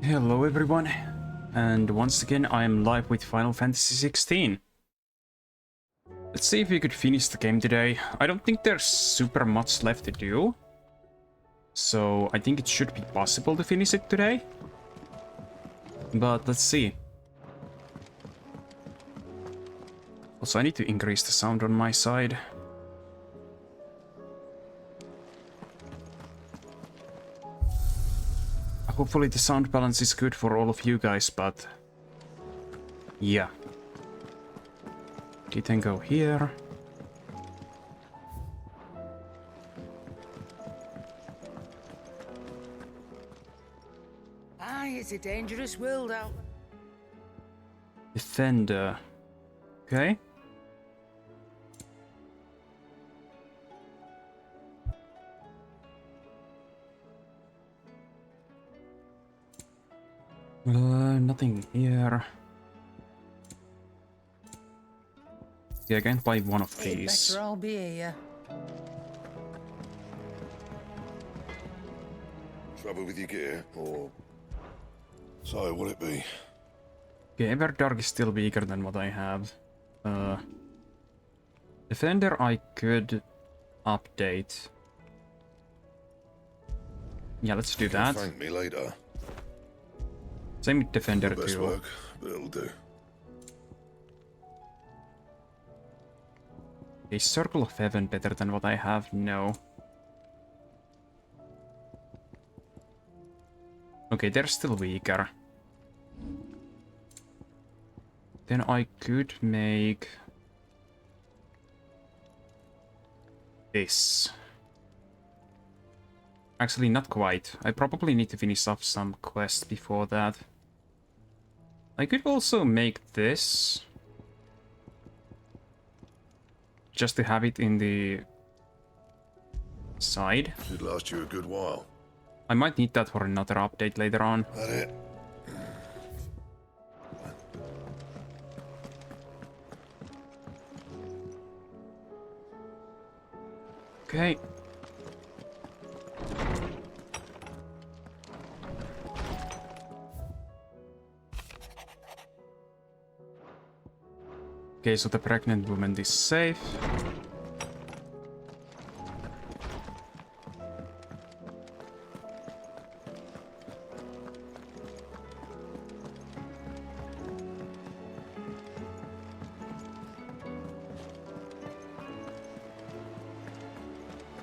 Hello everyone, and once again I am live with Final Fantasy XVI. Let's see if we could finish the game today. I don't think there's super much left to do, so I think it should be possible to finish it today. But let's see. Also, I need to increase the sound on my side. Hopefully the sound balance is good for all of you guys, but yeah. You can go here. Aye, it's a dangerous world out. Defender. Okay. Nothing here. Yeah, I can buy one of these. Better I'll be here. Trouble with your gear, or so will it be? Okay, Everdark is still weaker than what I have. Defender I could update. Yeah, let's do that. Thank me later. Same with Defender Best too. work, but it'll do. A Circle of Heaven better than what I have? No. Okay, they're still weaker. Then I could make this. Actually, not quite. I probably need to finish off some quests before that. I could also make this. Just to have it in the side. Should last you a good while. I might need that for another update later on. That it? Okay. Okay, so the pregnant woman is safe.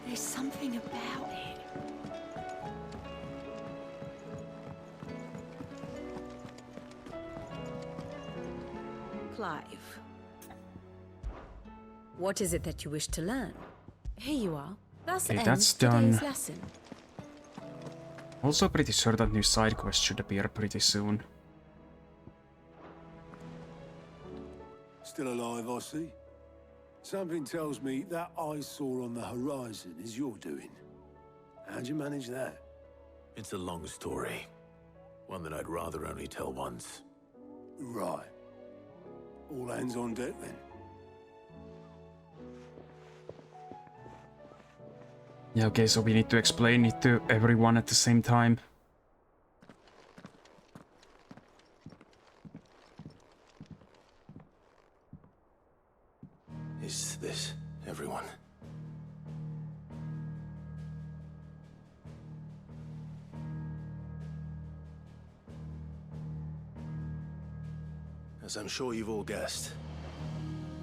There's something about it. Clive. What is it that you wish to learn? Here you are. Thus Okay, ends that's today's done. lesson. Also pretty sure that new side quest should appear pretty soon. Still alive, I see. Something tells me that eyesore on the horizon is your doing. How'd you manage that? It's a long story. One that I'd rather only tell once. Right. All hands on deck then. Yeah, okay, so we need to explain it to everyone at the same time. Is this everyone? As I'm sure you've all guessed,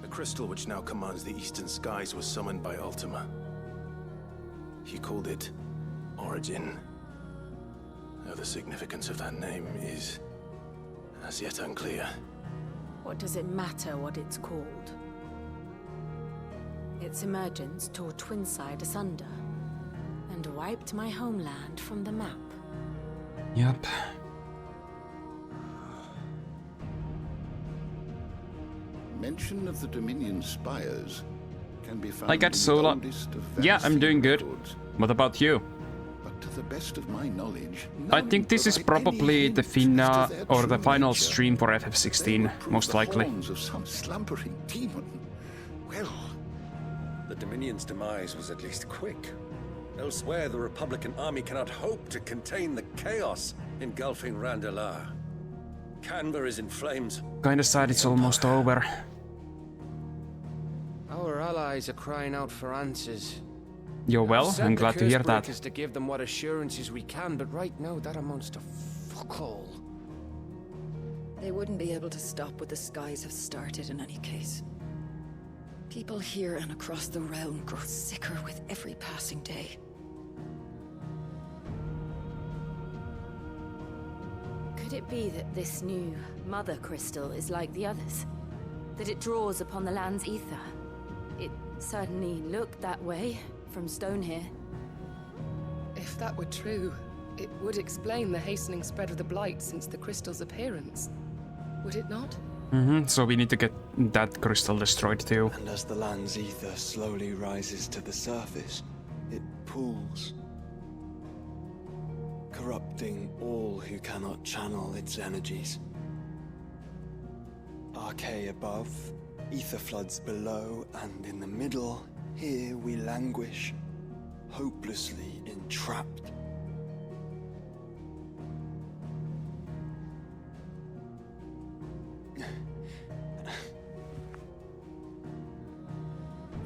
the crystal which now commands the eastern skies was summoned by Ultima. He called it Origin. Though the significance of that name is as yet unclear. What does it matter what it's called? Its emergence tore Twinside asunder and wiped my homeland from the map. Yep. Mention of the Dominion spires can be found I got in the Sola. oldest of Yeah, I'm doing good. records, What about you? but to the best of my knowledge, I none think this is provide probably any the hint finna as to their or the true final nature. stream for They FF16, would prove most the likely. horns of some slumbering demon. Well, The Dominion's demise was at least quick. Elsewhere, the Republican army cannot hope to contain the chaos engulfing Randalar. Canberra is in flames. Kinda sad it's almost over. Our allies are crying out for answers. Yo, well, I'm glad to hear that. To give them what assurances we can, but right now that amounts to fuck all. They wouldn't be able to stop what the skies have started in any case. People here and across the realm grow sicker with every passing day. Could it be that this new mother crystal is like the others? That it draws upon the land's ether? It certainly looked that way from stone here. If that were true, it would explain the hastening spread of the blight since the crystal's appearance. Would it not? So we need to get that crystal destroyed too. And as the land's ether slowly rises to the surface, it pools, corrupting all who cannot channel its energies. Archay above, ether floods below, and in the middle, here we languish, hopelessly entrapped.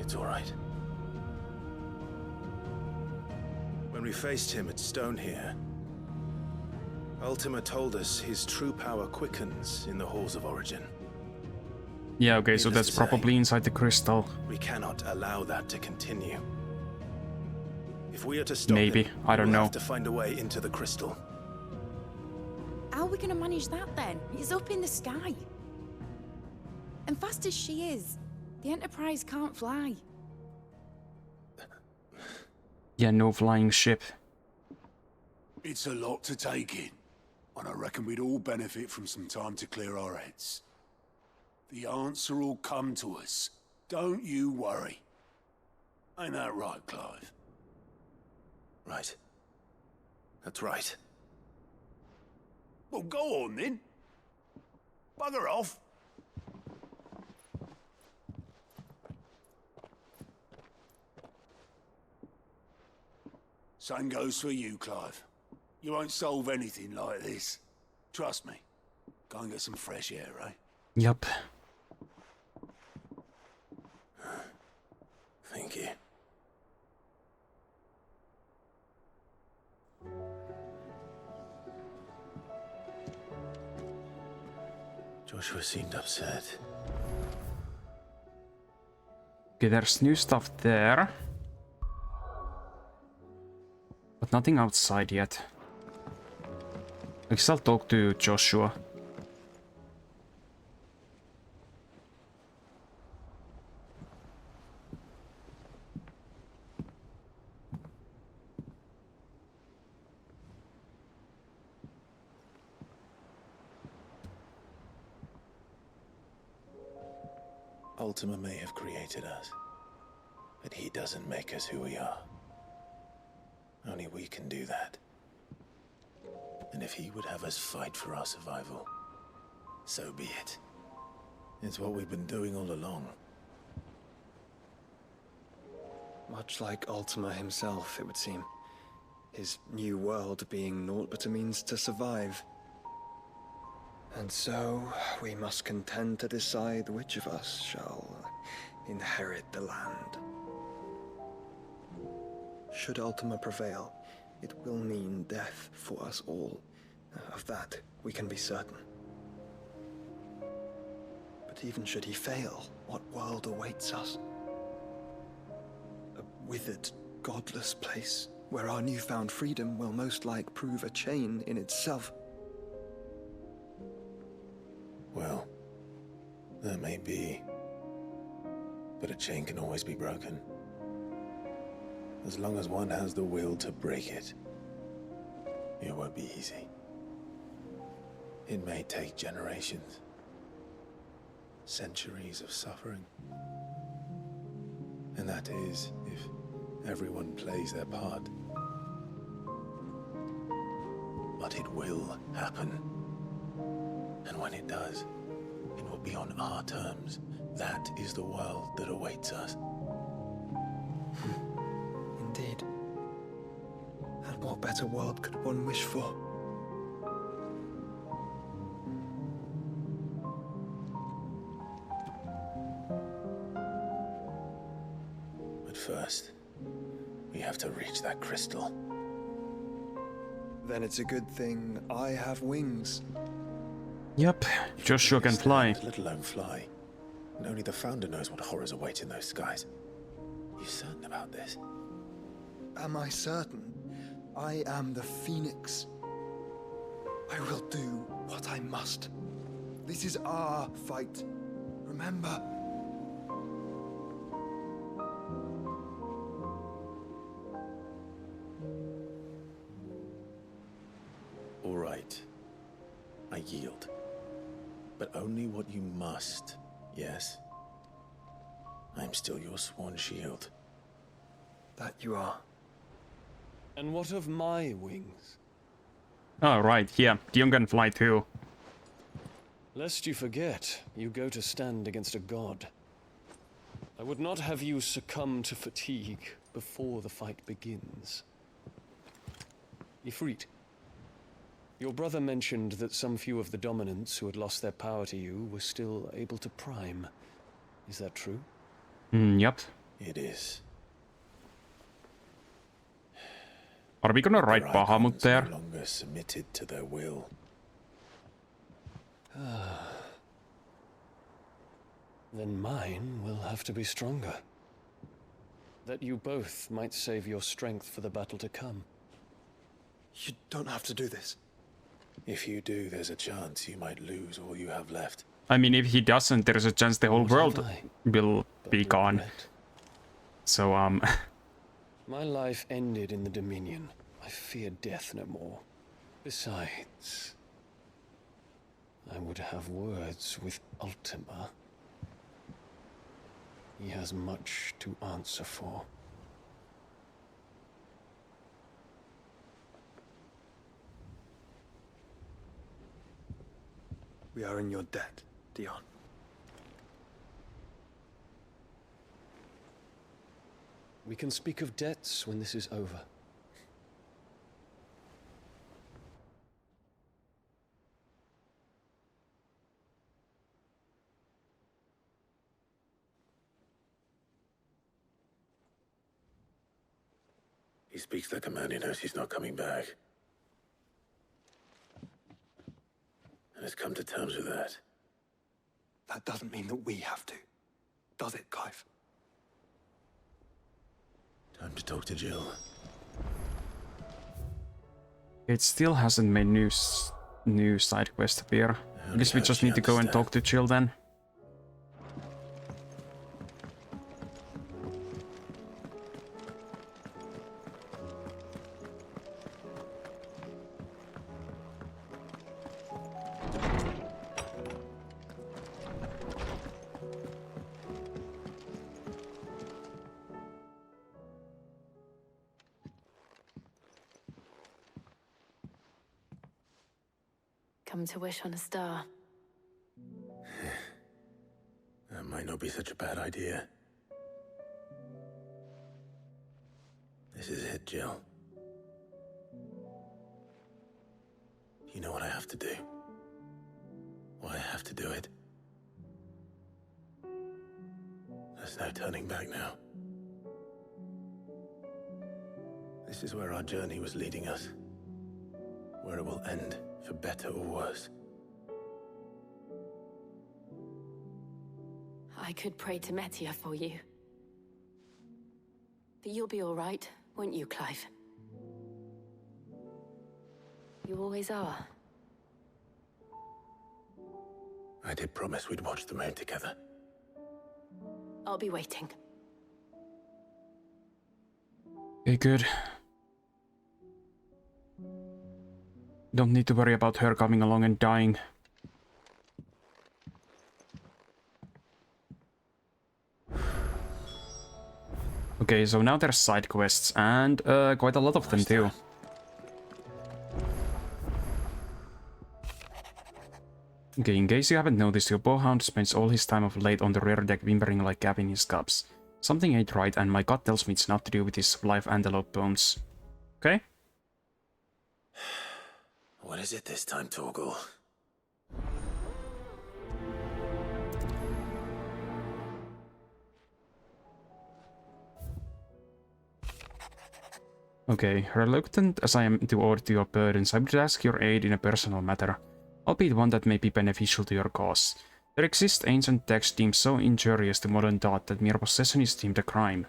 It's all right. When we faced him at Stone here, Ultima told us his true power quickens in the halls of origin. Yeah, okay, so Needless that's to say, probably inside the crystal. We cannot allow that to continue. If we are to stop Maybe, him, I don't we'll know. have to find a way into the crystal. How are we gonna manage that then? It's up in the sky. And fast as she is, the Enterprise can't fly. Yeah, no flying ship. It's a lot to take in, and I reckon we'd all benefit from some time to clear our heads. The answer will come to us. Don't you worry. Ain't that right, Clive? Right. That's right. Well, go on then. Bugger off. Same goes for you, Clive. You won't solve anything like this. Trust me. Go and get some fresh air, eh? Yep. Thank you. Joshua seemed upset. Okay, there's new stuff there. But nothing outside yet. I guess I'll talk to Joshua. Ultima may have created us, but he doesn't make us who we are. Only we can do that. And if he would have us fight for our survival, so be it. It's what we've been doing all along. Much like Ultima himself, it would seem. His new world being naught but a means to survive. And so, we must contend to decide which of us shall inherit the land. Should Ultima prevail, it will mean death for us all. Of that, we can be certain. But even should he fail, what world awaits us? A withered, godless place, where our newfound freedom will most like prove a chain in itself. Well, that may be. But a chain can always be broken. As long as one has the will to break it. It won't be easy. It may take generations. Centuries of suffering. And that is if everyone plays their part. But it will happen. And when it does, it will be on our terms. That is the world that awaits us. Indeed. And what better world could one wish for? first, we have to reach that crystal. Then it's a good thing I have wings. Yep, Joshua can fly. Let alone fly. And only the Founder knows what horrors await in those skies. You certain about this? Am I certain? I am the Phoenix. I will do what I must. This is our fight. Remember? All right. I yield. But only what you must, yes? I'm still your sworn shield. That you are. And what of my wings? Oh, right, yeah, Dion can fly too. Lest you forget, you go to stand against a god. I would not have you succumb to fatigue before the fight begins. Ifrit, your brother mentioned that some few of the dominants who had lost their power to you were still able to prime. Is that true? Yep. It is. Are we gonna ride Bahamut there? No longer submitted to their will. Then mine will have to be stronger. That you both might save your strength for the battle to come. You don't have to do this. If you do, there's a chance you might lose all you have left. I mean, if he doesn't, there's a chance the whole world will be gone. So, My life ended in the Dominion. I fear death no more. Besides, I would have words with Ultima. He has much to answer for. We are in your debt, Dion. We can speak of debts when this is over. He speaks like a man who knows he's not coming back. And has come to terms with that. That doesn't mean that we have to. Does it, Clive? Time to talk to Jill. it still hasn't made new side quest appear. I guess we just need to go and talk to Jill then. Come to wish on a star. That might not be such a bad idea. This is it, Jill. You know what I have to do? Why I have to do it? There's no turning back now. This is where our journey was leading us. Where it will end, for better or worse. I could pray to Metia for you. But you'll be all right, won't you, Clive? You always are. I did promise we'd watch the moon together. I'll be waiting. Okay, good. Don't need to worry about her coming along and dying. Okay, so now there's side quests, and quite a lot of them too. Okay, in case you haven't noticed, your bowhound spends all his time of late on the rear deck whimpering like Gab in his cups. Something ain't right, and my gut tells me it's not to do with his live antelope bones. Okay? What is it this time, Torgal? Okay, reluctant as I am to order your burdens, I would ask your aid in a personal matter, albeit one that may be beneficial to your cause. There exists ancient texts deemed so injurious to modern thought that mere possession is deemed a crime,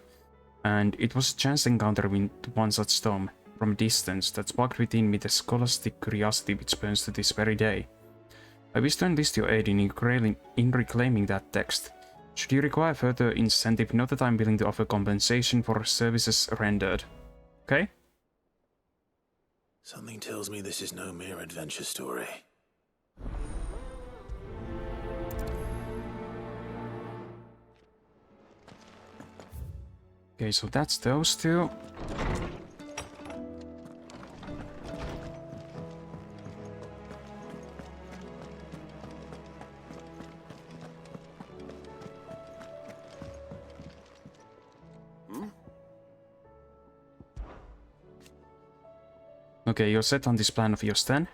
and it was a chance encounter with one such tome, from a distance, that sparked within me the scholastic curiosity which burns to this very day. I wish to enlist your aid in reclaiming that text. Should you require further incentive, note that I am willing to offer compensation for services rendered. Okay? Something tells me this is no mere adventure story. Okay, so that's those two. Okay, you're set on this plan of yours then?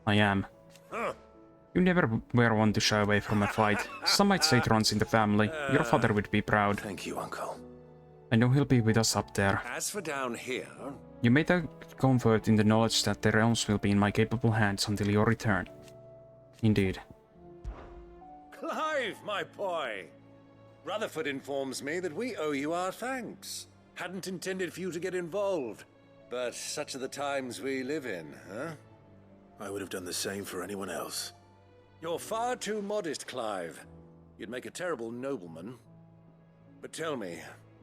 I am. You never were one to shy away from a fight. Some might say it runs in the family. Your father would be proud. Thank you, Uncle. I know he'll be with us up there. As for down here... You may take comfort in the knowledge that the realms will be in my capable hands until your return. Indeed. Clive, my boy! Rutherford informs me that we owe you our thanks. Hadn't intended for you to get involved. But such are the times we live in, huh? I would have done the same for anyone else. You're far too modest, Clive. You'd make a terrible nobleman. But tell me,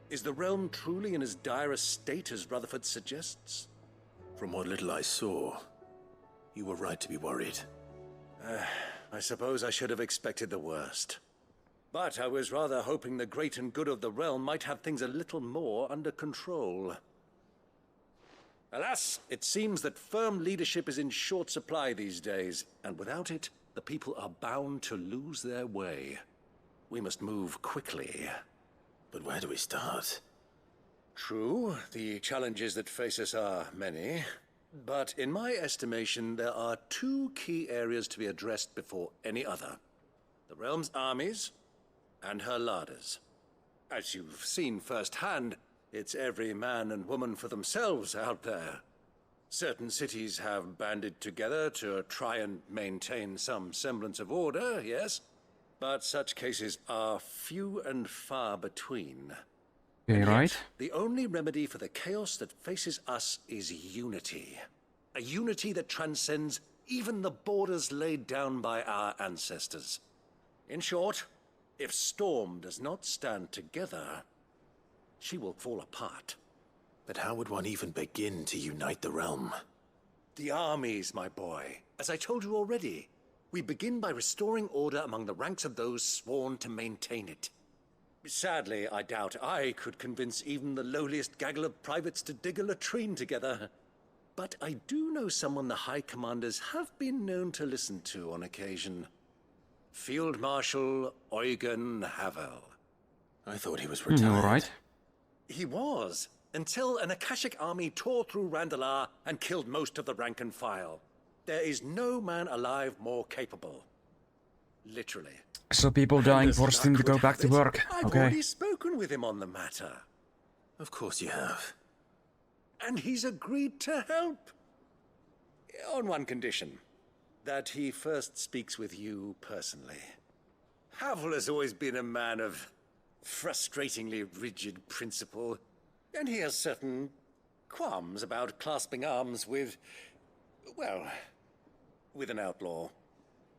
is the realm truly in as dire a state as Rutherford suggests? From what little I saw, you were right to be worried. I suppose I should have expected the worst. But I was rather hoping the great and good of the realm might have things a little more under control. Alas, it seems that firm leadership is in short supply these days, and without it, the people are bound to lose their way. We must move quickly. But where do we start? True, the challenges that face us are many, but in my estimation, there are two key areas to be addressed before any other. The realm's armies and her larders. As you've seen firsthand, it's every man and woman for themselves out there. Certain cities have banded together to try and maintain some semblance of order, yes? But such cases are few and far between. Okay, right. The only remedy for the chaos that faces us is unity. A unity that transcends even the borders laid down by our ancestors. In short, if Storm does not stand together, she will fall apart. But how would one even begin to unite the realm? The armies, my boy. As I told you already, we begin by restoring order among the ranks of those sworn to maintain it. Sadly, I doubt I could convince even the lowliest gaggle of privates to dig a latrine together. But I do know someone the High Commanders have been known to listen to on occasion. Field Marshal Eugen Havel. I thought he was retired. All right. He was, until an Akashic army tore through Randalar and killed most of the rank and file. There is no man alive more capable. Literally. So people dying forced him to go back to work. I've already spoken with him on the matter. Of course you have. And he's agreed to help. On one condition. That he first speaks with you personally. Havel has always been a man of frustratingly rigid principle, and he has certain qualms about clasping arms with, well, with an outlaw.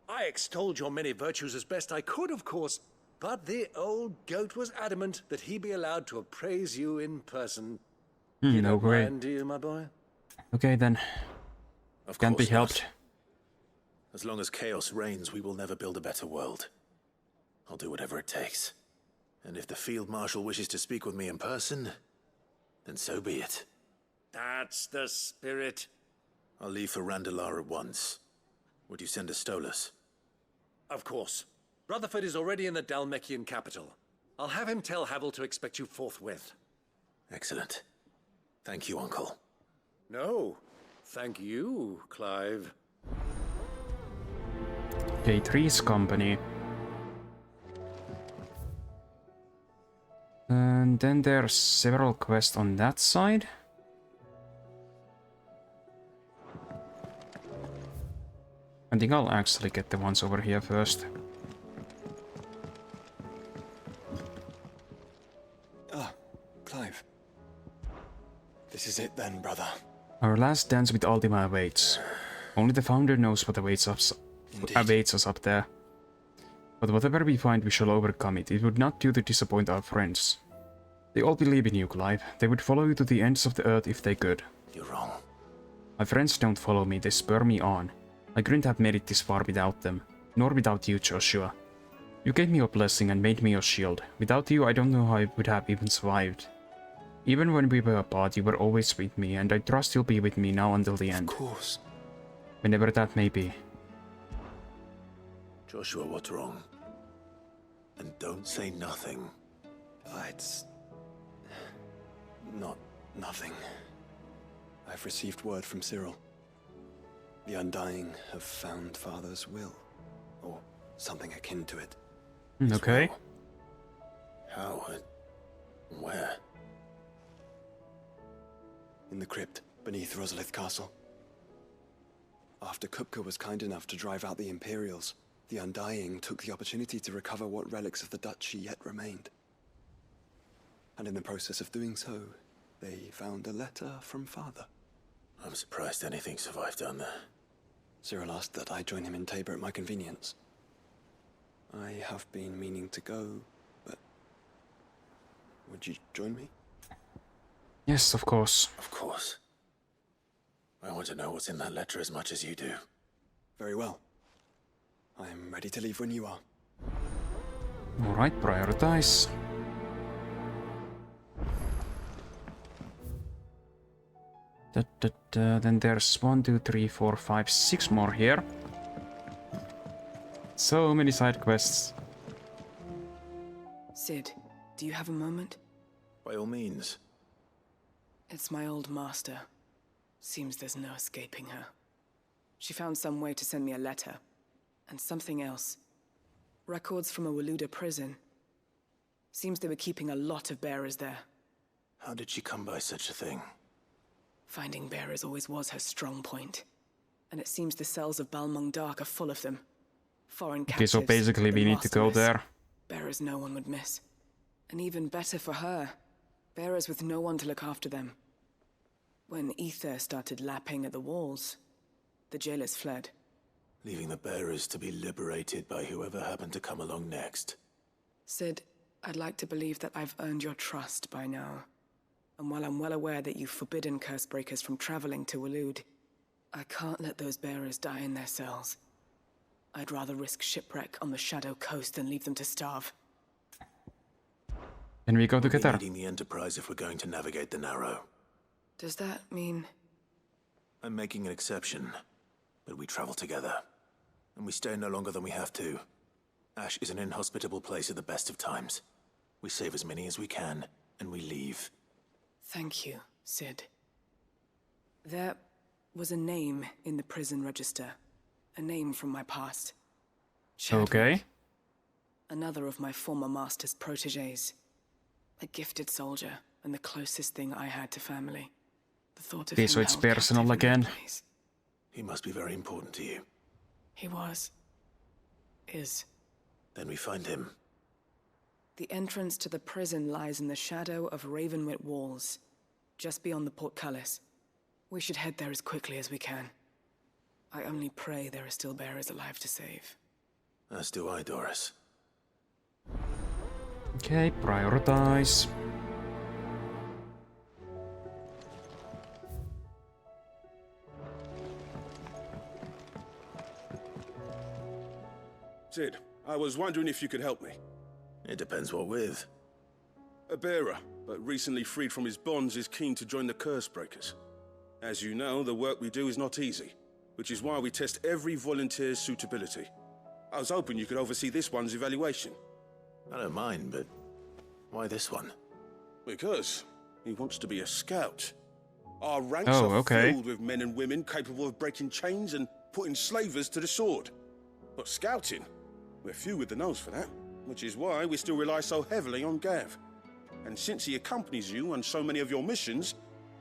I extolled your many virtues as best I could, of course, but the old goat was adamant that he be allowed to appraise you in person. You don't mind, do you, my boy? Okay, then. Can't be helped. As long as chaos reigns, we will never build a better world. I'll do whatever it takes. And if the Field Marshal wishes to speak with me in person, then so be it. That's the spirit. I'll leave for Randalar at once. Would you send a Stolas? Of course. Rutherford is already in the Dalmekian capital. I'll have him tell Havel to expect you forthwith. Excellent. Thank you, Uncle. No, thank you, Clive. Okay, Three's company. And then there's several quests on that side. I think I'll actually get the ones over here first. Ah, Clive. This is it then, brother. Our last dance with Ultima awaits. Only the Founder knows what awaits us up there. But whatever we find, we shall overcome it. It would not do to disappoint our friends. They all believe in you, Clive. They would follow you to the ends of the earth if they could. You're wrong. My friends don't follow me, they spur me on. I couldn't have made it this far without them. Nor without you, Joshua. You gave me your blessing and made me your shield. Without you, I don't know how I would have even survived. Even when we were apart, you were always with me, and I trust you'll be with me now until the end. Of course. Whenever that may be. Joshua, what's wrong? And don't say nothing. It's... not nothing. I've received word from Cyril. The Undying have found Father's will. Or something akin to it. Okay. How and where? In the crypt, beneath Rosalith Castle. After Kupka was kind enough to drive out the Imperials, the Undying took the opportunity to recover what relics of the Duchy yet remained. And in the process of doing so, they found a letter from Father. I'm surprised anything survived down there. Cyril asked that I join him in Tabor at my convenience. I have been meaning to go, but... would you join me? Yes, of course. Of course. I want to know what's in that letter as much as you do. Very well. I am ready to leave when you are. Alright, prioritize. Then there's 1, 2, 3, 4, 5, 6 more here. So many side quests. Sid, do you have a moment? By all means. It's my old master. Seems there's no escaping her. She found some way to send me a letter. And something else. Records from a Waluda prison. Seems they were keeping a lot of bearers there. How did she come by such a thing? Finding bearers always was her strong point. And it seems the cells of Balmung Dark are full of them. Foreign captives. Okay, so basically we need to go there. Bearers no one would miss. And even better for her. Bearers with no one to look after them. When Ether started lapping at the walls, the jailers fled. Leaving the bearers to be liberated by whoever happened to come along next. Sid, I'd like to believe that I've earned your trust by now. And while I'm well aware that you've forbidden Cursebreakers from traveling to Waloed, I can't let those bearers die in their cells. I'd rather risk shipwreck on the Shadow Coast than leave them to starve. Can we go together? We're needing the Enterprise if we're going to navigate the Narrow. Does that mean... I'm making an exception, but we travel together. And we stay no longer than we have to. Ash is an inhospitable place at the best of times. We save as many as we can, and we leave. Thank you, Sid. There was a name in the prison register. A name from my past. Chadwick. Okay. Another of my former master's protégés. A gifted soldier, and the closest thing I had to family. The thought of him So it's held personal captive in again. that place. He must be very important to you. He was. Is. Then we find him. The entrance to the prison lies in the shadow of Ravenwit Walls, just beyond the portcullis. We should head there as quickly as we can. I only pray there are still bearers alive to save. As do I, Doris. Okay, prioritize. Sid, I was wondering if you could help me. It depends what with. A bearer, but recently freed from his bonds, is keen to join the Cursebreakers. As you know, the work we do is not easy, which is why we test every volunteer's suitability. I was hoping you could oversee this one's evaluation. I don't mind, but why this one? Because he wants to be a scout. Our ranks Oh, are okay. filled with men and women capable of breaking chains and putting slavers to the sword. But scouting, we're few with the nose for that, which is why we still rely so heavily on Gav. And since he accompanies you on so many of your missions,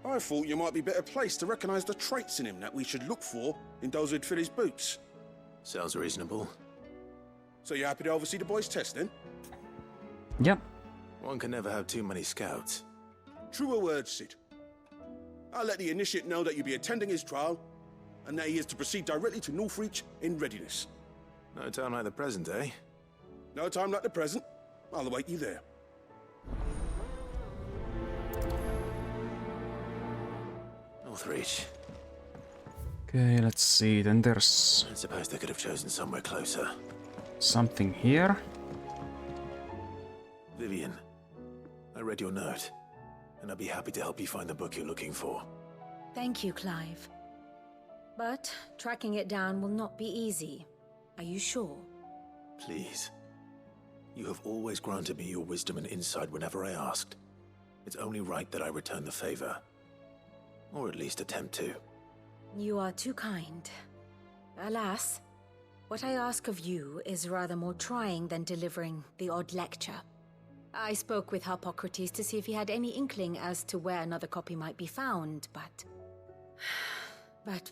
I thought you might be better placed to recognize the traits in him that we should look for in those who'd fill his boots. Sounds reasonable. So you're happy to oversee the boys' test, then? Yep. One can never have too many scouts. Truer words, Sid. I'll let the initiate know that you'll be attending his trial, and that he is to proceed directly to Northreach in readiness. No time like the present, eh? No time like the present. I'll await you there. Northreach. Okay, let's see. Then there's I suppose they could have chosen somewhere closer. something here. Vivian, I read your note, and I'd be happy to help you find the book you're looking for. Thank you, Clive. But tracking it down will not be easy. Are you sure? Please. You have always granted me your wisdom and insight whenever I asked. It's only right that I return the favor. Or at least attempt to. You are too kind. Alas, what I ask of you is rather more trying than delivering the odd lecture. I spoke with Harpocrates to see if he had any inkling as to where another copy might be found, but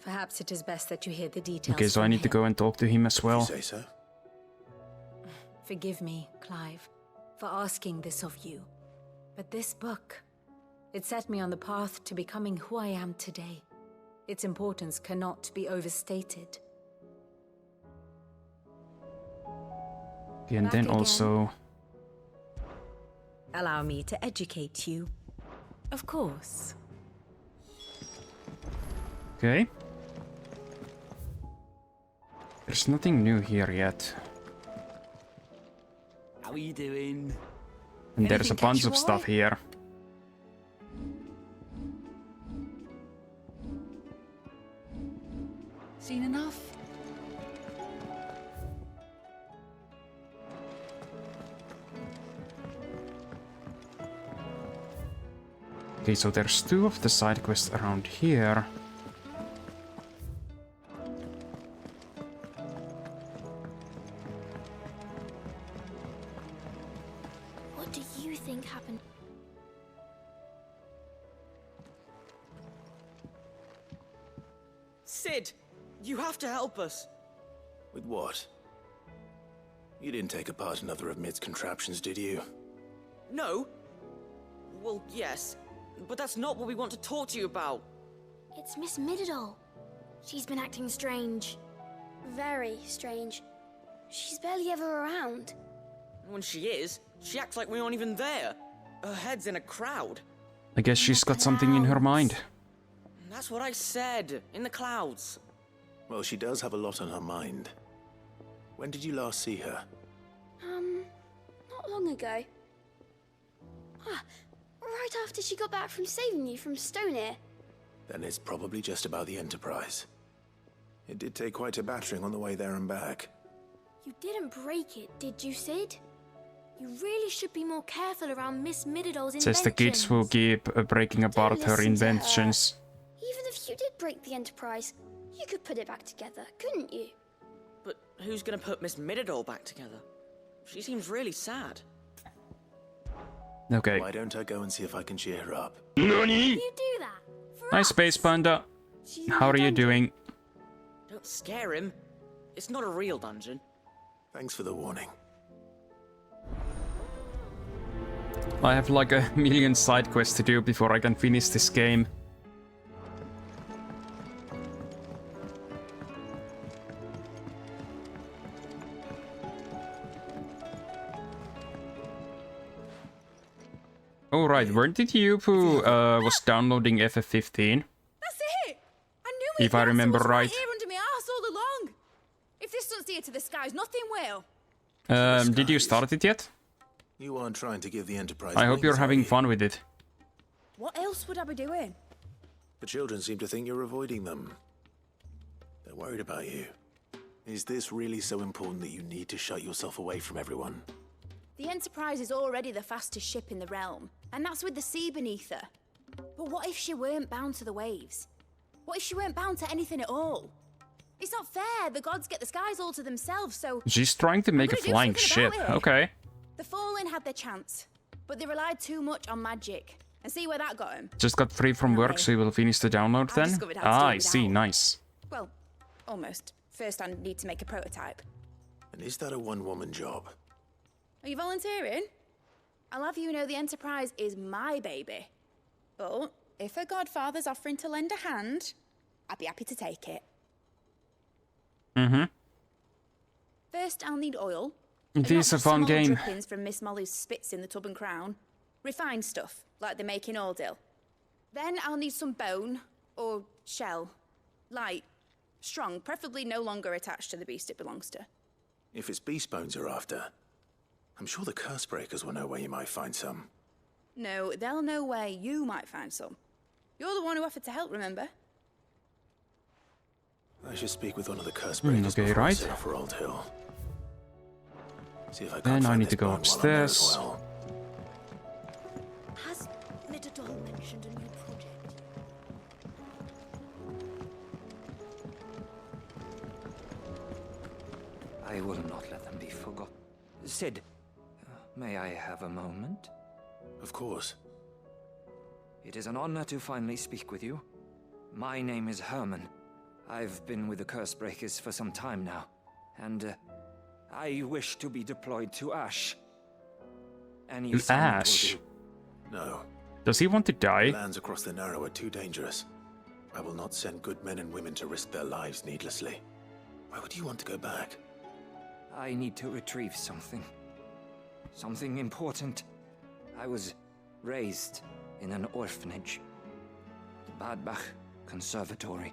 perhaps it is best that you hear the details. Okay, so I need to go and talk to him as well. You say so? Forgive me, Clive, for asking this of you. But this book, it set me on the path to becoming who I am today. Its importance cannot be overstated. Okay, and then also... Allow me to educate you. Of course. Okay. There's nothing new here yet. How are you doing? And there's a bunch of stuff here. Seen enough? Okay, so there's 2 of the side quests around here. What do you think happened? Sid, you have to help us. With what? You didn't take apart another of Mid's contraptions, did you? No. Well, yes. But that's not what we want to talk to you about. It's Miss Mididol. She's been acting strange. Very strange. She's barely ever around. When she is, she acts like we aren't even there. Her head's in a crowd. I guess she's got something in her mind. That's what I said. In the clouds. Well, she does have a lot on her mind. When did you last see her? Not long ago. Right after she got back from saving you from Stoneir. Then it's probably just about the Enterprise. It did take quite a battering on the way there and back. You didn't break it, did you, Sid? You really should be more careful around Miss Mididol's inventions. Says the kids will keep breaking apart her inventions. Even if you did break the Enterprise, you could put it back together, couldn't you? But who's gonna put Miss Mididol back together? She seems really sad. Okay. Why don't I go and see if I can cheer her up? NANI? You do that? Hi, Space Panda. How are you doing? Don't scare him. It's not a real dungeon. Thanks for the warning. I have like a million side quests to do before I can finish this game. Oh right, weren't it you who was downloading FF15? That's it! I knew it! If I remember right. Here under my arse all along. If this doesn't steer to the skies, nothing will. Did you start it yet? You aren't trying to give the Enterprise I hope wings, you're are having you? fun with it. What else would I be doing? The children seem to think you're avoiding them. They're worried about you. Is this really so important that you need to shut yourself away from everyone? The Enterprise is already the fastest ship in the realm, and that's with the sea beneath her. But what if she weren't bound to the waves? What if she weren't bound to anything at all? It's not fair. The gods get the skies all to themselves, so... She's trying to make a flying ship. Okay. The Fallen had their chance, but they relied too much on magic. And see where that got him? Just got free from work, so you will finish the download then? discovered how to do Ah, it I see. without. Nice. Well, almost. First, I need to make a prototype. And is that a one-woman job? Are you volunteering? I'll have you know the Enterprise is my baby. But if her godfather's offering to lend a hand, I'd be happy to take it. Mm-hmm. First, I'll need oil. It is a fun game. Drippings from Miss Molly's spits in the tub and crown. Refined stuff, like they make in Ordil. Then I'll need some bone, or shell. Light, strong, preferably no longer attached to the beast it belongs to. If it's beast bones you're after, I'm sure the Cursebreakers will know where you might find some. No, they'll know where you might find some. You're the one who offered to help, remember? I should speak with one of the Cursebreakers okay, before I right. set off for Old Hill. See if I Then can't I find need this to go bone while I'm there as upstairs. well. Has Midadol mentioned a new project? I will not let them be forgotten. Sid, may I have a moment? Of course. It is an honor to finally speak with you. My name is Herman. I've been with the Cursebreakers for some time now, and I wish to be deployed to Ash. Any To assignment will Ash? do. No. Does he want to die? The lands across the Narrow are too dangerous. I will not send good men and women to risk their lives needlessly. Why would you want to go back? I need to retrieve something. Something important. I was raised in an orphanage. The Badbach Conservatory.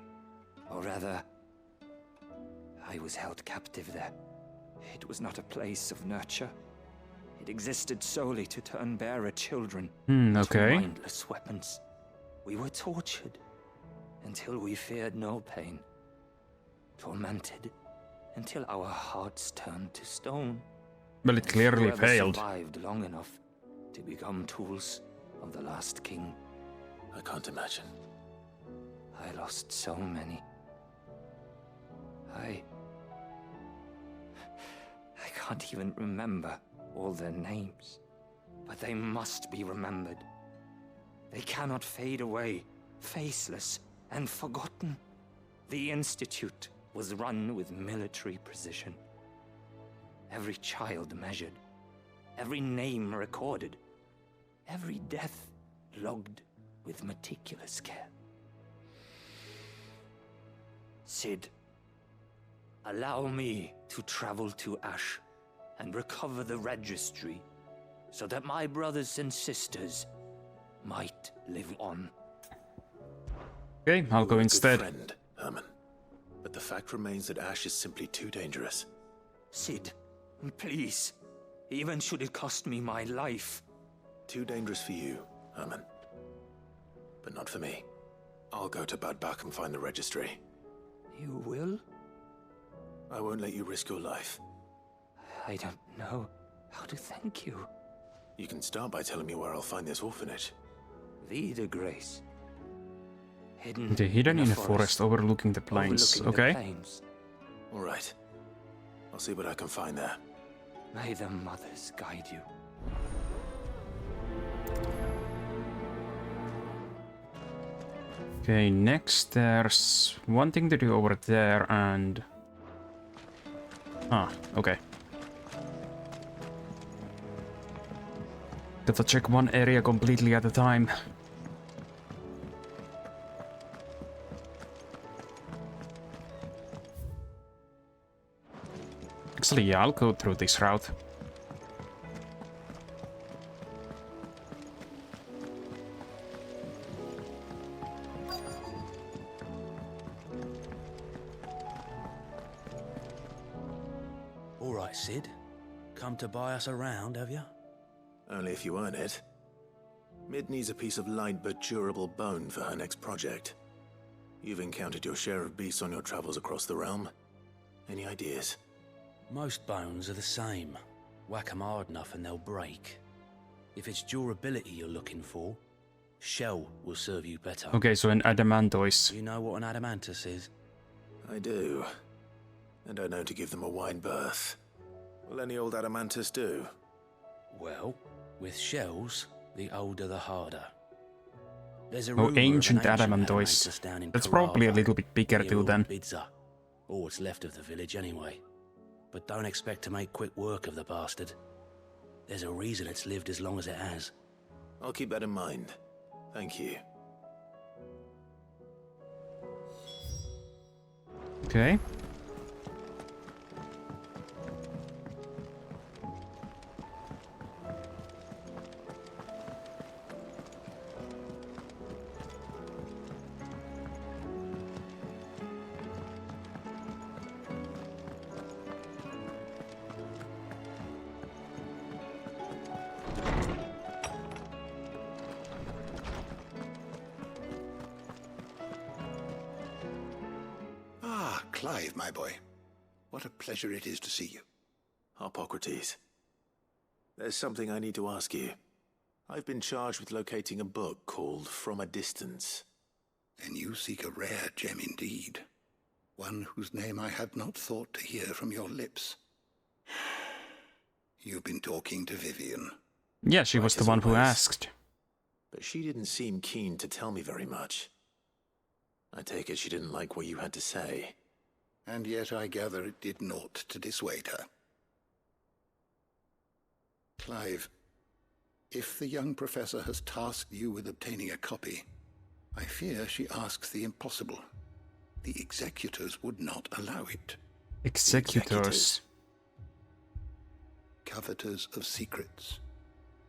Or rather, I was held captive there. It was not a place of nurture. It existed solely to turn bearer children okay. into mindless weapons. We were tortured until we feared no pain. Tormented until our hearts turned to stone. Well, it clearly Whoever failed. survived long enough to become tools of the last king. I can't imagine. I lost so many. I can't even remember all their names. But they must be remembered. They cannot fade away, faceless and forgotten. The Institute was run with military precision. Every child measured, every name recorded, every death logged with meticulous care. Sid, allow me to travel to Ash and recover the registry so that my brothers and sisters might live on. Okay, I'll go instead. Good friend, Herman. But the fact remains that Ash is simply too dangerous. Sid, please. Even should it cost me my life. Too dangerous for you, Herman. But not for me. I'll go to Badbach and find the registry. You will? I won't let you risk your life. I don't know how to thank you. You can start by telling me where I'll find this orphanage. DrAdreus. Hidden in a forest overlooking the plains. Okay. All right. I'll see what I can find there. May the mothers guide you. Okay, next there's one thing to do over there and... Ah, okay. Gotta check one area completely at a time. Actually, yeah, I'll go through this route. All right, Sid. Come to buy us around, have you? Only if you earn it. Mid needs a piece of light but durable bone for her next project. You've encountered your share of beasts on your travels across the realm. Any ideas? Most bones are the same. Whack 'em hard enough and they'll break. If it's durability you're looking for, shell will serve you better. Okay, so an adamantoise. You know what an adamantus is? I do. And I know to give them a wide berth. Will any old adamantus do? Well, with shells, the older the harder. There's a Oh, rumour of an ancient adamantoise. adamantus down in That's probably a Carava little bit bigger near too then. Bidza. All what's left of the village anyway. But don't expect to make quick work of the bastard. There's a reason it's lived as long as it has. I'll keep that in mind. Thank you. Okay. Clive, my boy. What a pleasure it is to see you. Hippocrates. There's something I need to ask you. I've been charged with locating a book called From a Distance. Then you seek a rare gem indeed. One whose name I had not thought to hear from your lips. You've been talking to Vivian. Yeah, she was the one who asked. But she didn't seem keen to tell me very much. I take it she didn't like what you had to say. And yet I gather it did naught to dissuade her. Clive, if the young professor has tasked you with obtaining a copy, I fear she asks the impossible. The executors would not allow it. Executors? Coveters of secrets.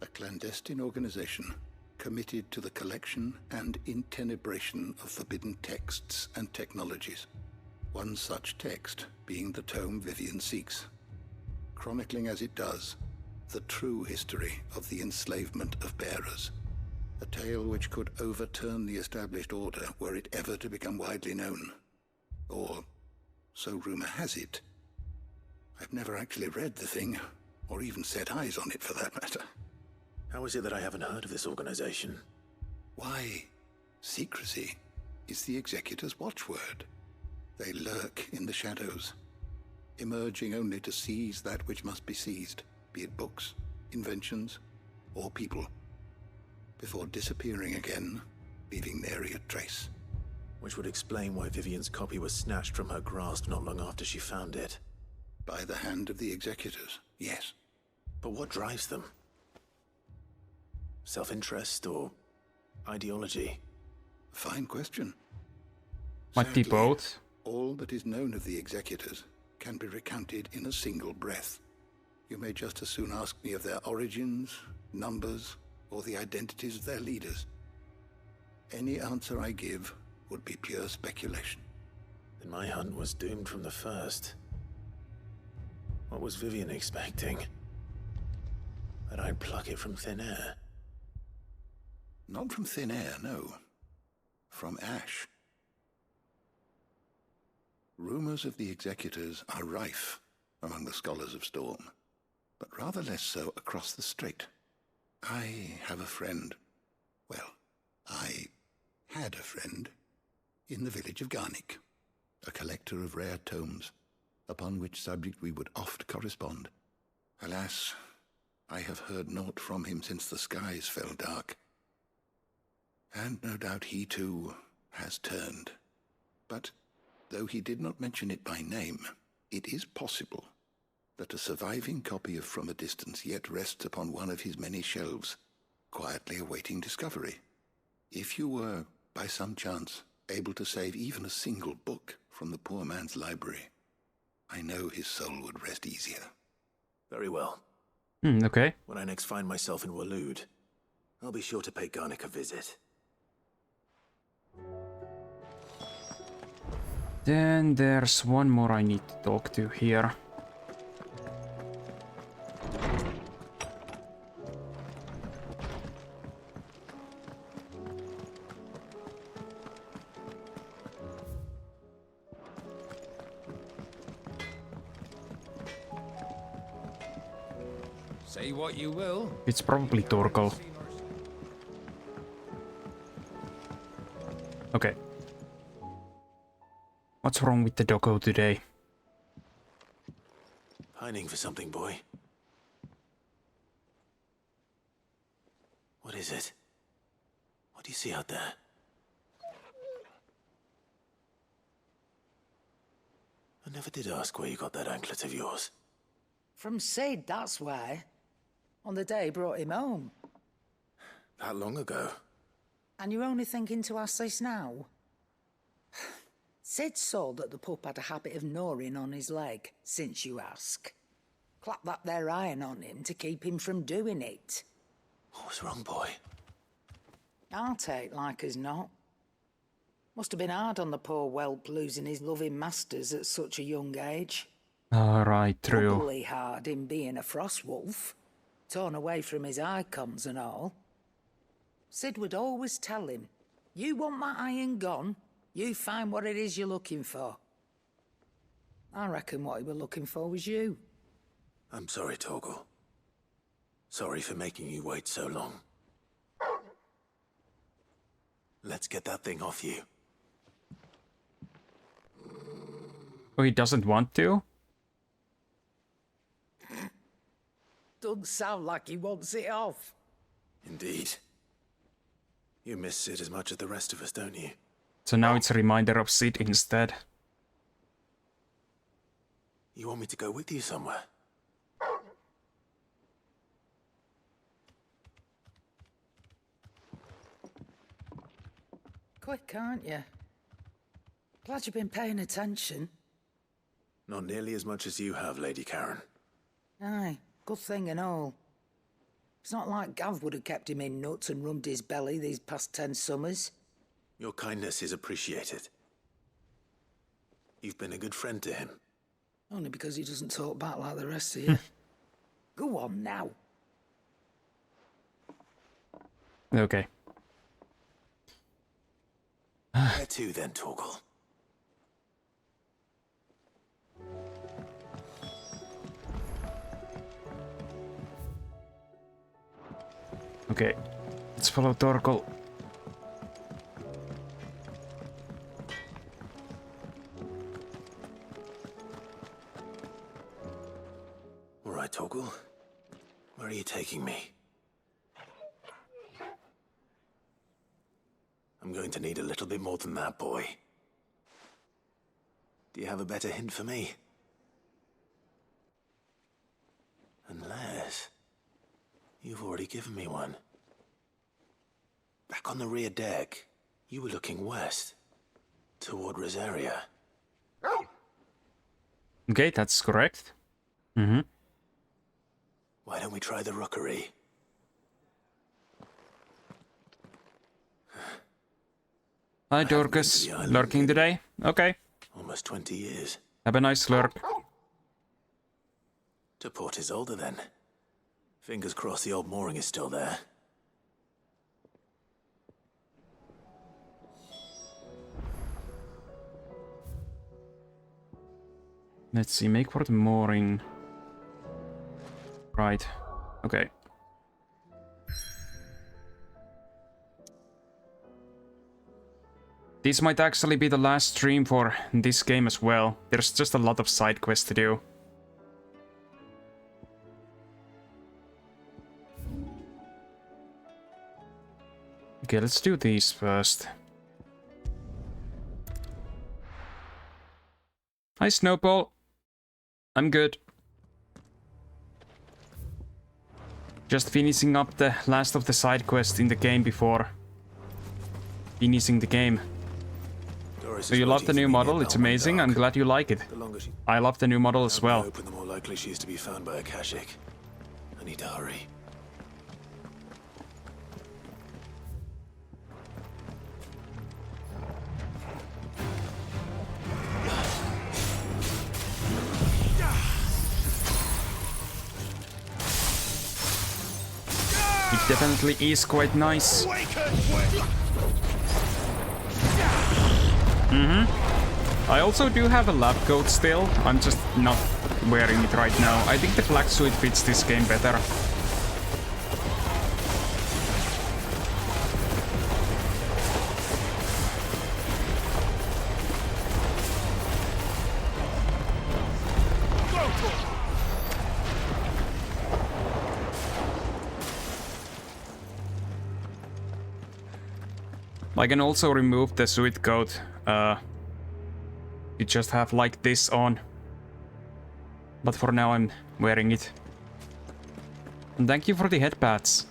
A clandestine organization committed to the collection and intenebration of forbidden texts and technologies. One such text being the tome Vivian seeks, chronicling as it does the true history of the enslavement of bearers, a tale which could overturn the established order were it ever to become widely known. Or, so rumor has it. I've never actually read the thing, or even set eyes on it for that matter. How is it that I haven't heard of this organization? Why, secrecy is the executor's watchword. They lurk in the shadows, emerging only to seize that which must be seized, be it books, inventions, or people, before disappearing again, leaving nary a trace. Which would explain why Vivian's copy was snatched from her grasp not long after she found it. By the hand of the executors, yes. But what drives them? Self-interest or ideology? Fine question. Might be both. All that is known of the executors can be recounted in a single breath. You may just as soon ask me of their origins, numbers, or the identities of their leaders. Any answer I give would be pure speculation. Then my hunt was doomed from the first. What was Vivian expecting? That I'd pluck it from thin air? Not from thin air, no. From ash. Rumors of the executors are rife among the scholars of Storm, but rather less so across the strait. I have a friend. Well, I had a friend in the village of Garnick, a collector of rare tomes, upon which subject we would oft correspond. Alas, I have heard naught from him since the skies fell dark. And no doubt he too has turned. But though he did not mention it by name, it is possible that a surviving copy of From a Distance yet rests upon one of his many shelves, quietly awaiting discovery. If you were, by some chance, able to save even a single book from the poor man's library, I know his soul would rest easier. Very well. Okay. When I next find myself in Waloed, I'll be sure to pay Garnick a visit. Then there's one more I need to talk to here. Say what you will. It's probably Torgal. Okay. What's wrong with the doggo today? Pining for something, boy. What is it? What do you see out there? never did ask where you got that anklet of yours. From Sid, that's why. On the day he brought him home. That long ago? And you're only thinking to ask this now? Sid saw that the pup had a habit of gnawing on his leg, since you ask. Clap that there iron on him to keep him from doing it. What was wrong, boy? I'll take like as not. Must have been hard on the poor whelp losing his loving masters at such a young age. Alright, true. Doubly hard in being a frost wolf, torn away from his icons and all. Sid would always tell him, you want that iron gone, you find what it is you're looking for. I reckon what he was looking for was you. I'm sorry, Torgal. Sorry for making you wait so long. Let's get that thing off you. Oh, he doesn't want to? Doesn't sound like he wants it off. Indeed. You miss Sid as much as the rest of us, don't you? So now it's a reminder of Sid instead. You want me to go with you somewhere? Quick, aren't you? Glad you've been paying attention. Not nearly as much as you have, Lady Karen. Aye, good thing and all. It's not like Gav would have kept him in nuts and rubbed his belly these past 10 summers. Your kindness is appreciated. You've been a good friend to him. Only because he doesn't talk back like the rest of you. Go on now. Okay. Where to then, Torgal? Okay, let's follow Torgal. All right, Torgal. Where are you taking me? I'm going to need a little bit more than that, boy. Do you have a better hint for me? Unless... you've already given me one. Back on the rear deck, you were looking west, toward Rosaria. Okay, that's correct. Mm-hmm. Why don't we try the rookery? Hi, Dorcas. Lurking today? Okay. Almost 20 years. Have a nice lurk. To Port Isolde, then. Fingers crossed the old mooring is still there. Let's see, make for the mooring. Right. Okay. This might actually be the last stream for this game as well. There's just a lot of side quests to do. Okay, let's do these first. Hi, Snowball. I'm good. Just finishing up the last of the side quests in the game before finishing the game. So you love the new model? It's amazing. I'm glad you like it. I love the new model as well. The more likely she is to be found by a Kashik. I need to hurry. It definitely is quite nice. I also do have a lab coat still. I'm just not wearing it right now. I think the black suit fits this game better. I can also remove the suit coat You just have like this on. But for now I'm wearing it. And thank you for the headpads.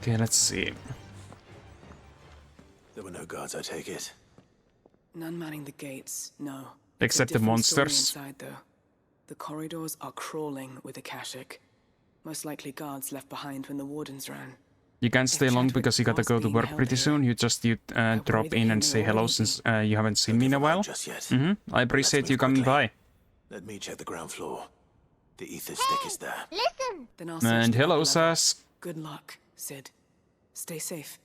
Okay, let's see. There were no guards, I take it. None manning the gates, no. Except the monsters. Inside, though. The corridors are crawling with Akashic. Most likely guards left behind when the wardens ran. You can't stay long because you gotta go to work pretty soon. You drop in and say hello since you haven't seen me in a while. I appreciate you coming by. Let me check the ground floor. The ether stick is there. Listen! Then I'll And search the hello, upper level. Sass. Good luck, Sid. Stay safe.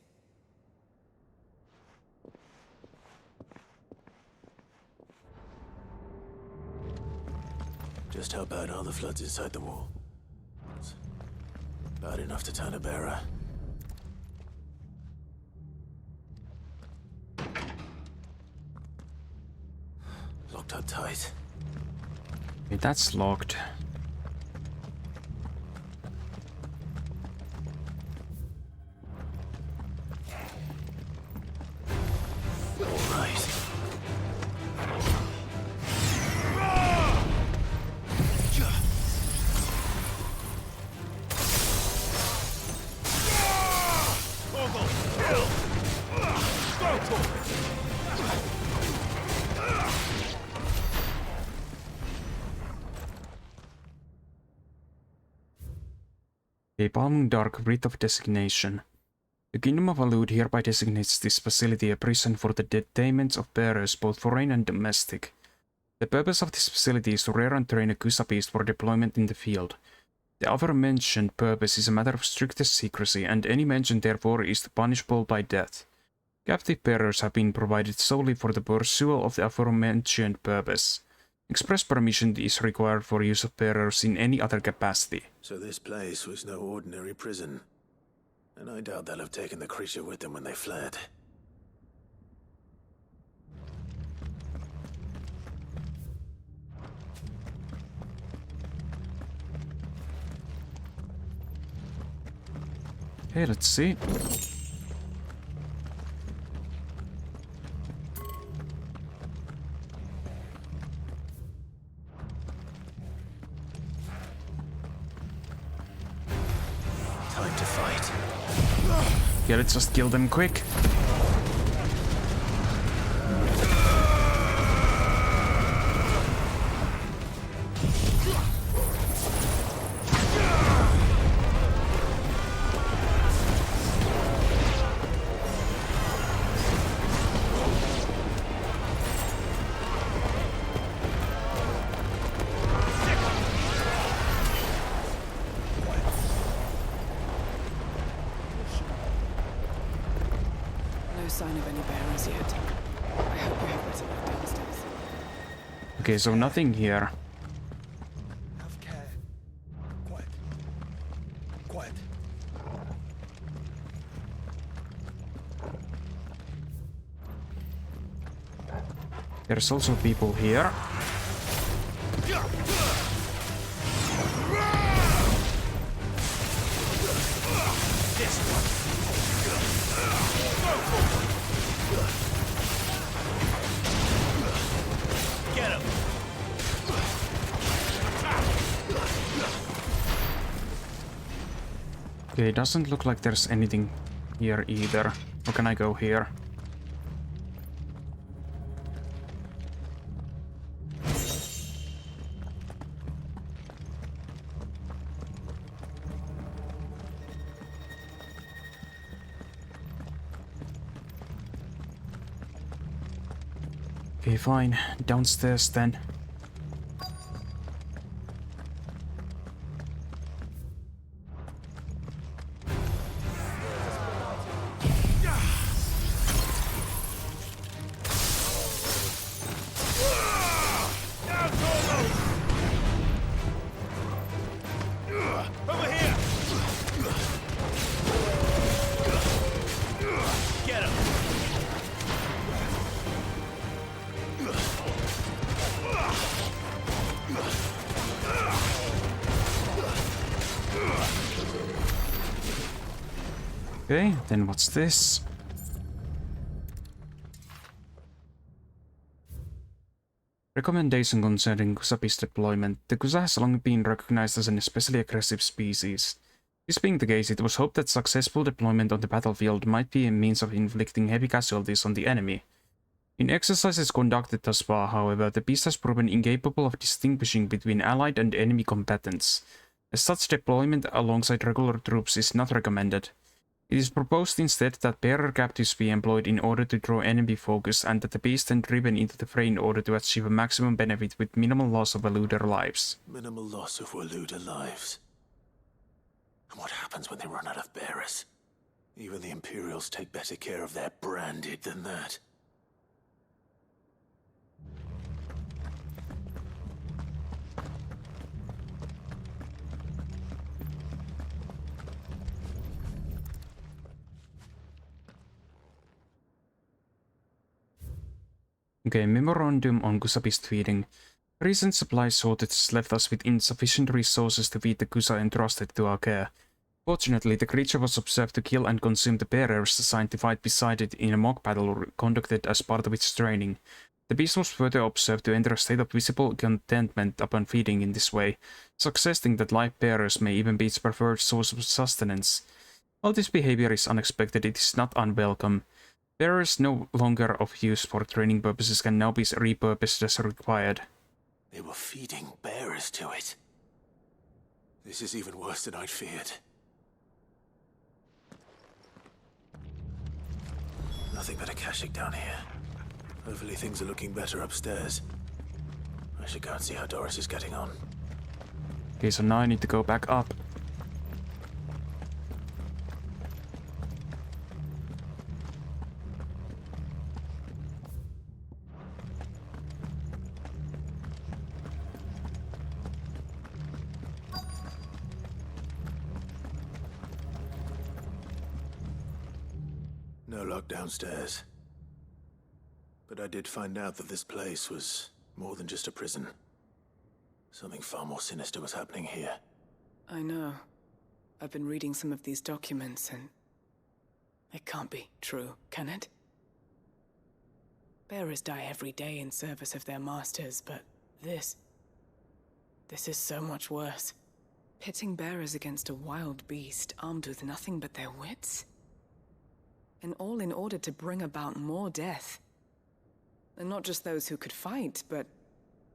Just how bad are the floods inside the wall? It's bad enough to turn a bearer. Locked up tight. Okay, that's locked. All right. A Palming Dark Writ of Designation. The Kingdom of Alud hereby designates this facility a prison for the detainment of bearers, both foreign and domestic. The purpose of this facility is to rear and train a Kusa beast for deployment in the field. The aforementioned purpose is a matter of strictest secrecy, and any mention therefore is punishable by death. Captive bearers have been provided solely for the pursuit of the aforementioned purpose. Express permission is required for use of bearers in any other capacity. So this place was no ordinary prison. And I doubt they'll have taken the creature with them when they fled. Hey, let's see. Time to fight. Yeah, let's just kill them quick. No sign of any bearers yet. I hope we have better luck downstairs. Okay, so nothing here. Have care. Quiet. Quiet. There's also people here. Get him. Okay, it doesn't look like there's anything here either. Or can I go here? Okay, fine. Downstairs then. Over here. Okay, then what's this? Recommendation concerning Kusabi's deployment. The Kusa has long been recognized as an especially aggressive species. This being the case, it was hoped that successful deployment on the battlefield might be a means of inflicting heavy casualties on the enemy. In exercises conducted thus far, however, the beast has proven incapable of distinguishing between allied and enemy combatants. As such, deployment alongside regular troops is not recommended. It is proposed instead that bearer captives be employed in order to draw enemy focus, and that the beast then driven into the fray in order to achieve a maximum benefit with minimal loss of Waluder lives. Minimal loss of Waluder lives. And what happens when they run out of bearers? Even the Imperials take better care of their branded than that. Okay, memorandum on Kusabi's feeding. Recent supply shortages left us with insufficient resources to feed the Kusa entrusted to our care. Fortunately, the creature was observed to kill and consume the bearers assigned to fight beside it in a mock battle conducted as part of its training. The beast was further observed to enter a state of visible contentment upon feeding in this way, suggesting that live bearers may even be its preferred source of sustenance. While this behavior is unexpected, it is not unwelcome. Bearers no longer of use for training purposes can now be repurposed as required. They were feeding bearers to it. This is even worse than I'd feared. Nothing but a Kashyyyk down here. Hopefully things are looking better upstairs. I should go and see how Doris is getting on. Okay, so now I need to go back up. No luck downstairs. But I did find out that this place was more than just a prison. Something far more sinister was happening here. I know. I've been reading some of these documents, and it can't be true, can it? Bearers die every day in service of their masters, but this is so much worse. Pitting bearers against a wild beast armed with nothing but their wits? And all in order to bring about more death. And not just those who could fight, but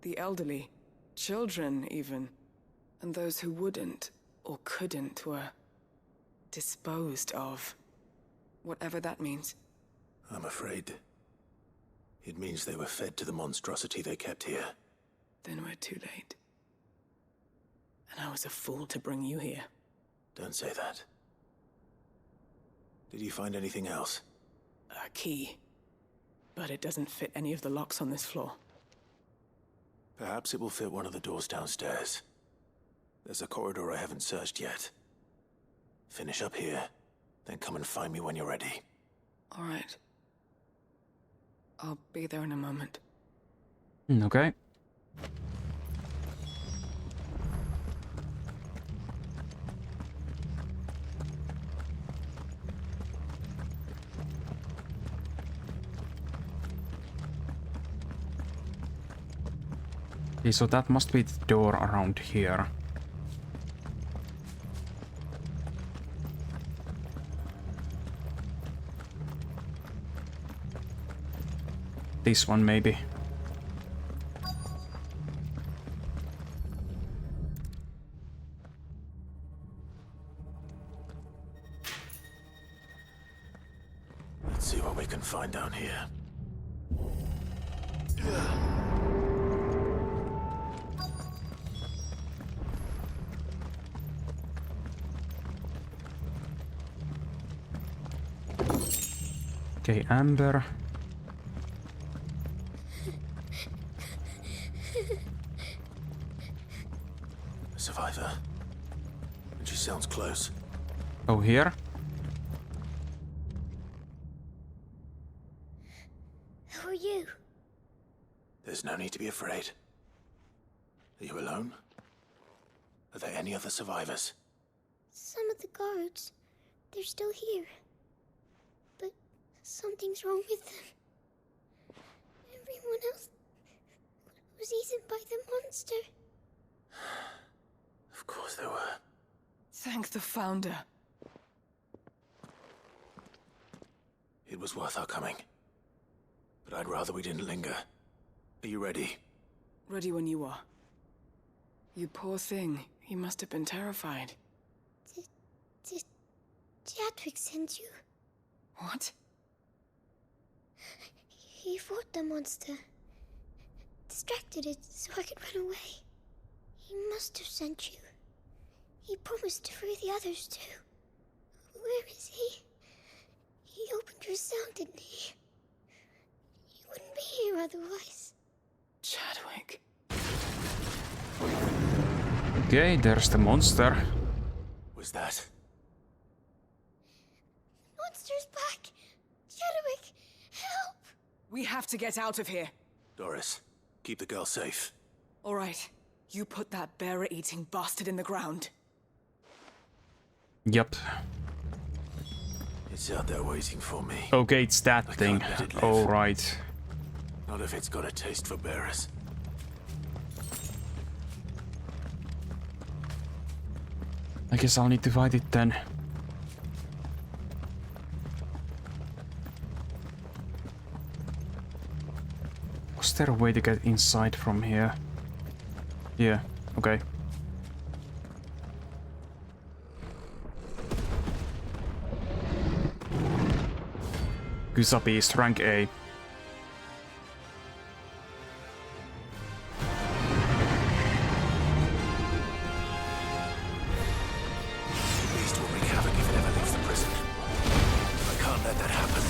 the elderly, children even. And those who wouldn't or couldn't were disposed of. Whatever that means. I'm afraid it means they were fed to the monstrosity they kept here. Then we're too late. And I was a fool to bring you here. Don't say that. Did you find anything else? A key. But it doesn't fit any of the locks on this floor. Perhaps it will fit one of the doors downstairs. There's a corridor I haven't searched yet. Finish up here, then come and find me when you're ready. All right. I'll be there in a moment. Okay. Okay, so that must be the door around here. This one, maybe. Let's see what we can find down here. Okay, Amber. A survivor. And she sounds close. Oh, here? Who are you? There's no need to be afraid. Are you alone? Are there any other survivors? Some of the guards. They're still here. Something's wrong with them. Everyone else was eaten by the monster. Of course there were. Thank the Founder. It was worth our coming. But I'd rather we didn't linger. Are you ready? Ready when you are. You poor thing. He must have been terrified. Did DrAdreus send you? What? He fought the monster. Distracted it so I could run away. He must have sent you. He promised to free the others too. Where is he? He opened your cell, didn't he? He wouldn't be here otherwise. Chadwick. Okay, there's the monster. Was that? Monster's back! Chadwick, help! We have to get out of here. Doris, keep the girl safe. All right. You put that bearer-eating bastard in the ground. Yep. It's out there waiting for me. Okay, it's that thing. Alright. Not if it's got a taste for bearers. I guess I'll need to fight it then. Was there a way to get inside from here? Yeah, okay. Beast, rank A. At least we'll wreak havoc if it ever leaves the prison. I can't let that happen.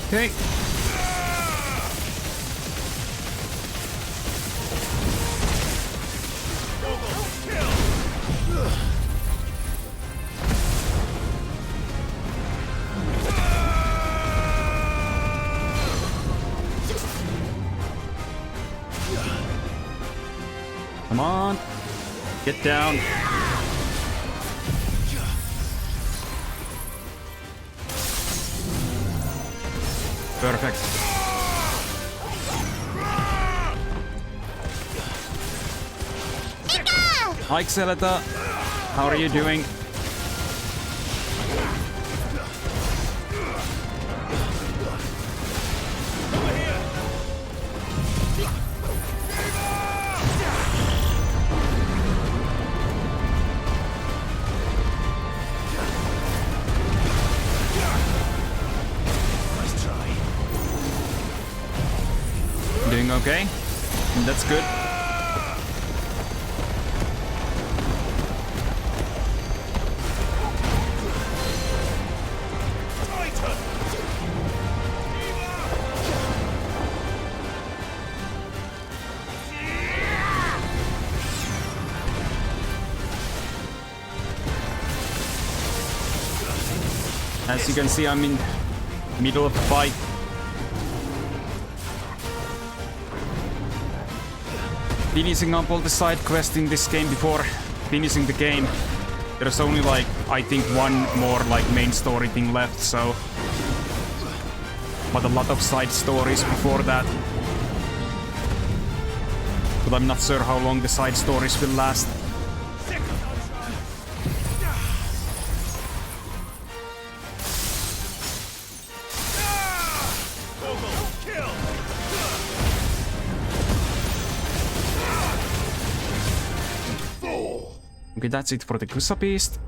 Okay. Come on. Get down. Perfect. Hi, Xeleta. How are you doing? Doing okay? That's good. As you can see, I'm in the middle of the fight. Finishing up all the side quests in this game before finishing the game. There's only like, I think, one more like main story thing left, so... But a lot of side stories before that. But I'm not sure how long the side stories will last. Okay, that's it for the Beast.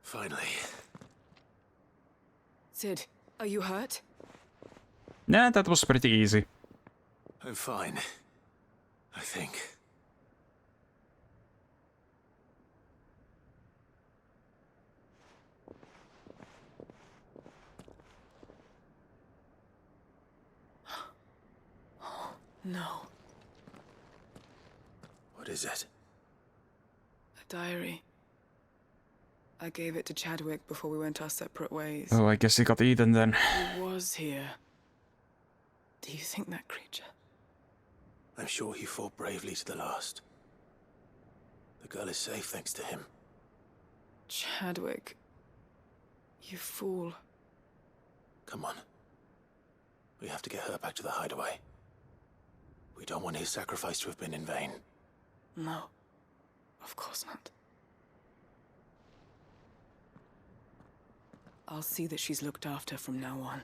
Finally. Sid, are you hurt? Nah, that was pretty easy. I'm fine. I think. No. What is it? A diary. I gave it to Chadwick before we went our separate ways. Oh, I guess he got eaten then. He was here. Do you think that creature? I'm sure he fought bravely to the last. The girl is safe thanks to him. Chadwick. You fool. Come on. We have to get her back to the hideaway. We don't want his sacrifice to have been in vain. No. Of course not. I'll see that she's looked after from now on.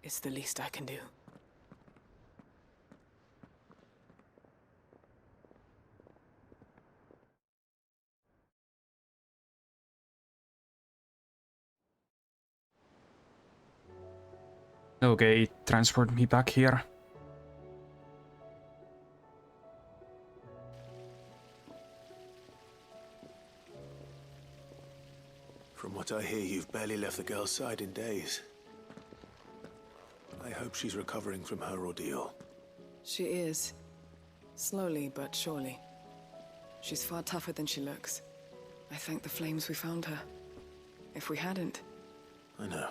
It's the least I can do. Okay, transport me back here. From what I hear, you've barely left the girl's side in days. I hope she's recovering from her ordeal. She is. Slowly but surely. She's far tougher than she looks. I thank the flames we found her. If we hadn't... I know.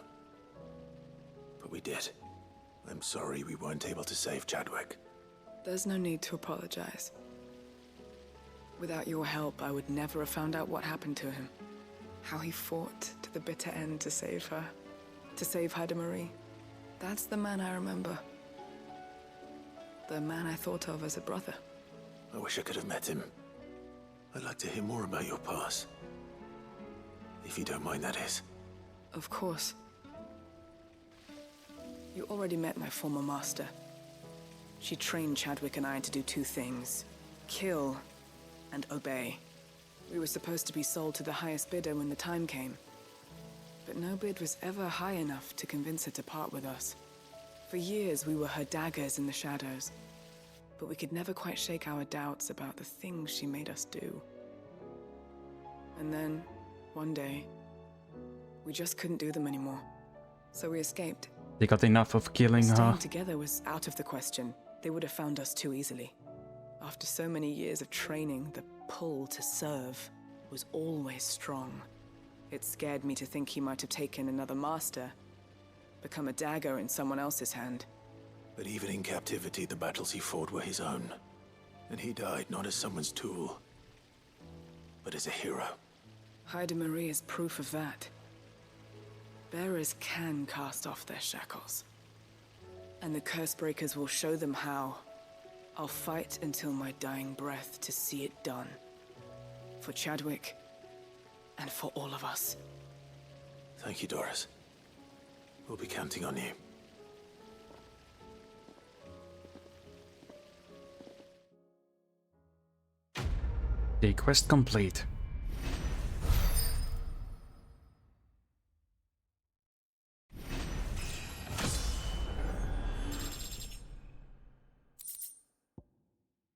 But we did. I'm sorry we weren't able to save Chadwick. There's no need to apologize. Without your help, I would never have found out what happened to him. How he fought to the bitter end to save her. To save Haida Marie. That's the man I remember. The man I thought of as a brother. I wish I could have met him. I'd like to hear more about your past. If you don't mind, that is. Of course. You already met my former master. She trained Chadwick and I to do two things. Kill and obey. We were supposed to be sold to the highest bidder when the time came. But no bid was ever high enough to convince her to part with us. For years, we were her daggers in the shadows. But we could never quite shake our doubts about the things she made us do. And then, one day, we just couldn't do them anymore. So we escaped. They got enough of killing her. Staying together was out of the question. They would have found us too easily. After so many years of training, the pull to serve was always strong. It scared me to think he might have taken another master, become a dagger in someone else's hand. But even in captivity, the battles he fought were his own. And he died not as someone's tool, but as a hero. Haida Marie is proof of that. Bearers can cast off their shackles. And the Cursebreakers will show them how. I'll fight until my dying breath to see it done. For Chadwick, and for all of us. Thank you, Doris. We'll be counting on you. The quest complete.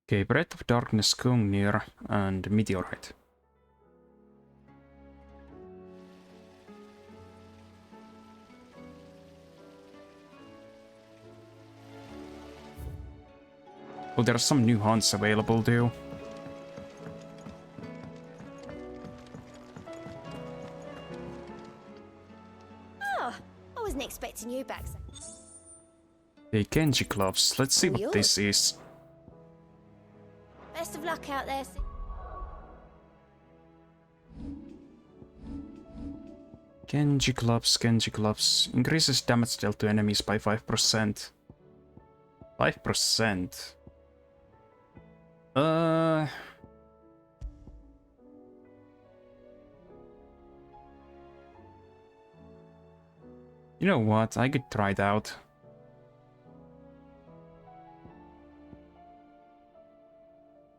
Okay, Breath of Darkness, Gungnir, and Meteorite. Well, there are some new hunts available too. Oh, I wasn't expecting you back. The Genji gloves. Let's see Oh, what yours. this is. Best of luck out there. Genji gloves. Increases damage dealt to enemies by 5%. 5%. You know what? I could try it out.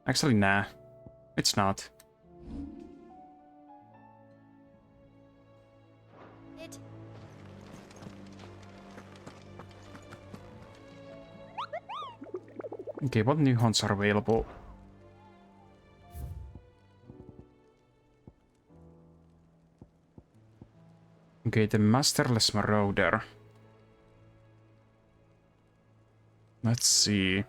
Actually, nah. It's not. Okay, what new hunts are available? Okay, the Masterless Marauder. Let's see.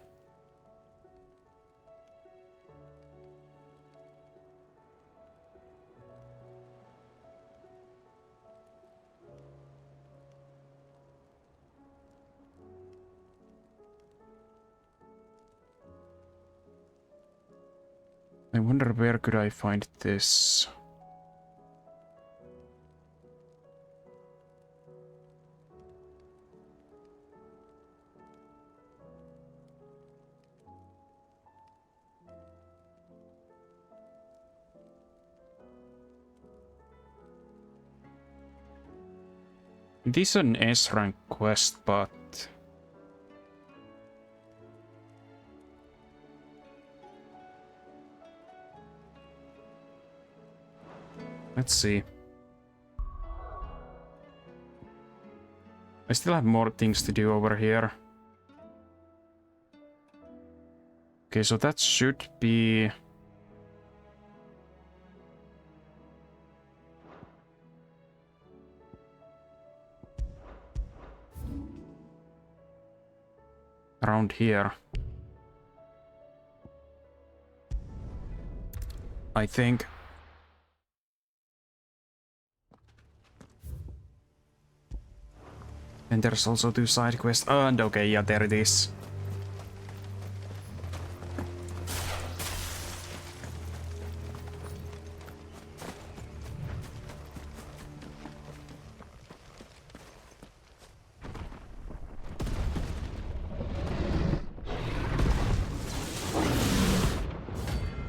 wonder where could I find this? This is an S-rank quest, but... let's see. I still have more things to do over here. Okay, so that should be... around here. I think. And there's also 2 side quests. And okay, yeah, there it is.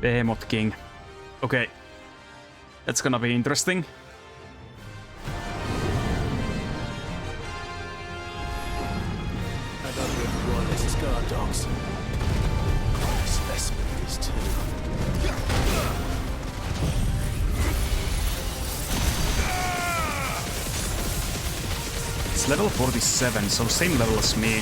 Behemoth King. Okay. That's gonna be interesting. Dogs. Specimen is too. It's level 47, so same level as me.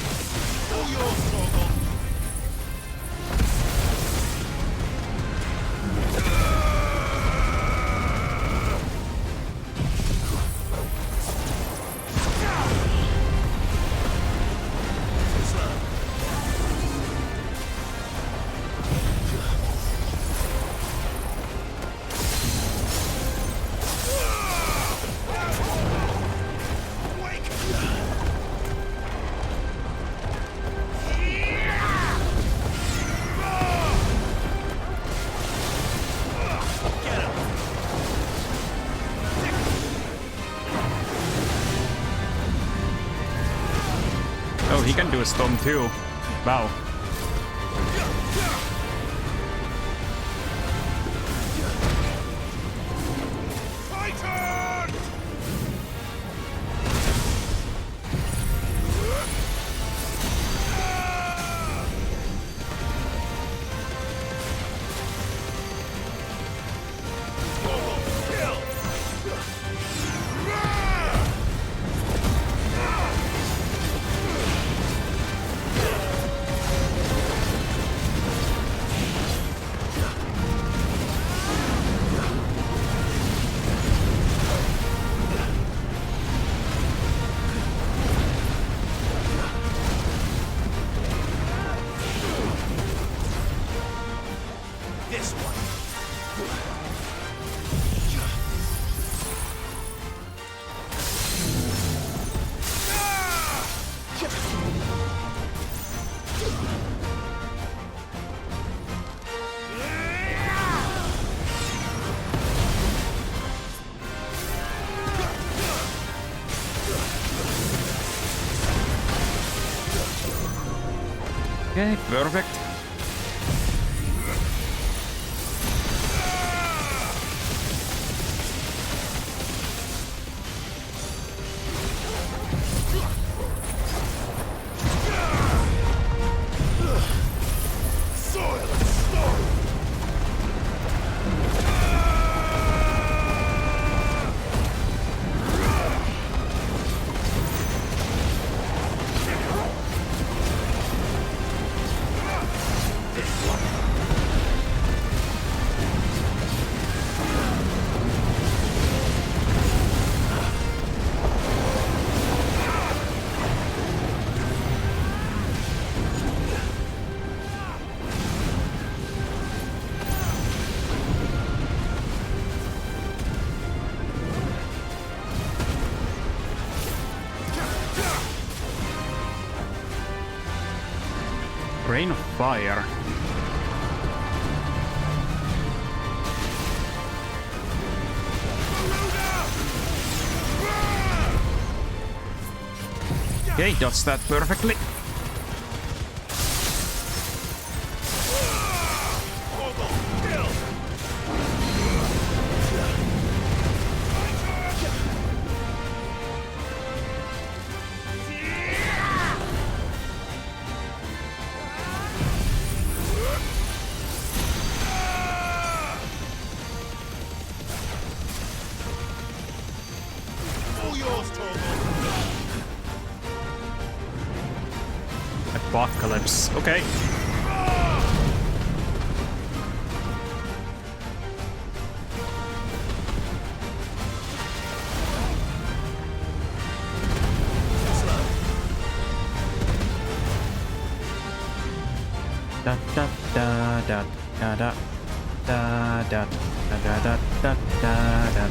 Oh, he can do a storm too. Wow. Okay, perfect. Rain of Fire. Okay, dodged that perfectly. Apocalypse. Okay. Da da da da da da da da da da da da da.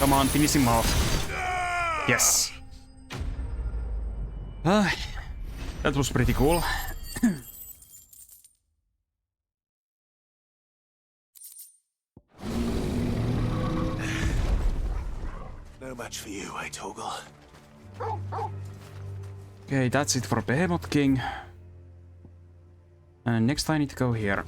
Come on, finish him off. Yes. That was pretty cool. No match for you, eh, Torgal? Okay, that's it for Behemoth King. And next I need to go here.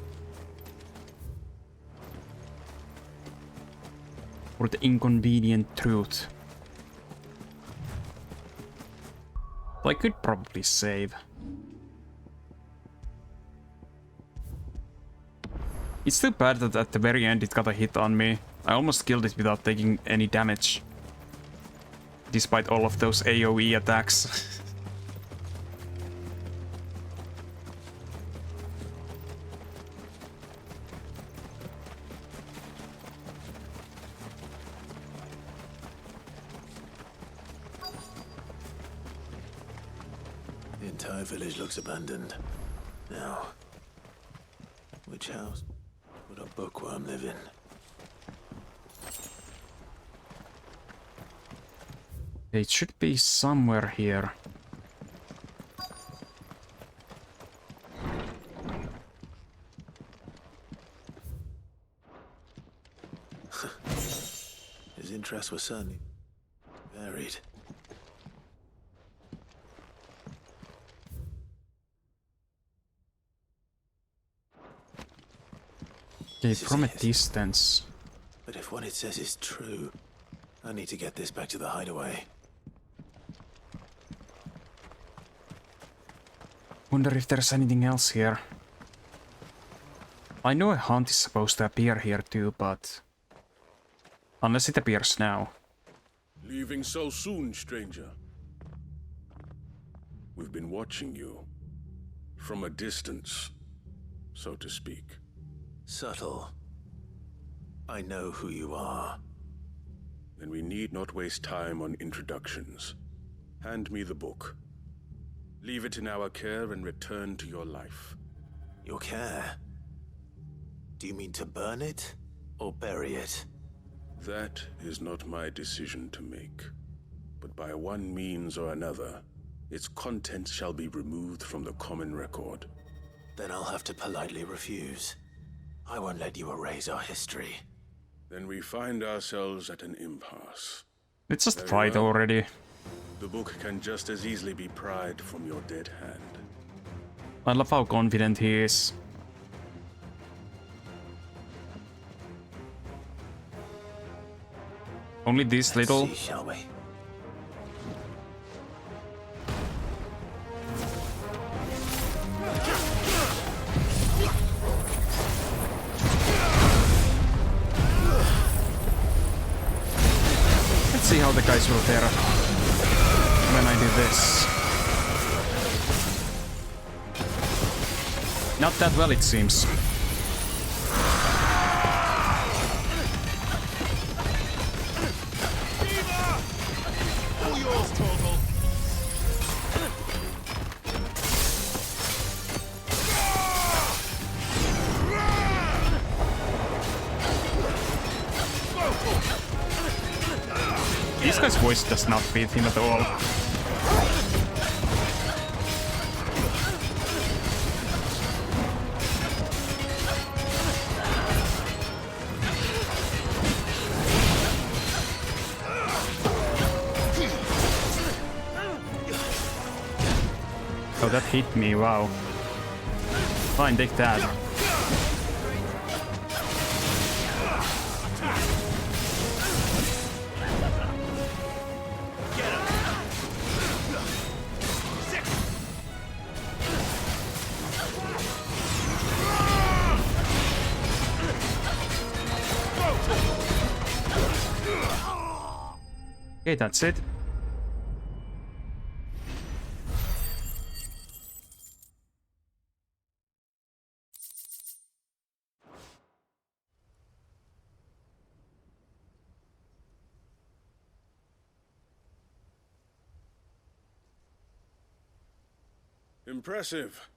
For the inconvenient truth. I could probably save. It's too bad that at the very end it got a hit on me. I almost killed it without taking any damage. Despite all of those AoE attacks. The entire village looks abandoned. Now, which house would a bookworm live in? It should be somewhere here. His interests were certainly varied. Okay, from a distance. But if what it says is true, I need to get this back to the hideaway. Wonder if there's anything else here. I know a hunt is supposed to appear here too, but... Unless it appears now. Leaving so soon, stranger? We've been watching you. From a distance, so to speak. Subtle. I know who you are. Then we need not waste time on introductions. Hand me the book. Leave it in our care and return to your life. Your care? Do you mean to burn it, or bury it? That is not my decision to make. But by one means or another, its contents shall be removed from the common record. Then I'll have to politely refuse. I won't let you erase our history. Then we find ourselves at an impasse. Let's just Very fight well. already. The book can just as easily be pried from your dead hand. I love how confident he is. Only this little. See, shall we? Let's see how the guys will fare when I do this. Not that well, it seems. All yours, Torgal. This guy's voice does not fit him at all. Oh, that hit me, wow. Fine, take that. Okay, that's it. Impressive.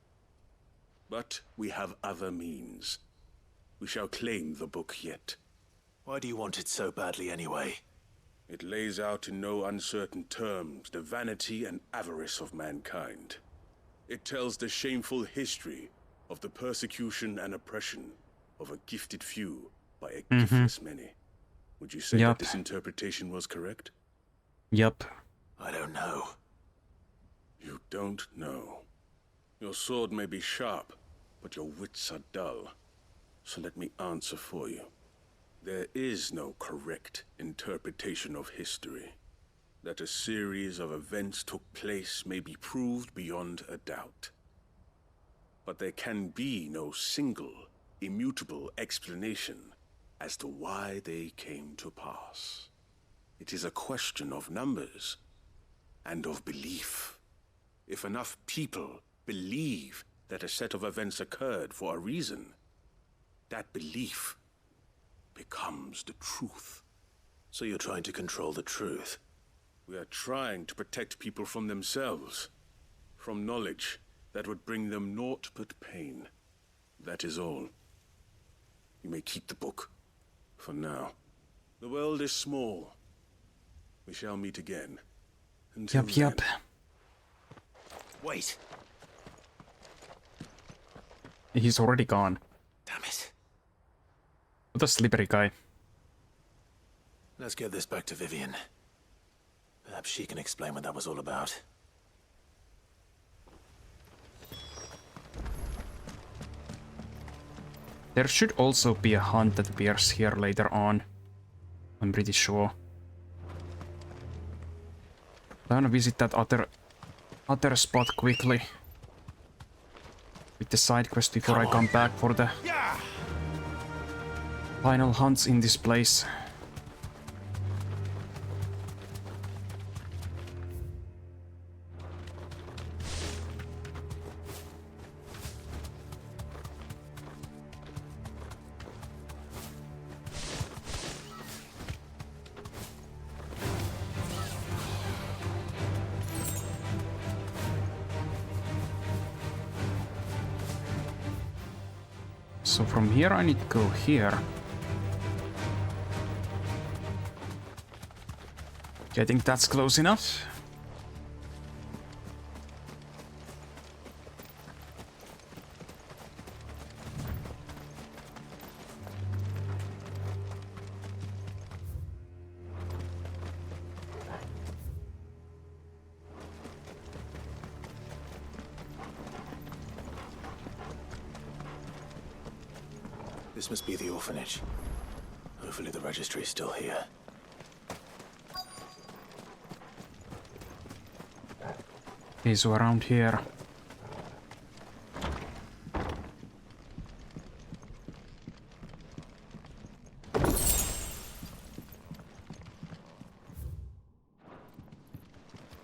But we have other means. We shall claim the book yet. Why do you want it so badly anyway? It lays out in no uncertain terms the vanity and avarice of mankind. It tells the shameful history of the persecution and oppression of a gifted few by a giftless many. Would you say that this interpretation was correct? Yep. I don't know. You don't know. Your sword may be sharp, but your wits are dull. So let me answer for you. There is no correct interpretation of history. That a series of events took place may be proved beyond a doubt. But there can be no single, immutable explanation as to why they came to pass. It is a question of numbers and of belief. If enough people believe that a set of events occurred for a reason, that belief becomes the truth. So you're trying to control the truth? We are trying to protect people from themselves, from knowledge that would bring them naught but pain. That is all. You may keep the book, for now. The world is small. We shall meet again. Until Yep. then. Wait. He's already gone. Damn it. What a slippery guy. Let's get this back to Vivian. Perhaps she can explain what that was all about. There should also be a hunt that appears here later on. I'm pretty sure. I wanna visit that other spot quickly. With the side quest before I come back for the final hunts in this place. So from here I need to go here. Okay, I think that's close enough. This must be the orphanage. Hopefully the registry is still here. Okay, so around here.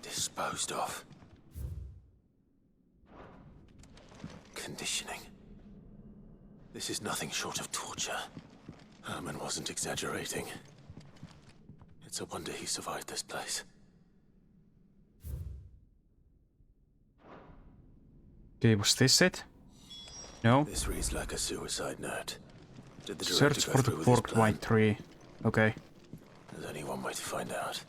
Disposed of. Conditioning. This is nothing short of torture. Herman wasn't exaggerating. It's a wonder he survived this place. Okay, was this it? No? This reads like a suicide note. Did the Search director for go the through with his forked plan? white tree. Okay. There's only one way to find out.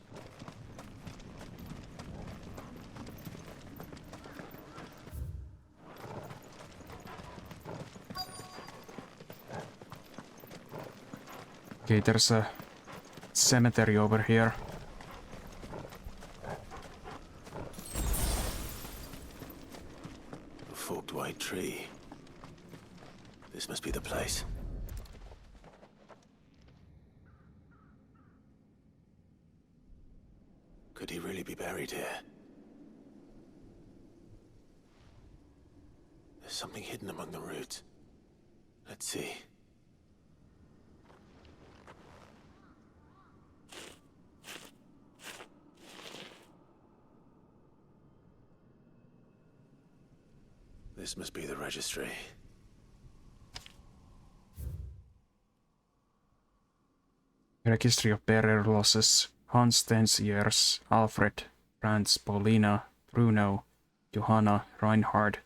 Okay, there's a cemetery over here. A forked white tree. This must be the place. Could he really be buried here? There's something hidden among the roots. Let's see. This must be the registry. Registry of burial losses. Hans, 10 years. Alfred, Franz, Paulina, Bruno, Johanna, Reinhard,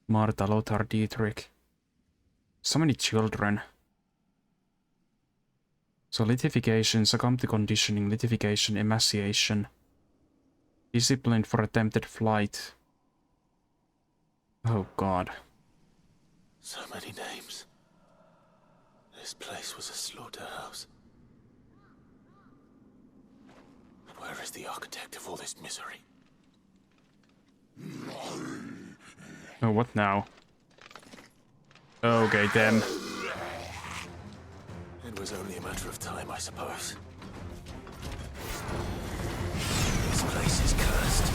Martha, Lothar, Dietrich. So many children. So lithification, succumb to conditioning, lithification, emaciation. Disciplined for attempted flight. Oh god. So many names. This place was a slaughterhouse. Where is the architect of all this misery? Oh, what now? Okay, then. It was only a matter of time, I suppose. This place is cursed.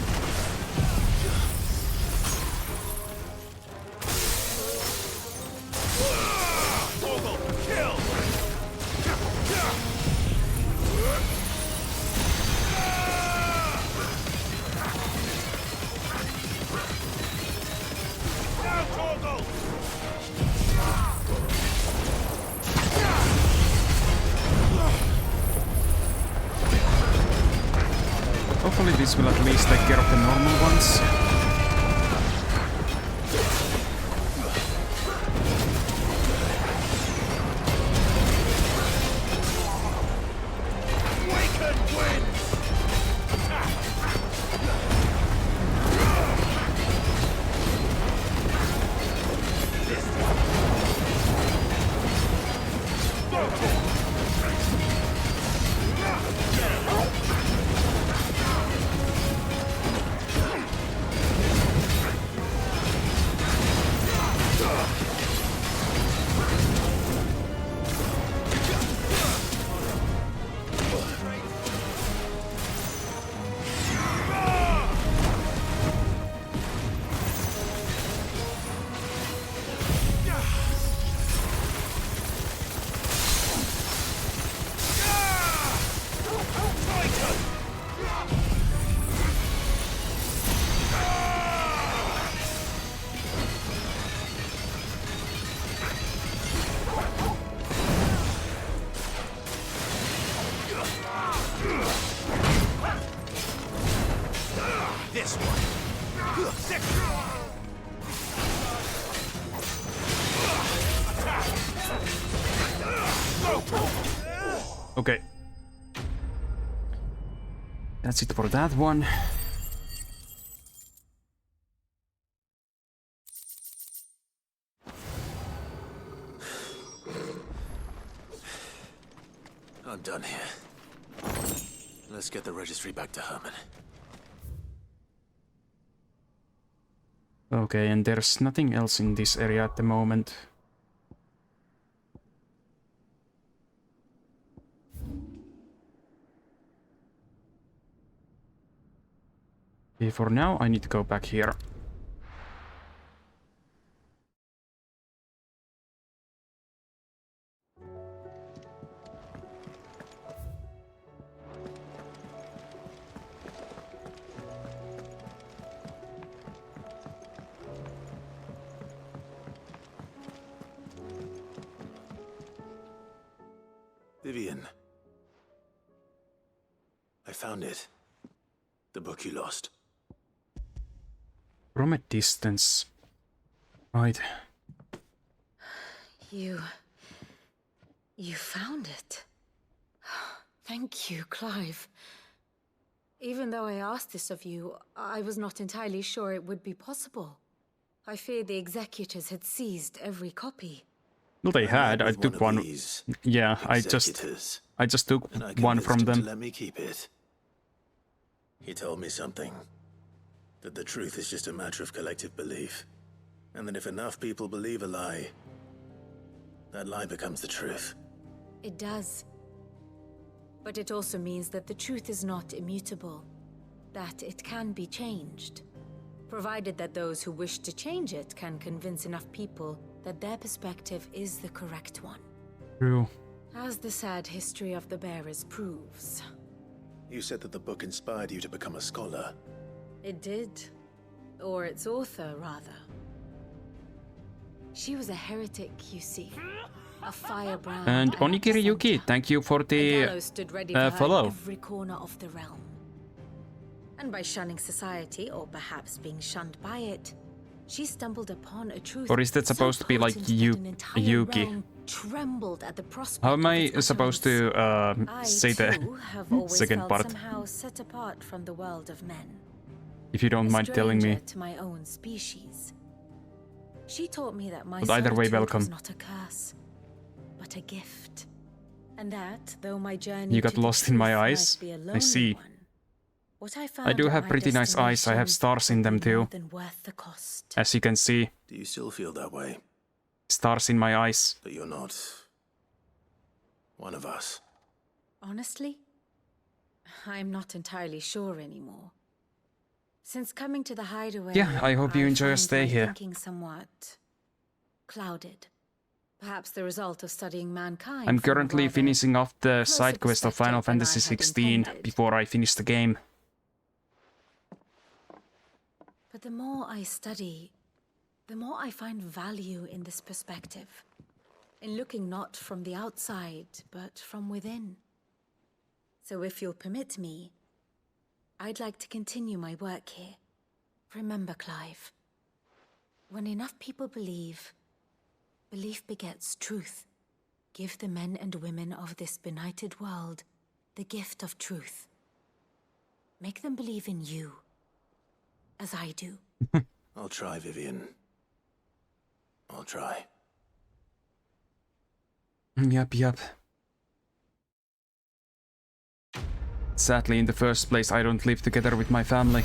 Hopefully this will at least take care of the normal ones. Okay. That's it for that one. I'm done here. Let's get the registry back to Herman. Okay, and there's nothing else in this area at the moment. Okay, for now, I need to go back here. Vivian. I found it. The book you lost. From a distance. Right. You found it. Thank you, Clive. Even though I asked this of you, I was not entirely sure it would be possible. I feared the executors had seized every copy. Well, they had. I took one. Yeah, I just took one from them. To let me keep it. He told me something. That the truth is just a matter of collective belief. And that if enough people believe a lie, that lie becomes the truth. It does. But it also means that the truth is not immutable. That it can be changed. Provided that those who wish to change it can convince enough people that their perspective is the correct one. True. As the sad history of the bearers proves. You said that the book inspired you to become a scholar. It did. Or its author, rather. She was a heretic, you see. A firebrand. And Onigiri Yuki, thank you for the follow. Every corner of the realm. And by shunning society, or perhaps being shunned by it, she stumbled upon a truth. Or is that supposed to be like Yuki? Trembled at the prospect. How am I supposed to say the second part? Somehow set apart from the world of men. If you don't mind telling me. To my own species. She taught me that my but either way, welcome. Was not a curse, but a gift. And that, though my journey you got lost in my eyes? I see. I do have pretty nice eyes. I have stars in them too. As you can see. Do you still feel that way? Stars in my eyes. That you're not one of us. Honestly, I'm not entirely sure anymore. Since coming to the hideaway, yeah, I hope you enjoy your stay here. Thinking somewhat clouded. Perhaps the result of studying mankind. I'm currently finishing off the side quest of Final Fantasy XVI before I finish the game. But the more I study, the more I find value in this perspective. In looking not from the outside, but from within. So if you'll permit me, I'd like to continue my work here. Remember, Clive, when enough people believe, belief begets truth. Give the men and women of this benighted world the gift of truth. Make them believe in you, as I do. I'll try, Vivian. I'll try. Yep. Sadly, in the first place, I don't live together with my family.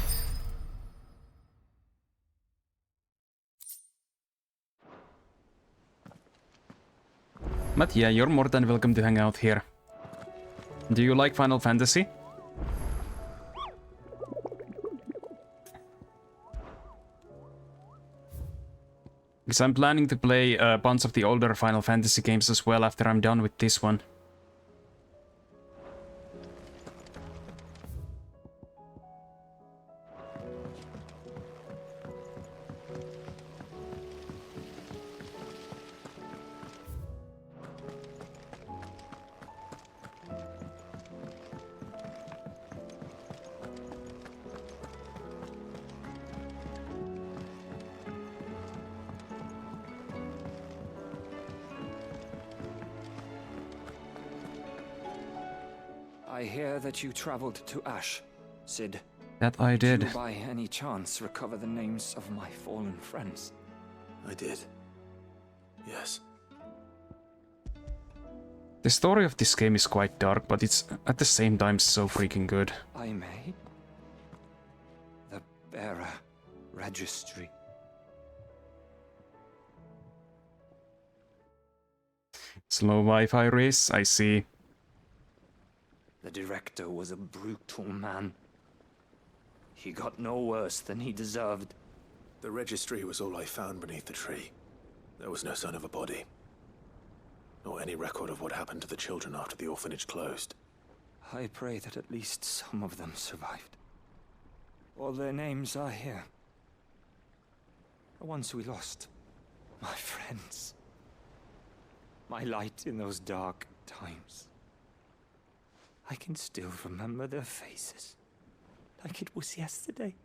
But yeah, you're more than welcome to hang out here. Do you like Final Fantasy? Because I'm planning to play a bunch of the older Final Fantasy games as well after I'm done with this one. I hear that you traveled to Ash, Cid. That I did. Did you by any chance recover the names of my fallen friends? I did. Yes. The story of this game is quite dark, but it's at the same time so freaking good. I may. The bearer registry. Slow Wi-Fi race, I see. The director was a brutal man. He got no worse than he deserved. The registry was all I found beneath the tree. There was no sign of a body. Nor any record of what happened to the children after the orphanage closed. I pray that at least some of them survived. All their names are here. The ones we lost. My friends. My light in those dark times. I can still remember their faces. Like it was yesterday.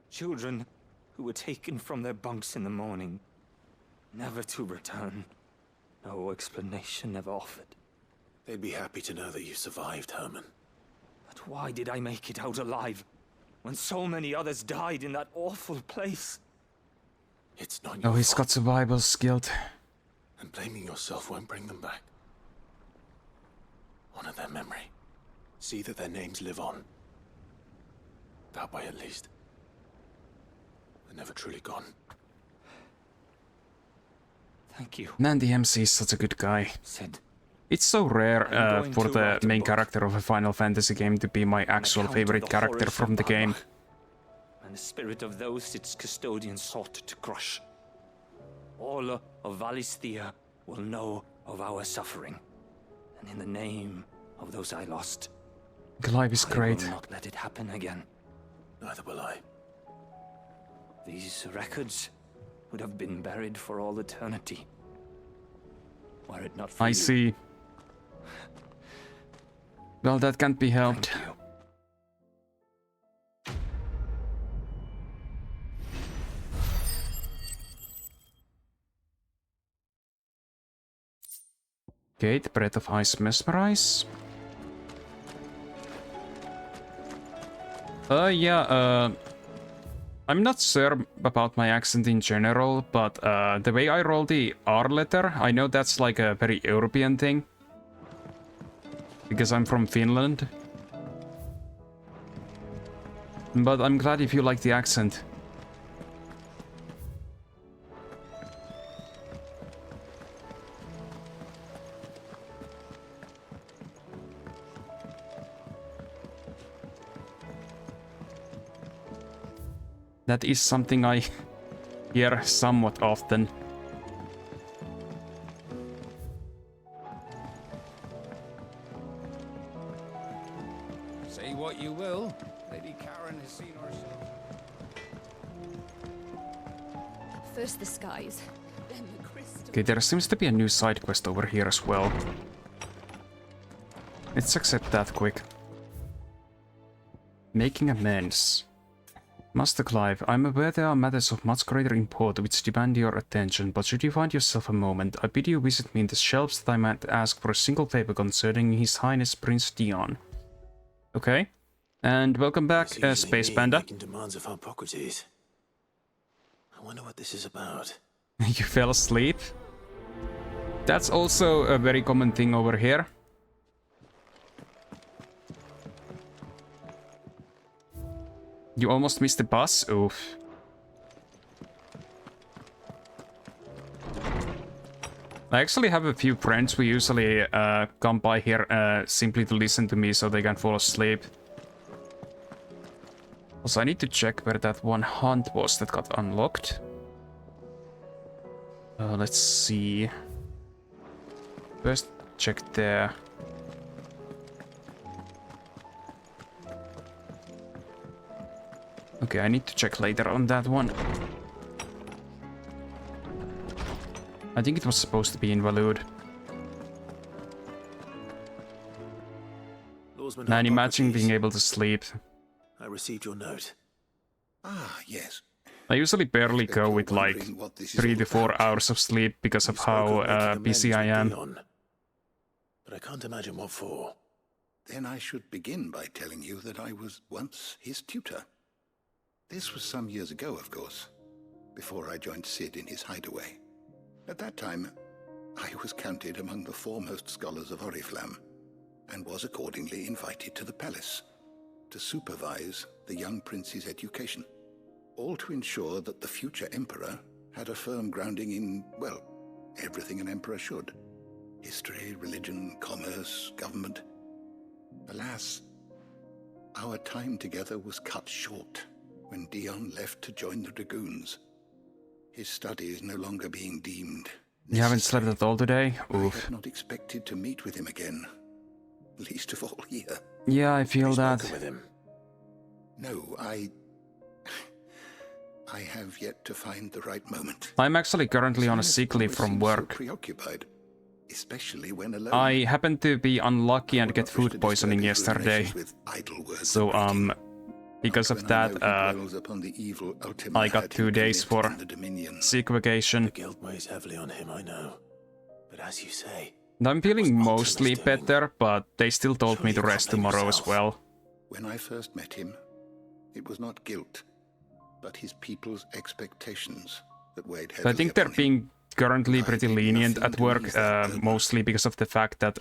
Children who were taken from their bunks in the morning, never to return. No explanation ever offered. They'd be happy to know that you survived, Herman. But why did I make it out alive, when so many others died in that awful place? It's not your Oh, he's fault. got survival's guilt. And blaming yourself won't bring them back. Honor their memory. See that their names live on. That way, at least. They're never truly gone. Thank you. Man, the MC is such a good guy. Cid. It's so rare going for to the write a main book. character of a Final Fantasy game to be my actual account of favorite the character horrors from of the game. Barbara, and the spirit of those its custodians sought to crush. All of Valisthea will know of our suffering, and in the name of those I lost, Clive is great. I will not let it happen again. Neither will I. These records would have been buried for all eternity, were it not for I you. see. Well, that can't be helped. Thank you. Gate, Breath of Ice, Mesmerize. I'm not sure about my accent in general, but the way I roll the R letter, I know that's like a very European thing. Because I'm from Finland. But I'm glad if you like the accent. That is something I hear somewhat often. Say what you will, Lady Karen has seen herself. First the skies, then the crystal. Okay, there seems to be a new side quest over here as well. Let's accept that quick. Making amends. Master Clive, I'm aware there are matters of much greater import which demand your attention, but should you find yourself a moment, I bid you visit me in the shelves that I might ask for a single favor concerning His Highness Prince Dion. Okay. And welcome back, It's usually Space me Panda. making demands of Hippocrates. I wonder what this is about. You fell asleep? That's also a very common thing over here. You almost missed the bus? Oof. I actually have a few friends who usually come by here simply to listen to me so they can fall asleep. Also, I need to check where that one hunt was that got unlocked. Let's see. First, check there. Okay, I need to check later on that one. I think it was supposed to be in Waloed. Lawsman Now, imagine Hippocrates, being able to sleep. I received your note. Ah, yes. I usually barely go with like wondering what this is 3 all to 4 about. hours of sleep because of You spoke how of making amends busy I with am. Dion, but I can't imagine what for. Then I should begin by telling you that I was once his tutor. This was some years ago, of course, before I joined Cid in his hideaway. At that time, I was counted among the foremost scholars of Oriflamme, and was accordingly invited to the palace to supervise the young prince's education, all to ensure that the future emperor had a firm grounding in, well, everything an emperor should. History, religion, commerce, government. Alas, our time together was cut short when Dion left to join the Dragoons. His studies no longer being deemed necessary. You haven't slept at all today? Oof. I had not expected to meet with him again, least of all here. Yeah, I feel that. With him? No, I have yet to find the right moment. I'm actually currently on a sick leave from work. So preoccupied, especially when alone. I happened to be unlucky and get food poisoning yesterday. So, because of that, I got 2 days for sick vacation. The guilt weighs heavily on him, I know. But as you say... I'm feeling mostly better, but they still told me to rest tomorrow as well. When I first met him, it was not guilt, but his people's expectations that weighed heavily. I think they're being currently pretty lenient at work, mostly because of the fact that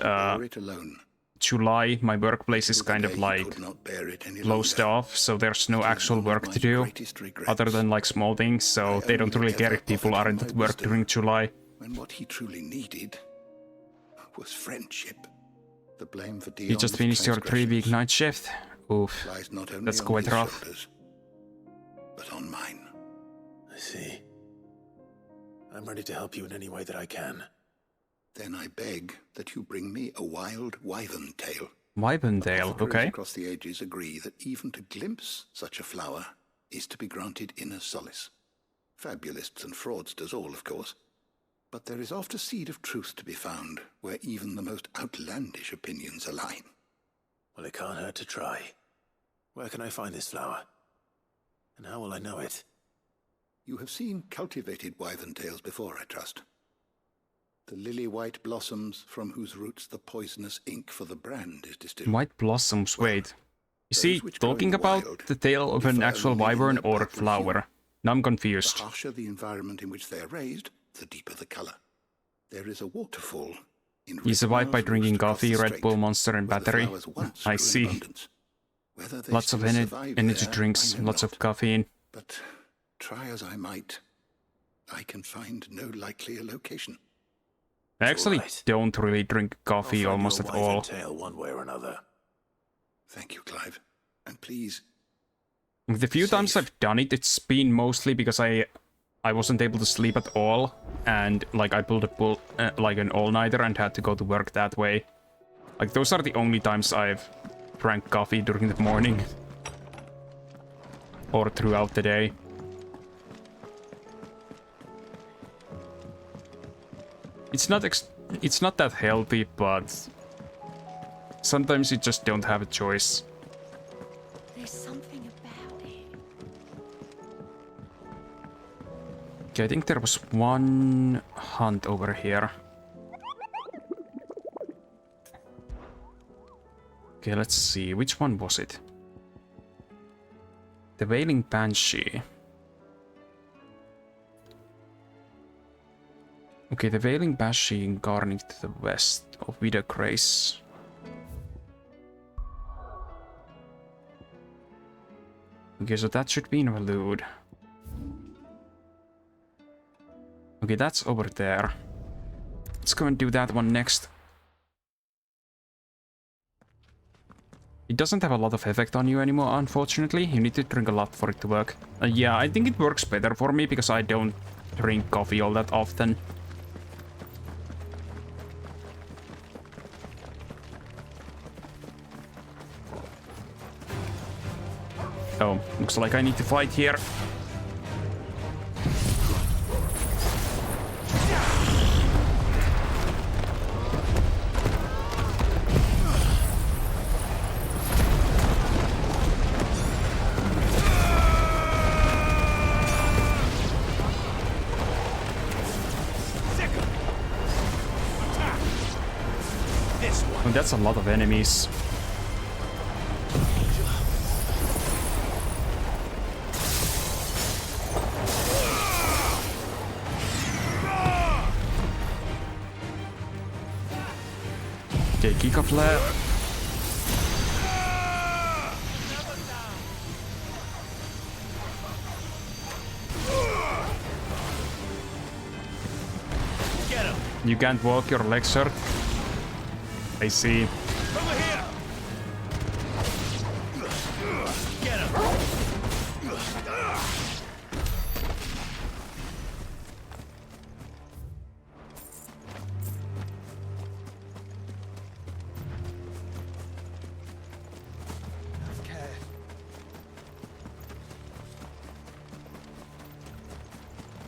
July, my workplace is kind of like closed off, so there's no actual work to do, other than like small things, so they don't really care if people aren't at work during July. When what he truly needed was friendship. The blame for You just finished your 3-week night shift? Oof, that's quite rough. But on mine. I see. I'm ready to help you in any way that I can. Then I beg that you bring me a wild wyvern tail. Wyvern tail, okay. Across the ages agree that even to glimpse such a flower is to be granted inner solace. Fabulists and fraudsters all, of course. But there is oft a seed of truth to be found where even the most outlandish opinions align. Well, it can't hurt to try. Where can I find this flower? And how will I know it? You have seen cultivated wyvern tails before, I trust. The lily-white blossoms from whose roots the poisonous ink for the brand is distilled. White blossoms, wait. Is he talking about the tail of an actual wyvern or flower? Now I'm confused. The harsher the environment in which they are raised, the deeper the color. There is a waterfall in You survived by drinking coffee, Red Bull, Monster and battery. I see. Lots of energy drinks, lots of caffeine. But try as I might, I can find no likelier location. I actually don't really drink coffee almost at all. Tail one way or another. Thank you, Clive. And please. The few times I've done it, it's been mostly because I wasn't able to sleep at all, and like I pulled like an all-nighter and had to go to work that way. Like those are the only times I've drank coffee during the morning or throughout the day. It's not that healthy, but sometimes you just don't have a choice. There's something about it. Okay, I think there was one hunt over here. Okay, let's see. Which one was it? The Wailing Banshee. Okay, the Wailing Banshee incarnate to the west of Widow Grace. Okay, so that should be in Waloed. Okay, that's over there. Let's go and do that one next. It doesn't have a lot of effect on you anymore, unfortunately. You need to drink a lot for it to work. Yeah, I think it works better for me because I don't drink coffee all that often. Oh, looks like I need to fight here. Oh, that's a lot of enemies. Okay, kick off left. You can't walk, your legs hurt. I see.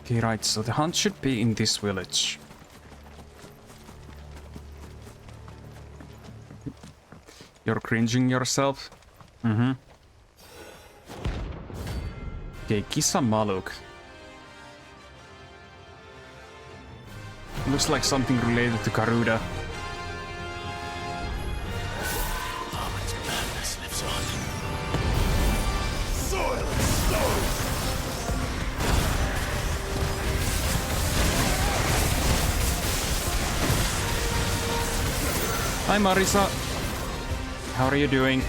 Okay, right, so the hunt should be in this village. You're cringing yourself? Mm-hmm. Okay, Kisa Maluk. Looks like something related to Garuda. Hi Marisa. How are you doing?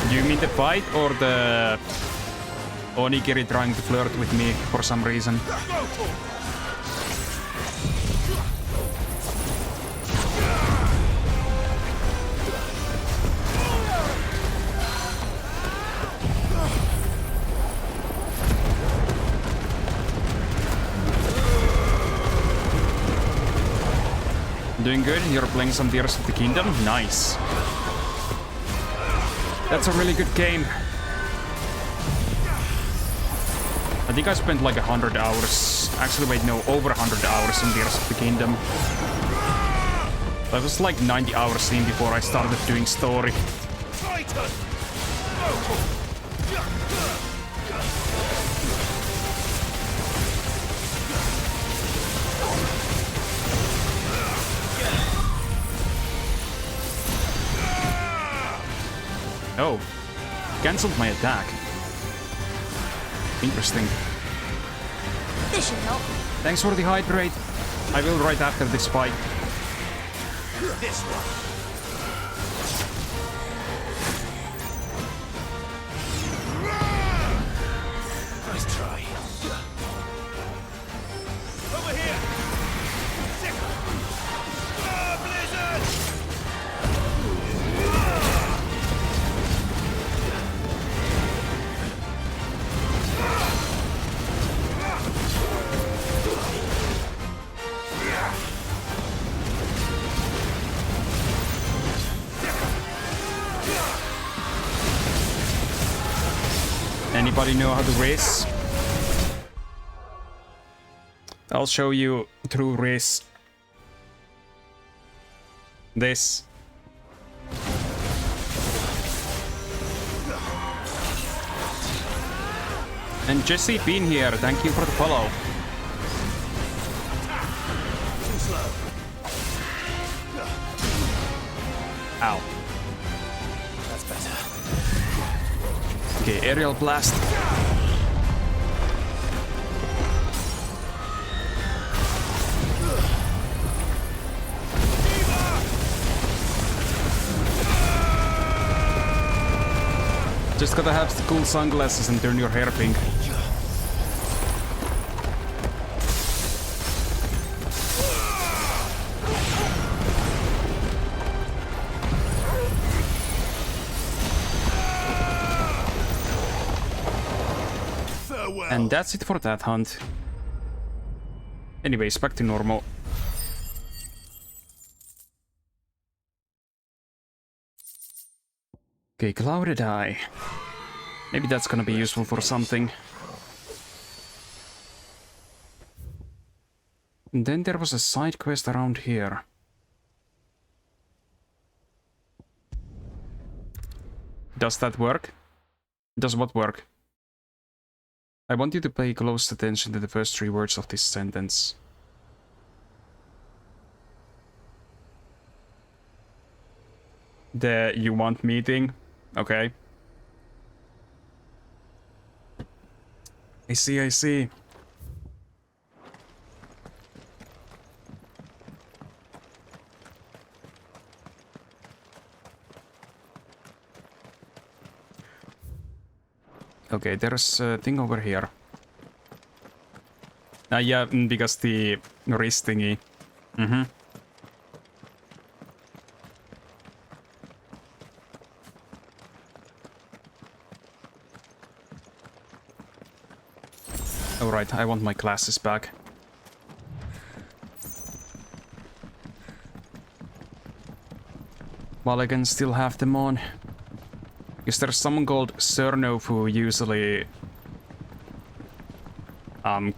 Do you mean the fight or the Onigiri trying to flirt with me for some reason? Doing good? You're playing some Tears of the Kingdom? Nice. That's a really good game. I think I spent like 100 hours. Actually, wait, no, over 100 hours in Tears of the Kingdom. I was like 90 hours in before I started doing story. Oh, cancelled my attack. Interesting. This should help. Thanks for the hydrate. I will right after this fight. This one. Nice try. Over here. Blizzard. Anybody know how to race? I'll show you through race. This. And Jesse been here, thank you for the follow. Too slow. Ow. That's better. Okay, aerial blast. Just gotta have the cool sunglasses and turn your hair pink. And that's it for that hunt. Anyways, back to normal. Okay, Clouded Eye. Maybe that's gonna be useful for something. And then there was a side quest around here. Does that work? Does what work? I want you to pay close attention to the first 3 words of this sentence. The you want meeting? Okay. I see, I see. Okay, there's a thing over here. Yeah, because the wrist thingy. Mm-hmm. Alright, I want my glasses back. While I can still have them on. Because there's someone called Cernov who usually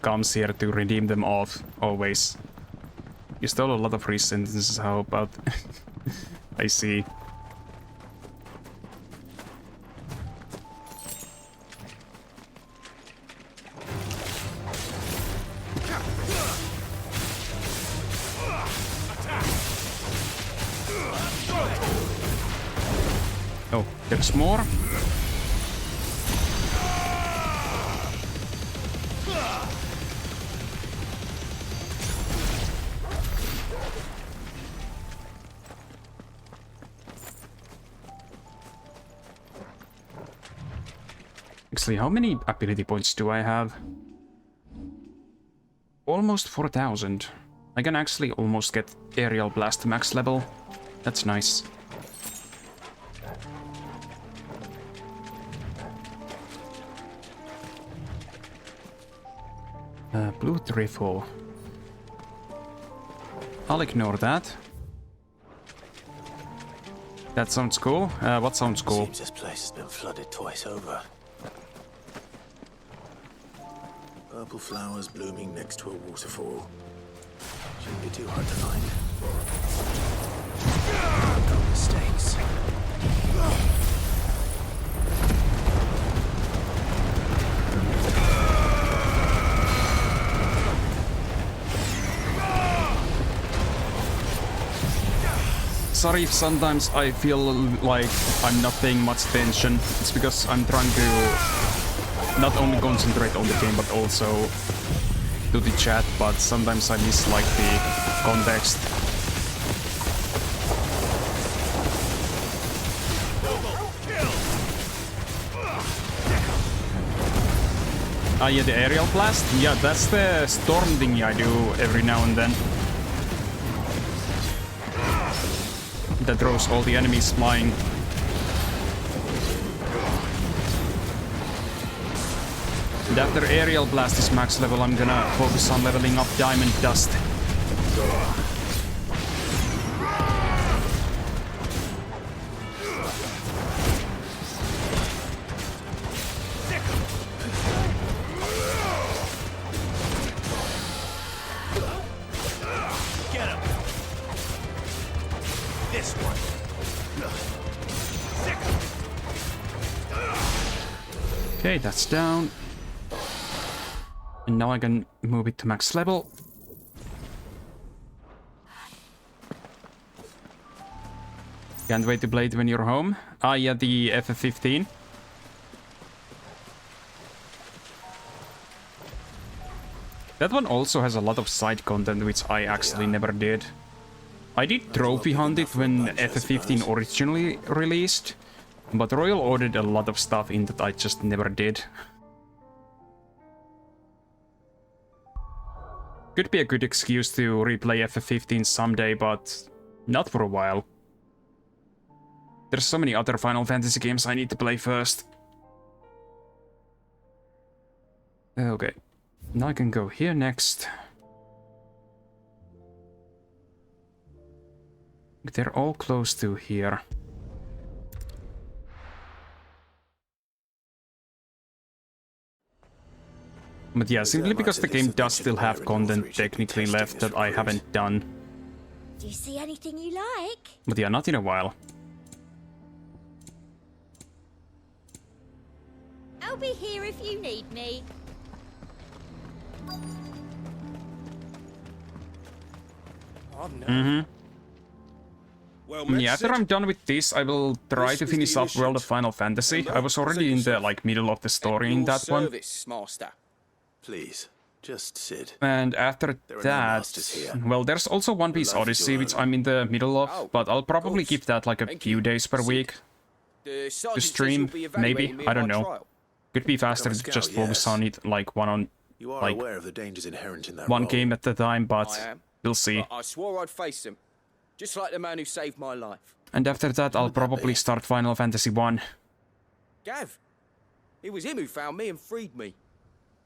comes here to redeem them off, always. You stole a lot of free sentences, how about... I see. Oh, there's more? Actually, how many ability points do I have? Almost 4,000. I can actually almost get Aerial Blast to max level. That's nice. Blue Trifle. I'll ignore that. That sounds cool. What sounds cool? Seems this place has been flooded twice over. Purple flowers blooming next to a waterfall. Shouldn't be too hard to find. No mistakes. Sorry if sometimes I feel like I'm not paying much attention. It's because I'm trying to not only concentrate on the game but also do the chat, but sometimes I miss like the context. Yeah, the aerial blast? Yeah, that's the storm thingy I do every now and then. That throws all the enemies flying. And after aerial blast is max level, I'm gonna focus on leveling up diamond dust. Okay, that's down. And now I can move it to max level. Can't wait to play it when you're home. Ah, yeah, the FF15. That one also has a lot of side content, which I actually never did. I did trophy hunt it when FF15 originally released, but Royal ordered a lot of stuff in that I just never did. Could be a good excuse to replay FF15 someday, but not for a while. There's so many other Final Fantasy games I need to play first. Okay, now I can go here next. They're all close to here. But yeah, simply because the game does still have content technically left that I haven't done. Do you see anything you like? But yeah, not in a while. I'll be here if you need me. Mm-hmm. Yeah, after I'm done with this, I will try to finish up World of Final Fantasy. I was already in the middle of the story in that one. Service, Master. Please, just sit. And after There are no that, masters here. well, there's also One Piece Your life is Odyssey, your which own. I'm in the middle of, Oh, but I'll probably course. give that like a Thank few you. days per Sit. week The to sergeant says stream. you'll be Maybe, evaluating me I in don't my know. trial. Could be faster Become a to just scout, focus yes. on it like You are like aware of the dangers inherent in that one role. game at a time, but I am. we'll see. But I swore I'd face him. Just like the man who saved my life. And after that, I'll probably start Final Fantasy 1. Gav. It was him who found me and freed me.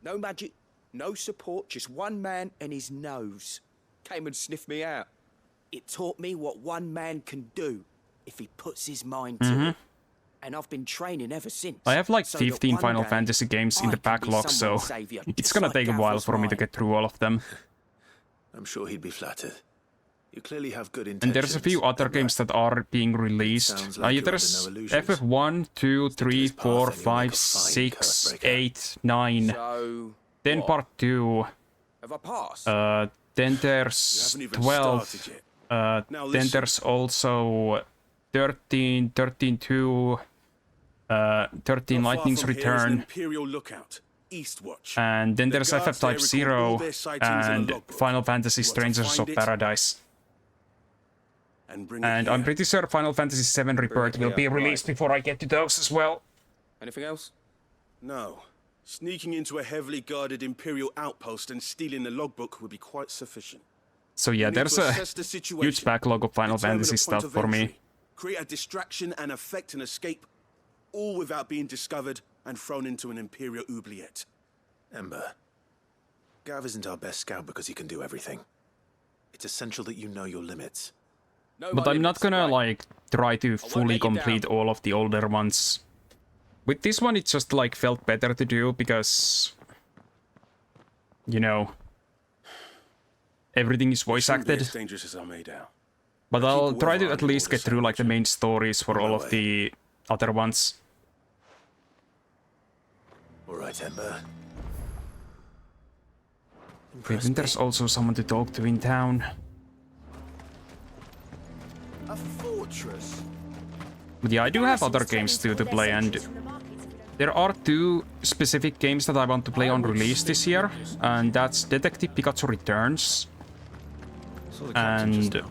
No magic, no support, just one man and his nose. Came and sniffed me out. It taught me what one man can do if he puts his mind to it. And I've been training ever since. I have like so that 15 one Final day Fantasy games in I the can be backlog, so someone's saviour, it's just gonna like take a Gav while was for me to mine. get through all of them. I'm sure he'd be flattered. You clearly have good intentions. And there's a few other games that are being released. Sounds like you're There's under no illusions. FF1, 2, 3, 4, path and you'll 5, make a fine 6, Cursebreaker. 8, 9. So, Then what? part 2. Have I passed? Then You there's haven't even 12. started yet. Then listen. there's also 13, 13 2, 13 Not far Lightning's from here is an Return. Imperial lookout, Eastwatch. And then The there's guards FF there Type record 0 all their sightings in a and logbook. Final Fantasy You want to Strangers of find it Paradise. And I'm pretty sure Final Fantasy VII Rebirth will be released before I get to those as well. Anything else? No. Sneaking into a heavily guarded Imperial outpost and stealing the logbook would be quite sufficient. So yeah, We need there's to a assess the situation, huge backlog of Final determine a Fantasy point stuff of for me. entry, create a distraction and effect an escape, all without being discovered and thrown into an Imperial oubliette. Ember, Gav isn't our best scout because he can do everything. It's essential that you know your limits. But I'm not gonna like try to fully complete all of the older ones. With this one, it just like felt better to do because, you know, everything is voice Shouldn't be acted. as dangerous as I made out. But I'll I'll keep try whoever to I at can least order get through like the main stories for all of the other ones. All right, Ember. Wait, then there's also someone to talk to in town. A fortress? But yeah, I do have other games too to play, and there are two specific games that I want to play on release this year, and that's Detective Pikachu Returns, and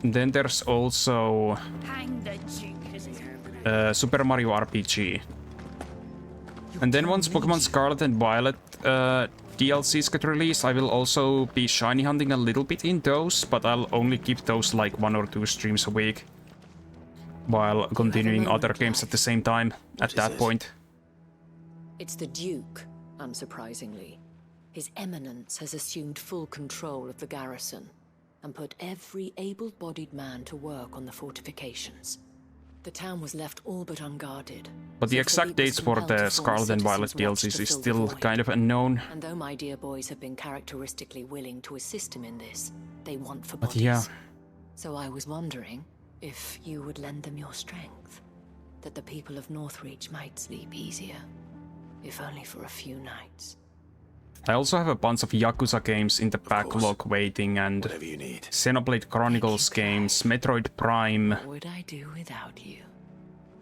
then there's also Super Mario RPG. And then once Pokemon Scarlet and Violet DLCs get released, I will also be shiny hunting a little bit in those, but I'll only keep those like 1 or 2 streams a week, while continuing other games at the same time at that point. It's the Duke, unsurprisingly. His Eminence has assumed full control of the garrison and put every able-bodied man to work on the fortifications. The town was left all but unguarded. But the so exact Philippe was dates for compelled the to force Scarlet and Violet citizens' watch DLCs to is fill the still void. kind of unknown. And though my dear boys have been characteristically willing to assist him in this, they want for But bodies. yeah. So I was wondering if you would lend them your strength, that the people of Northreach might sleep easier, if only for a few nights. I also have a bunch of Yakuza games in the backlog waiting, and Xenoblade Chronicles games, Metroid Prime, What would I do without you?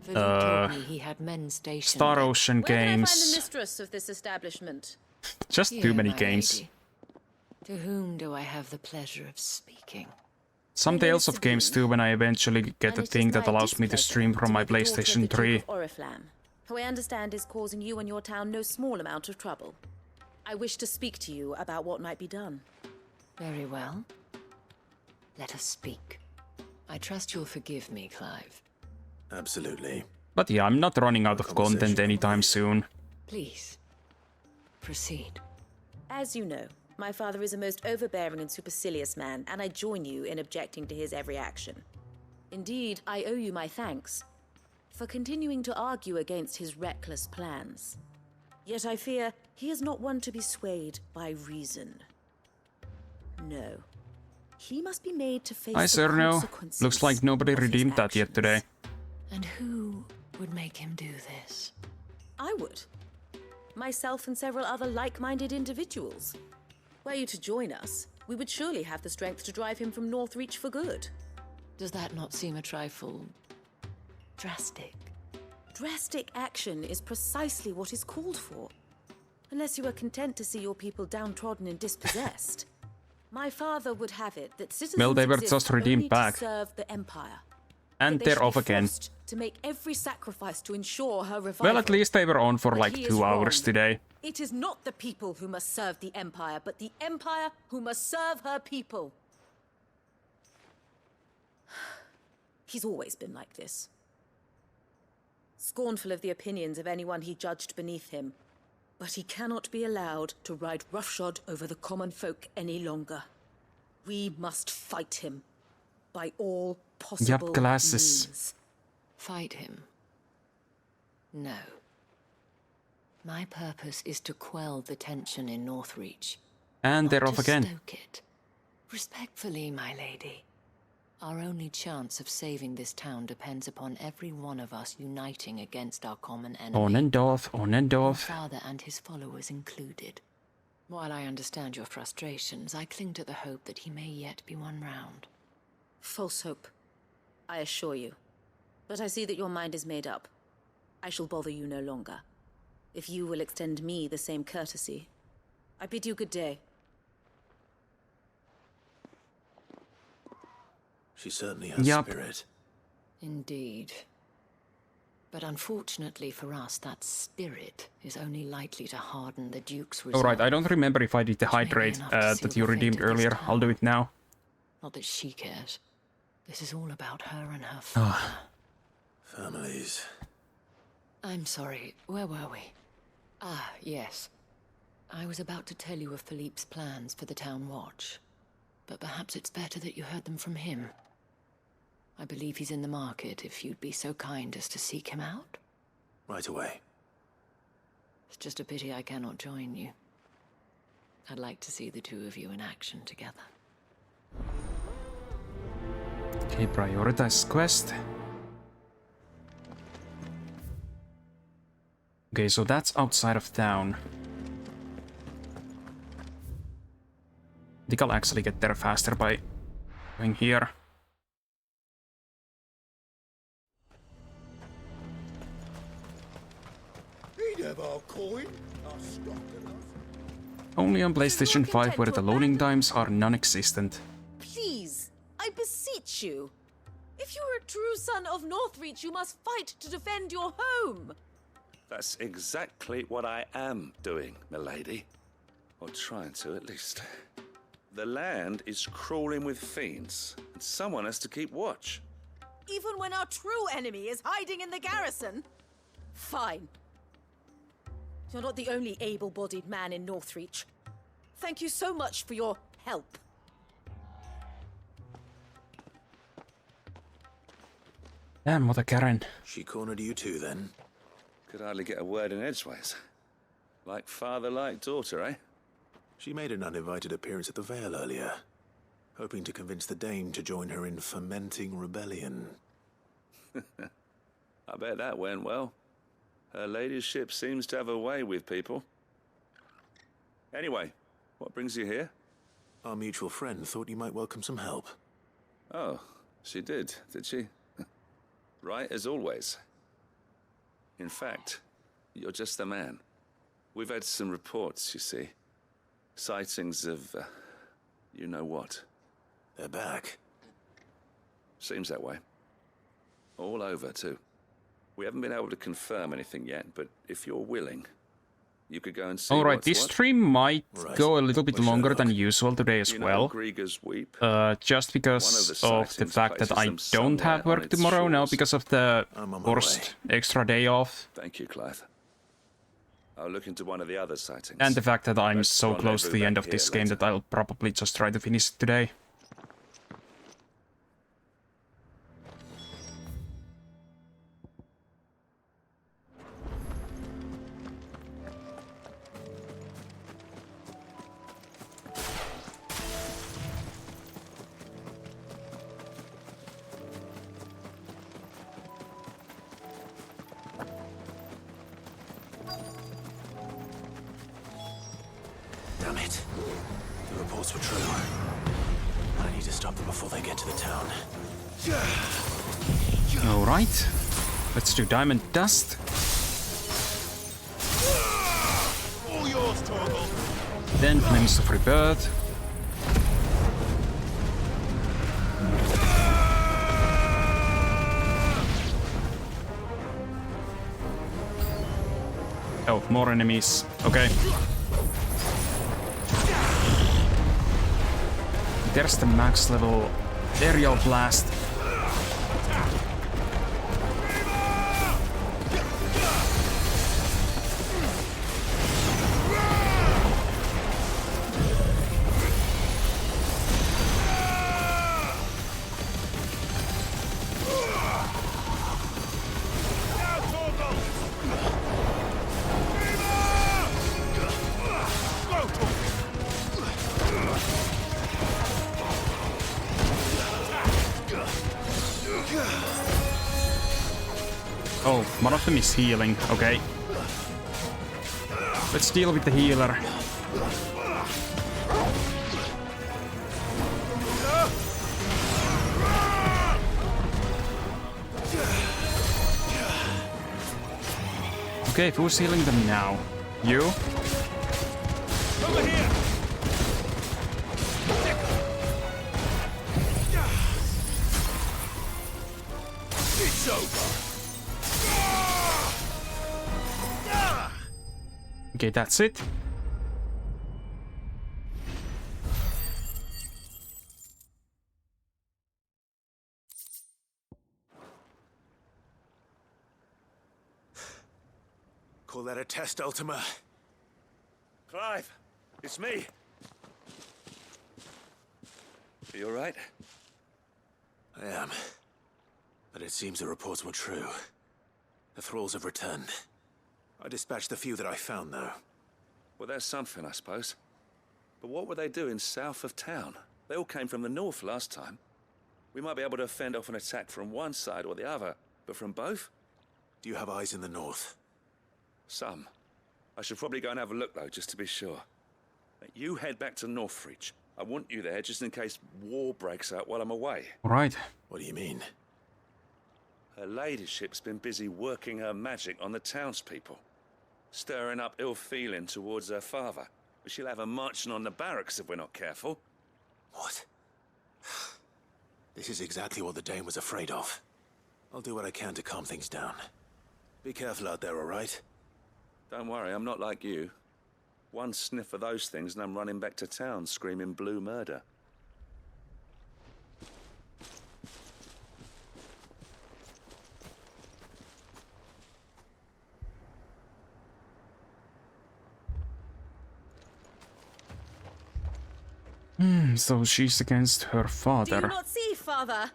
Philippe told me he had men stationed Star there. Ocean Where can I find the games. mistress of this establishment? Just Here, too many my games. lady. To whom do I have the pleasure of speaking? Some Tales of games too when I eventually get a thing that allows me to stream from my PlayStation 3. Oriflamme, who I understand is causing you and your town no small amount of trouble. I wish to speak to you about what might be done. Very well. Let us speak. I trust you'll forgive me, Clive. Absolutely. But yeah, I'm not running out of content anytime soon. Please, proceed. As you know, my father is a most overbearing and supercilious man, and I join you in objecting to his every action. Indeed, I owe you my thanks for continuing to argue against his reckless plans. Yet I fear he is not one to be swayed by reason. No. He must be made to face Hi, the Cerno. consequences Looks like nobody of his redeemed that yet today. And who would make him do this? I would. Myself and several other like-minded individuals. Were you to join us, we would surely have the strength to drive him from Northreach for good. Does that not seem a trifle drastic? Drastic action is precisely what is called for. Unless you are content to see your people downtrodden and dispossessed. My father would have it that citizens Well, they were exist just redeemed only back. to serve the Empire. And That they they're should off be again. forced to make every sacrifice to ensure her revival. Well, at least they were on for But like he 2 is hours wrong. today. It is not the people who must serve the Empire, but the Empire who must serve her people. He's always been like this. Scornful of the opinions of anyone he judged beneath him. But he cannot be allowed to ride roughshod over the common folk any longer. We must fight him by all possible glasses. means. Fight him? No. My purpose is to quell the tension in Northreach. And they're not off to again. stoke it. Respectfully, my lady. Our only chance of saving this town depends upon every one of us uniting against our common enemy. On and off, on and Your off. father and his followers included. While I understand your frustrations, I cling to the hope that he may yet be won round. False hope, I assure you. But I see that your mind is made up. I shall bother you no longer. If you will extend me the same courtesy, I bid you good day. She certainly has Yup. spirit. Indeed. But unfortunately for us, that spirit is only likely to harden the Duke's resolve. Alright, I don't remember if I did the hydrate enough to seal that you the fate redeemed of this earlier. town. I'll do it now. Not that she cares. This is all about her and her father. Families. I'm sorry, where were we? Ah, yes. I was about to tell you of Philippe's plans for the town watch. But perhaps it's better that you heard them from him. I believe he's in the market, if you'd be so kind as to seek him out. Right away. It's just a pity I cannot join you. I'd like to see the two of you in action together. Okay, prioritize quest. Okay, so that's outside of town. I think I'll actually get there faster by going here. He'd have our coin, our stock enough. Only on PlayStation 5 where the loading times are non-existent. Please, I beseech you. If you are a true son of Northreach, you must fight to defend your home. That's exactly what I am doing, milady. Or trying to, at least. The land is crawling with fiends, and someone has to keep watch. Even when our true enemy is hiding in the garrison? Fine. You're not the only able-bodied man in Northreach. Thank you so much for your help. Damn, what a Karen. She cornered you too, then? Could hardly get a word in edgeways. Like father, like daughter, eh? She made an uninvited appearance at the Vale earlier, hoping to convince the Dane to join her in fomenting rebellion. I bet that went well. Her ladyship seems to have a way with people. Anyway, what brings you here? Our mutual friend thought you might welcome some help. Oh, she did she? Right as always. In fact, you're just the man. We've had some reports, you see. Sightings of, you know what. They're back. Seems that way. All over, too. We haven't been able to confirm anything yet, but if you're willing, you could go and see. Alright, what's this what. stream might Right. go a little bit Where should I longer look? than usual today as You know well. Grieger's Weep? Just because One of the of the sightings fact that places I them don't have somewhere on work its tomorrow now shores. because of the I'm on my forced extra day off. Thank you, Clive. I'll look into one of the other sightings. And the fact that I'm Let's so close to rendezvous the end back of this here game later. that I'll probably just try to finish it today. Damn it. The reports were true. I need to stop them before they get to the town. Alright, let's do Diamond Dust. For your Then Flames of Rebirth. Oh, more enemies. Okay. There's the max level aerial blast. Oh, one of them is healing, okay. Let's deal with the healer. Okay, who's healing them now? You? Over here! It's over! Okay, that's it. Call that a test, Ultima? Clive, it's me. Are you all right? I am. But it seems the reports were true. The thralls have returned. I dispatched the few that I found, though. Well, there's something, I suppose. But what were they doing south of town? They all came from the north last time. We might be able to fend off an attack from one side or the other, but from both? Do you have eyes in the north? Some. I should probably go and have a look, though, just to be sure. You head back to Northreach. I want you there just in case war breaks out while I'm away. All right. What do you mean? Her ladyship's been busy working her magic on the townspeople, stirring up ill feeling towards her father. But she'll have her marching on the barracks if we're not careful. What? This is exactly what the Dane was afraid of. I'll do what I can to calm things down. Be careful out there, all right? Don't worry, I'm not like you. One sniff of those things and I'm running back to town screaming blue murder. So she's against her Do father. you not see, Father?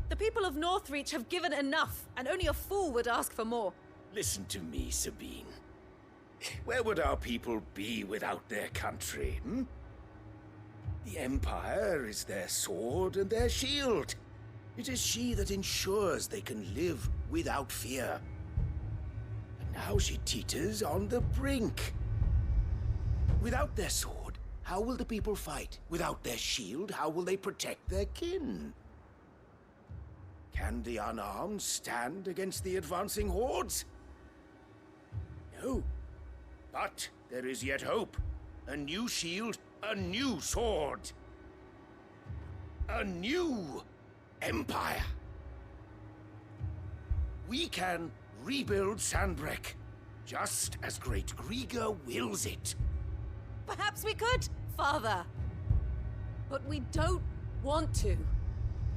The people of Northreach have given enough, and only a fool would ask for more. Listen to me, Sabine. Where would our people be without their country, The Empire is their sword and their shield. It is she that ensures they can live without fear. And now she teeters on the brink. Without their sword, how will the people fight? Without their shield, how will they protect their kin? Can the unarmed stand against the advancing hordes? No. But there is yet hope. A new shield, a new sword. A new empire. We can rebuild Sandbreck, just as Great Grieger wills it. Perhaps we could, Father. But we don't want to.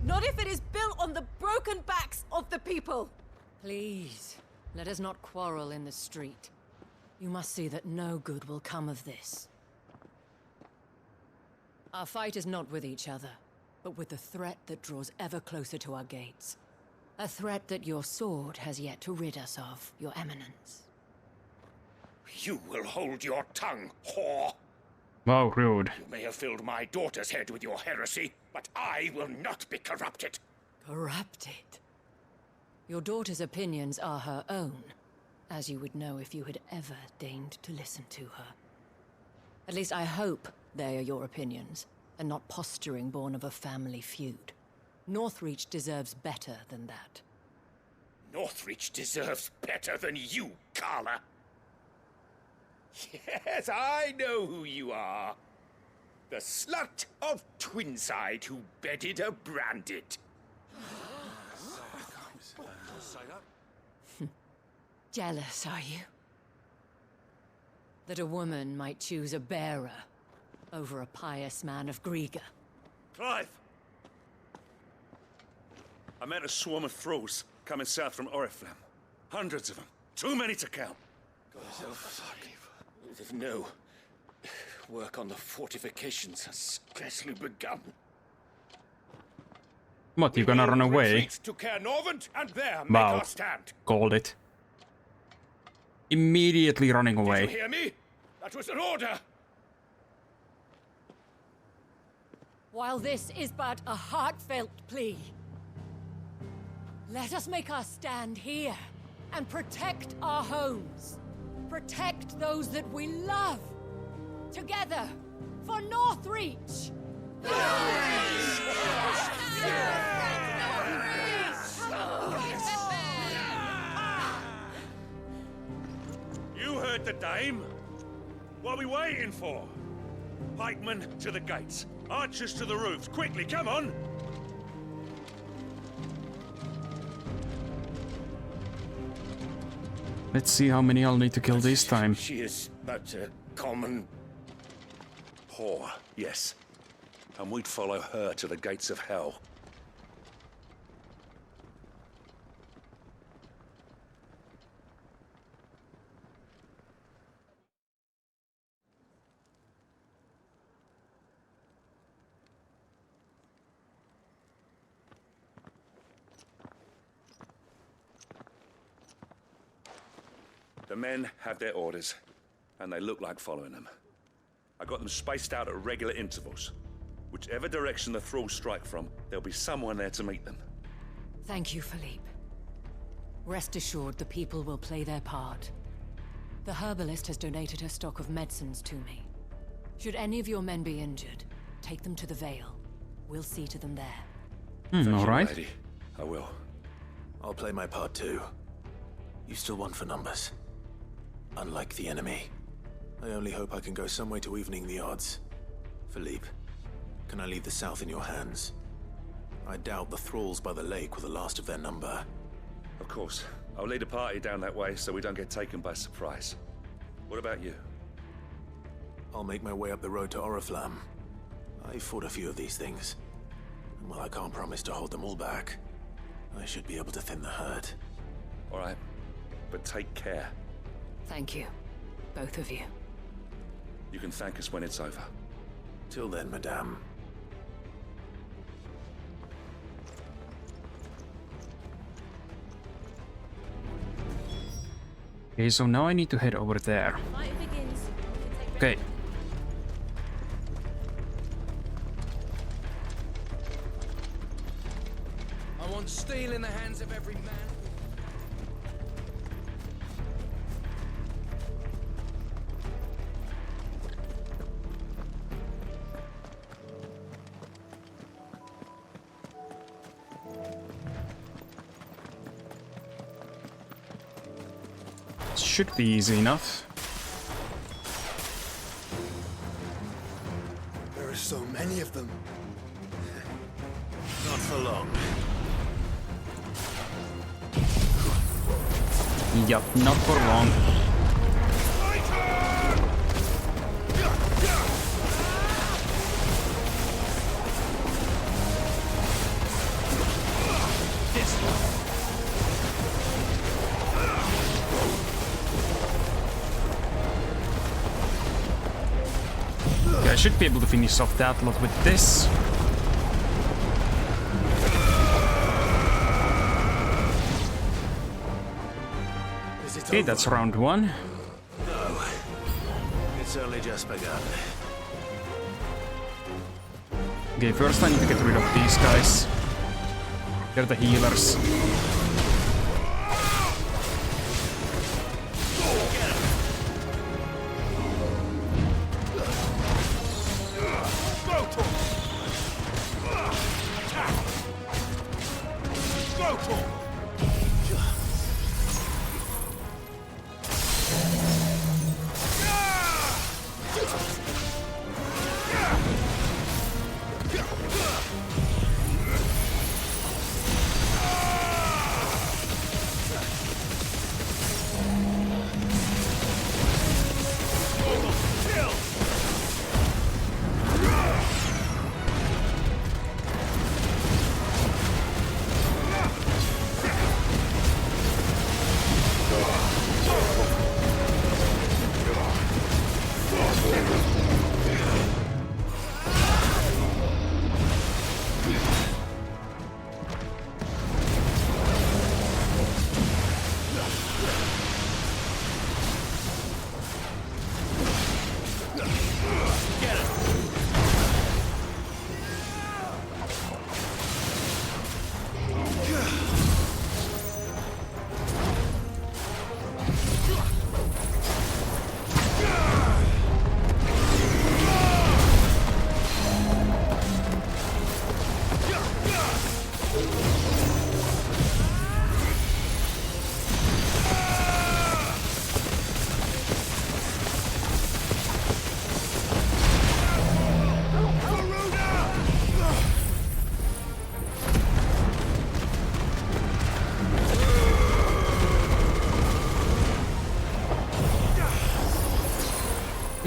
Not if it is built on the broken backs of the people. Please, let us not quarrel in the street. You must see that no good will come of this. Our fight is not with each other, but with the threat that draws ever closer to our gates. A threat that your sword has yet to rid us of, Your Eminence. You will hold your tongue, whore. Wow, rude. You may have filled my daughter's head with your heresy, but I will not be corrupted. Corrupted? Your daughter's opinions are her own, as you would know if you had ever deigned to listen to her. At least I hope they are your opinions, and not posturing born of a family feud. Northreach deserves better than that. Northreach deserves better than you, Carla. Yes, I know who you are. The slut of Twinside who bedded a Branded. Jealous, are you? That a woman might choose a bearer over a pious man of Griga. Clive! I met a swarm of thralls coming south from Oriflamme. Hundreds of them. Too many to count. No. Work on the fortifications has scarcely begun. What, you gonna run away? Retreat to Caer Norvent and there make Wow. our stand. Called it. Immediately running away. Did you hear me? That was an order. While this is but a heartfelt plea, let us make our stand here and protect our homes. Protect those that we love. Together, for Northreach! You heard the dame. What are we waiting for? Pikemen to the gates. Archers to the roofs. Quickly, come on! Let's see how many I'll need to kill this time. She is but a common... Whore, yes. And we'd follow her to the gates of hell. The men have their orders, and they look like following them. I got them spaced out at regular intervals. Whichever direction the thralls strike from, there'll be someone there to meet them. Thank you, Philippe. Rest assured the people will play their part. The herbalist has donated her stock of medicines to me. Should any of your men be injured, take them to the Vale. We'll see to them there. All right. Lady. I will. I'll play my part too. You still want for numbers. Unlike the enemy. I only hope I can go some way to evening the odds. Philippe, can I leave the south in your hands? I doubt the thralls by the lake were the last of their number. Of course. I'll lead a party down that way so we don't get taken by surprise. What about you? I'll make my way up the road to Oriflamme. I fought a few of these things. And while I can't promise to hold them all back, I should be able to thin the herd. All right. But take care. Thank you. Both of you. You can thank us when it's over. Till then, madame. Okay, so now I need to head over there. Okay. I want steel in the hands of every man. Should be easy enough. There are so many of them. Not for long. Yup, not for long. Okay, I should be able to finish off that lot with this. Okay, that's round one. No. It's only just begun. Okay, first I need to get rid of these guys. They're the healers.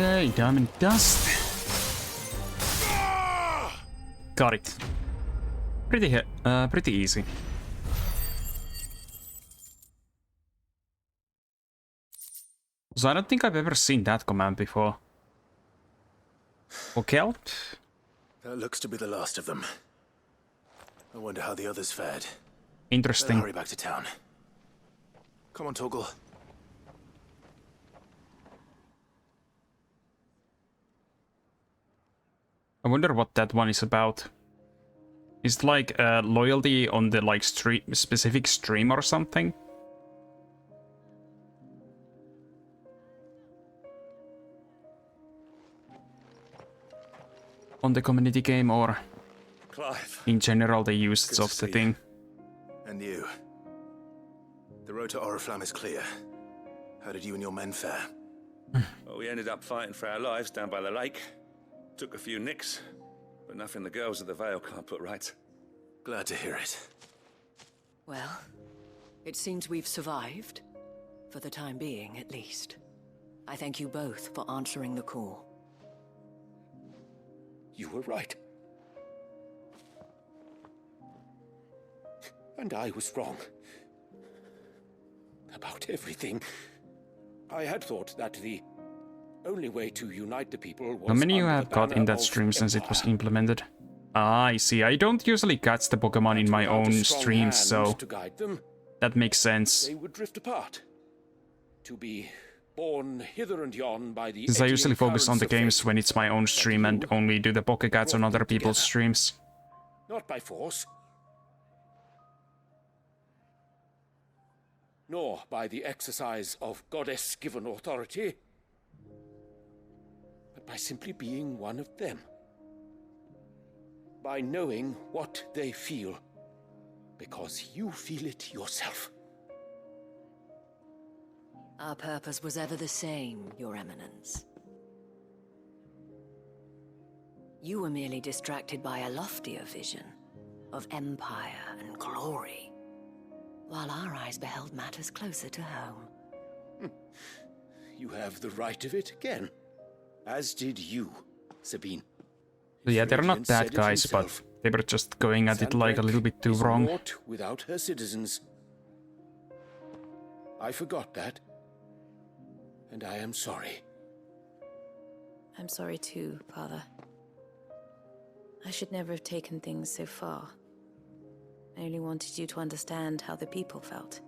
Okay, diamond dust. Got it. Pretty easy. So I don't think I've ever seen that command before. Okay. That looks to be the last of them. I wonder how the others fared. Interesting. Better hurry back to town. Come on, Torgal. I wonder what that one is about. Is it like loyalty on the like specific stream or something? On the community game, or Clive. in general the usage of the thing? And you. The road to Oriflamme is clear. How did you and your men fare? Well, we ended up fighting for our lives down by the lake. Took a few nicks, but nothing the girls at the Vale can't put right. Glad to hear it. Well, it seems we've survived. For the time being, at least. I thank you both for answering the call. You were right. And I was wrong. About everything. I had thought that the only way to unite the people was... How many you under have the got in banner that of stream since it Empire. was implemented? Ah, I see. I don't usually catch the Pokemon in my Without a own strong streams, hand so to guide them, that makes sense. they would drift apart. To be borne hither and yon by the Since I eddying usually focus on currents the of games fate. when it's my own stream and only do the Pokegats on other people's streams. Not by force. Nor by the exercise of goddess-given authority. But by simply being one of them. By knowing what they feel. Because you feel it yourself. Our purpose was ever the same, Your Eminence. You were merely distracted by a loftier vision of empire and glory, while our eyes beheld matters closer to home. You have the right of it again. As did you, Sabine. Yeah, they're not bad guys, but they were just going at it like a little bit too wrong. Naught without her citizens. I forgot that. And I am sorry. I'm sorry too, Father. I should never have taken things so far. I only wanted you to understand how the people felt.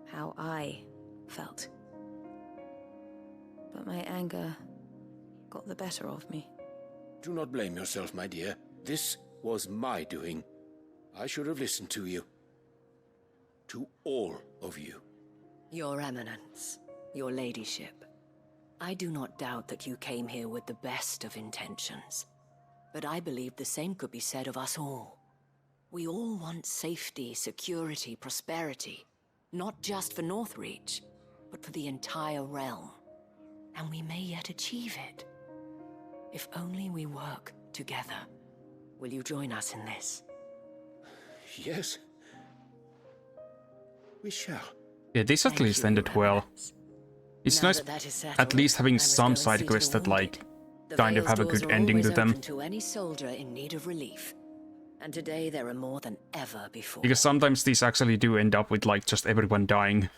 How I felt. But my anger got the better of me. Do not blame yourself, my dear. This was my doing. I should have listened to you. To all of you. Your Eminence, your Ladyship, I do not doubt that you came here with the best of intentions. But I believe the same could be said of us all. We all want safety, security, prosperity. Not just for Northreach, but for the entire realm. And we may yet achieve it. If only we work together. Will you join us in this? Yes. We shall. Yeah, this at least ended well. It's nice at least having some side quests that like kind of have a good ending to them. To any soldier in need of relief. And today there are more than ever before. Because sometimes these actually do end up with like just everyone dying.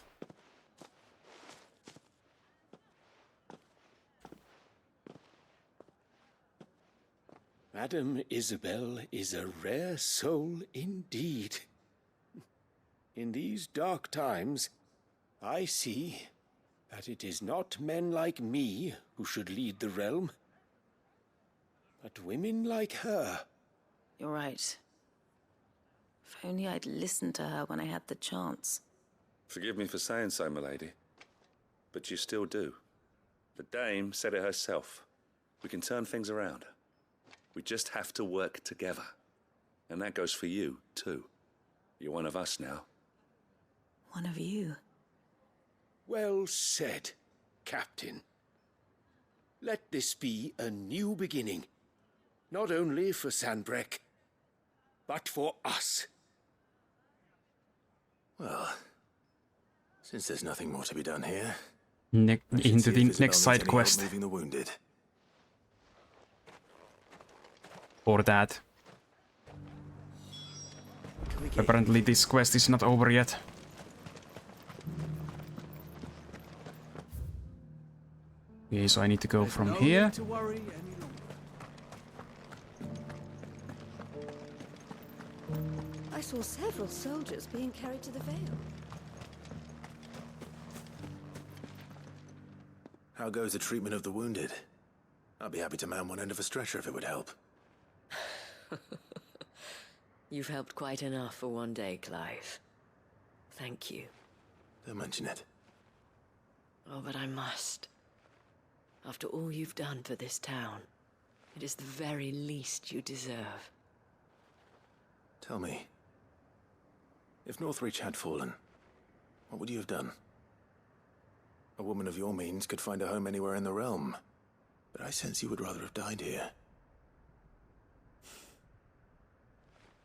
Madame Isabel is a rare soul indeed. In these dark times, I see that it is not men like me who should lead the realm, but women like her. You're right. If only I'd listened to her when I had the chance. Forgive me for saying so, milady, but you still do. The dame said it herself. We can turn things around. We just have to work together. And that goes for you, too. You're one of us now. One of you. Well said, Captain. Let this be a new beginning. Not only for Sanbreque, but for us. Well, since there's nothing more to be done here, Into the next side quest. Moving the wounded. Or that. Apparently this quest is not over yet. Okay, so I need to go from here. I saw several soldiers being carried to the Vale. How goes the treatment of the wounded? I'd be happy to man one end of a stretcher if it would help. You've helped quite enough for one day, Clive. Thank you. Don't mention it. Oh, but I must. After all you've done for this town, it is the very least you deserve. Tell me, if Northreach had fallen, what would you have done? A woman of your means could find a home anywhere in the realm, but I sense you would rather have died here.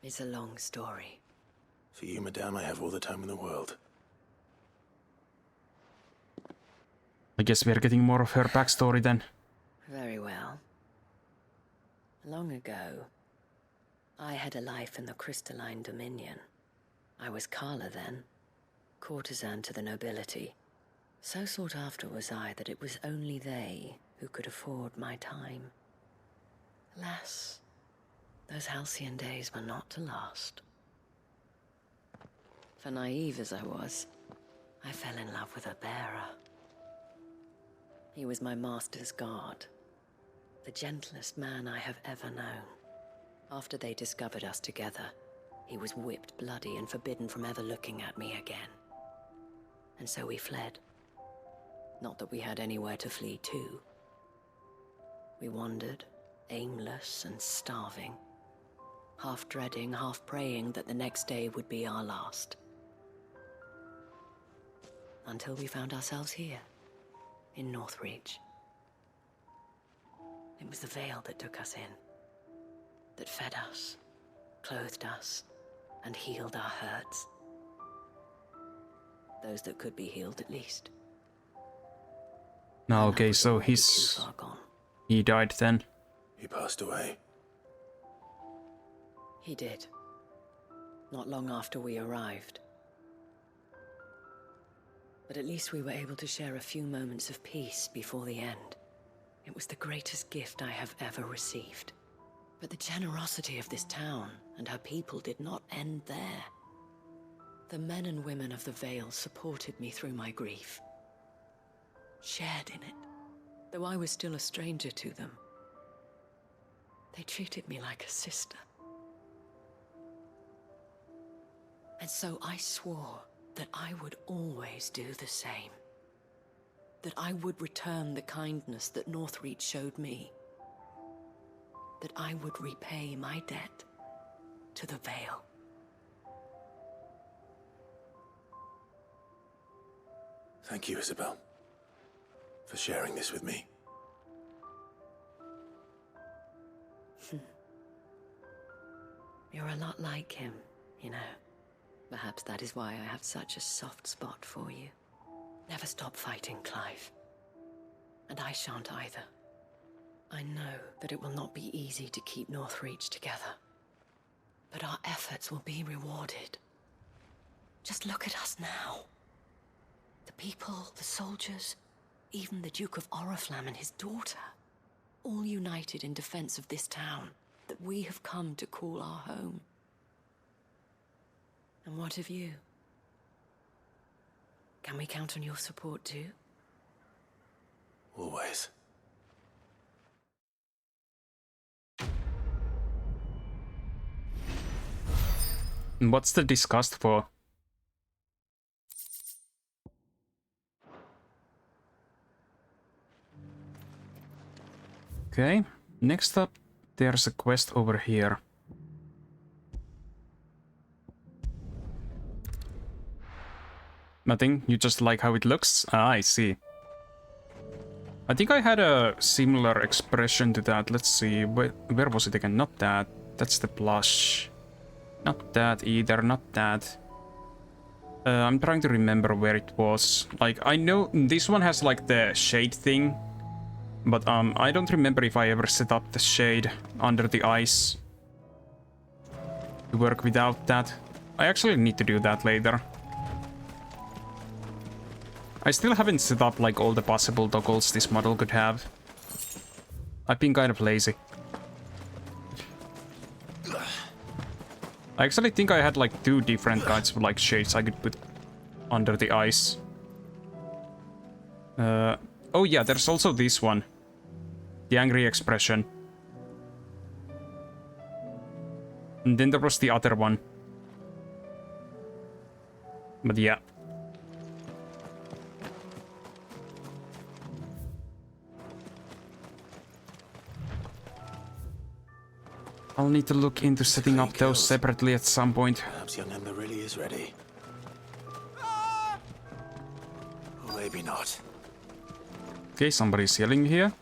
It's a long story. For you, madame, I have all the time in the world. I guess we're getting more of her backstory then. Very well. Long ago, I had a life in the Crystalline Dominion. I was Carla then, courtesan to the nobility. So sought after was I that it was only they who could afford my time. Alas, those halcyon days were not to last. For naive as I was, I fell in love with a bearer. He was my master's guard, the gentlest man I have ever known. After they discovered us together, he was whipped bloody and forbidden from ever looking at me again. And so we fled. Not that we had anywhere to flee to. We wandered, aimless and starving, half dreading, half praying that the next day would be our last. Until we found ourselves here, in Northreach. It was the Vale that took us in, that fed us, clothed us, and healed our hurts. Those that could be healed, at least. No, okay, so he died then. He passed away. He did. Not long after we arrived. But at least we were able to share a few moments of peace before the end. It was the greatest gift I have ever received. But the generosity of this town and her people did not end there. The men and women of the Vale supported me through my grief. Shared in it, though I was still a stranger to them. They treated me like a sister. And so I swore that I would always do the same. That I would return the kindness that Northreach showed me. That I would repay my debt to the Vale. Thank you, Isabel, for sharing this with me. You're a lot like him, you know. Perhaps that is why I have such a soft spot for you. Never stop fighting, Clive. And I shan't either. I know that it will not be easy to keep Northreach together. But our efforts will be rewarded. Just look at us now. The people, the soldiers, even the Duke of Oriflamme and his daughter, all united in defense of this town that we have come to call our home. And what of you? Can we count on your support too? Always. And what's the disgust for? Okay, next up, there's a quest over here. Nothing? You just like how it looks? Ah, I see. I think I had a similar expression to that. Let's see, where was it again? Not that. That's the blush. Not that either, not that. I'm trying to remember where it was. Like, I know this one has like the shade thing. But I don't remember if I ever set up the shade under the ice to work without that. I actually need to do that later. I still haven't set up like all the possible toggles this model could have. I've been kind of lazy. I actually think I had like 2 different kinds of like shades I could put under the ice. Oh yeah, there's also this one. The angry expression. And then there was the other one. But yeah. I'll need to look into setting up those separately at some point. Perhaps young Ember really is ready. Or maybe not. Okay, somebody's yelling here.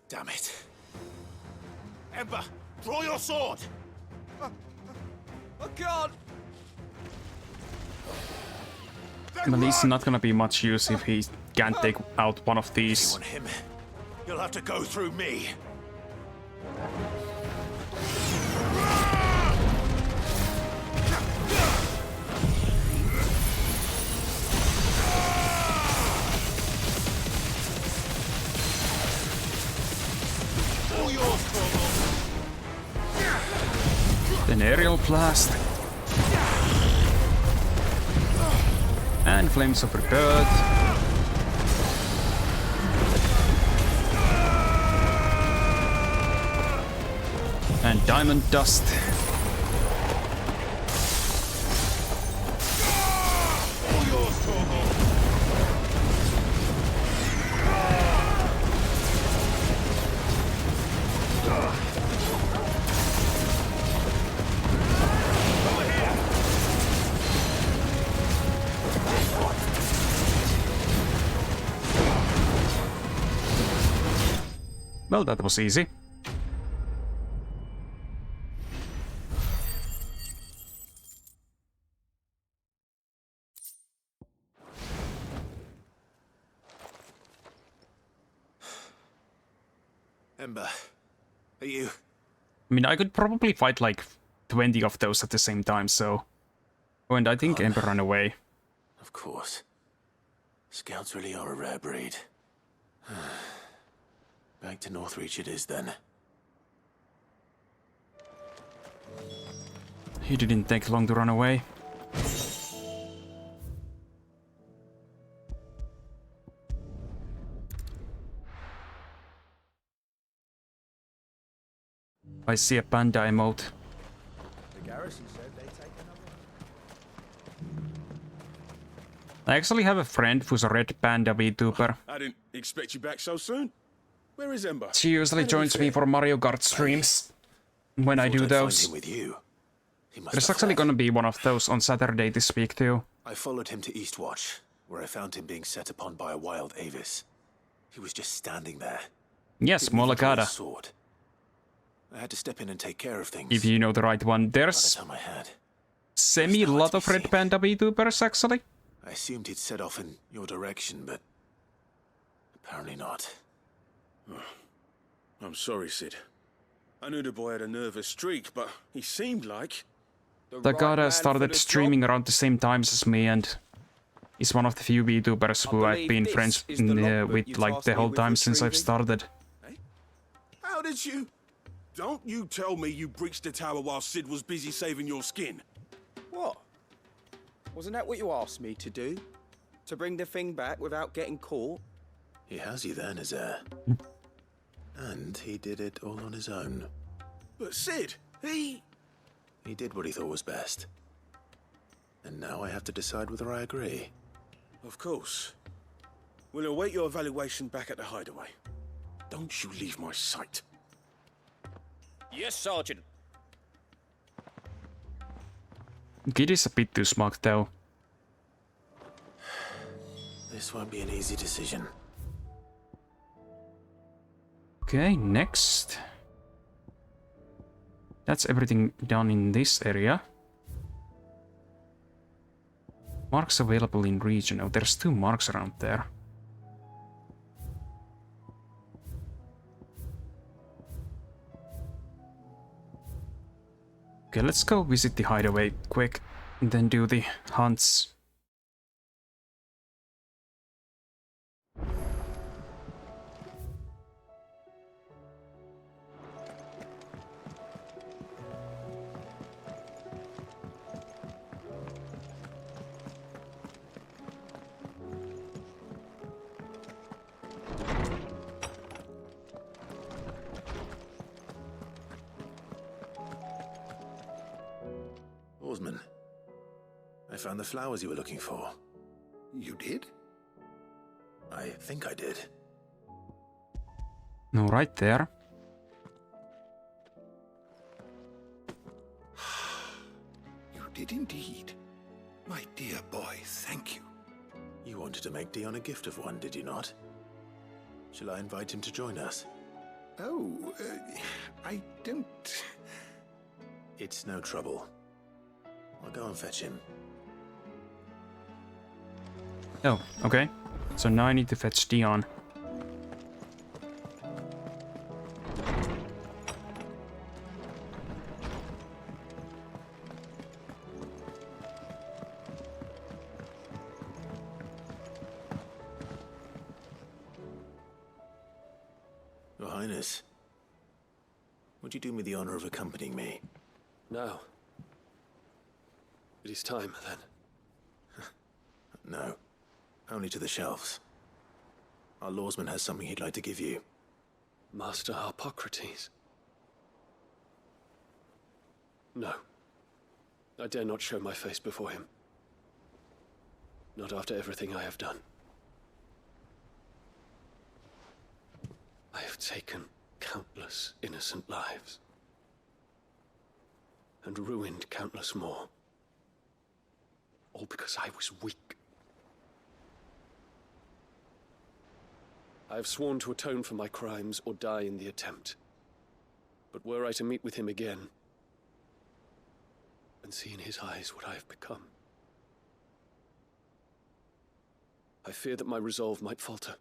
Damn it. Ember, draw your sword! I can't! But it's not gonna be much use if he can't take out one of these. If you want him, you'll have to go through me. Then aerial blast. And flames of rebirth. And diamond dust. Well, that was easy. Ember, are you? I mean, I could probably fight like 20 of those at the same time, so... Oh, and I think Ember ran away. Of course. Scouts really are a rare breed. Back to Northreach it is then. He didn't take long to run away. I see a panda emote. The garrison said they take another. I actually have a friend who's a red panda VTuber. I didn't expect you back so soon. Where is Ember? She usually joins me for Mario Kart streams. When I do those. There's actually gonna be one of those on Saturday this week too. I followed him to Eastwatch, where I found him being set upon by a wild Avis. He was just standing there. Yes, Molagada. Sword. I had to step in and take care of things. If you know the right one. There's semi-lot of red panda VTubers actually. I assumed he'd set off in your direction, but apparently not. I'm sorry, Sid. I knew the boy had a nervous streak, but he seemed like... Tagada started streaming around the same times as me and is one of the few VTubers who I've been friends with like the whole time since I've started. How did you... Don't you tell me you breached the tower while Sid was busy saving your skin. What? Wasn't that what you asked me to do? To bring the thing back without getting caught? He has you there, Nazaire. And he did it all on his own. But Sid, he did what he thought was best. And now I have to decide whether I agree. Of course. We'll await your evaluation back at the hideaway. Don't you leave my sight. Yes, Sergeant. Kid is a bit too smug though. This won't be an easy decision. Okay, next. That's everything done in this area. Marks available in region. Oh, there's 2 marks around there. Okay, let's go visit the hideaway quick, and then do the hunts. Oarsman, I found the flowers you were looking for. You did? I think I did. No, right there. You did indeed. My dear boy, thank you. You wanted to make Dion a gift of one, did you not? Shall I invite him to join us? Oh, I don't... It's no trouble. I'll go and fetch him. Oh, okay. So now I need to fetch Dion. Your Highness, would you do me the honor of accompanying me? No. It is time, then. No. Only to the shelves. Our lawsman has something he'd like to give you. Master Harpocrates. No. I dare not show my face before him. Not after everything I have done. I have taken countless innocent lives. And ruined countless more. All because I was weak. I have sworn to atone for my crimes or die in the attempt. But were I to meet with him again, and see in his eyes what I have become, I fear that my resolve might falter.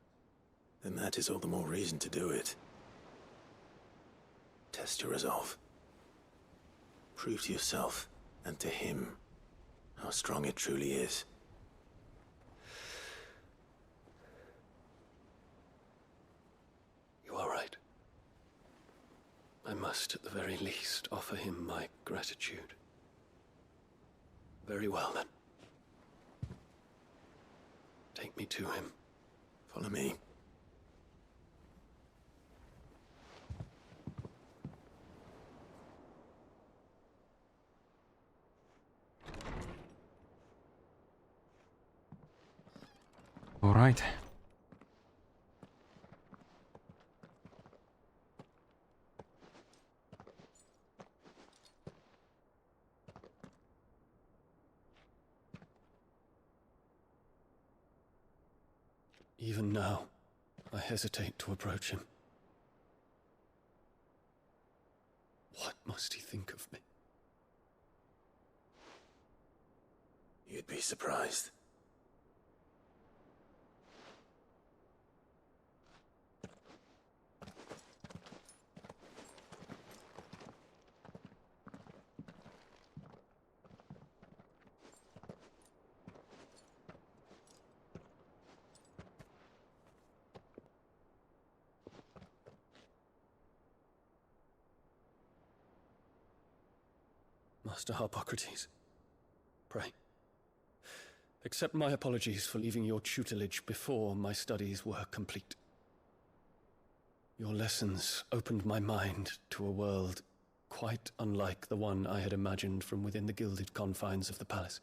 Then that is all the more reason to do it. Test your resolve. Prove to yourself, and to him, how strong it truly is. You are right. I must, at the very least, offer him my gratitude. Very well, then. Take me to him. Follow me. All right. Even now, I hesitate to approach him. What must he think of me? You'd be surprised. Master Harpocrates, pray, accept my apologies for leaving your tutelage before my studies were complete. Your lessons opened my mind to a world quite unlike the one I had imagined from within the gilded confines of the palace.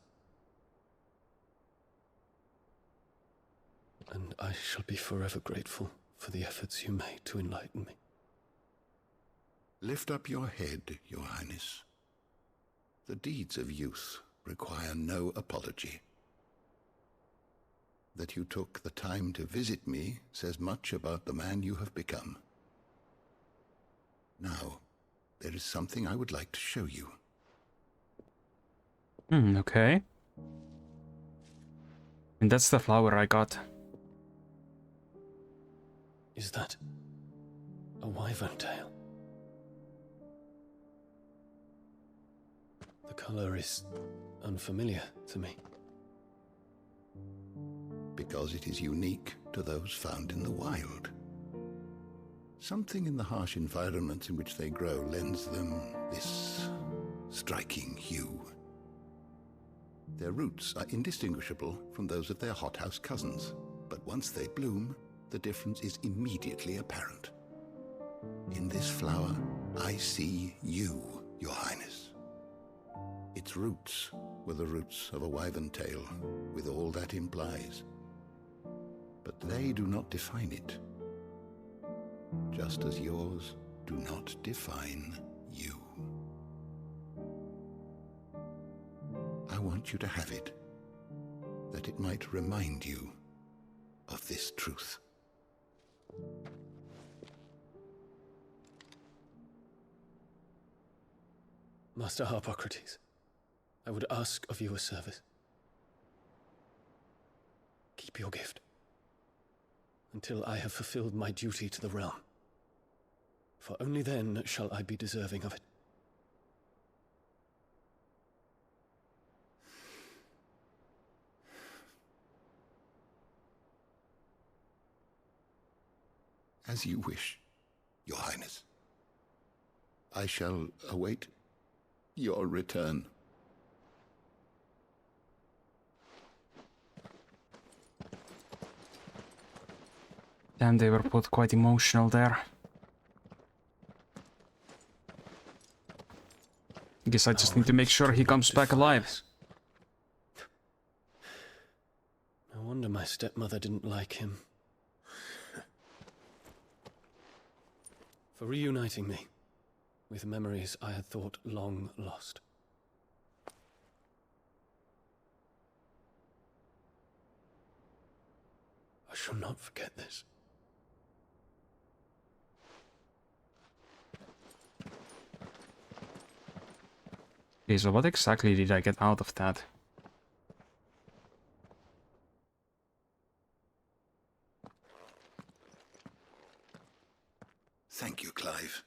And I shall be forever grateful for the efforts you made to enlighten me. Lift up your head, Your Highness. The deeds of youth require no apology. That you took the time to visit me says much about the man you have become. Now, there is something I would like to show you. Okay. And that's the flower I got. Is that a wyvern tail? The color is unfamiliar to me. Because it is unique to those found in the wild. Something in the harsh environments in which they grow lends them this striking hue. Their roots are indistinguishable from those of their hothouse cousins, but once they bloom, the difference is immediately apparent. In this flower, I see you, Your Highness. Its roots were the roots of a wyvern tail, with all that implies. But they do not define it, just as yours do not define you. I want you to have it, that it might remind you of this truth. Master Harpocrates, I would ask of you a service. Keep your gift until I have fulfilled my duty to the realm, for only then shall I be deserving of it. As you wish, Your Highness. I shall await your return. Damn, they were both quite emotional there. Guess I just need to make sure he comes back alive. No wonder my stepmother didn't like him. For reuniting me with memories I had thought long lost. I shall not forget this. Okay, so what exactly did I get out of that? Thank you, Clive.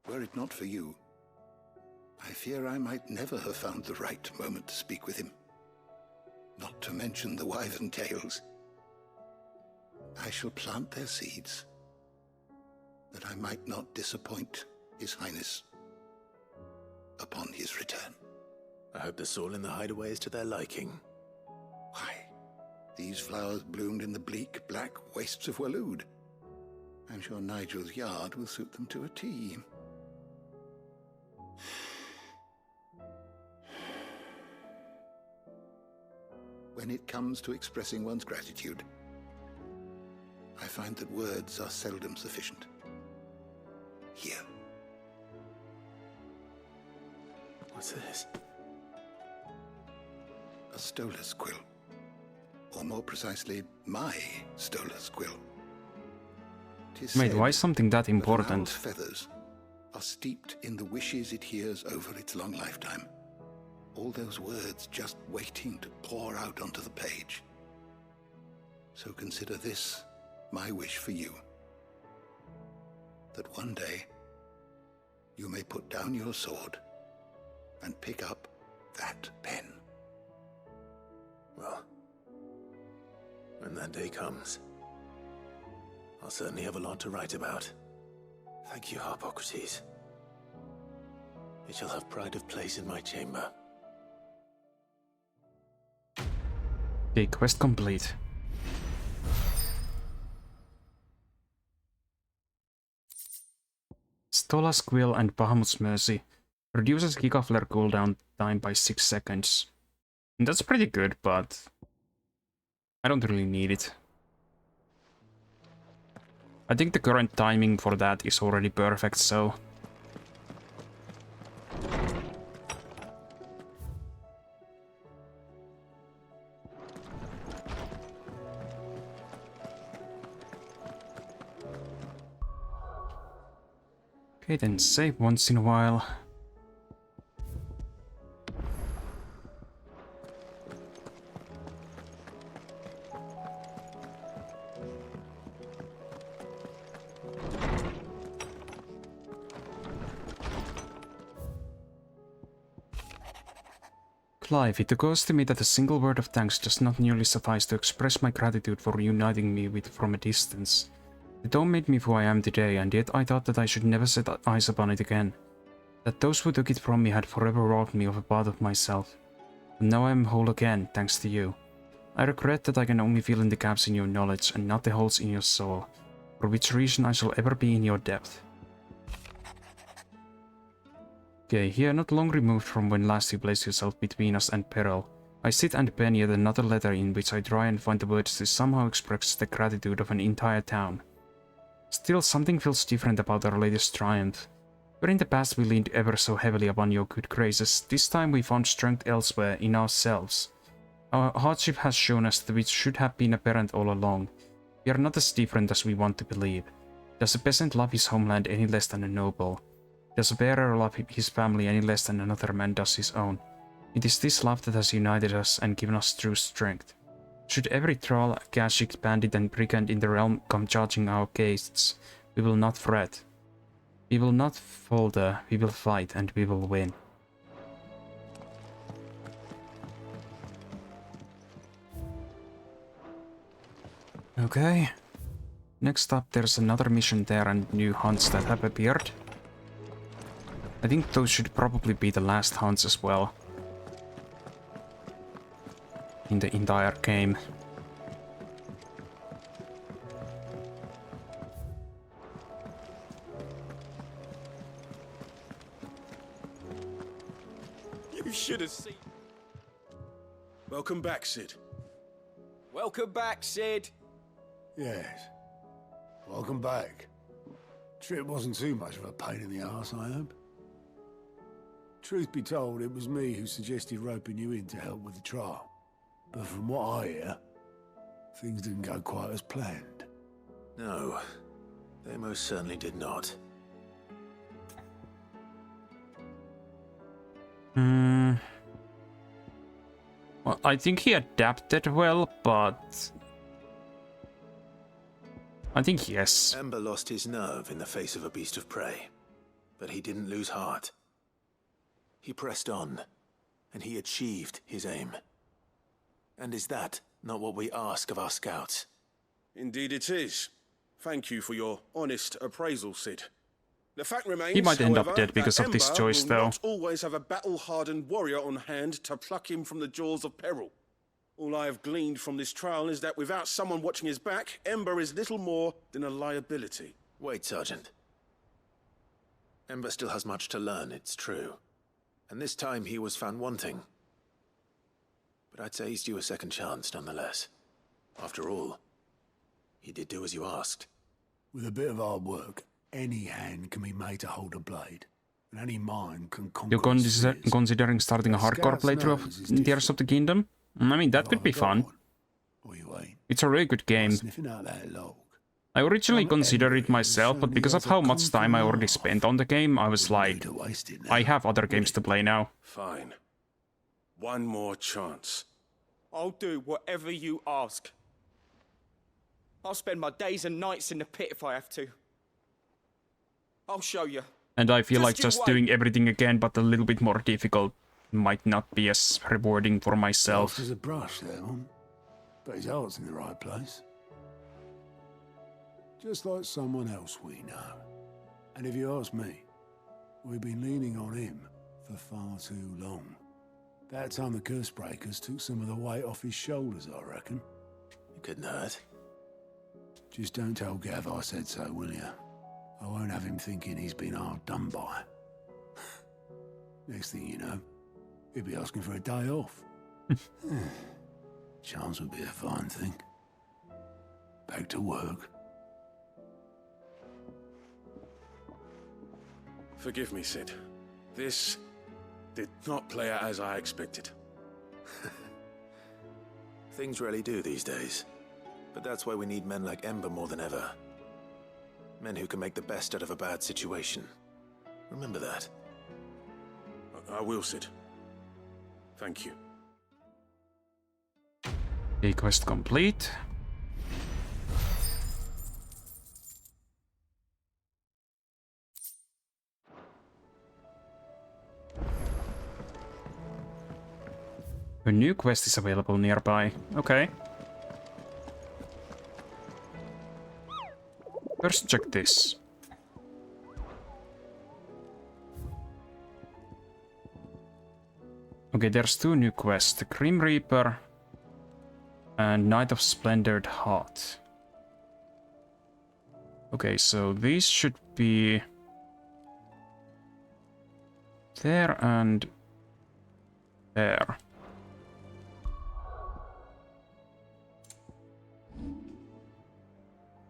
Were it not for you, I fear I might never have found the right moment to speak with him. Not to mention the wyvern tales. I shall plant their seeds, that I might not disappoint His Highness upon his return. I hope the soil in the hideaway is to their liking. Why, these flowers bloomed in the bleak, black wastes of Waloed. I'm sure Nigel's yard will suit them to a T. When it comes to expressing one's gratitude, I find that words are seldom sufficient. Here. What's this? A Stolas quill. Or more precisely, my Stolas quill. Wait, why is something that important? An owl's feathers are steeped in the wishes it hears over its long lifetime. All those words just waiting to pour out onto the page. So consider this my wish for you. That one day you may put down your sword and pick up that pen. Well, when that day comes, I'll certainly have a lot to write about. Thank you, Harpocrates. It shall have pride of place in my chamber. Okay, quest complete. Stolas Quill and Bahamut's Mercy reduces Gigaflare cooldown time by 6 seconds. And that's pretty good, but I don't really need it. I think the current timing for that is already perfect, so... Okay, then save once in a while. Clive, it occurs to me that a single word of thanks does not nearly suffice to express my gratitude for reuniting me with from a distance. The dome made me who I am today, and yet I thought that I should never set eyes upon it again. That those who took it from me had forever robbed me of a part of myself. But now I am whole again, thanks to you. I regret that I can only fill in the gaps in your knowledge and not the holes in your soul, for which reason I shall ever be in your depth. Okay, here not long removed from when last you placed yourself between us and peril, I sit and pen yet another letter in which I try and find the words to somehow express the gratitude of an entire town. Still, something feels different about our latest triumph. Where in the past we leaned ever so heavily upon your good graces, this time we found strength elsewhere, in ourselves. Our hardship has shown us that which should have been apparent all along. We are not as different as we want to believe. Does a peasant love his homeland any less than a noble? Does a bearer love his family any less than another man does his own? It is this love that has united us and given us true strength. Should every thrall, Kashik, bandit and brigand in the realm come charging our gates, we will not fret. We will not falter, we will fight and we will win. Okay. Next up, there's another mission there and new hunts that have appeared. I think those should probably be the last hunts as well. In the entire game. You should have seen. Welcome back, Sid. Welcome back, Sid. Yes. Welcome back. Trip wasn't too much of a pain in the arse, I hope. Truth be told, it was me who suggested roping you in to help with the trial. But from what I hear, things didn't go quite as planned. No, they most certainly did not. Well, I think he adapted well, but I think yes. Ember lost his nerve in the face of a beast of prey, but he didn't lose heart. He pressed on, and he achieved his aim. And is that not what we ask of our scouts? Indeed it is. Thank you for your honest appraisal, Sid. The fact remains, He might end up however, dead because that of this Ember choice, will though. not always have a battle-hardened warrior on hand to pluck him from the jaws of peril. All I have gleaned from this trial is that without someone watching his back, Ember is little more than a liability. Wait, Sergeant. Ember still has much to learn, it's true. And this time he was found wanting. But I'd say he's due a second chance, nonetheless. After all, he did do as you asked. With a bit of hard work, any hand can be made to hold a blade. And any mind can conquer You're its fears. considering starting a hardcore playthrough of Tears of the Kingdom? I mean, that could be fun. It's a really good game. Sniffing out that log. I originally considered it myself, but because of how much time I already spent on the game, I was like, I have other games to play now. Fine. One more chance. I'll do whatever you ask. I'll spend my days and nights in the pit if I have to. I'll show you. And I feel like you just wait. doing everything again, but a little bit more difficult, might not be as rewarding for myself. There's a brush there, one. But his heart's in the right place. Just like someone else we know. And if you ask me, we've been leaning on him for far too long. That time the Cursebreakers took some of the weight off his shoulders, I reckon. It couldn't hurt. Just don't tell Gav I said so, will you? I won't have him thinking he's been hard done by. Next thing you know, he'll be asking for a day off. Chance would be a fine thing. Back to work. Forgive me, Sid. This did not play out as I expected. Things rarely do these days. But that's why we need men like Ember more than ever. Men who can make the best out of a bad situation. Remember that. I will, Sid. Thank you. Okay, quest complete. A new quest is available nearby. Okay. First check this. Okay, there's 2 new quests. The Grim Reaper and Night of Splendored Heart. Okay, so these should be there and there.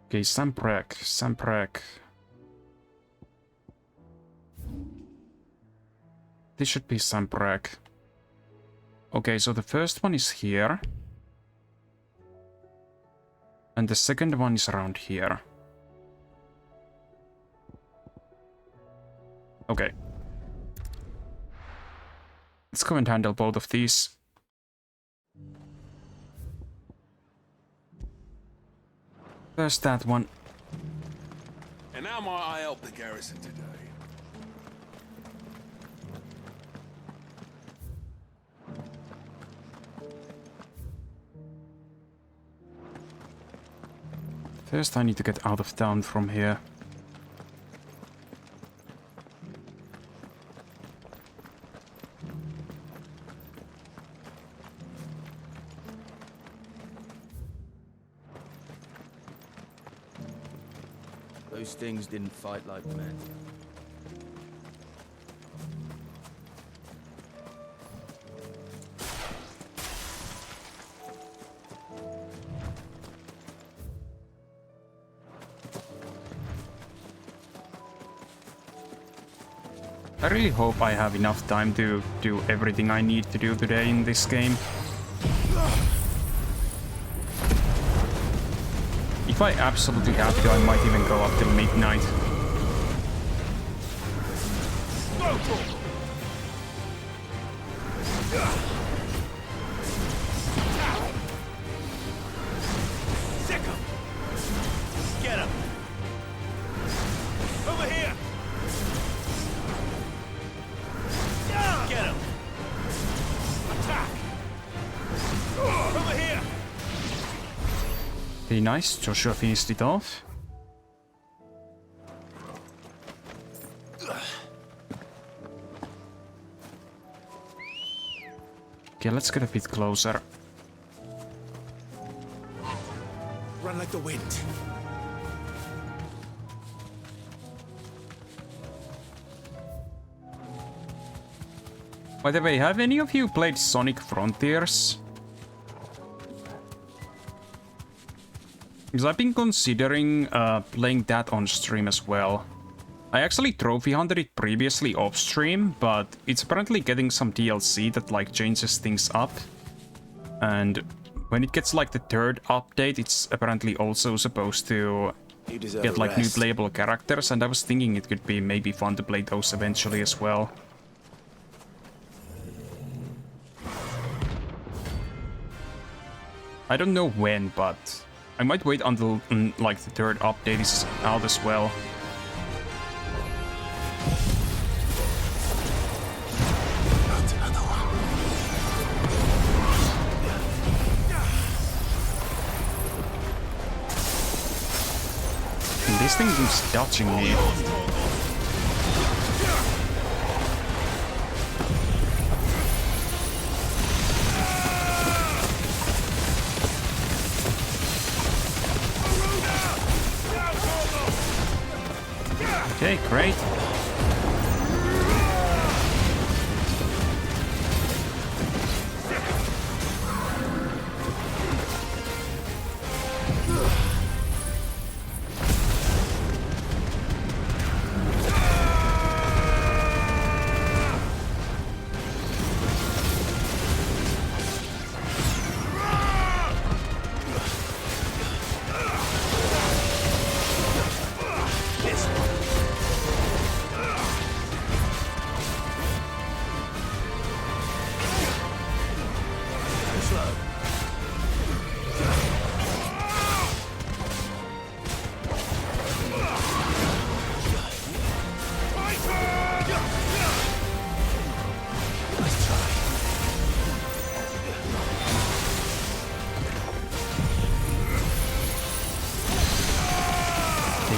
Okay, Samprek. This should be Samprek. Okay, so the first one is here. And the second one is around here. Okay. Let's go and handle both of these. First that one. And how might I help the garrison today? First I need to get out of town from here. Those things didn't fight like men. I really hope I have enough time to do everything I need to do today in this game. If I absolutely have to, I might even go up till midnight. Get him! Over here! Get him! Attack! Over here! Okay, nice. Joshua finished it off. Okay, let's get a bit closer. Run like the wind. By the way, have any of you played Sonic Frontiers? Because I've been considering playing that on stream as well. I actually trophy hunted it previously off stream, but it's apparently getting some DLC that like changes things up. And when it gets like the 3rd update, it's apparently also supposed to get like new playable characters, and I was thinking it could be maybe fun to play those eventually as well. I don't know when, but I might wait until like the 3rd update is out as well. And this thing keeps dodging me. Okay, great.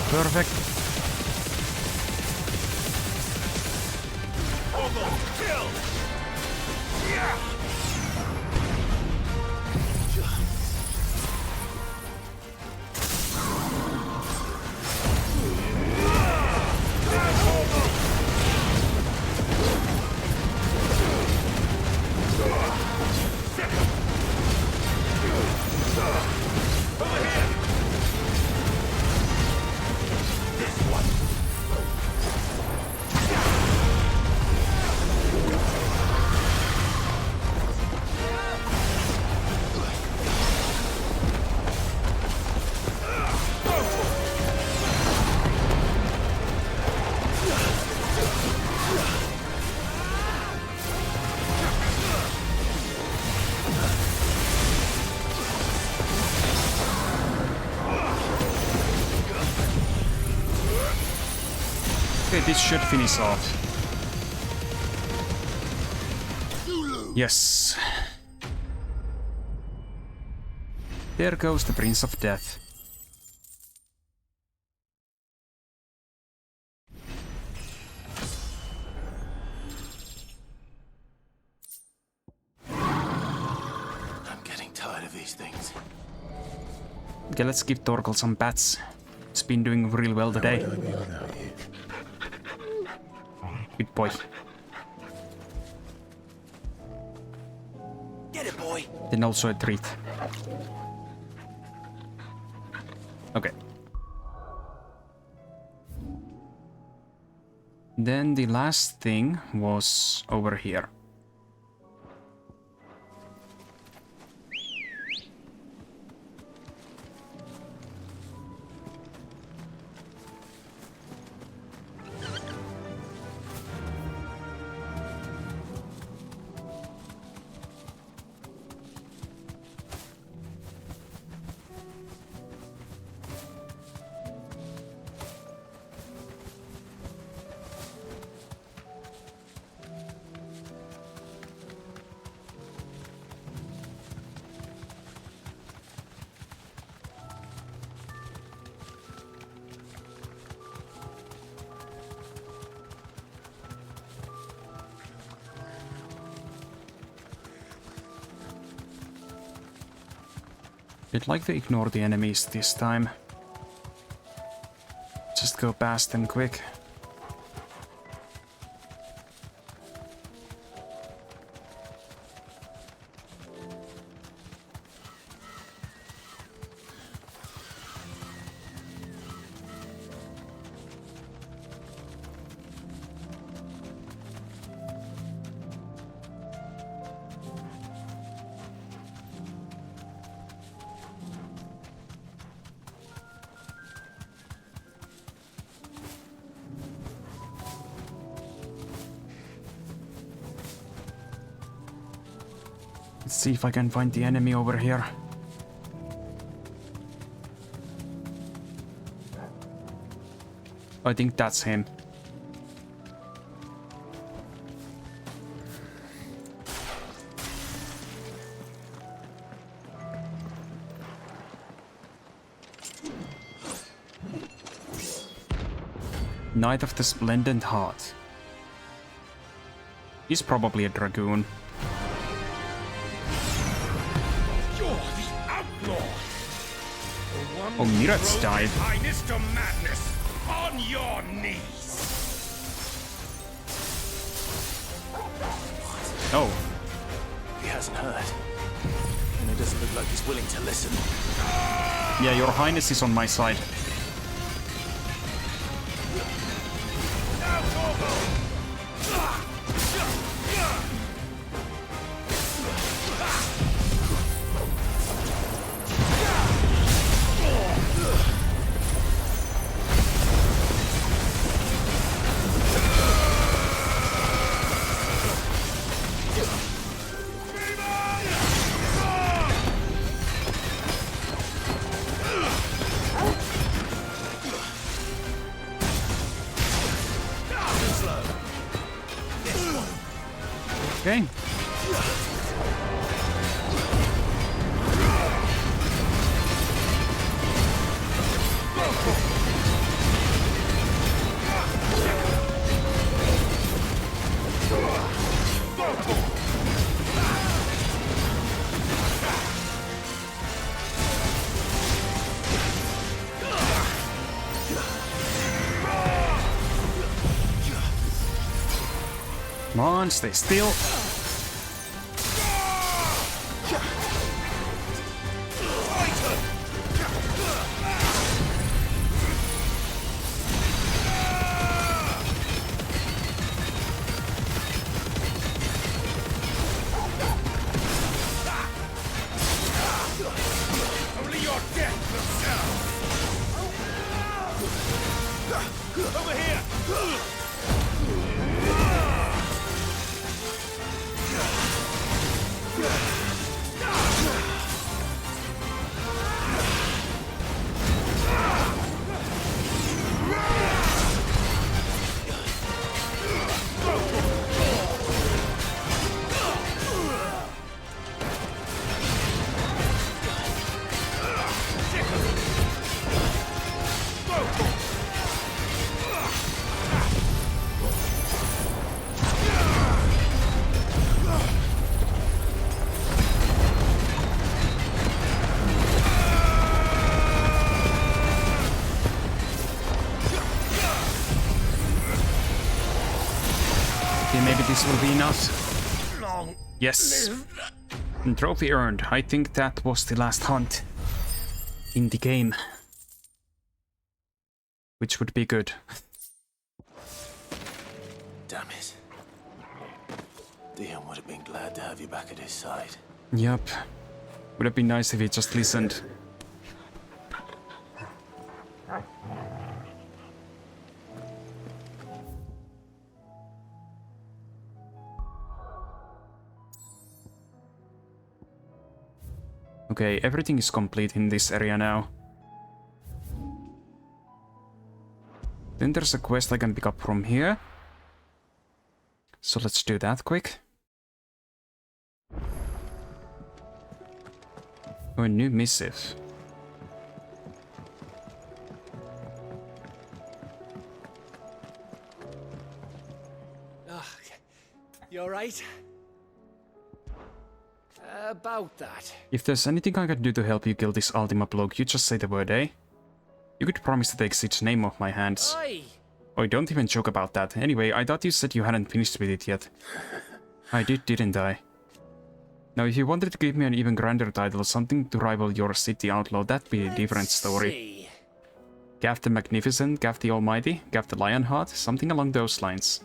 Perfect. Okay, this should finish off. Yes. There goes the Prince of Death. I'm getting tired of these things. Okay, let's give Torgal some bats. It's been doing real well today. Good boy. Get it, boy. Then also a treat. Okay. Then the last thing was over here. I'd like to ignore the enemies this time. Just go past them quick. Let's see if I can find the enemy over here. I think that's him. Knight of the Splendid Heart. He's probably a dragoon. Oh, Mirat's died. Highness to madness, on your knees. Oh. He hasn't heard. And it doesn't look like he's willing to listen. Yeah, your highness is on my side. Okay. Come on, stay still. Only your death will serve. Over here. Okay, maybe this will be enough. Yes. And trophy earned. I think that was the last hunt in the game. Which would be good. Damn it. Dion would have been glad to have you back at his side. Yep. Would have been nice if he just listened. Okay, everything is complete in this area now. Then there's a quest I can pick up from here. So let's do that quick. Oh, a new missive. You alright? About that. If there's anything I can do to help you kill this Ultima bloke, you just say the word, eh? You could promise to take Sid's name off my hands. Aye. Oh, don't even joke about that. Anyway, I thought you said you hadn't finished with it yet. I did, didn't I? Now, if you wanted to give me an even grander title, something to rival your City Outlaw, that'd be a different story. Gav the Magnificent, Gav the Almighty, Gav the Lionheart, something along those lines.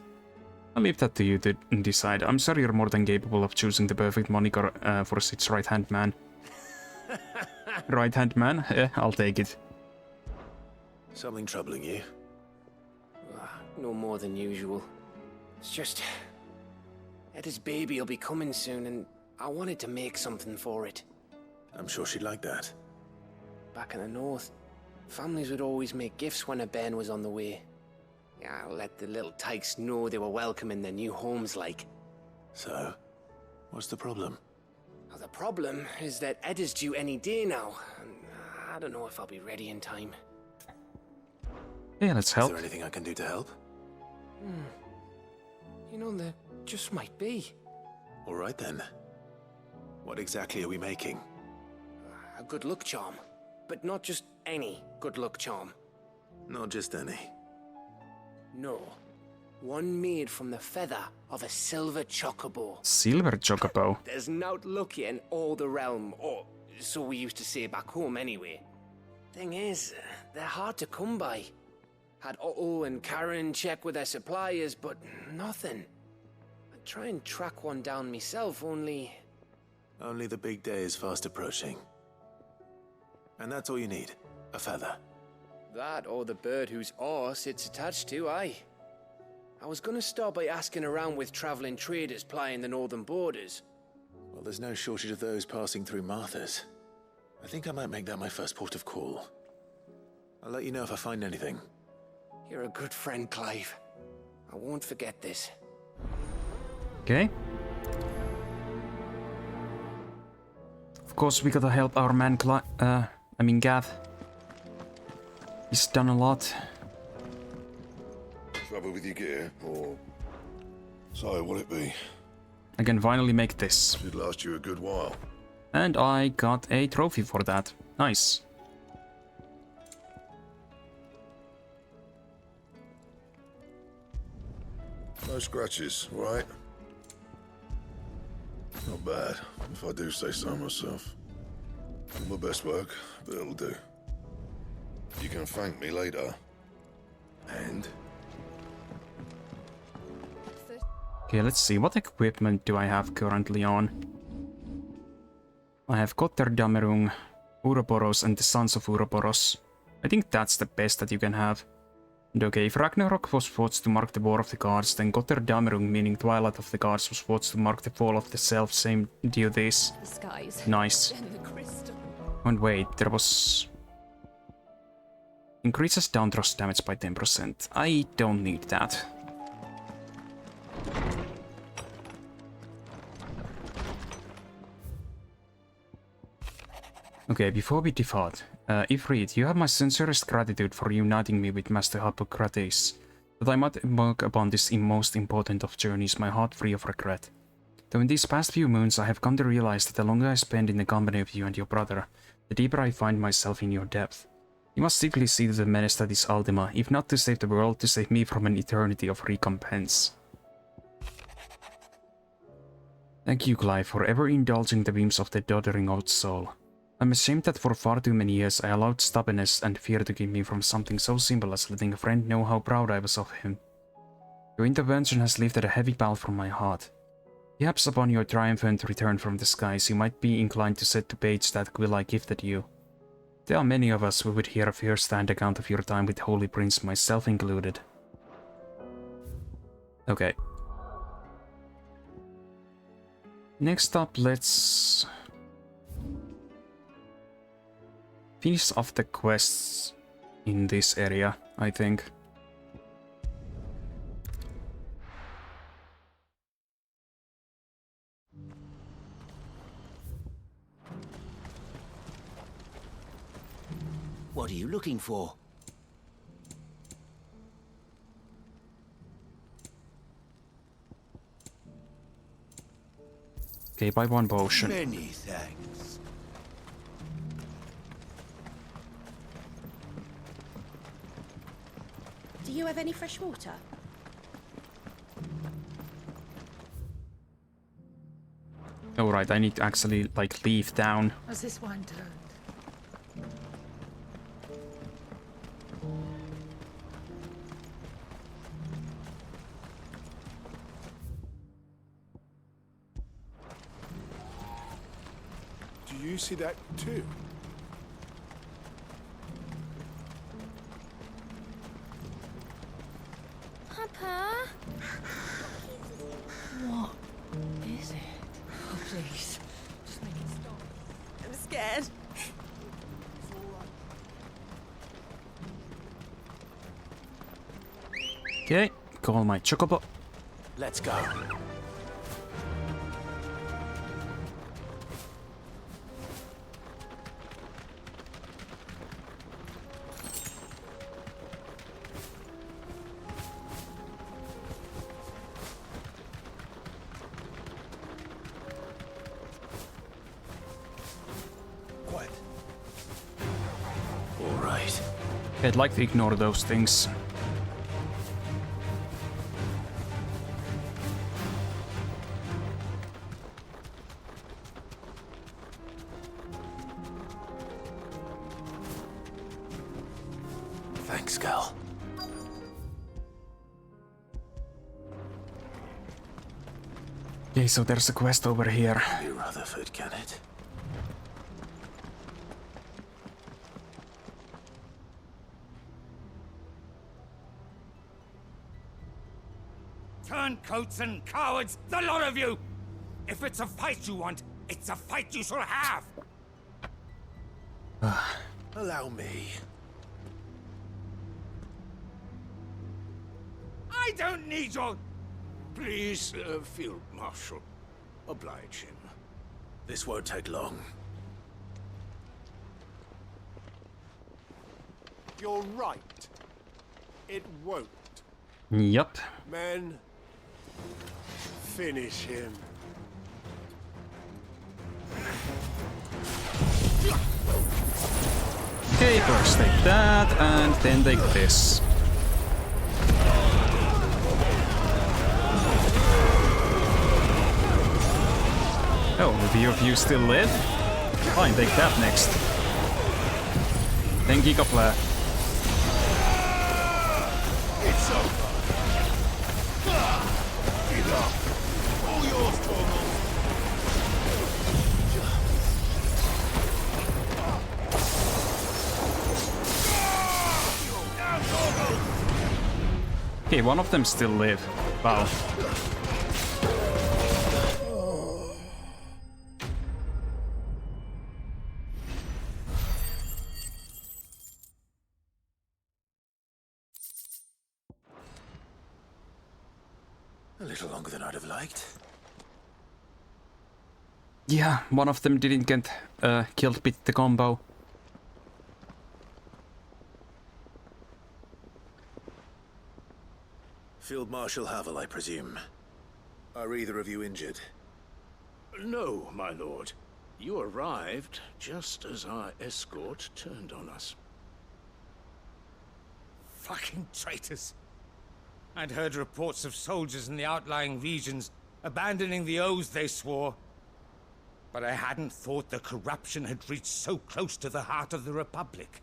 I'll leave that to you to decide. I'm sure you're more than capable of choosing the perfect moniker for Sid's right-hand man. Right-hand man? I'll take it. Something troubling you? No more than usual. It's just... Etta's baby will be coming soon, and I wanted to make something for it. I'm sure she'd like that. Back in the north, families would always make gifts when a bairn was on the way. Yeah, I'll let the little tykes know they were welcome in their new homes, like. So, what's the problem? Well, the problem is that Etta's due any day now, and I don't know if I'll be ready in time. Yeah, let's help. Is there anything I can do to help? You know, there just might be. All right then. What exactly are we making? A good luck charm. But not just any good luck charm. Not just any. No. One made from the feather of a silver chocobo. Silver chocobo? There's naught luckier in all the realm, or so we used to say back home anyway. Thing is, they're hard to come by. Had Otto and Karen check with their suppliers, but nothing. I'd try and track one down myself, only... Only the big day is fast approaching. And that's all you need, a feather. That or the bird whose horse it's attached to, aye. I was gonna start by asking around with traveling traders plying the northern borders. Well, there's no shortage of those passing through Martha's. I think I might make that my first port of call. I'll let you know if I find anything. You're a good friend, Clive. I won't forget this. Okay. Of course, we gotta help our man Gav. He's done a lot. Trouble with your gear, or... So, what'll it be? I can finally make this. Should last you a good while. And I got a trophy for that. Nice. No scratches, right? Not bad, if I do say so myself. Not my best work, but it'll do. You can thank me later. And? Okay, let's see. What equipment do I have currently on? I have Gotterdamerung, Uroboros, and the Sons of Uroboros. I think that's the best that you can have. And okay, if Ragnarok was fought to mark the War of the Gods, then Gotterdamerung, meaning Twilight of the Gods, was fought to mark the fall of the self-same deities. The skies. Nice. And wait, there was... Increases down-thrust damage by 10%. I don't need that. Okay, before we depart, Ifrit, you have my sincerest gratitude for uniting me with Master Hippocrates, that I might embark upon this most important of journeys, my heart free of regret. Though in these past few moons I have come to realize that the longer I spend in the company of you and your brother, the deeper I find myself in your depth. You must simply see to the menace that is Ultima, if not to save the world, to save me from an eternity of recompense. Thank you, Clive, for ever indulging the whims of the doddering old soul. I'm ashamed that for far too many years I allowed stubbornness and fear to keep me from something so simple as letting a friend know how proud I was of him. Your intervention has lifted a heavy pall from my heart. Perhaps upon your triumphant return from the skies you might be inclined to set to page that quill I gifted you. There are many of us who would hear a first-hand account of your time with Holy Prince, myself included. Okay. Next up, let's finish off the quests in this area, I think. What are you looking for? Okay, buy one potion. Many thanks. Do you have any fresh water? Alright, I need to actually, like, leave town. Has this wine turned? Do you see that too? Papa? What is it? Oh, please. Just make it stop. I'm scared. Okay, call my chocobo. Let's go. Quiet. All right. I'd like to ignore those things. Thanks, Gal. Okay, so there's a quest over here. Be Rutherford, can it? Turncoats and cowards, the lot of you! If it's a fight you want, it's a fight you shall have! Allow me. I don't need your... Please, Field Marshal, oblige him. This won't take long. You're right. It won't. Yup. Men, finish him. Okay, first take that, and then take this. Oh, a few of you still live? Fine, take that next. Then Gigaplare. It's over. Enough. All yours, Tormund. Okay, one of them still live. Wow. A little longer than I'd have liked. Yeah, one of them didn't get killed with the combo. Field Marshal Havel, I presume. Are either of you injured? No, my lord. You arrived just as our escort turned on us. Fucking traitors. I'd heard reports of soldiers in the outlying regions abandoning the oaths they swore. But I hadn't thought the corruption had reached so close to the heart of the Republic.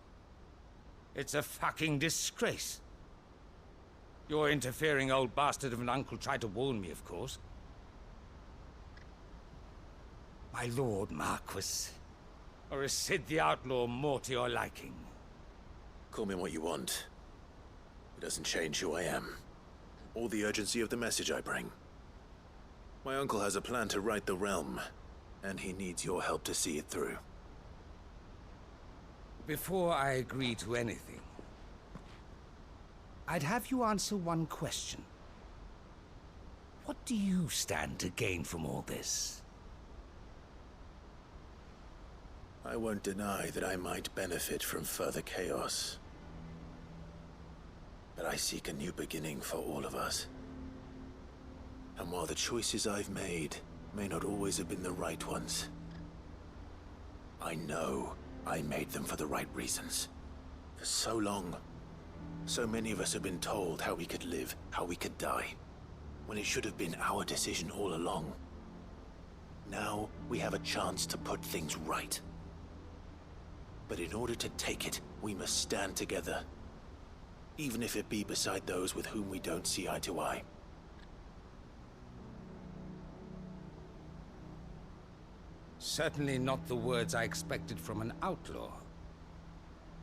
It's a fucking disgrace. Your interfering old bastard of an uncle tried to warn me, of course. My lord Marquis. Or is Sid the Outlaw more to your liking? Call me what you want. It doesn't change who I am, or the urgency of the message I bring. My uncle has a plan to right the realm, and he needs your help to see it through. Before I agree to anything, I'd have you answer one question. What do you stand to gain from all this? I won't deny that I might benefit from further chaos. But I seek a new beginning for all of us. And while the choices I've made may not always have been the right ones, I know I made them for the right reasons. For so long, so many of us have been told how we could live, how we could die, when it should have been our decision all along. Now we have a chance to put things right. But in order to take it, we must stand together. Even if it be beside those with whom we don't see eye to eye. Certainly not the words I expected from an outlaw.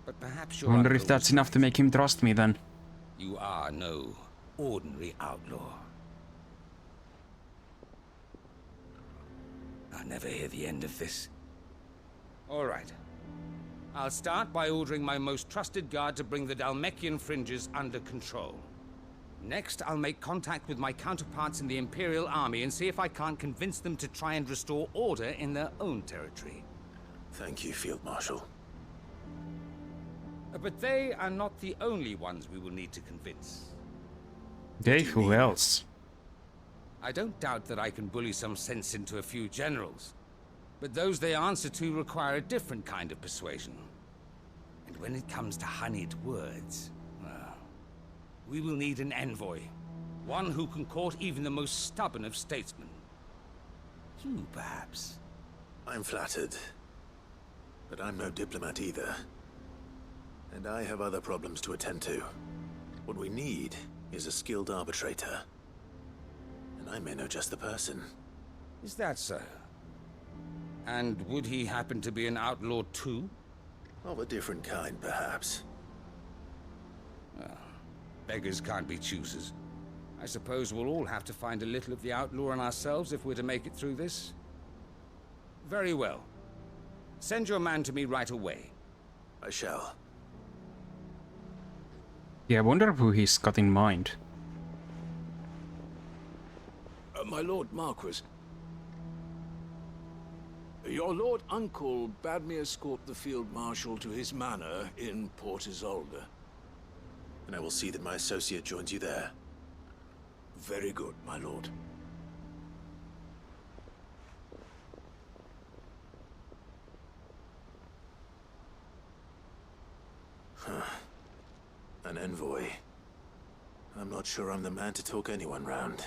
But perhaps I your wonder uncle if that's was enough to make him trust me then. You are no ordinary outlaw. I'll never hear the end of this. All right. I'll start by ordering my most trusted guard to bring the Dhalmekian fringes under control. Next, I'll make contact with my counterparts in the Imperial Army and see if I can't convince them to try and restore order in their own territory. Thank you, Field Marshal. But they are not the only ones we will need to convince. Dave, who else? I don't doubt that I can bully some sense into a few generals. But those they answer to require a different kind of persuasion. And when it comes to honeyed words, well, we will need an envoy. One who can court even the most stubborn of statesmen. You, perhaps. I'm flattered. But I'm no diplomat either. And I have other problems to attend to. What we need is a skilled arbitrator. And I may know just the person. Is that so? And would he happen to be an outlaw too? Of a different kind, perhaps. Well, beggars can't be choosers. I suppose we'll all have to find a little of the outlaw in ourselves if we're to make it through this. Very well. Send your man to me right away. I shall. Yeah, I wonder who he's got in mind. My lord Marquis. Your lord uncle bade me escort the field marshal to his manor in Port Isolde. And I will see that my associate joins you there. Very good, my lord. An envoy. I'm not sure I'm the man to talk anyone round.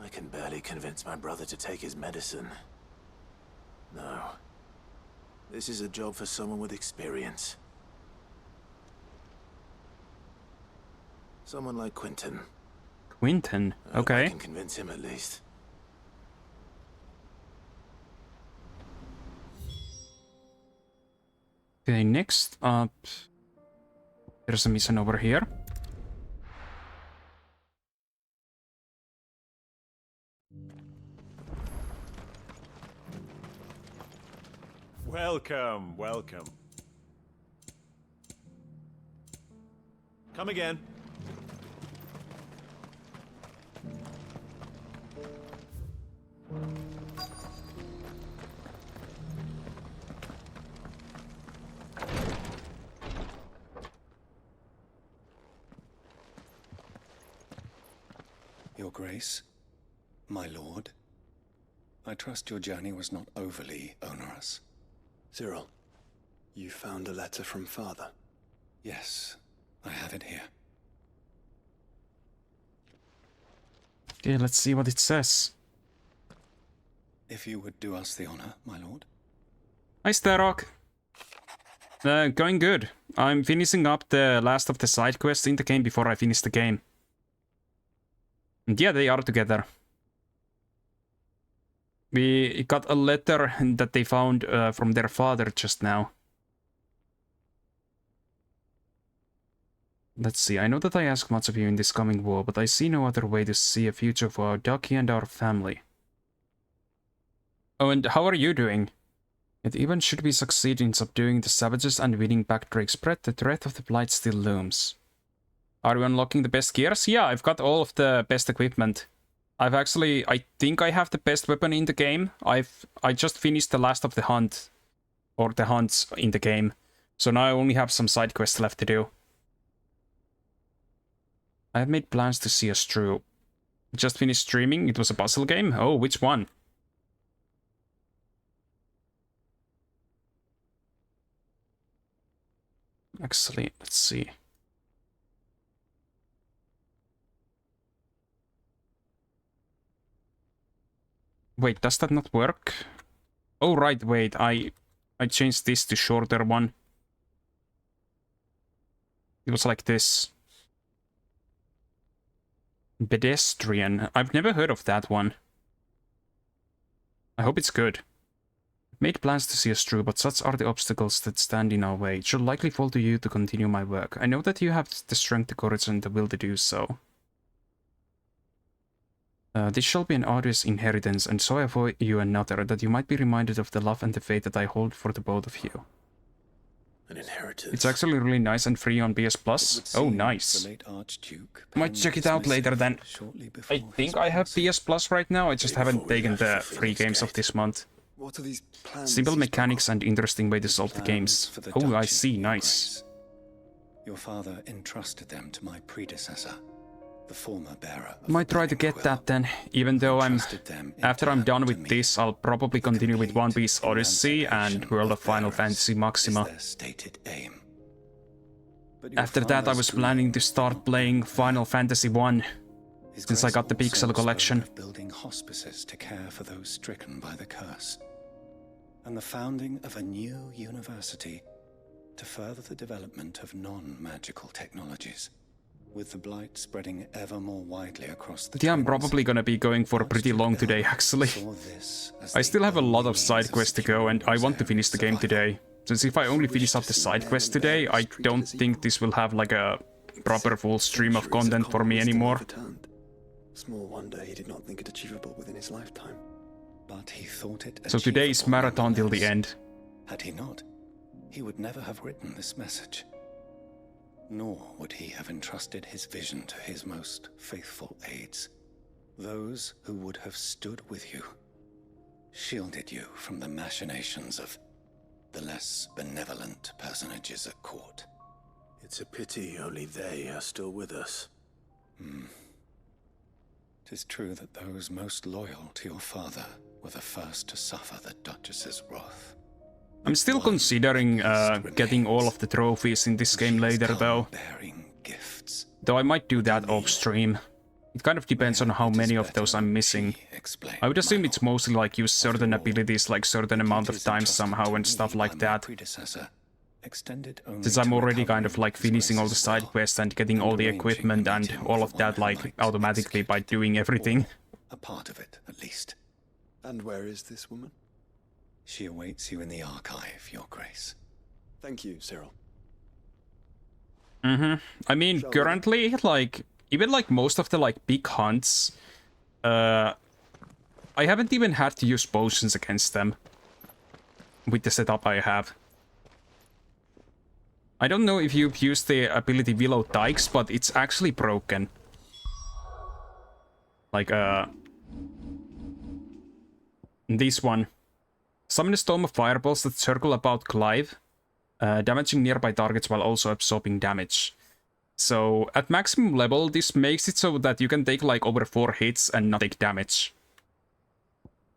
I can barely convince my brother to take his medicine. No. This is a job for someone with experience. Someone like Quentin. Quentin? I hope I Okay. can convince him at least. Okay, next up... There's a mission over here. Welcome, welcome. Come again. Your Grace, my lord, I trust your journey was not overly onerous. Cyril, you found a letter from Father? Yes, I have it here. Okay, let's see what it says. If you would do us the honor, my lord. Hi, Starrock. Going good. I'm finishing up the last of the side quests in the game before I finish the game. And yeah, they are together. We got a letter that they found from their father just now. Let's see, I know that I ask much of you in this coming war, but I see no other way to see a future for our ducky and our family. Oh, and how are you doing? Yet even should we succeed in subduing the savages and winning back Drake's breath, the threat of the Blight still looms. Are you unlocking the best gears? Yeah, I've got all of the best equipment. I've actually, I think I have the best weapon in the game. I just finished the last of the hunt, or the hunts in the game. So now I only have some side quests left to do. I have made plans to see us through. Just finished streaming, it was a puzzle game? Oh, which one? Actually, let's see. Wait, does that not work? Oh, right, wait, I changed this to shorter one. It was like this. Pedestrian. I've never heard of that one. I hope it's good. Made plans to see us through, but such are the obstacles that stand in our way. It should likely fall to you to continue my work. I know that you have the strength, the courage, and the will to do so. This shall be an arduous inheritance, and so I avoid you another, that you might be reminded of the love and the faith that I hold for the both of you. An inheritance. It's actually really nice and free on PS Plus. Oh, nice. Might check it out later then. I think I have PS Plus right now, I just haven't taken the free games of this month. What are these plans? Simple mechanics and interesting way to solve the games. Oh, I see, nice. Your father entrusted them to my predecessor, the former bearer. Might try to get that then, even though after I'm done with this, I'll probably continue with One Piece Odyssey and World of Final Fantasy Maxima. After that, I was planning to start playing Final Fantasy 1, since I got the Pixel collection. Building hospices to care for those stricken by the curse, and the founding of a new university to further the development of non-magical technologies. With the blight spreading ever more widely across the Yeah, I'm probably gonna be going for pretty long today, actually. I still have a lot of side quests to go, and I want to finish the game today. Since if I only finish up the side quests today, I don't think this will have like a proper full stream of content for me anymore. Small wonder he did not think it achievable within his lifetime. But he thought it So today's marathon till the end. Had he not, he would never have written this message. Nor would he have entrusted his vision to his most faithful aides, those who would have stood with you, shielded you from the machinations of the less benevolent personages at court. It's a pity only they are still with us. 'Tis true that those most loyal to your father were the first to suffer the Duchess's wrath. I'm still considering getting all of the trophies in this game later, though. Though I might do that off stream. It kind of depends on how many of those I'm missing. I would assume it's mostly like use certain abilities like certain amount of times somehow and stuff like that. Since I'm already kind of like finishing all the side quests and getting all the equipment and all of that like automatically by doing everything. A part of it, at least. And where is this woman? She awaits you in the archive, Your Grace. Thank you, Cyril. I mean, currently, like, even like most of the like big hunts, I haven't even had to use potions against them with the setup I have. I don't know if you've used the ability Willow Dykes, but it's actually broken. Like, this one. Summon a storm of fireballs that circle about Clive, damaging nearby targets while also absorbing damage. So, at maximum level, this makes it so that you can take like over 4 hits and not take damage.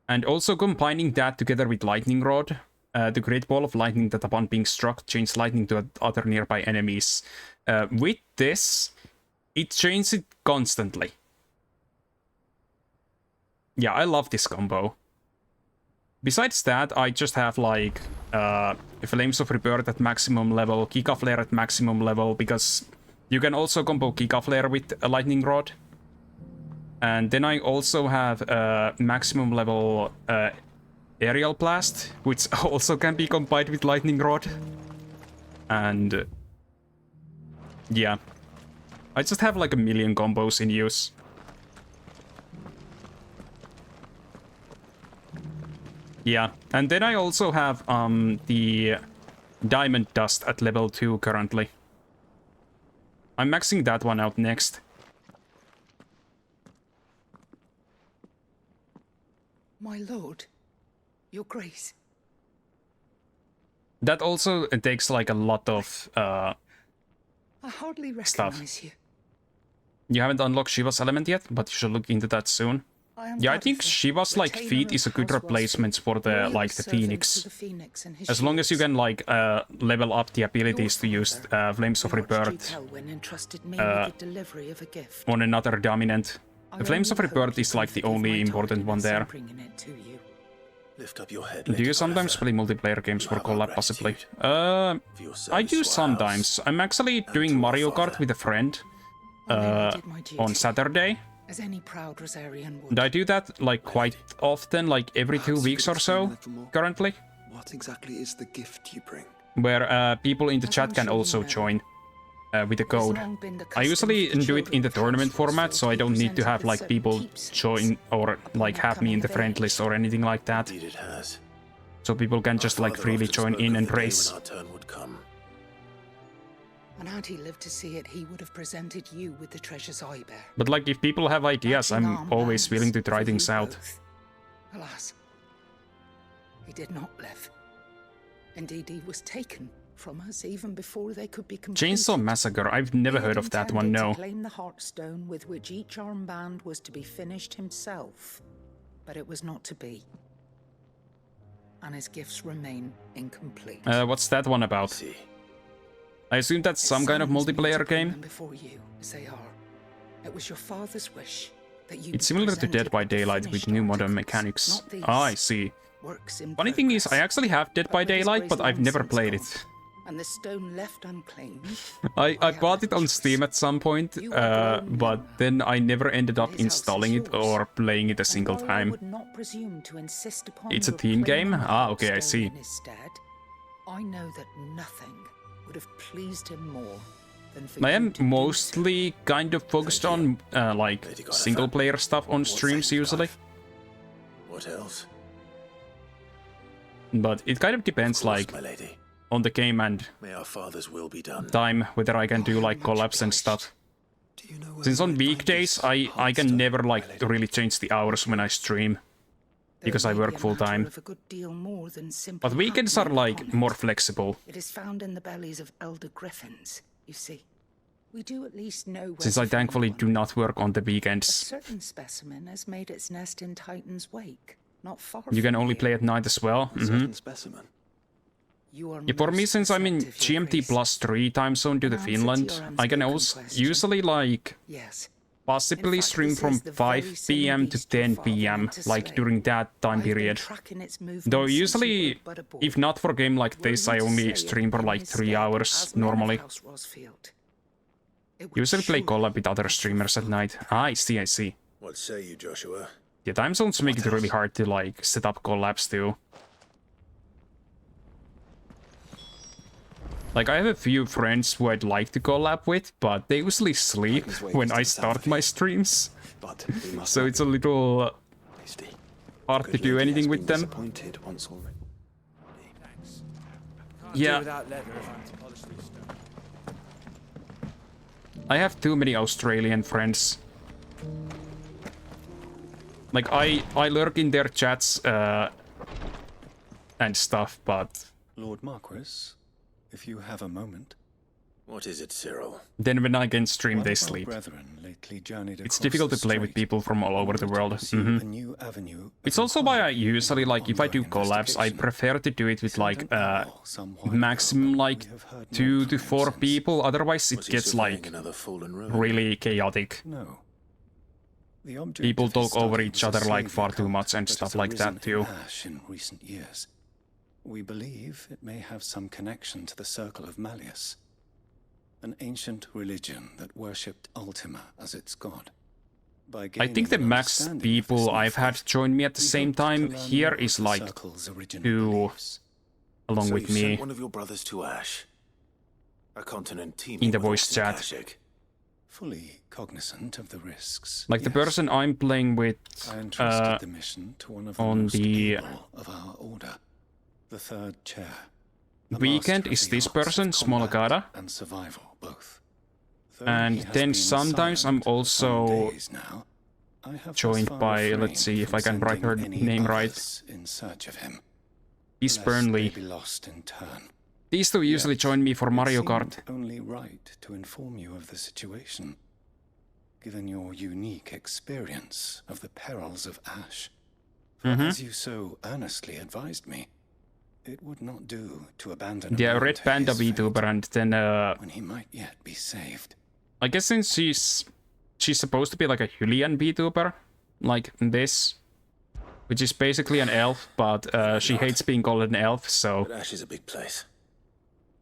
And also combining that together with Lightning Rod, the great ball of lightning that upon being struck chains lightning to other nearby enemies. With this, it chains it constantly. Yeah, I love this combo. Besides that, I just have like Flames of Rebirth at maximum level, Giga Flare at maximum level, because you can also combo Giga Flare with a Lightning Rod. And then I also have maximum level Aerial Blast, which also can be combined with Lightning Rod. And yeah, I just have like a million combos in use. Yeah, and then I also have the Diamond Dust at level 2 currently. I'm maxing that one out next. My lord, Your Grace. That also takes like a lot of I hardly stuff. recognize you. You haven't unlocked Shiva's element yet, but you should look into that soon. Yeah, I think Shiva's like feat is a good replacement for the like the Phoenix. As long as you can like level up the abilities to use Flames of Rebirth on another dominant. The Flames of Rebirth is like the only important one there. Lift up your head, Do you sometimes play multiplayer games for collab possibly? I do sometimes. I'm actually doing Mario Kart with a friend on Saturday. As any proud Rosarian would. And I do that like quite often, like every 2 weeks or so, currently. What exactly is the gift you bring? Where people in the chat can also join with a code. I usually do it in the tournament format, so I don't need to have like people join or like have me in the friend list or anything like that. So people can just like freely join in and race. And had he lived to see it, he would have presented you with the treasures I bear. But like if people have ideas, I'm always willing to try things out. Alas, he did not live. Indeed, he was taken from us even before they could be completed. Chainsaw Massacre, I've never heard of that one, no. To claim the Heartstone with which each armband was to be finished himself, but it was not to be. And his gifts remain incomplete. What's that one about? I assume that's some kind of multiplayer game? Before you, as they are. It was your father's wish that you It's similar to Dead by Daylight with new modern mechanics. Ah, I see. Funny thing is, I actually have Dead by Daylight, but I've never played it. And the stone left unclaimed. I bought it on Steam at some point, but then I never ended up installing it or playing it a single time. It's a team game? Ah, okay, I see. I know that nothing would have pleased him more than for I you am to mostly kind of focused on like single player stuff on streams usually. What else? But it kind of depends like on the game and May our father's will be done. time whether I can do like collabs and stuff. Since on weekdays I can never like really change the hours when I stream because I work full time. But weekends are like more flexible. It is found in the bellies of elder griffins, you see. We do at least know where Since I thankfully do not work on the a weekends. certain specimen has made its nest in Titan's wake, not far You can from only here. play at night as well. Specimen. You are Yeah, for me, most since I'm in receptive, Your GMT Grace. +3 time zone to the An answer to Finland, your I can unspoken also question. usually like Yes. possibly stream from 5 p.m. to 10 p.m. like during that time period. Though usually, if not for a game like this, I only stream for like 3 hours normally. Usually play collab with other streamers at night. Ah, I see, I see. What say you, Joshua? Yeah, time zones make it really hard to like set up collabs too. Like, I have a few friends who I'd like to collab with, but they usually sleep when I start my streams. So it's a little hard to do anything with them. Yeah. I have too many Australian friends. Like, I lurk in their chats and stuff, but... Lord Marquis, if you have a moment. What is it, Cyril? Then when I can stream, they sleep. It's difficult to play with people from all over the world. It's also why I usually, like, if I do collabs, I prefer to do it with, like, maximum, like, 2 to 4 people. Otherwise, it gets, like, really chaotic. People talk over each other, like, far too much and stuff like that, too. We believe it may have some connection to the Circle of Malleus, an ancient religion that worshipped Ultima as its god. I think the max people I've had join me at the same time here is like 2 along with me. Sent one of your brothers to Ash, a continent teeming in the with voice chat. Akashic. Fully cognizant of the risks. Like the person I'm playing with I entrusted the mission to one of the on most the able of our order, the third chair. weekend is this person, Smolgada. And survival both. And then sometimes I'm also joined by, let's see if I can write her name right. In search of him. East Burnley. Be lost in turn. These two usually join me for Mario Kart. Only right to inform you of the situation, given your unique experience of the perils of Ash. For as you so earnestly advised me, it would not do to abandon. Yeah, Red Panda VTuber, and then when he might yet be saved. I guess since she's supposed to be like a Hylian VTuber, like this, which is basically an elf, but she hates being called an elf, so. But Ash is a big place.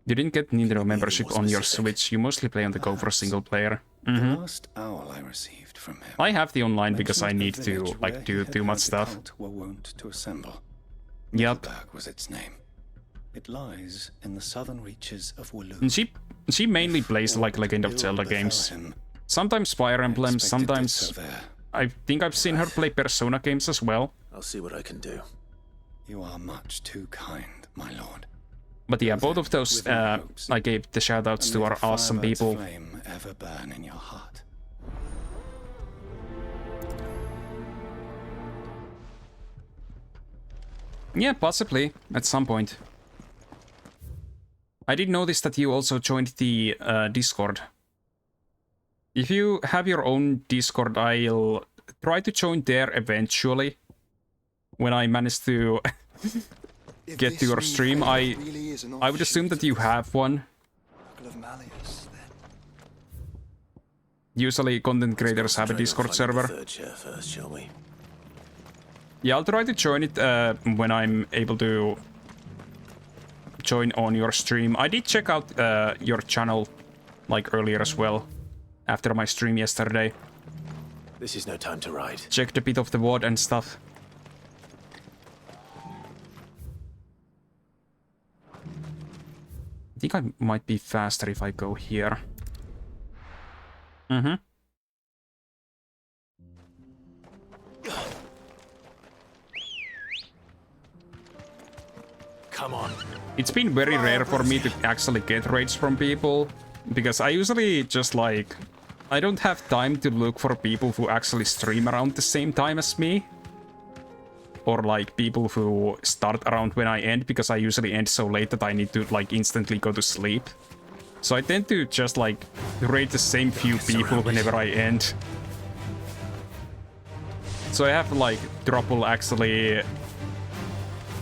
You didn't get Nintendo membership on your Switch. You mostly play on the go for single player. The last owl I received from him. I have the online because I need to like do too much stuff. Were wont to assemble. Yep. Was its name. It lies in the southern reaches of Wulu. And she mainly plays like Legend of Zelda games. Sometimes Fire Emblem, sometimes I think I've seen her play Persona games as well. I'll see what I can do. You are much too kind, my lord. But yeah, both of those I gave the shoutouts to are awesome people. Flame ever burn in your heart. Yeah, possibly at some point. I did notice that you also joined the Discord. If you have your own Discord, I'll try to join there eventually. When I manage to get to your stream, I would assume that you have one. Usually content creators have a Discord server. First, shall we? Yeah, I'll try to join it when I'm able to join on your stream. I did check out your channel like earlier as well, after my stream yesterday. This is no time to ride. Checked a bit of the VOD and stuff. I think I might be faster if I go here. Come on. It's been very rare for me to actually get raids from people, because I usually just like... I don't have time to look for people who actually stream around the same time as me. Or like people who start around when I end, because I usually end so late that I need to like instantly go to sleep. So I tend to just like raid the same few people whenever I end. So I have like trouble actually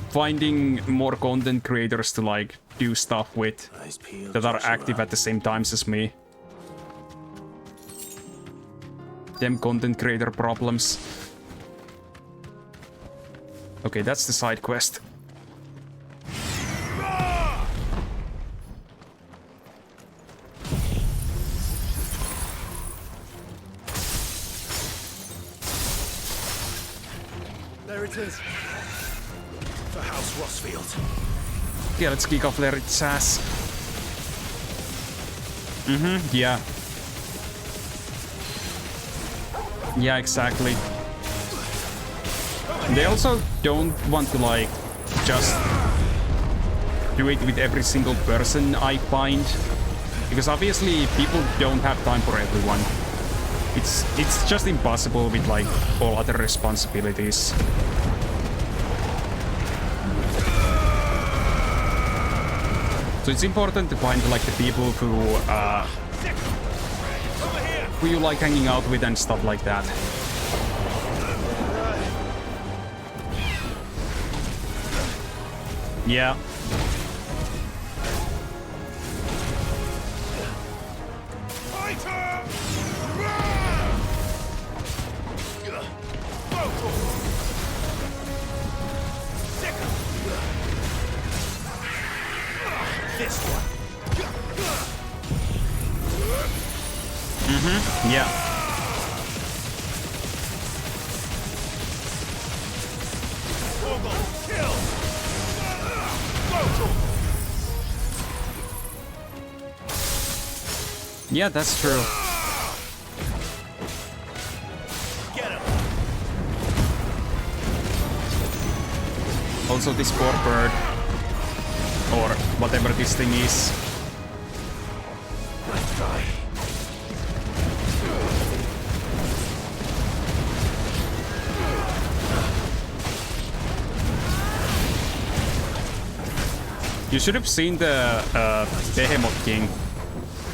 finding more content creators to like do stuff with that are active at the same times as me. Them content creator problems. Okay, that's the side quest. There it is. For House Rossfield. Yeah, let's kick off Lerith's ass. Yeah. Yeah, exactly. They also don't want to, like, just do it with every single person I find. Because obviously people don't have time for everyone. It's just impossible with, like, all other responsibilities. So it's important to find, like, the people who you like hanging out with and stuff like that. Yeah. This one. Yeah. Yeah, that's true. Get him. Also, this poor bird, or whatever this thing is. Let's try. You should have seen the Behemoth King.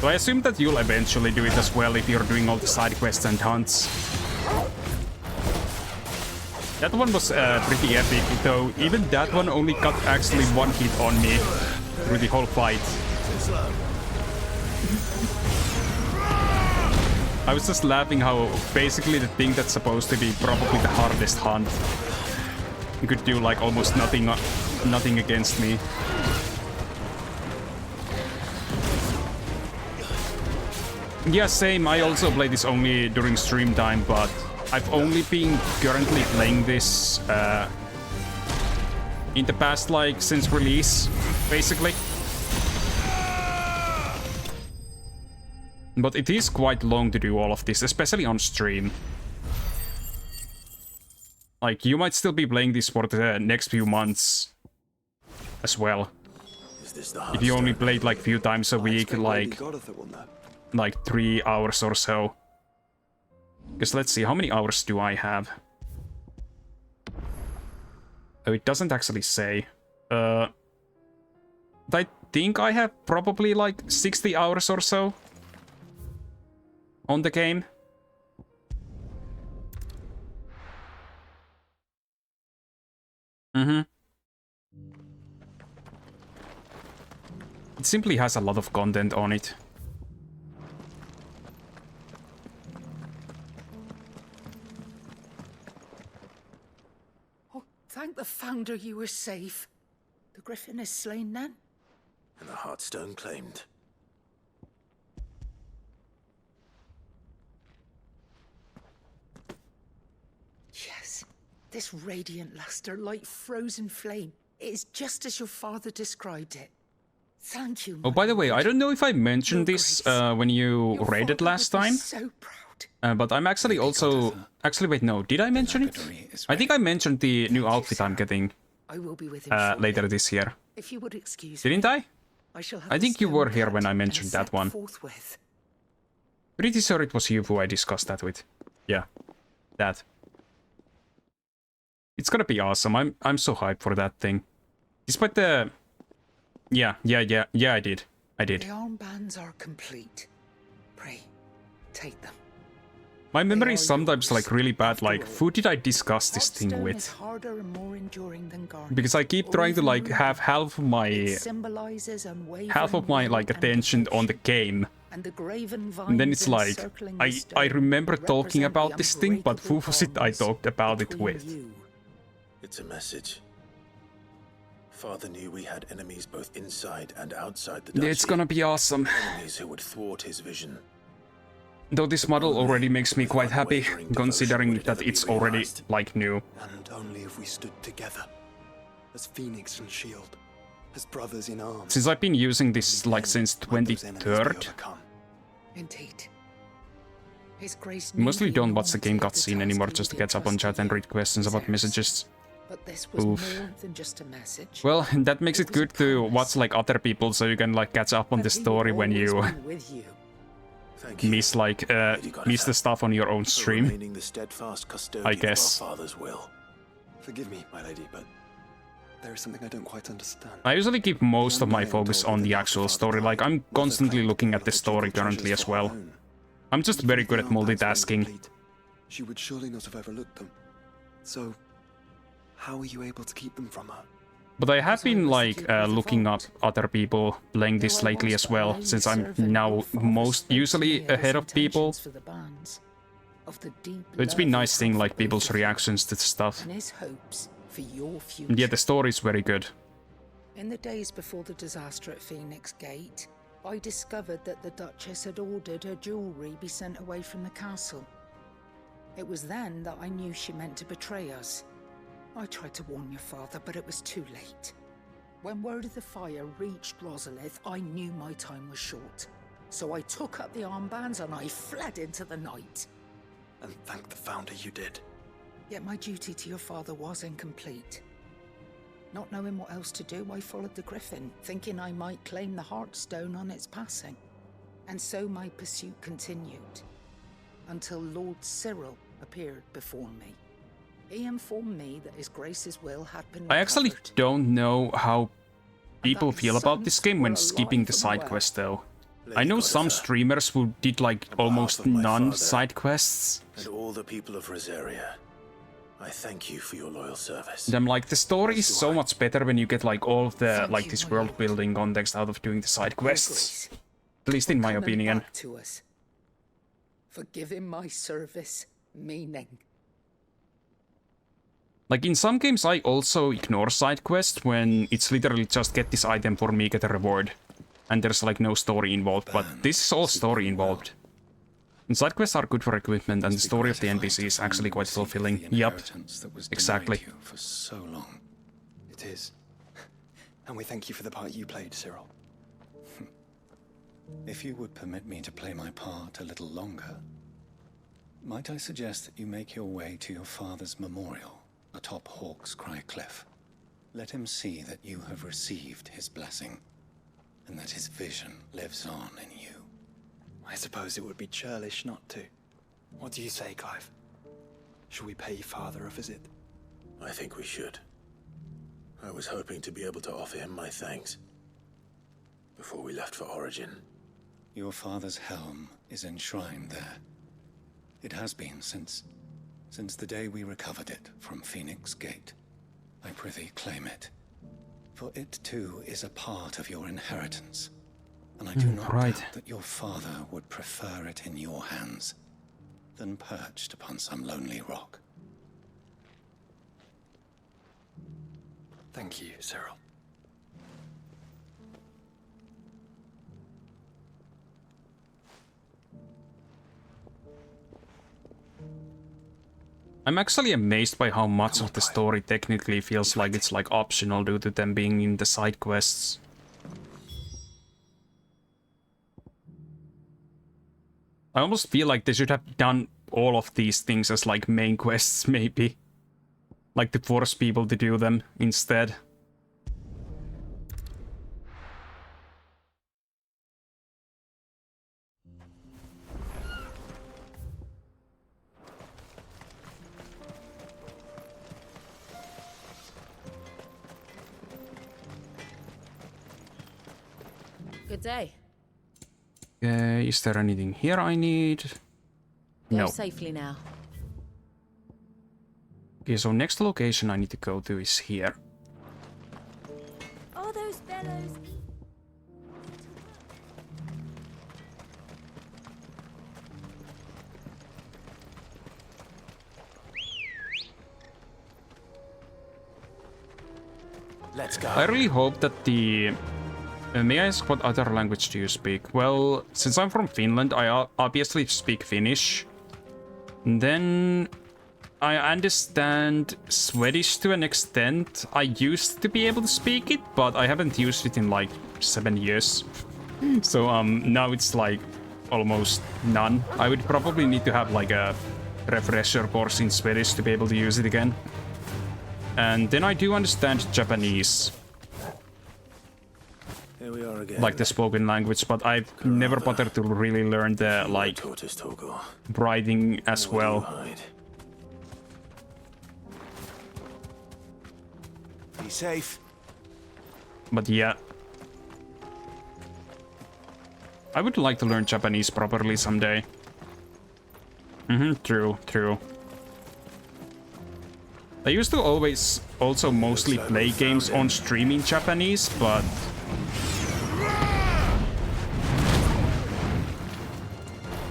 So I assume that you'll eventually do it as well if you're doing all the side quests and hunts. That one was pretty epic, though even that one only got actually one hit on me through the whole fight. I was just laughing how basically the thing that's supposed to be probably the hardest hunt could do like almost nothing against me. Yeah, same. I also play this only during stream time, but I've only been currently playing this in the past, like, since release, basically. But it is quite long to do all of this, especially on stream. Like, you might still be playing this for the next few months as well. If you only played like few times a week, like 3 hours or so. Because let's see, how many hours do I have? Oh, it doesn't actually say. I think I have probably like 60 hours or so on the game. It simply has a lot of content on it. Thank the Founder you were safe. The Griffin is slain then? And the Heartstone claimed. Yes. This radiant luster, like frozen flame. It is just as your father described it. Thank you. Oh, by the way, I don't know if I mentioned this when you raided last time. So proud. But I'm actually also... Actually, wait, no. Did I mention it? I think I mentioned the new outfit I'm getting I will be with him later this year. If you would excuse Didn't I? shall have I think you were here when I mentioned that one. Forthwith. Pretty sure it was you who I discussed that with. Yeah. That. It's gonna be awesome. I'm so hyped for that thing. Despite the... Yeah, I did. The armbands are complete. Pray, take them. My memory is sometimes like really bad, like, who did I discuss this thing with? Because I keep trying to like have half of my like attention on the game And the graven vines And then it's like, encircling the I stone remember talking represent about the this thing, but who was it I unbreakable talked about it between with? you. It's a message. Father knew we had enemies both inside and outside the duchy. Yeah, it's gonna be awesome. Enemies who would thwart his vision. Though this model already makes me quite happy, considering that it's already, like, new. And only if we stood together, as Phoenix and Shield, as brothers in arms. Since I've been using this, like, since 23rd. Indeed. His Grace Mostly don't watch the game cutscene anymore just to catch up on chat and read questions about messages. But this was Oof. more than just a message. Well, that makes it good to watch, like, other people so you can, like, catch up on the story when you miss, like, miss the stuff on your own stream. Remaining the steadfast custodian I guess. of our father's will. Forgive me, my lady, but there is something I don't quite understand. I usually keep most of my focus on the actual story, like, I'm constantly looking at the story currently as well. I'm just very good at multitasking. She would surely not have overlooked them. So, how are you able to keep them from her? But I have been, like, looking up other people playing this lately as well, since I'm now usually ahead of people. So it's been nice seeing, like, people's reactions to the stuff. And his hopes for your future. And yeah, the story is very good. In the days before the disaster at Phoenix Gate, I discovered that the Duchess had ordered her jewelry be sent away from the castle. It was then that I knew she meant to betray us. I tried to warn your father, but it was too late. When word of the fire reached Rosalith, I knew my time was short. So I took up the armbands and I fled into the night. And thank the Founder you did. Yet my duty to your father was incomplete. Not knowing what else to do, I followed the Griffin, thinking I might claim the Heartstone on its passing. And so my pursuit continued, until Lord Cyril appeared before me. He informed me that His Grace's will had been recovered. I actually don't know how people feel about this game when skipping the side quest though. I know some streamers who did, like, almost none side quests. And all the people of Rosaria, I thank you for your loyal service. And I'm like, the story is so much better when you get, like, all of the, like, this world building context out of doing the side quests. At least in my opinion. Back to us. Forgive him my service, meaning. Like, in some games I also ignore side quests when it's literally just get this item for me, get a reward. And there's, like, no story involved, but this is all story involved. And side quests are good for equipment, and the story of the NPC is actually quite fulfilling. Yup, exactly. For so long. It is. And we thank you for the part you played, Cyril. If you would permit me to play my part a little longer, might I suggest that you make your way to your father's memorial atop Hawk's Cry Cliff? Let him see that you have received his blessing, and that his vision lives on in you. I suppose it would be churlish not to. What do you say, Clive? Should we pay Father a visit? I think we should. I was hoping to be able to offer him my thanks before we left for Origin. Your father's helm is enshrined there. It has been since the day we recovered it from Phoenix Gate. I prithee claim it, for it too is a part of your inheritance, and I do not doubt that your father would prefer it in your hands than perched upon some lonely rock. Thank you, Cyril. I'm actually amazed by how much of the story technically feels like it's, like, optional due to them being in the side quests. I almost feel like they should have done all of these things as, like, main quests, maybe. Like, to force people to do them instead. Good day. Is there anything here I need? Go No. safely now. Okay, so next location I need to go to is here. Oh, those bellows. Let's go. I really hope that the... may I ask what other language do you speak? Well, since I'm from Finland, I obviously speak Finnish. And then I understand Swedish to an extent. I used to be able to speak it, but I haven't used it in like 7 years. So now it's like almost none. I would probably need to have like a refresher course in Swedish to be able to use it again. And then I do understand Japanese. Here we are again. Like the spoken language, but I've never bothered to really learn the like writing as well. Be safe. But yeah. I would like to learn Japanese properly someday. True, true. I used to always also mostly play games on stream in Japanese, but...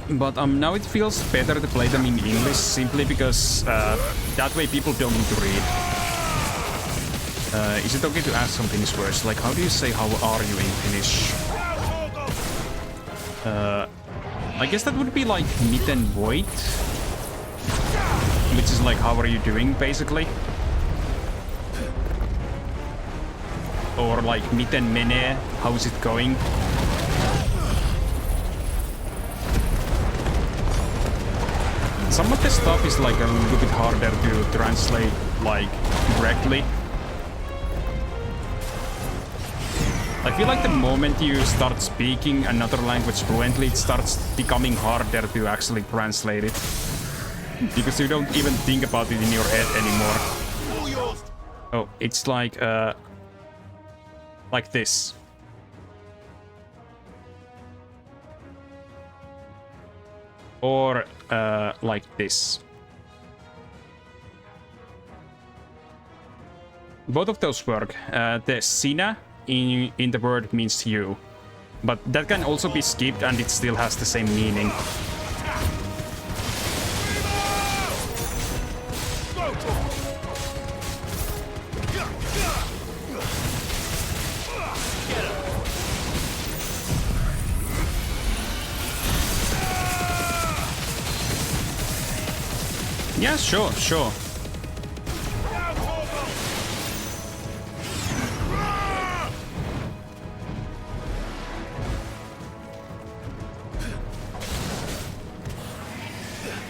now it feels better to play them in English, simply because that way people don't need to read. Is it okay to ask some Finnish words? Like, how do you say how are you in Finnish? I guess that would be like miten voit, which is like how are you doing, basically. Or like miten menee, how's it going? Some of the stuff is like a little bit harder to translate like directly. I feel like the moment you start speaking another language fluently, it starts becoming harder to actually translate it. Because you don't even think about it in your head anymore. Oh, it's like this. Or like this. Both of those work. The sinä in the word means you, but that can also be skipped and it still has the same meaning. Yeah, sure, sure.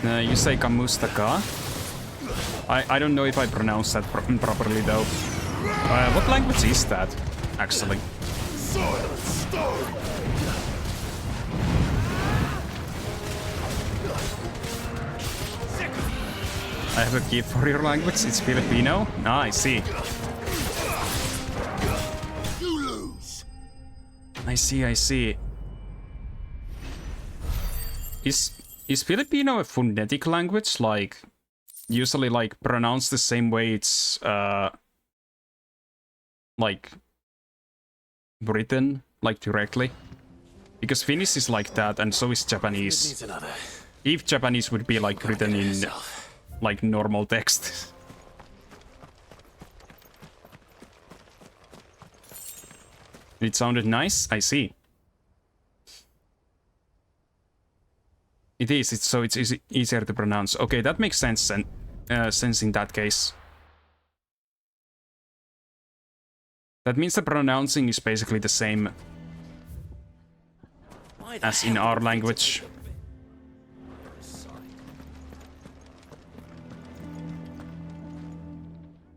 You say kamustaka? I don't know if I pronounced that properly though. What language is that, actually? I have a gift for your language. It's Filipino. Ah, I see. You lose. I see, I see. Is Filipino a phonetic language? Like, usually like pronounced the same way it's like written, like directly? Because Finnish is like that, and so is Japanese. If Japanese would be like written in like normal text. It sounded nice, I see. It is, it's easier to pronounce. Okay, that makes sense in that case. That means the pronouncing is basically the same as in our language.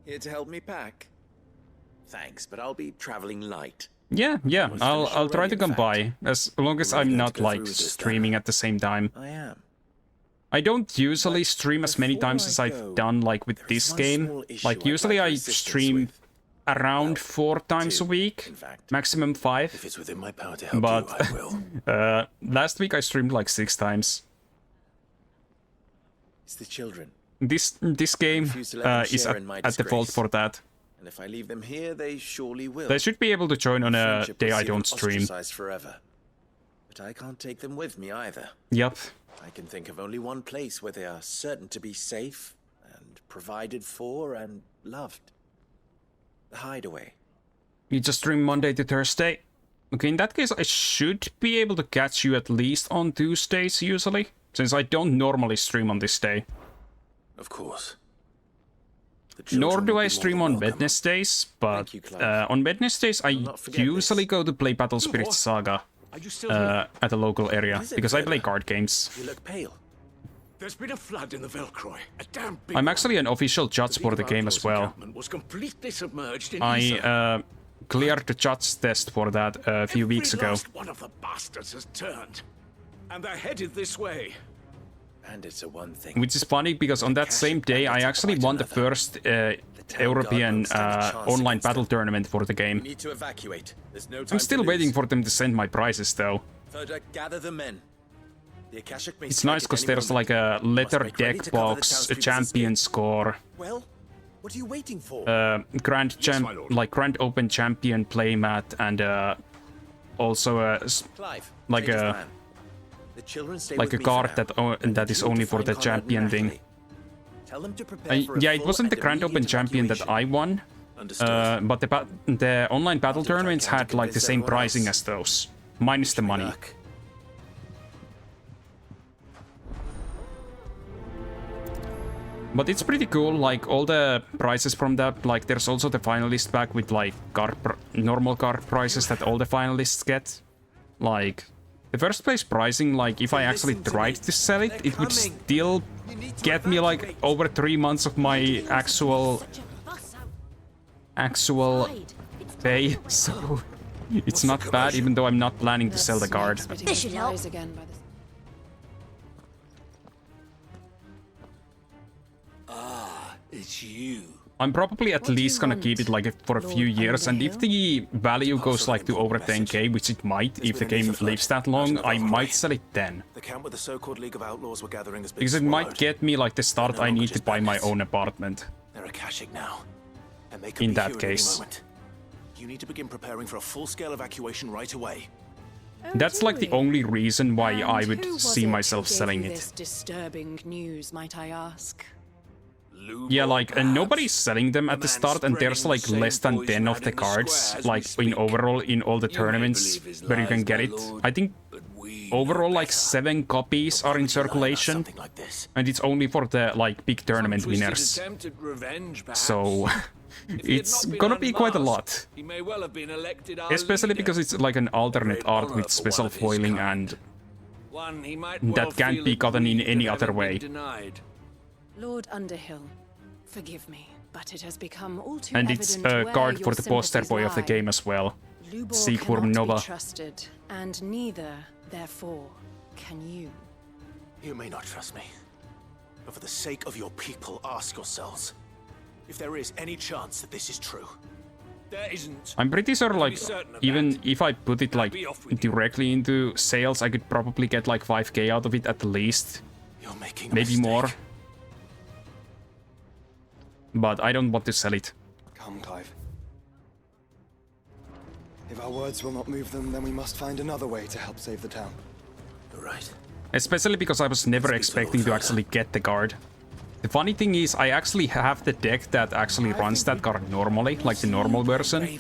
Here to help me pack? Thanks, but I'll be traveling light. Yeah, I'll try to come by, as long as I'm not like streaming at the same time. I am. I don't usually stream as many times as I've done like with this game. Like usually I stream around 4 times a week, maximum 5. If it's within my power to help but you, I will. last week I streamed like 6 times. It's the children. This game is at default for that. And if I leave them here, they surely will. They should be able to join on a day I don't stream. Forever. But I can't take them with me either. Yep. I can think of only one place where they are certain to be safe and provided for and loved. The hideaway. You just stream Monday to Thursday? Okay, in that case, I should be able to catch you at least on Tuesdays, usually. Since I don't normally stream on this day. Of course. Nor do I stream on Wednesdays, but on Wednesdays I usually go to play Battle Spirit Saga at a local area, because I play card games. You look pale. There's been a flood in the Velcroy. A damn big I'm actually an official judge for the game as well. was completely submerged in I cleared the judge test for that a few weeks ago. One of the bastards has turned, and they're headed this way. And it's a one thing. Which is funny, because on that same day I actually won the first European online battle tournament for the game. We need to evacuate. There's no time I'm still waiting for them to send my prizes though. Further, gather the men. The Akashic may It's strike nice at because any there's moment. like a letter Must make ready deck to cover the box, a townspeople's champion escape. score, Well, what are you waiting for? grand open champion playmat, and also a Clive, like change of a plan. The children stay like with a me for card now. that is only for the champion thing. Tell them to prepare for a Yeah, it full wasn't the and grand open immediate champion that I won, but the online battle tournaments had like the same pricing as those, minus the money. But it's pretty cool, like all the prizes from that, like there's also the finalist pack with like normal card prizes that all the finalists get. Like, the first place pricing, like if I actually tried to sell it, it would still get me like over 3 months of my actual pay, so it's not bad, even though I'm not planning to sell the card. This should help. It's you. I'm probably at least gonna keep it like for a few years, and if the value goes like to over 10k, which it might if the game lives that long, I might sell it then. The camp with the so-called League of Outlaws were gathering has been Because it might swallowed. get me like the start I need to buy my own apartment. They're Akashic now, and they could In be that here at any case. moment. You need to begin preparing for a full-scale evacuation right away. That's like the only reason why I And would who was see it who myself gave selling you it. This disturbing news, might I ask? Yeah, like, nobody's selling them at the start, and there's like less than 10 of the cards, like in overall in all the tournaments where you can get it. I think overall like 7 copies are in circulation, and it's only for the like big tournament winners. So it's gonna be quite a lot. He may well have been elected our Especially leader. because it's like an alternate art with special foiling, and One he might that well can't feel be gotten in aggrieved any at other having been way. denied. Lord Underhill, forgive me, but it has become all too And it's evident a where card your for the poster sympathies boy of the lie. game as well. Lubor Sequel cannot Nova. be trusted, and neither, therefore, can you. You may not trust me, but for the sake of your people, ask yourselves if there is any chance that this is true. There isn't. I'm pretty sure, Be like, certain of even that. if I put it like directly into sales, I could probably get like 5k out of it at least. You're making a Maybe mistake. more. But I don't want to sell it. Come, Clive. If our words will not move them, then we must find another way to help save the town. You're right. Especially because I was never expecting to actually get the card. The funny thing is, I actually have the deck that actually runs that card normally, like the normal version.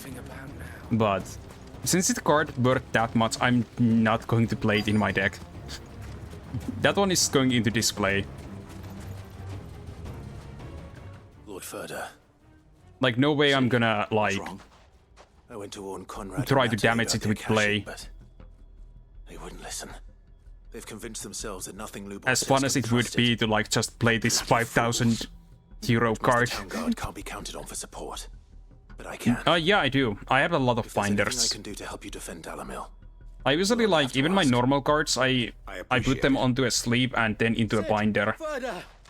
But since it's a card worth that much, I'm not going to play it in my deck. That one is going into display. Lord Furder, Like, no way I'm gonna, like, I went to warn Conrad. try and to Natalie damage about it the with Akashic, play. but they wouldn't listen. They've convinced themselves that nothing Lubor As says fun can as be it would trusted. be to, like, just play this 5,000 euro card. The town guard can't be counted on for support, but I can. Yeah, I do. I have a lot of If there's anything I binders. can do to help you defend Dalamil. I usually, like, even my normal cards, I put them onto a sleeve and then into a binder.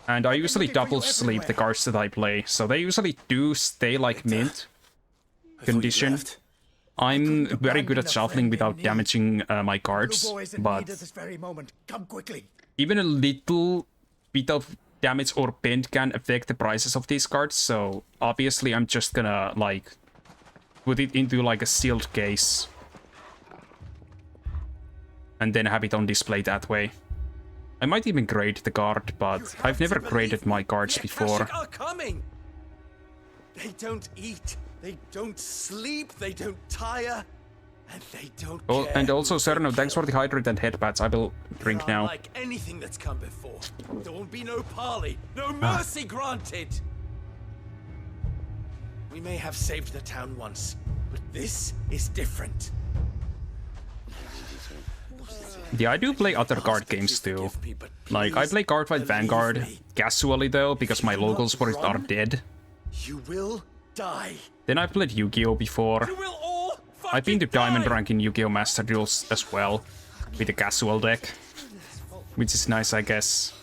And I usually double sleeve the cards that I play, so they usually do stay like mint condition. I'm very good at shuffling without damaging my cards, but this very moment. Come quickly. even a little bit of damage or bend can affect the prices of these cards, so obviously I'm just gonna, like, put it into, like, a sealed case. And then have it on display that way. I might even grade the card, but I've never graded my cards before. Akashic are coming! They don't eat. They don't sleep, they don't tire, and they don't Oh, care. and also, Serno, thanks for the hydrate and headbats. I will drink now. Like anything that's come before. There will be no parley, no mercy granted. We may have saved the town once, but this is different. Yeah, I do play other card games too. Like, I play Cardfight Vanguard casually though, because my locals for it are dead. You will die. Then I played Yu-Gi-Oh before. I've been to Diamond rank in Yu-Gi-Oh Master Duels as well, with a casual deck, which is nice, I guess.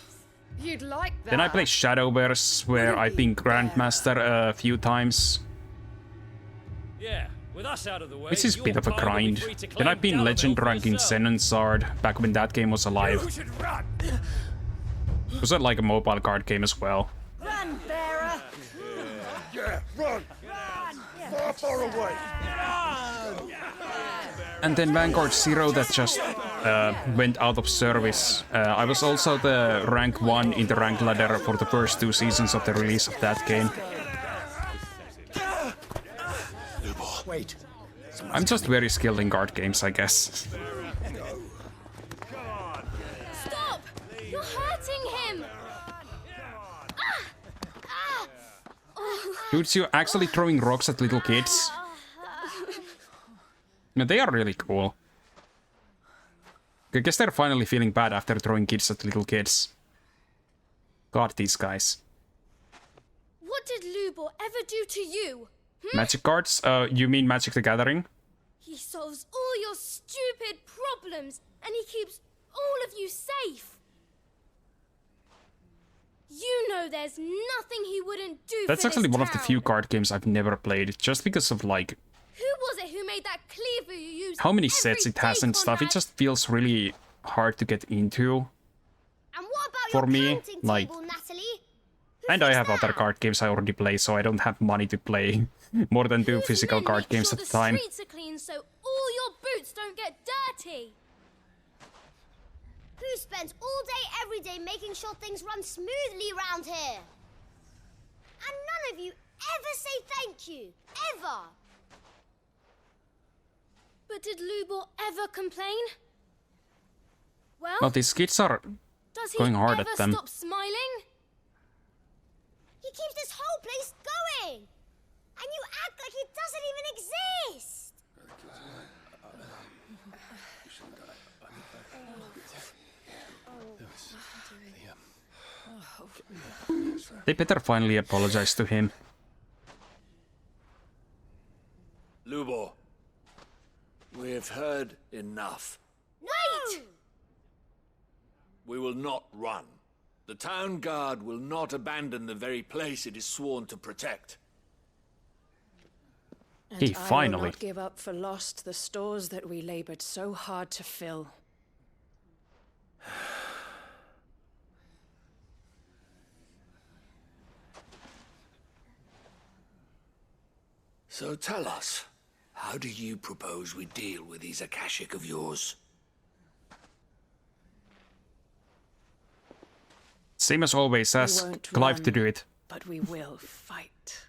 You'd like that. Then I play Shadowverse, where I've been Grandmaster a few times. Yeah, with us out of the way, Which is a bit of a grind. Then I've been Legend rank in Xenonzard, back when that game was alive. It was like a mobile card game as well. Run, bearer. Yeah, run! Far, far away! And then Vanguard Zero that just went out of service. I was also the rank 1 in the rank ladder for the first 2 seasons of the release of that game. Wait. I'm just very skilled in card games, I guess. Stop! You're hurting him! Dudes, you're actually throwing rocks at little kids. No, they are really cool. I guess they're finally feeling bad after throwing kids at little kids. God, these guys. What did Lubor ever do to you? Magic cards? You mean Magic the Gathering? He solves all your stupid problems, and he keeps all of you safe. You know there's nothing he wouldn't do. That's for actually this one of the town. few card games I've never played, just because of like Who was it who made that cleaver you use? how many sets it has and stuff. It just feels really hard to get into. And what about for your me, counting like, table, Natalie? and I have other card games I already play, so I don't have money to play more than 2 physical card games at a time. The streets are clean so all your boots don't get dirty. Who spends all day every day making sure things run smoothly around here? And none of you ever say thank you. Ever. But did Lubor ever complain? Well, Well, these kids are does he going hard ever at them. stop smiling? He keeps this whole place going. And you act like he doesn't even exist. They better finally apologize to him. Lubor, we have heard enough. Wait! We will not run. The town guard will not abandon the very place it is sworn to protect. And He I finally. will not give up for lost the stores that we labored so hard to fill. So tell us, how do you propose we deal with these Akashic of yours? Same as always, ask won't Clive to run, do it. But we will fight.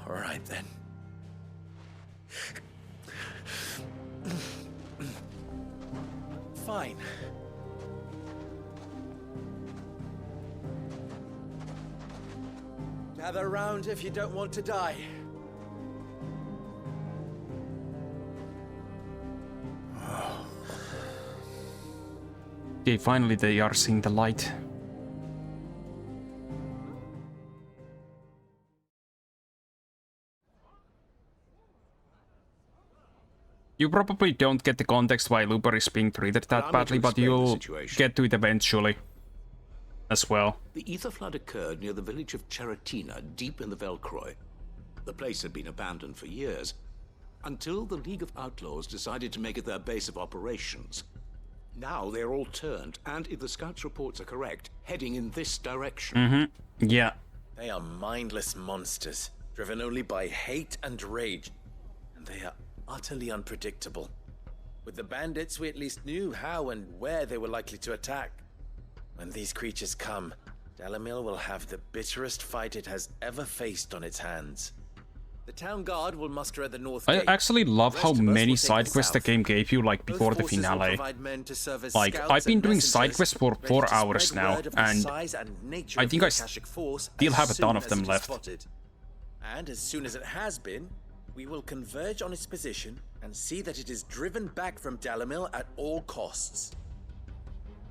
All right then. Fine. Gather round if you don't want to die. Okay, finally they are seeing the light. You probably don't get the context why Lubor is being treated that Allow me badly, to but explain the you'll situation. get to it eventually. As well. The ether flood occurred near the village of Cheratina, deep in the Velcroy. The place had been abandoned for years, until the League of Outlaws decided to make it their base of operations. Now they're all turned, and if the scouts' reports are correct, heading in this direction. Mm-hmm. Yeah. They are mindless monsters, driven only by hate and rage. And they are utterly unpredictable. With the bandits, we at least knew how and where they were likely to attack. When these creatures come, Dalimil will have the bitterest fight it has ever faced on its hands. The town guard will muster at the north I gate. actually love how many side the quests the south. game gave you, like, before the Both forces will finale. provide men to serve as Like, scouts I've been and doing side messengers quests for ready 4 to hours spread now, word of the and size and nature I of think the I Akashic force still as have a ton soon of as them it is left. spotted. And as soon as it has been, we will converge on its position and see that it is driven back from Dalimil at all costs.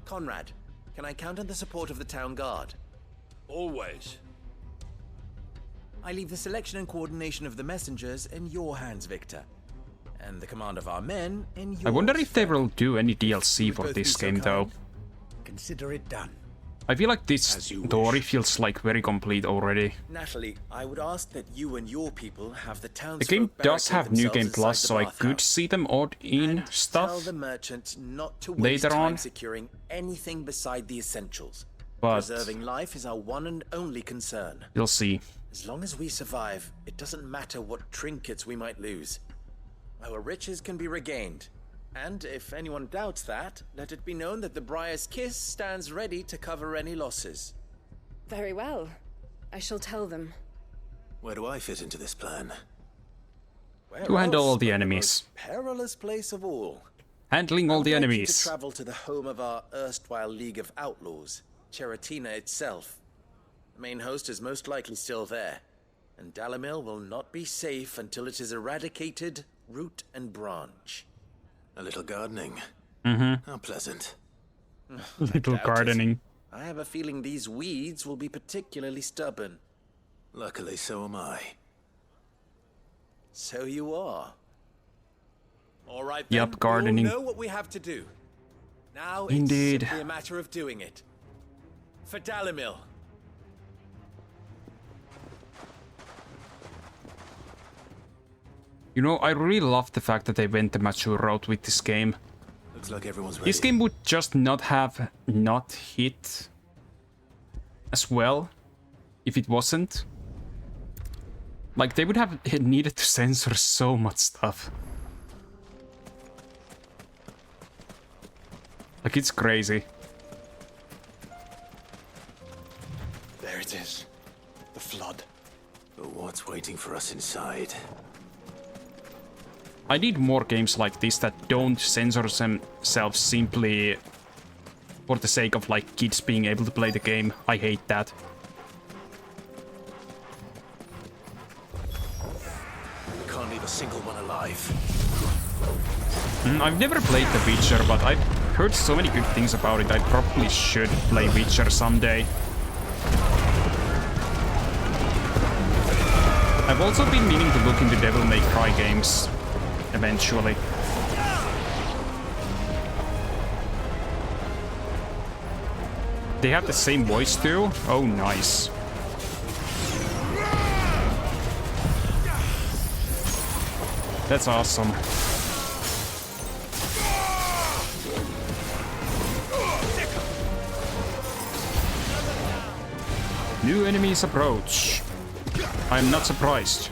Conrad, can I count on the support of the town guard? Always. I leave the selection and coordination of the messengers in your hands, Victor. And the command of our men in yours. I wonder if they will do any DLC for both be this so game, though. kind? Consider it done. I feel like this story feels like very complete already. Natalie, I would ask that you and your people have the The townsfolk game does have New barricade Game themselves Plus, inside so the I bathhouse. could see them odd in Tell stuff the merchant not to waste later time on, securing anything beside the essentials. but Preserving life is our one and only concern. you'll see. As long as we survive, it doesn't matter what trinkets we might lose. Our riches can be regained. And if anyone doubts that, let it be known that the Briar's Kiss stands ready to cover any losses. Very well. I shall tell them. Where do I fit into this plan? Where To handle else all the but enemies. most perilous place of all. Handling all the I would like you enemies. to travel to the home of our erstwhile League of Outlaws, Cheratina itself. The main host is most likely still there, and Dalimil will not be safe until it is eradicated, root and branch. A little gardening. Mm-hmm. How pleasant. Little doubt it. gardening. I have a feeling these weeds will be particularly stubborn. Luckily, so am I. So you are. All right then, Yup, gardening. we all know what we have to do. Now Indeed. it's simply a matter of doing it. For Dalimil. You know, I really love the fact that they went the mature route with this game. Looks like everyone's ready. This game would just not have not hit as well if it wasn't. Like, they would have needed to censor so much stuff. Like, it's crazy. There it is. The flood. But what's waiting for us inside? I need more games like this that don't censor themselves simply for the sake of, like, kids being able to play the game. I hate that. We can't leave a single one alive. I've never played The Witcher, but I've heard so many good things about it. I probably should play Witcher someday. I've also been meaning to look into Devil May Cry games eventually. They have the same voice too? Oh, nice. That's awesome. New enemies approach. I'm not surprised.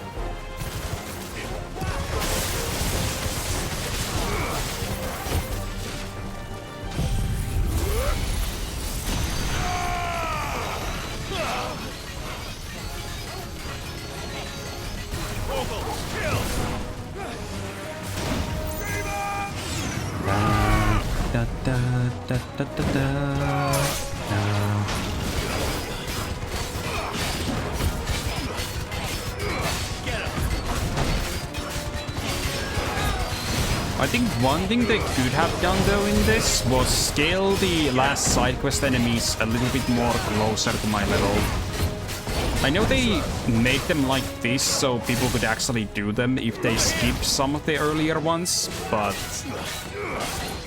Da, da, da, da, da, da. I think one thing they could have done though in this was scale the last side quest enemies a little bit more closer to my level. I know they made them like this so people could actually do them if they skip some of the earlier ones, but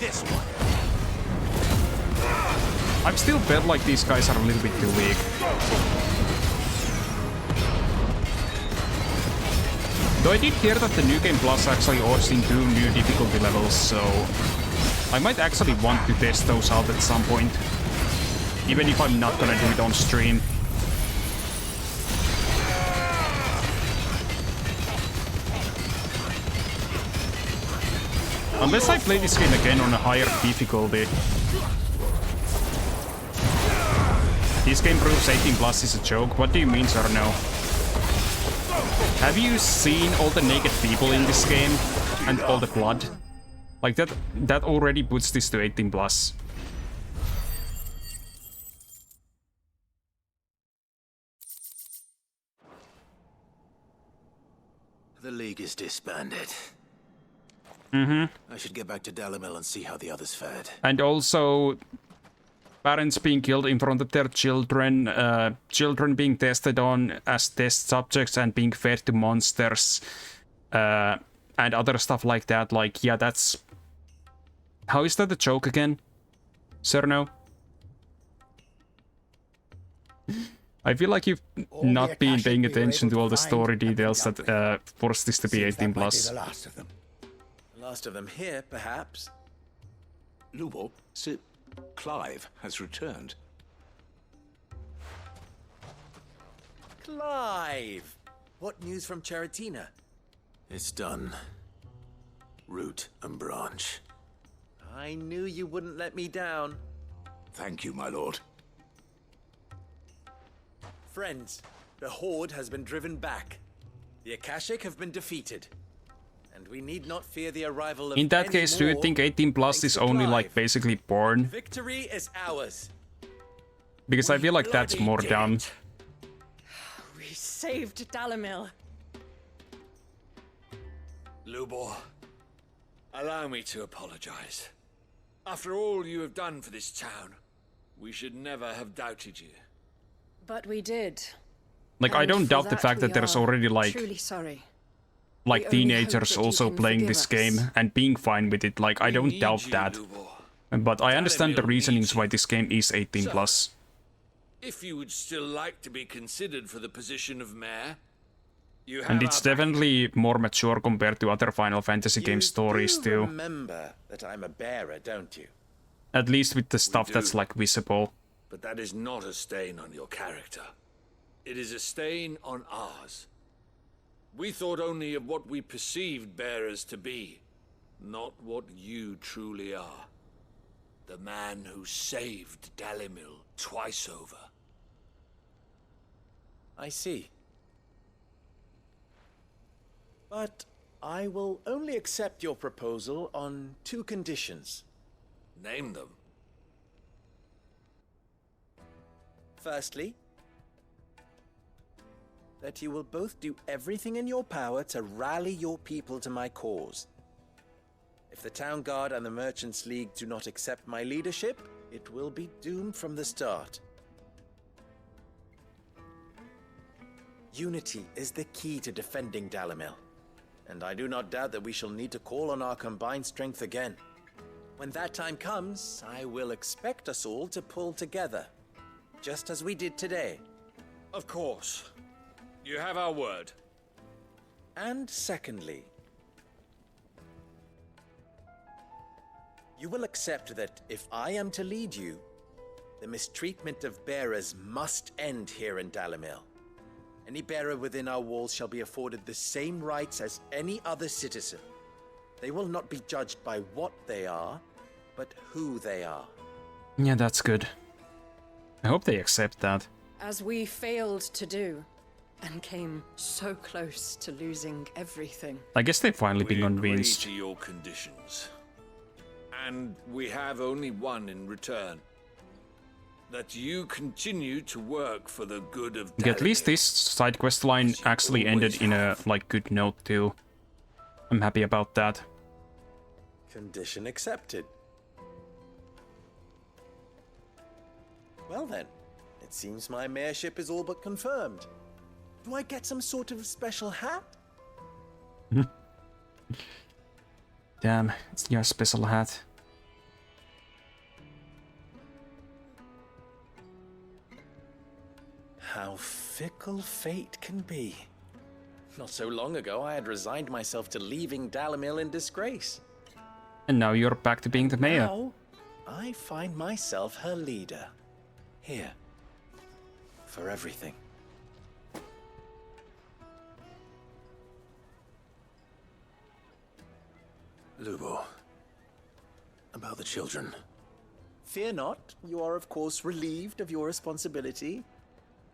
This one. I've still felt like these guys are a little bit too weak. Though I did hear that the New Game Plus actually orders in 2 new difficulty levels, so I might actually want to test those out at some point. Even if I'm not gonna do it on stream. Unless I play this game again on a higher difficulty. This game proves 18 plus is a joke. What do you mean, sir? No. Have you seen all the naked people in this game? And all the blood? Like that already puts this to 18 plus. The League is disbanded. Mm-hmm. I should get back to Dalimil and see how the others fared. And also, parents being killed in front of their children, children being tested on as test subjects and being fed to monsters, and other stuff like that. Like, yeah, that's... How is that a joke again? Cerno? I feel like you've not been paying attention to all the story details that forced this to be 18 plus. The last of them. The last of them here, perhaps. Lubo, Sir Clive has returned. Clive! What news from Charatina? It's done. Root and branch. I knew you wouldn't let me down. Thank you, my lord. Friends, the Horde has been driven back. The Akashic have been defeated. And we need not fear the arrival of In that case, do you think 18 plus is only like basically porn? Victory is ours. Because I feel like that's more dumb. We saved Dalimil. Lubor, allow me to apologize. After all you have done for this town, we should never have doubted you. But we did. Like, I don't doubt the fact that there's already like... Truly sorry. Like teenagers also playing this game and being fine with it. Like, I don't doubt that. But I understand the reasonings why this game is 18 plus. If you would still like to be considered for the position of mayor, you have And it's definitely more mature compared to other Final Fantasy game stories too. Remember that I'm a bearer, don't you? At least with the stuff that's like visible. But that is not a stain on your character. It is a stain on ours. We thought only of what we perceived bearers to be, not what you truly are. The man who saved Dalimil twice over. I see. But I will only accept your proposal on 2 conditions. Name them. Firstly, that you will both do everything in your power to rally your people to my cause. If the Town Guard and the Merchants League do not accept my leadership, it will be doomed from the start. Unity is the key to defending Dalimil, and I do not doubt that we shall need to call on our combined strength again. When that time comes, I will expect us all to pull together, just as we did today. Of course. You have our word. And secondly, you will accept that if I am to lead you, the mistreatment of bearers must end here in Dalimil. Any bearer within our walls shall be afforded the same rights as any other citizen. They will not be judged by what they are, but who they are. Yeah, that's good. I hope they accept that. As we failed to do, and came so close to losing everything. I guess they've finally been We convinced. agree to your conditions. And we have only one in return. That you continue to work for the good of Dalimil. At least this side quest line actually ended in a like good note too. I'm happy about that. Condition accepted. Well then, it seems my mayorship is all but confirmed. Do I get some sort of special hat? Damn, it's your special hat. How fickle fate can be. Not so long ago, I had resigned myself to leaving Dalimil in disgrace. And now you're back to being the mayor. Now, I find myself her leader. Here. For everything. Lubo. About the children. Fear not, you are of course relieved of your responsibility.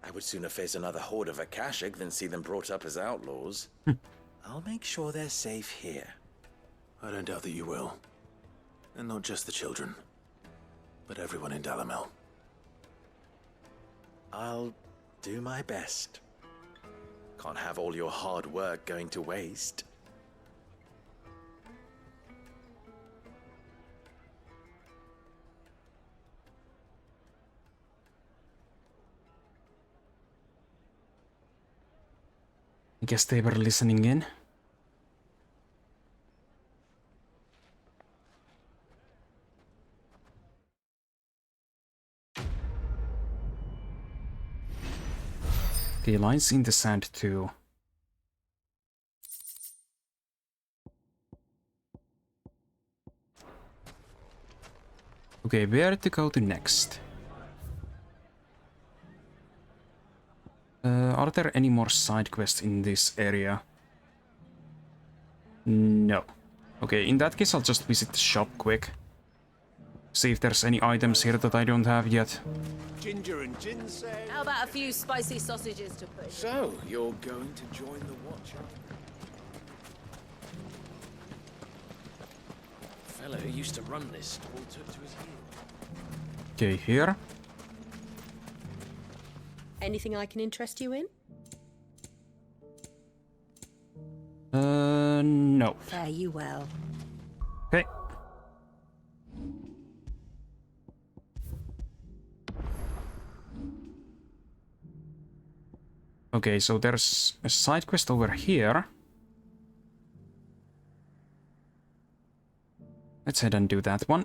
I would sooner face another horde of Akashic than see them brought up as outlaws. I'll make sure they're safe here. I don't doubt that you will. And not just the children, but everyone in Dalimil. I'll do my best. Can't have all your hard work going to waste. I guess they were listening in. Okay, lines in the sand too. Okay, where to go to next? Are there any more side quests in this area? No. Okay, in that case I'll just visit the shop quick. See if there's any items here that I don't have yet. Ginger and ginseng. How about a few spicy sausages to put? So, you're going to join the Watch, huh? The fellow who used to run this stall took to his heels. Okay, here. Anything I can interest you in? No. Fare you well. Okay. Okay, so there's a side quest over here. Let's head and do that one.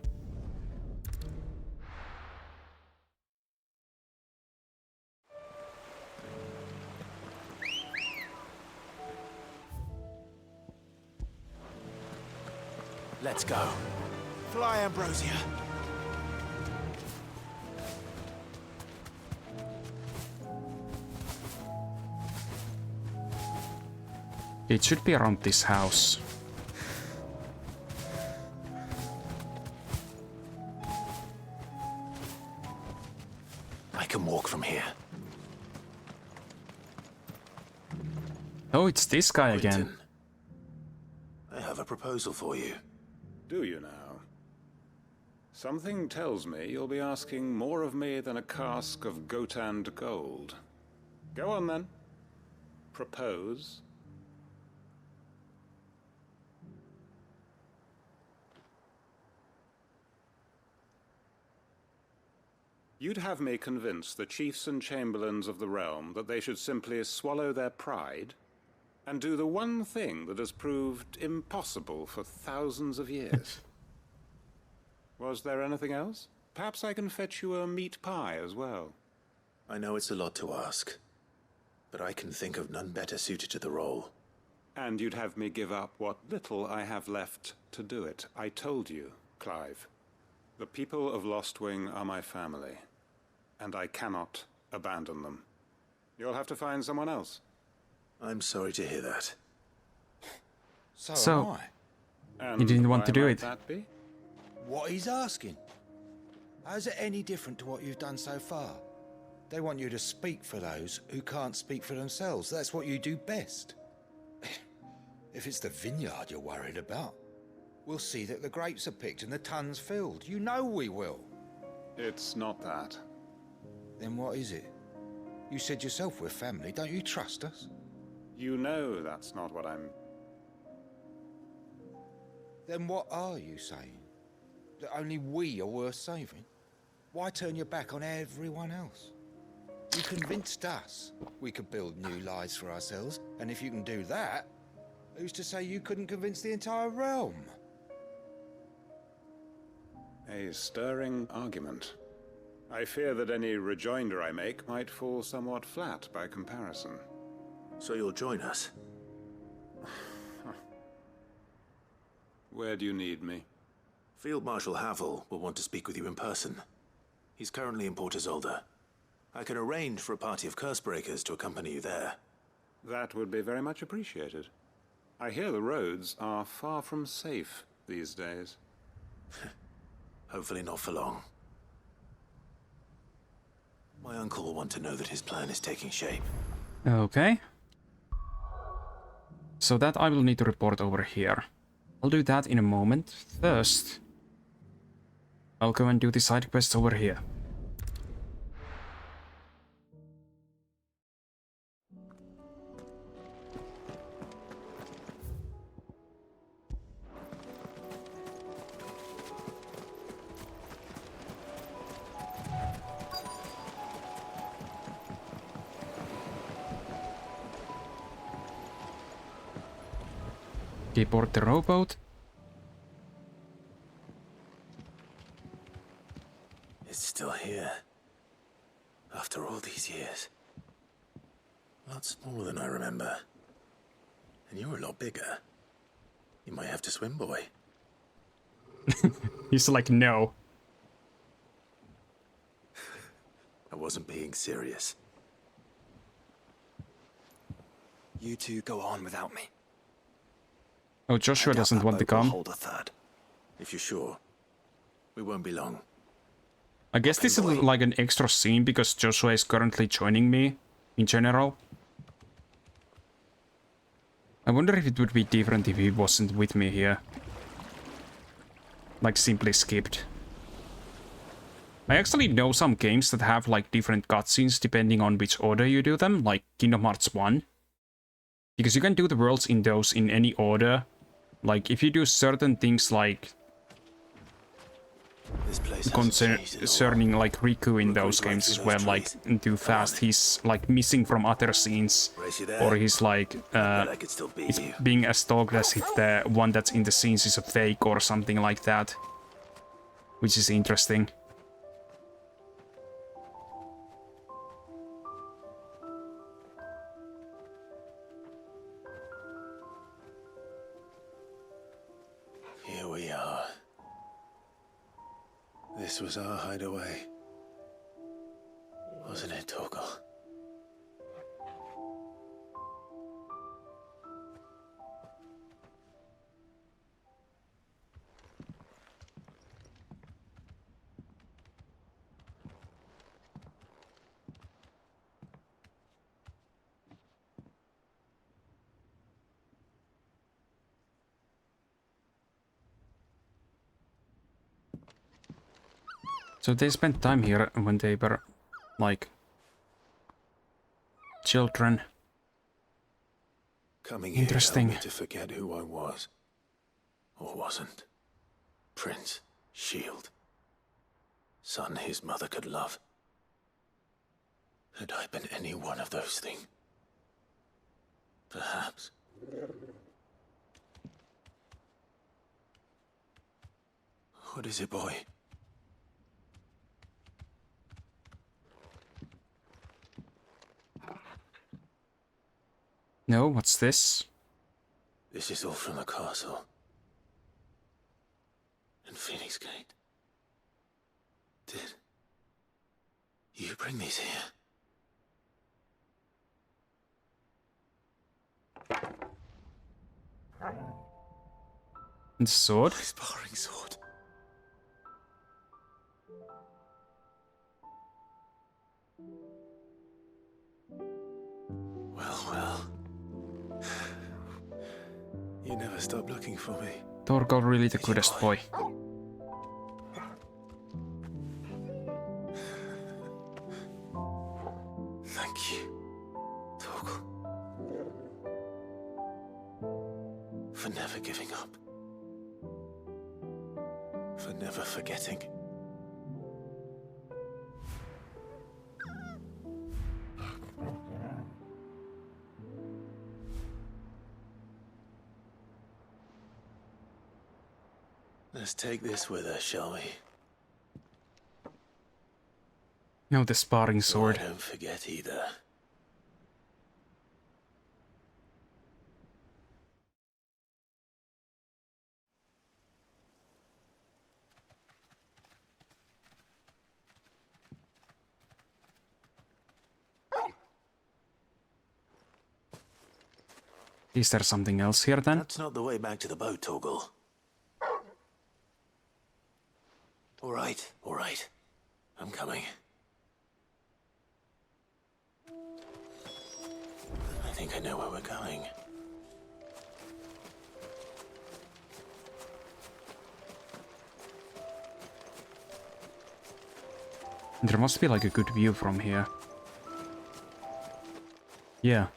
Let's go. Fly, Ambrosia. It should be around this house. I can walk from here. Oh, it's this guy again. I have a proposal for you. Do you now? Something tells me you'll be asking more of me than a cask of Gotand gold. Go on then. Propose. You'd have me convince the chiefs and chamberlains of the realm that they should simply swallow their pride and do the one thing that has proved impossible for thousands of years. Was there anything else? Perhaps I can fetch you a meat pie as well. I know it's a lot to ask, but I can think of none better suited to the role. And you'd have me give up what little I have left to do it. I told you, Clive. The people of Lostwing are my family, and I cannot abandon them. You'll have to find someone else. I'm sorry to hear that. So am I. And he didn't want to why do might it. That be? What he's asking. How's it any different to what you've done so far? They want you to speak for those who can't speak for themselves. That's what you do best. If it's the vineyard you're worried about, we'll see that the grapes are picked and the tons filled. You know we will. It's not that. Then what is it? You said yourself we're family. Don't you trust us? You know that's not what I'm... Then what are you saying? That only we are worth saving? Why turn your back on everyone else? You convinced us we could build new lives for ourselves, and if you can do that, who's to say you couldn't convince the entire realm? A stirring argument. I fear that any rejoinder I make might fall somewhat flat by comparison. So you'll join us? Where do you need me? Field Marshal Havel will want to speak with you in person. He's currently in Port Isolde. I can arrange for a party of Cursebreakers to accompany you there. That would be very much appreciated. I hear the roads are far from safe these days. Hopefully not for long. My uncle will want to know that his plan is taking shape. Okay. So that I will need to report over here. I'll do that in a moment. First, I'll go and do the side quest over here. Board the rowboat. It's still here. After all these years. Lots smaller than I remember. And you're a lot bigger. You might have to swim, boy. He's like, no. I wasn't being serious. You two go on without me. Oh, Joshua doesn't want to come. Hold a third. If you're sure, we won't be long. I guess this is like an extra scene because Joshua is currently joining me in general. I wonder if it would be different if he wasn't with me here. Like simply skipped. I actually know some games that have like different cutscenes depending on which order you do them, like Kingdom Hearts 1. Because you can do the worlds in those in any order. Like, if you do certain things like concerning like Riku in those games as well, like too fast, he's like missing from other scenes, or he's like it's being as stalked as if the one that's in the scenes is a fake or something like that, which is interesting. Here we are. This was our hideaway. Wasn't it, Torgal? So they spent time here when they were, like, children. Coming here helped me to forget who I was. Or wasn't. Prince, shield. Son his mother could love. Had I been any one of those things? Perhaps. What is it, boy? No, what's this? This is all from the castle. And Phoenix Gate. Did you bring these here? And the sword? My sparring sword. Well. You never stop looking for me. Torgal really the goodest boy. Thank you, Torgal. For never giving up. For never forgetting. Let's take this with us, shall we? No, the sparring sword. So I don't forget either. Is there something else here then? That's not the way back to the boat, Torgal. All right. I'm coming. I think I know where we're going. There must be like a good view from here. Yeah.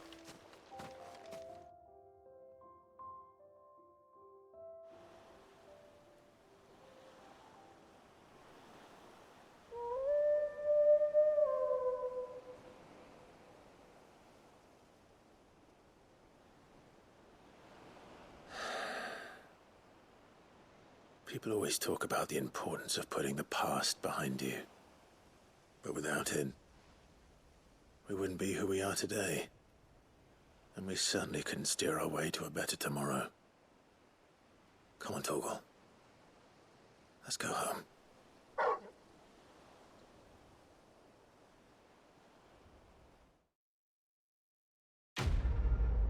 People always talk about the importance of putting the past behind you. But without it, we wouldn't be who we are today. And we certainly couldn't steer our way to a better tomorrow. Come on, Torgal. Let's go home.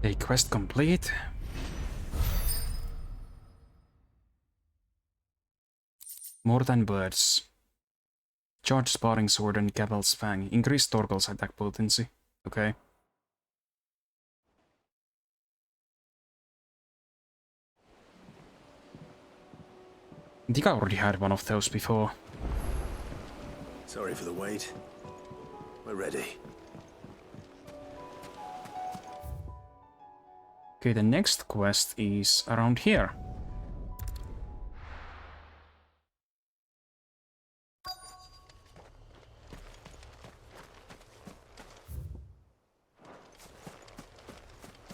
A quest complete. More than words. Charge Sparring Sword and Gavel's Fang. Increase Torgal's attack potency. Okay. I think I already had one of those before. Sorry for the wait. We're ready. Okay, the next quest is around here.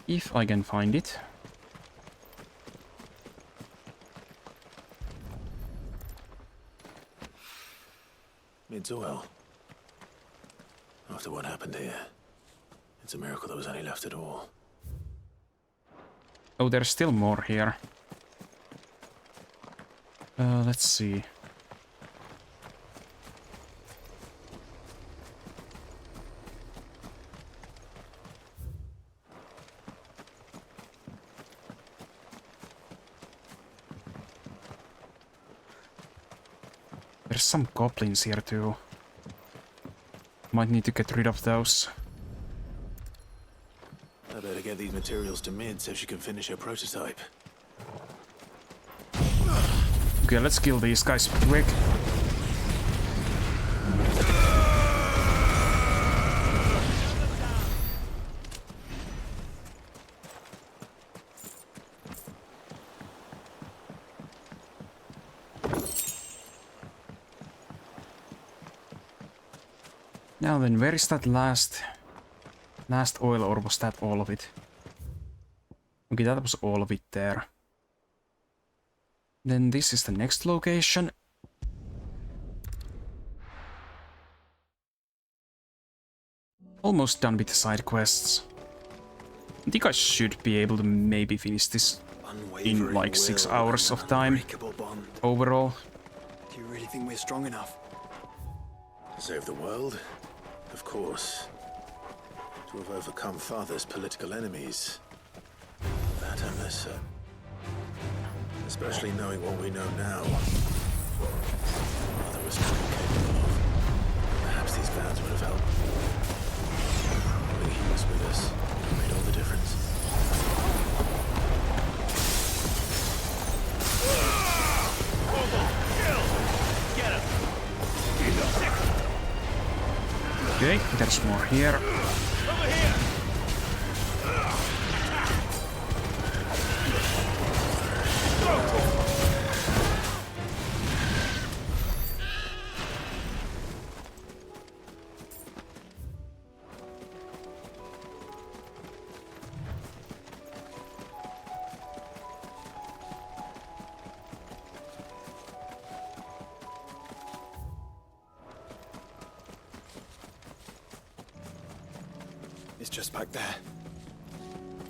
If I can find it. It's oil. After what happened here, it's a miracle there was any left at all. Oh, there's still more here. Let's see. There's some goblins here too. Might need to get rid of those. I better get these materials to Mid so she can finish her prototype. Okay, let's kill these guys quick. Now then, where is that last oil, or was that all of it? Okay, that was all of it there. Then this is the next location. Almost done with the side quests. I think I should be able to maybe finish this in like 6 hours of time overall. Do you really think we're strong enough? To save the world? Of course. To have overcome Father's political enemies. That I'm less so. Especially knowing what we know now. Father was truly capable of. Perhaps these bands would have helped. Only he was with us. It made all the difference. Okay, there's more here. It's just back there.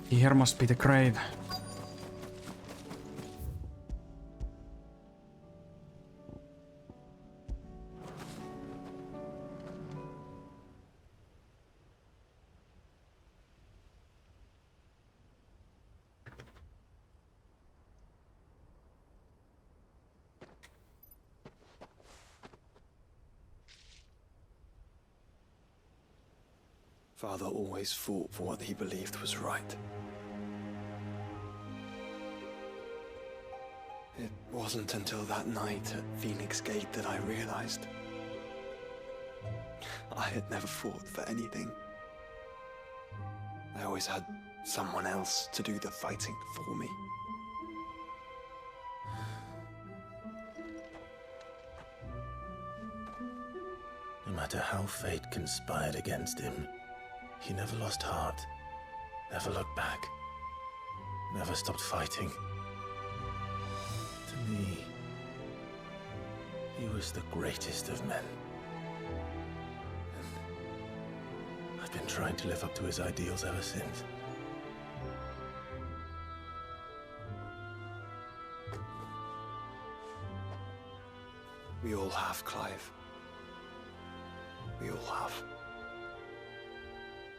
Here must be the grave. Father always fought for what he believed was right. It wasn't until that night at Phoenix Gate that I realized I had never fought for anything. I always had someone else to do the fighting for me. No matter how fate conspired against him, he never lost heart, never looked back, never stopped fighting. To me, he was the greatest of men. And I've been trying to live up to his ideals ever since. We all have, Clive. We all have.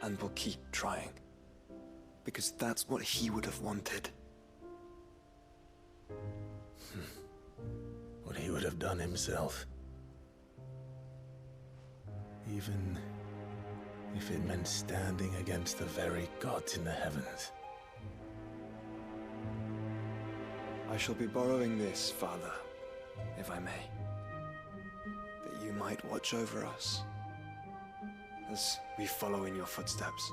And we'll keep trying. Because that's what he would have wanted. What he would have done himself. Even if it meant standing against the very gods in the heavens. I shall be borrowing this, Father, if I may. That you might watch over us as we follow in your footsteps.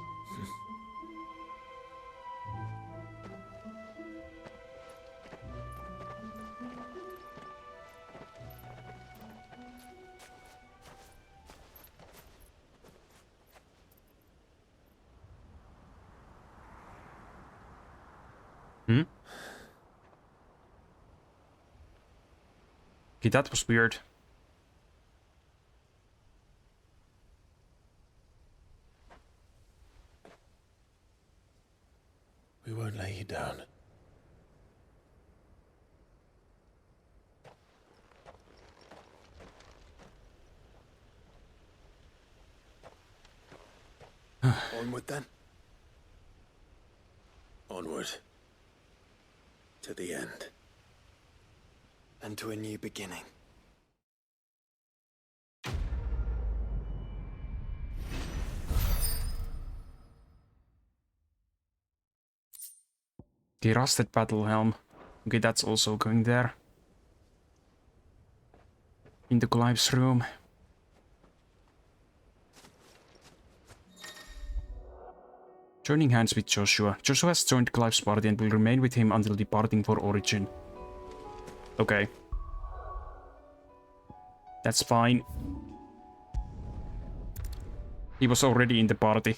Okay, that was weird. We won't lay you down. Onward then. Onward. To the end. And to a new beginning. The rusted battle helm. Okay, that's also going there. Into Clive's room. Joining hands with Joshua. Joshua has joined Clive's party and will remain with him until departing for Origin. Okay. That's fine. He was already in the party.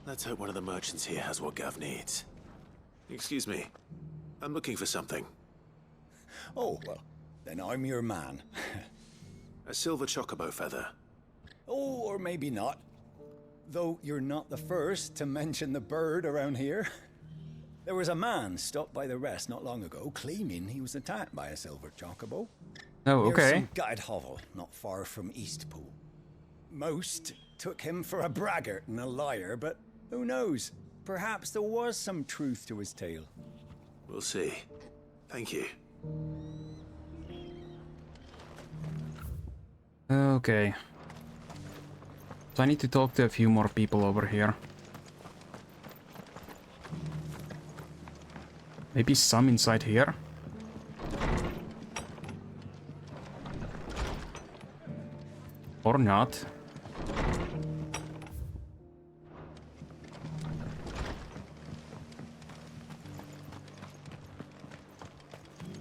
Let's hope one of the merchants here has what Gav needs. Excuse me. I'm looking for something. Oh, well, then I'm your man. A silver chocobo feather. Oh, or maybe not. Though you're not the first to mention the bird around here. There was a man stopped by the rest not long ago, claiming he was attacked by a silver chocobo. Oh, Near okay. some gutted hovel, not far from Eastpool. Most took him for a braggart and a liar, but who knows? Perhaps there was some truth to his tale. We'll see. Thank you. Okay. So I need to talk to a few more people over here. Maybe some inside here? Or not.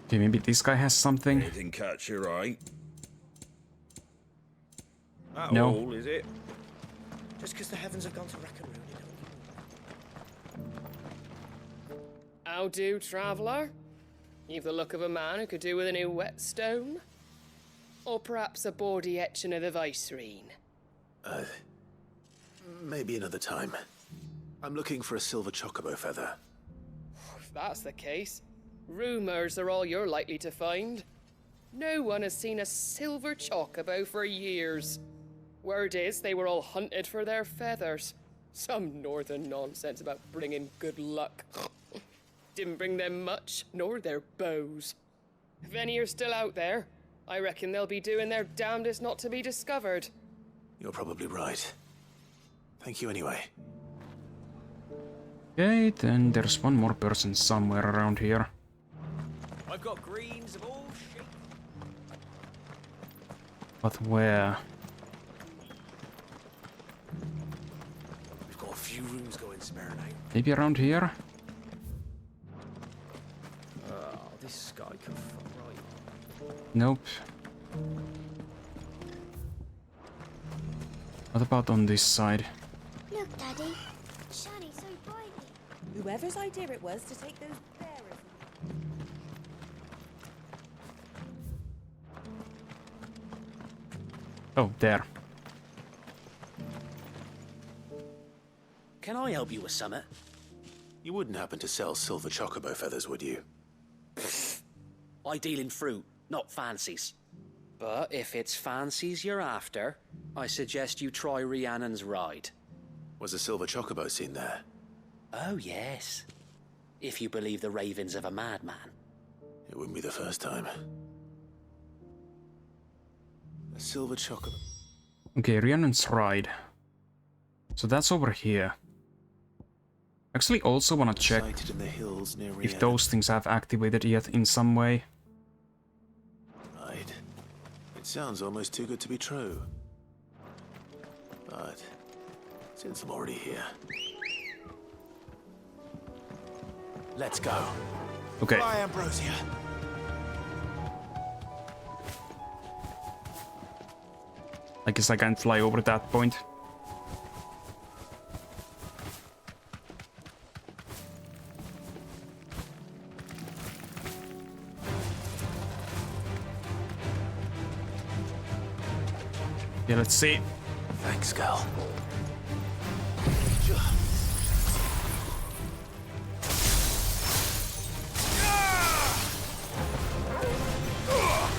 Okay, maybe this guy has something. Anything catch your eye? At No. all, is it? Just because the heavens have gone to rack and ruin it. How do, traveller? You've the look of a man who could do with a new whetstone. Or perhaps a bawdy etching of the Vicerine. Maybe another time. I'm looking for a silver chocobo feather. If that's the case, rumours are all you're likely to find. No one has seen a silver chocobo for years. Word is they were all hunted for their feathers. Some northern nonsense about bringing good luck. Didn't bring them much, nor their bows. If any are still out there, I reckon they'll be doing their damnedest not to be discovered. You're probably right. Thank you anyway. Okay, then there's one more person somewhere around here. I've got greens of all shapes. But where? We've got a few rooms going spare now. Maybe around here? Oh, this guy can fuck right. Nope. What about on this side? Look, Daddy. It's shining so brightly. Whoever's idea it was to take those bearers. Oh, there. Can I help you with something? You wouldn't happen to sell silver chocobo feathers, would you? I deal in fruit, not fancies. But if it's fancies you're after, I suggest you try Rhiannon's ride. Was a silver chocobo seen there? Oh, yes. If you believe the ravings of a madman. It wouldn't be the first time. A silver chocobo. Okay, Rhiannon's ride. So that's over here. Actually, also wanna check Sighted in the hills near if Rhiannon. those things have activated yet in some way. Right. It sounds almost too good to be true. But since I'm already here, let's go. Okay. Fly, Ambrosia. I guess I can't fly over that point. Yeah, let's see. Thanks, girl.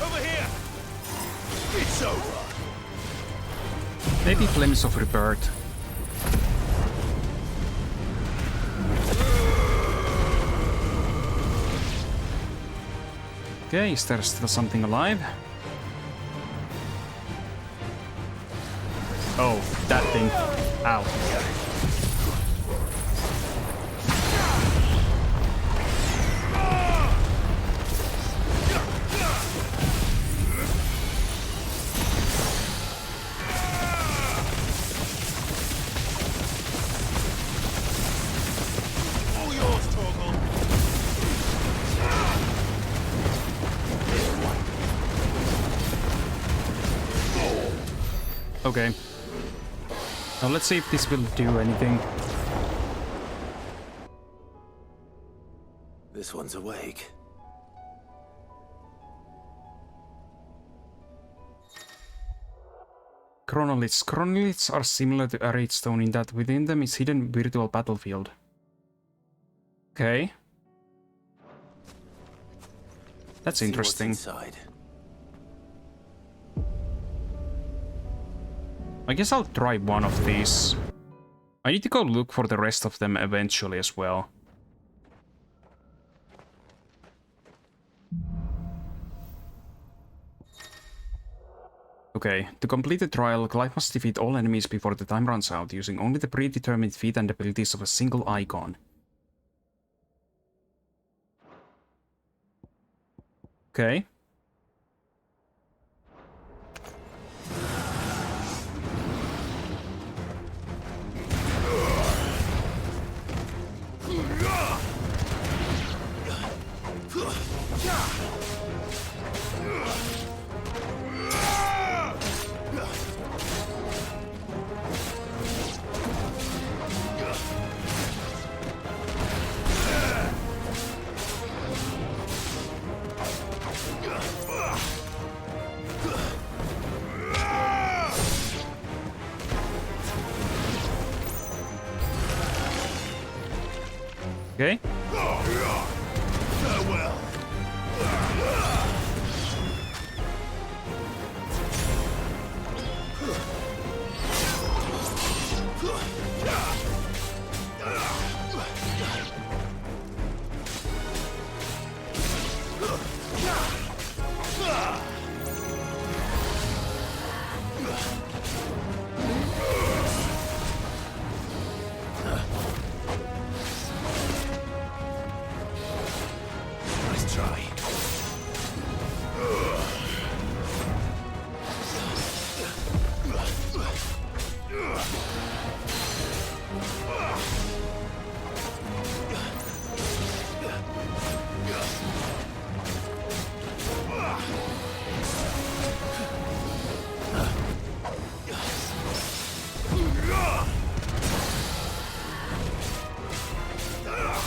Over here! It's over! Maybe Flames of Rebirth. Okay, is there still something alive? Oh, that thing. Ow. All yours, Torgal. Okay. Now let's see if this will do anything. This one's awake. Chronoliths. Chronoliths are similar to a stone in that within them is hidden virtual battlefield. Okay. That's See what's interesting. inside. I guess I'll try one of these. I need to go look for the rest of them eventually as well. Okay, to complete the trial, Clive must defeat all enemies before the time runs out, using only the predetermined feat and abilities of a single icon. Okay. Okay. Farewell.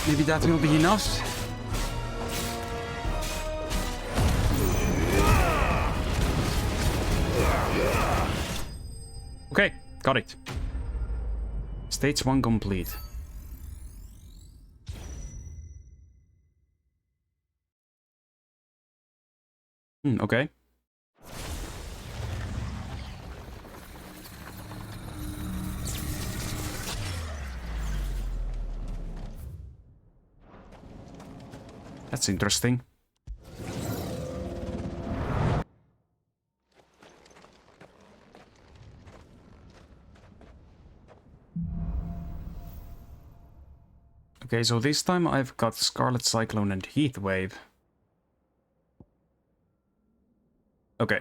Maybe that will be enough. Okay, got it. Stage 1 complete. Okay. That's interesting. Okay, so this time I've got Scarlet Cyclone and Heatwave. Okay.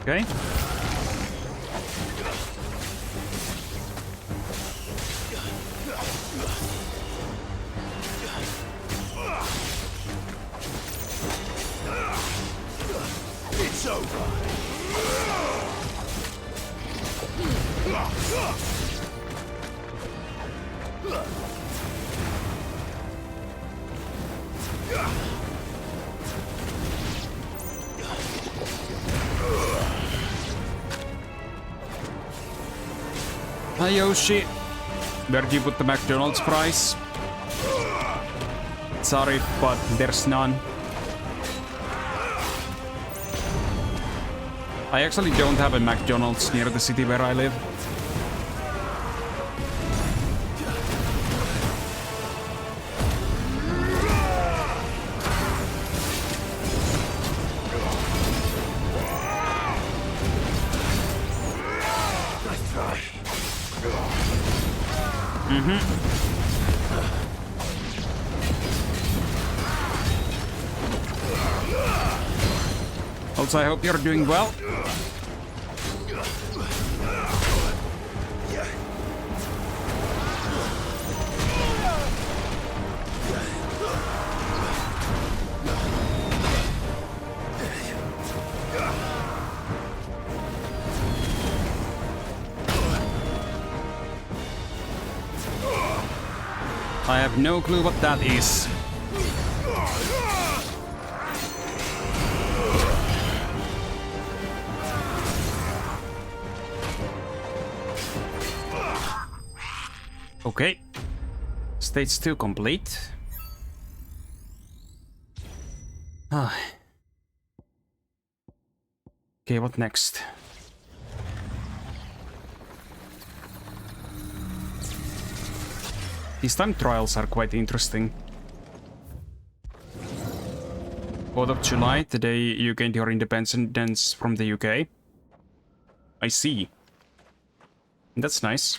Okay. It's over. Hi Yoshi, where'd you put the McDonald's price? Sorry, but there's none. I actually don't have a McDonald's near the city where I live. Also, I hope you're doing well. I have no clue what that is. Okay. Stage 2 complete. Okay, what next? These time trials are quite interesting. 4th of July, the day you gained your independence from the UK. I see. That's nice.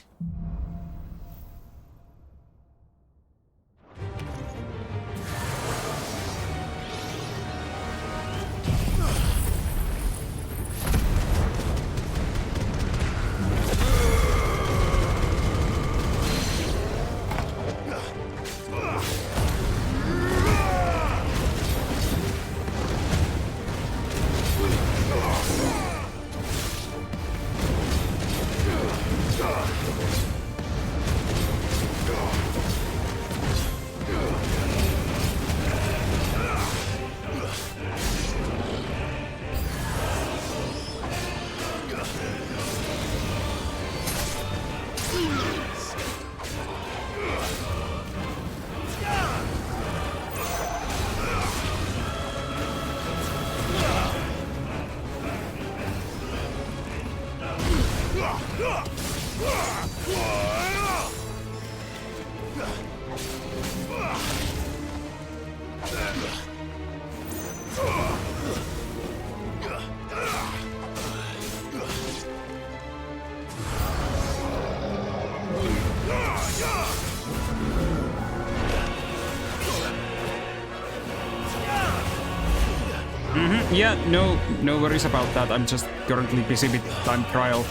Yeah, no worries about that. I'm just currently busy with time trial.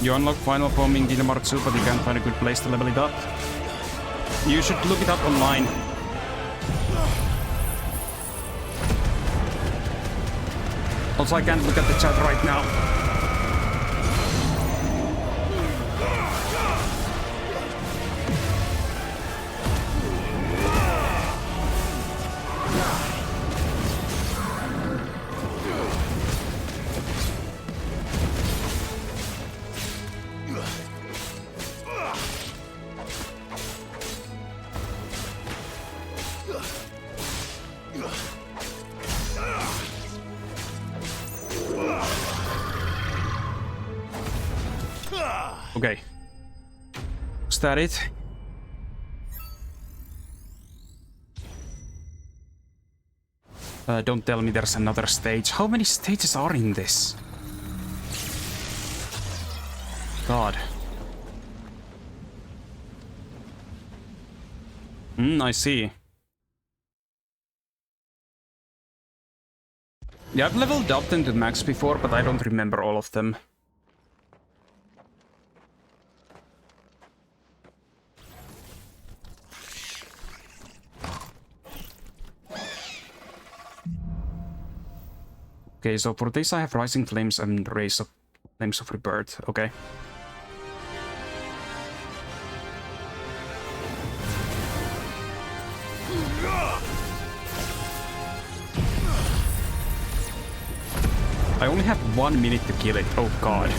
You unlock final form in Dinamartsu, but you can't find a good place to level it up. You should look it up online. Also, I can't look at the chat right now. Okay. Is that it? Don't tell me there's another stage. How many stages are in this? God. I see. Yeah, I've leveled up them to max before, but I don't remember all of them. Okay, so for this I have Rising Flames and Rays of Flames of Rebirth. Okay. I only have 1 minute to kill it. Oh god.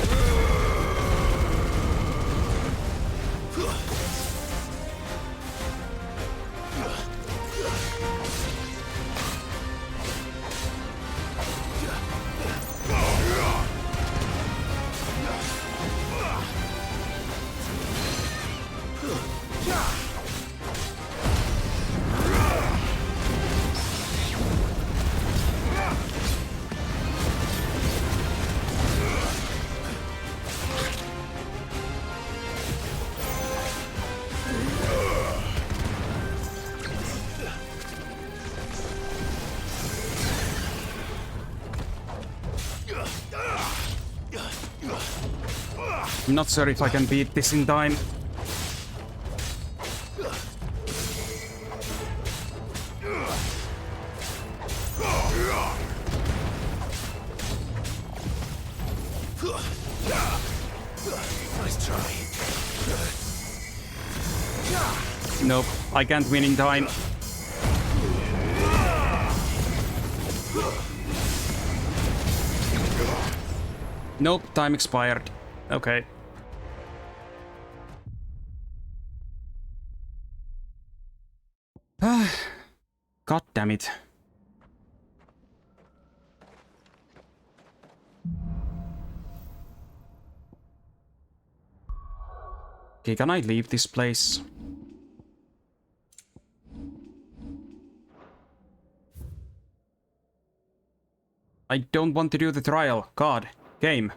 I'm not sure if I can beat this in time. Nice try. Nope, I can't win in time. Nope, time expired. Okay. God damn it. Okay, can I leave this place? I don't want to do the trial. God. Game.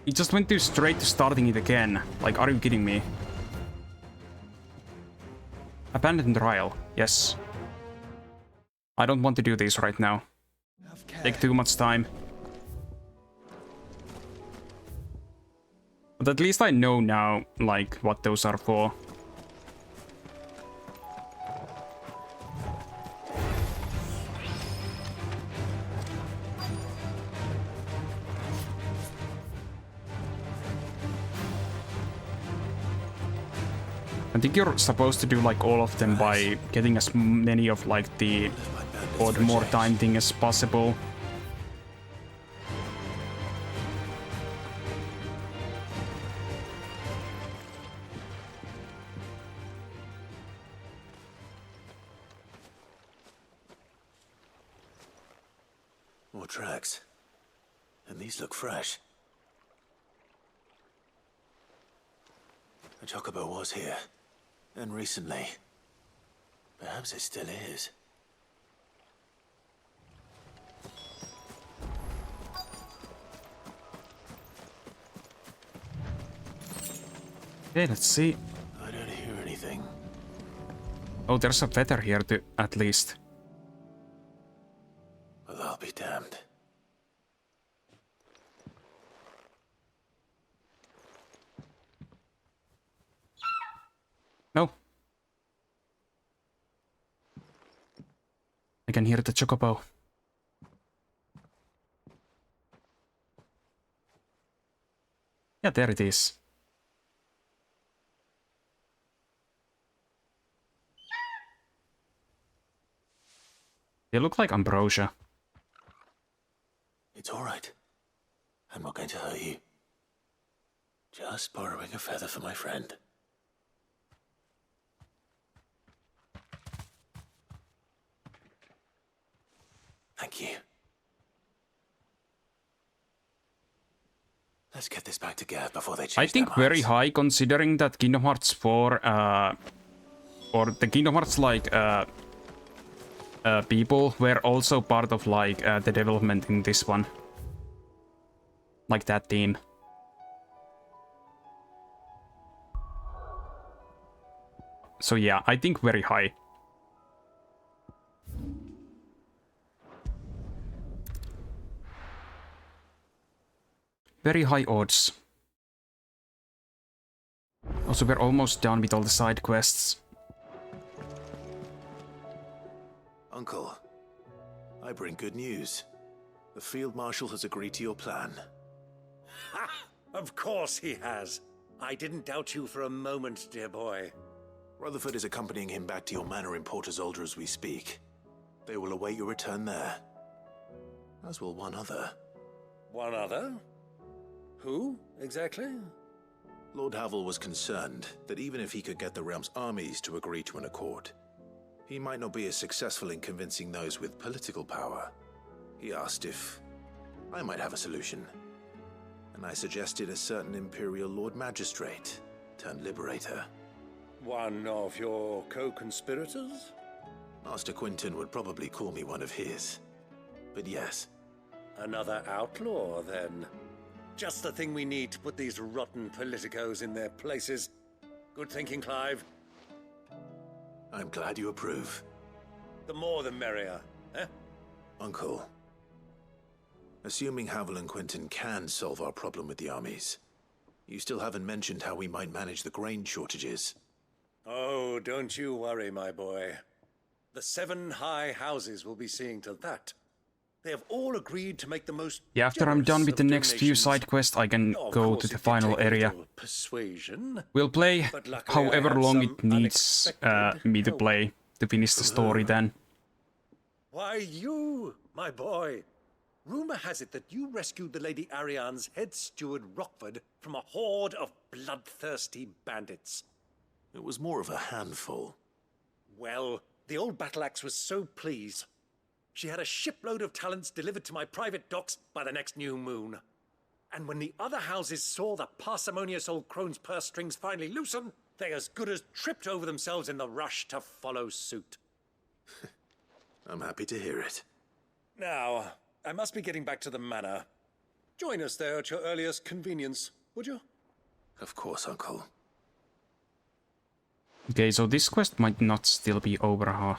It just went straight to starting it again. Like, are you kidding me? Abandoned trial. Yes. I don't want to do this right now. Take too much time. But at least I know now, like, what those are for. I think you're supposed to do like all of them by getting as many of like the odd more time thing as possible. More tracks. And these look fresh. A chocobo was here. And recently. Perhaps it still is. Okay, let's see. I don't hear anything. Oh, there's a feather here too, at least. Well, I'll be damned. No. I can hear the chocobo. Yeah, there it is. They look like ambrosia. It's all right. I'm not going to hurt you. Just borrowing a feather for my friend. Thank you. Let's get this back to Gav before they change I think their very minds. high, considering that Kingdom Hearts 4, or the Kingdom Hearts like people were also part of like the development in this one, like that team. So yeah, I think very high. Very high odds. Also, we're almost done with all the side quests. Uncle, I bring good news. The Field Marshal has agreed to your plan. Ha! Of course he has. I didn't doubt you for a moment, dear boy. Rutherford is accompanying him back to your manor in Port Isolde as we speak. They will await your return there. As will one other. One other? Who, exactly? Lord Havel was concerned that even if he could get the realm's armies to agree to an accord, he might not be as successful in convincing those with political power. He asked if I might have a solution, and I suggested a certain Imperial Lord Magistrate turned Liberator. One of your co-conspirators? Master Quinton would probably call me one of his, but yes. Another outlaw, then. Just the thing we need to put these rotten politicos in their places. Good thinking, Clive. I'm glad you approve. The more the merrier, eh? Uncle, assuming Havel and Quinton can solve our problem with the armies, you still haven't mentioned how we might manage the grain shortages. Oh, don't you worry, my boy. The 7 high houses will be seeing to that. They have all agreed to make the most. Yeah, after I'm done with the next few side quests, I can go to the final area. Persuasion. We'll play But luckily I however had long some it needs me to play to finish the story then. Why, you, my boy. Rumor has it that you rescued the Lady Ariane's head steward Rockford from a horde of bloodthirsty bandits. It was more of a handful. Well, the old battle axe was so pleased. She had a shipload of talents delivered to my private docks by the next new moon. And when the other houses saw the parsimonious old crone's purse strings finally loosen, they as good as tripped over themselves in the rush to follow suit. I'm happy to hear it. Now, I must be getting back to the manor. Join us there at your earliest convenience, would you? Of course, Uncle. Okay, so this quest might not still be over, huh?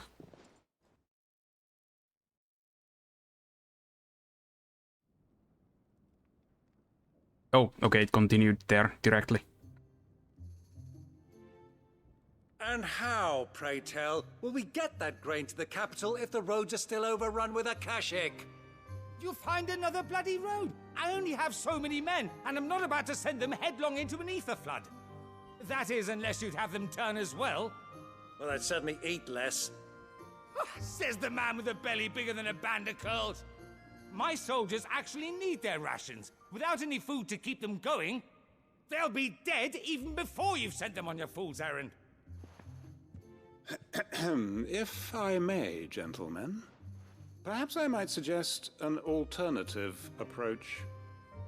Oh, okay, it continued there directly. And how, pray tell, will we get that grain to the capital if the roads are still overrun with Akashic? You'll find another bloody road. I only have so many men, and I'm not about to send them headlong into an ether flood. That is, unless you'd have them turn as well. Well, I'd certainly eat less. Says the man with a belly bigger than a band of curls. My soldiers actually need their rations. Without any food to keep them going, they'll be dead even before you've sent them on your fool's errand. If I may, gentlemen, Perhaps I might suggest an alternative approach.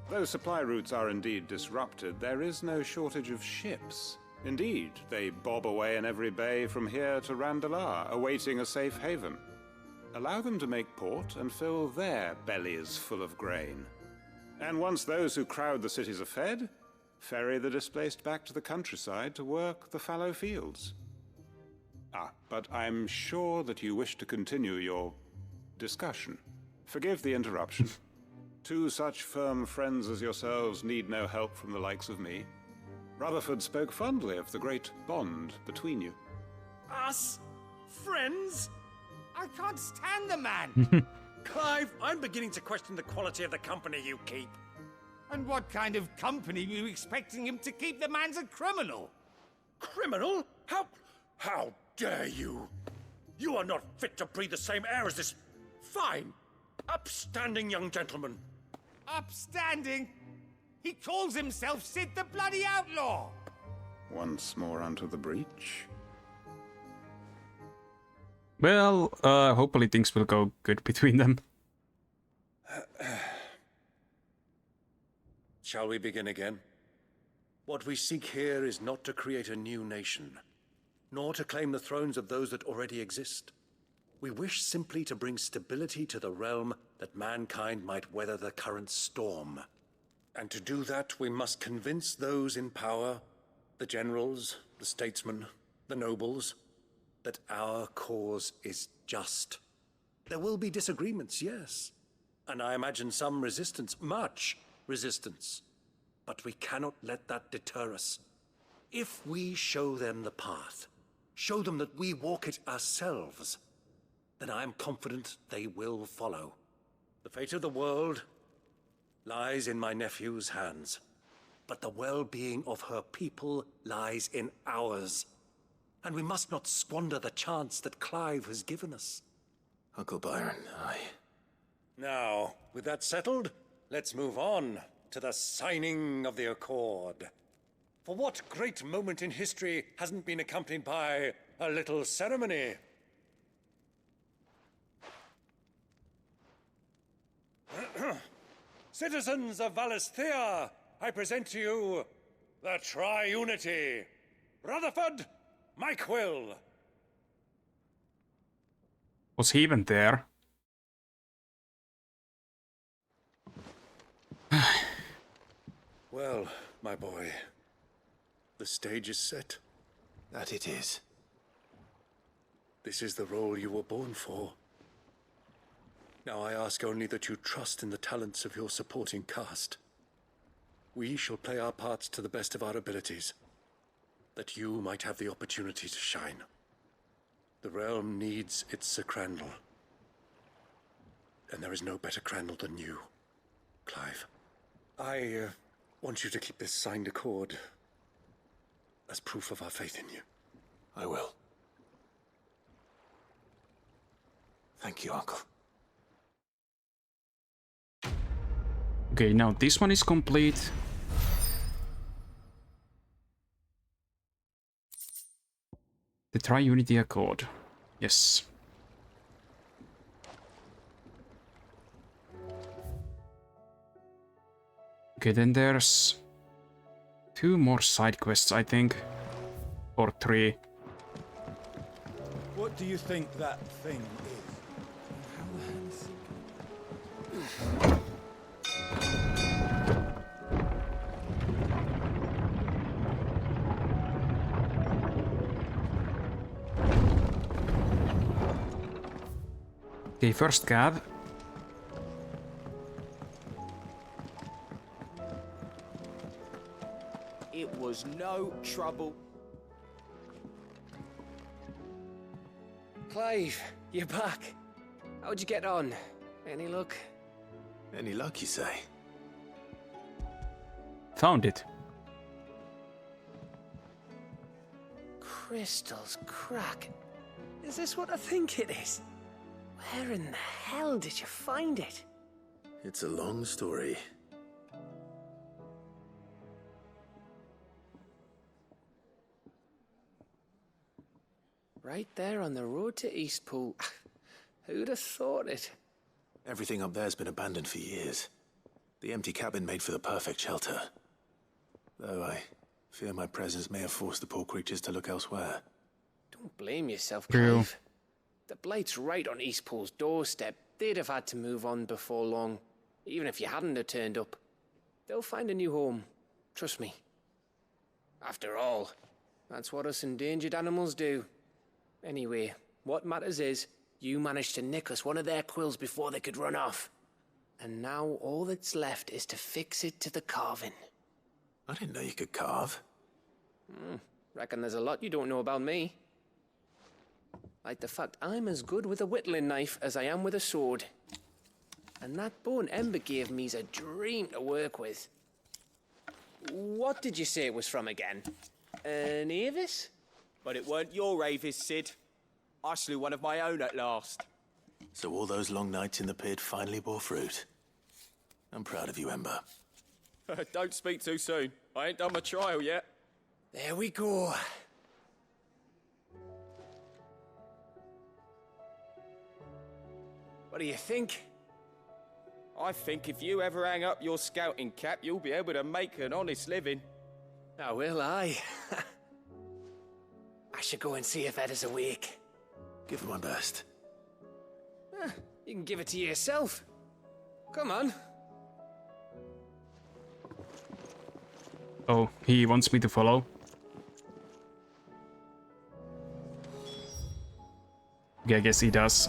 Though supply routes are indeed disrupted, there is no shortage of ships. Indeed, they bob away in every bay from here to Randalar, awaiting a safe haven. Allow them to make port and fill their bellies full of grain. And once those who crowd the cities are fed, ferry the displaced back to the countryside to work the fallow fields. But I'm sure that you wish to continue your discussion. Forgive the interruption. Two such firm friends as yourselves need no help from the likes of me. Rutherford spoke fondly of the great bond between you. Us? Friends? I can't stand the man! Clive, I'm beginning to question the quality of the company you keep. And what kind of company were you expecting him to keep? The man's a criminal! Criminal? How dare you? You are not fit to breathe the same air as this fine, upstanding young gentleman. Upstanding? He calls himself Sid the Bloody Outlaw! Once more onto the breach. Well, hopefully things will go good between them. Shall we begin again? What we seek here is not to create a new nation, nor to claim the thrones of those that already exist. We wish simply to bring stability to the realm that mankind might weather the current storm. And to do that, we must convince those in power, the generals, the statesmen, the nobles, that our cause is just. There will be disagreements, yes. And I imagine some resistance, much resistance. But we cannot let that deter us. If we show them the path, show them that we walk it ourselves, then I am confident they will follow. The fate of the world lies in my nephew's hands, but the well-being of her people lies in ours. And we must not squander the chance that Clive has given us. Uncle Byron, Now, with that settled, let's move on to the signing of the Accord. For what great moment in history hasn't been accompanied by a little ceremony? Citizens of Valisthea, I present to you the Triunity. Rutherford, Mike Will. Was he even there? Well, my boy, the stage is set. That it is. This is the role you were born for. Now I ask only that you trust in the talents of your supporting cast. We shall play our parts to the best of our abilities, that you might have the opportunity to shine. The realm needs its Sir Crandall. And there is no better Crandall than you, Clive. I want you to keep this signed accord as proof of our faith in you. I will. Thank you, Uncle. Okay, now this one is complete. The Triunity Accord. Yes. Okay, then there's 2 more side quests, I think. Or 3. What do you think that thing is? Okay, first Gav. It was no trouble. Clive, you're back. How'd you get on? Any luck? Any luck, you say? Found it. Crystal's crack. Is this what I think it is? Where in the hell did you find it? It's a long story. Right there on the road to Eastpool. Who'd have thought it? Everything up there's been abandoned for years. The empty cabin made for the perfect shelter. Though I fear my presence may have forced the poor creatures to look elsewhere. Don't blame yourself, True. Clive. The Blight's right on Eastpool's doorstep. They'd have had to move on before long, even if you hadn't have turned up. They'll find a new home. Trust me. After all, that's what us endangered animals do. Anyway, what matters is, you managed to nick us one of their quills before they could run off. And now all that's left is to fix it to the carving. I didn't know you could carve. Reckon there's a lot you don't know about me. Like the fact I'm as good with a whittling knife as I am with a sword. And that bone Ember gave me's a dream to work with. What did you say it was from again? An Avis? But it weren't your Avis, Sid. I slew one of my own at last. So all those long nights in the pit finally bore fruit. I'm proud of you, Ember. Don't speak too soon. I ain't done my trial yet. There we go. What do you think? I think if you ever hang up your scouting cap, you'll be able to make an honest living. Oh, will I? I should go and see if Ed is awake. Give it my best. You can give it to yourself. Come on. Oh, he wants me to follow. Okay, I guess he does.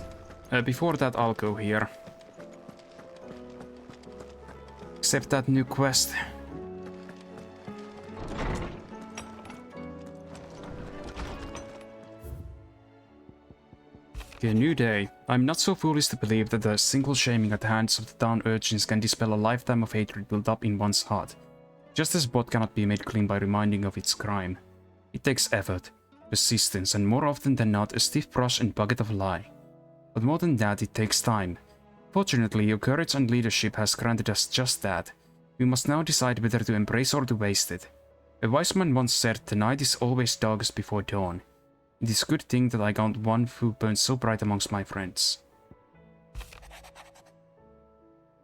Before that, I'll go here. Accept that new quest. Okay, new day. I'm not so foolish to believe that a single shaming at the hands of the town urchins can dispel a lifetime of hatred built up in one's heart. Just as blood cannot be made clean by reminding of its crime. It takes effort, persistence, and more often than not a stiff brush and bucket of lye. But more than that, it takes time. Fortunately, your courage and leadership has granted us just that. We must now decide whether to embrace or to waste it. A wise man once said, the night is always darkest before dawn. It is a good thing that I got one who burns so bright amongst my friends.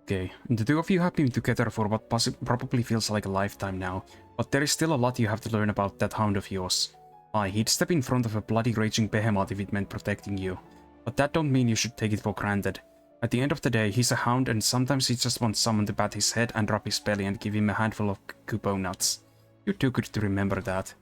Okay, the two of you have been together for what probably feels like a lifetime now, but there is still a lot you have to learn about that hound of yours. Aye, he'd step in front of a bloody raging behemoth if it meant protecting you, but that don't mean you should take it for granted. At the end of the day, he's a hound and sometimes he just wants someone to pat his head and rub his belly and give him a handful of kupo nuts. You're too good to remember that.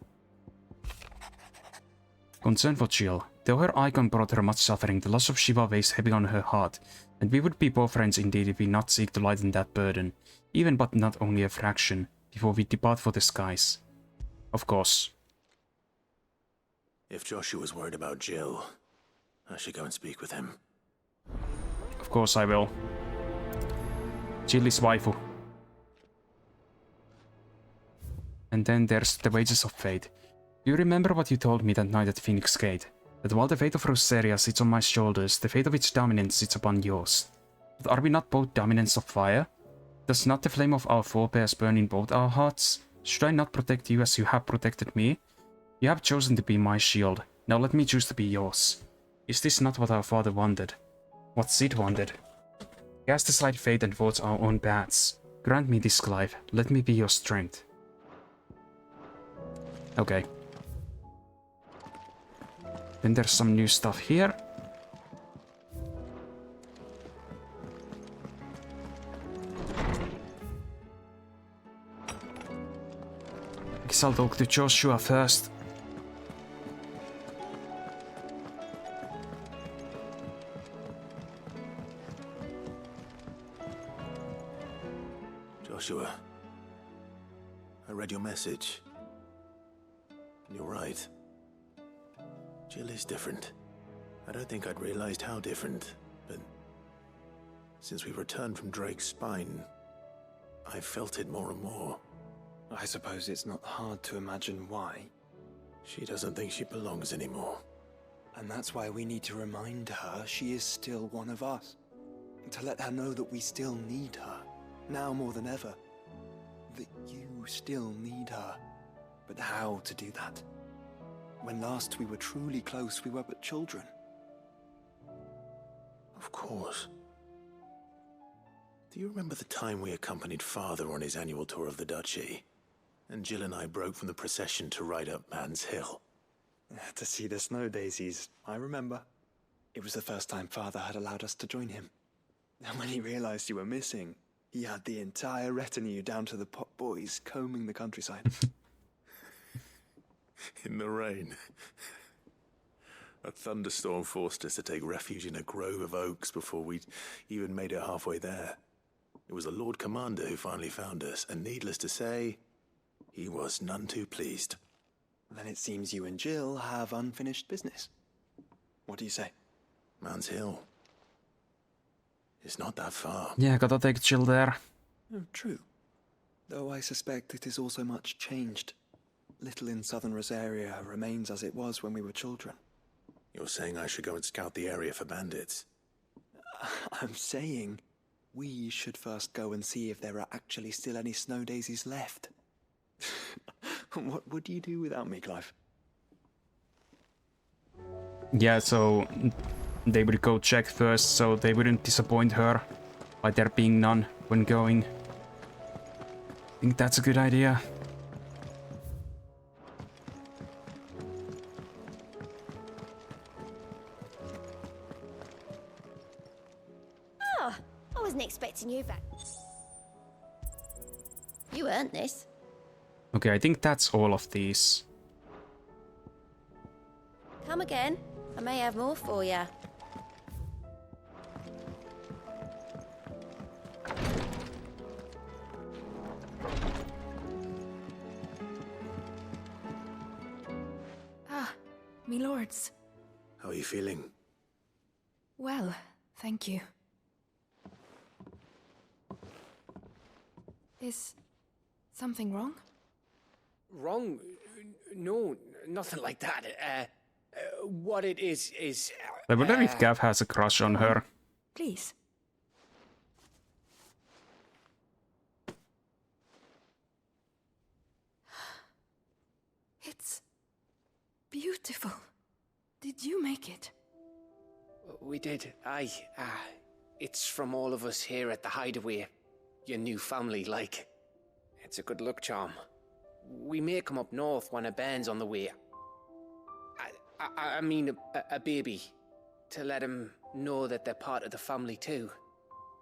Concern for Jill. Though her icon brought her much suffering, the loss of Shiva weighs heavy on her heart, and we would be poor friends indeed if we not seek to lighten that burden, even but not only a fraction, before we depart for the skies. Of course. If Joshua's worried about Jill, I should go and speak with him. Of course I will. Jill is waifu. And then there's the wages of fate. Do you remember what you told me that night at Phoenix Gate? That while the fate of Rosaria sits on my shoulders, the fate of its dominance sits upon yours. But are we not both dominants of fire? Does not the flame of our forebears burn in both our hearts? Should I not protect you as you have protected me? You have chosen to be my shield. Now let me choose to be yours. Is this not what our father wanted? What Sid wanted? Cast aside fate and vote our own paths. Grant me this, Clive. Let me be your strength. Okay. Then there's some new stuff here. I guess I'll talk to Joshua first. Joshua, I read your message. You're right. Jill is different. I don't think I'd realized how different, but since we returned from Drake's spine, I felt it more and more. I suppose it's not hard to imagine why. She doesn't think she belongs anymore. And that's why we need to remind her she is still one of us. To let her know that we still need her, now more than ever. That you still need her. But how to do that? When last we were truly close, we were but children. Of course. Do you remember the time we accompanied Father on his annual tour of the duchy? And Jill and I broke from the procession to ride up Man's Hill. To see the snow daisies, I remember. It was the first time Father had allowed us to join him. And when he realized you were missing, he had the entire retinue down to the pot boys combing the countryside. In the rain. A thunderstorm forced us to take refuge in a grove of oaks before we'd even made it halfway there. It was the Lord Commander who finally found us, and needless to say, he was none too pleased. Then it seems you and Jill have unfinished business. What do you say? Man's Hill. It's not that far. Yeah, gotta take Jill there. Oh, true. Though I suspect it is also much changed. Little in southern Rosaria remains as it was when we were children. You're saying I should go and scout the area for bandits? I'm saying we should first go and see if there are actually still any snow daisies left. What would you do without me, Clive? Yeah, so they would go check first, so they wouldn't disappoint her by there being none when going. I think that's a good idea. Oh, I wasn't expecting you back. You earned this. Okay, I think that's all of these. Come again. I may have more for you. Ah, me lords. How are you feeling? Well, thank you. Is something wrong? Wrong? No, nothing like that. What it is... I wonder if Gav has a crush on her. Please. It's beautiful. Did you make it? We did, aye. It's from all of us here at the Hideaway. Your new family, like. It's a good luck charm. We may come up north when a band's on the way. I mean a baby. To let him know that they're part of the family too.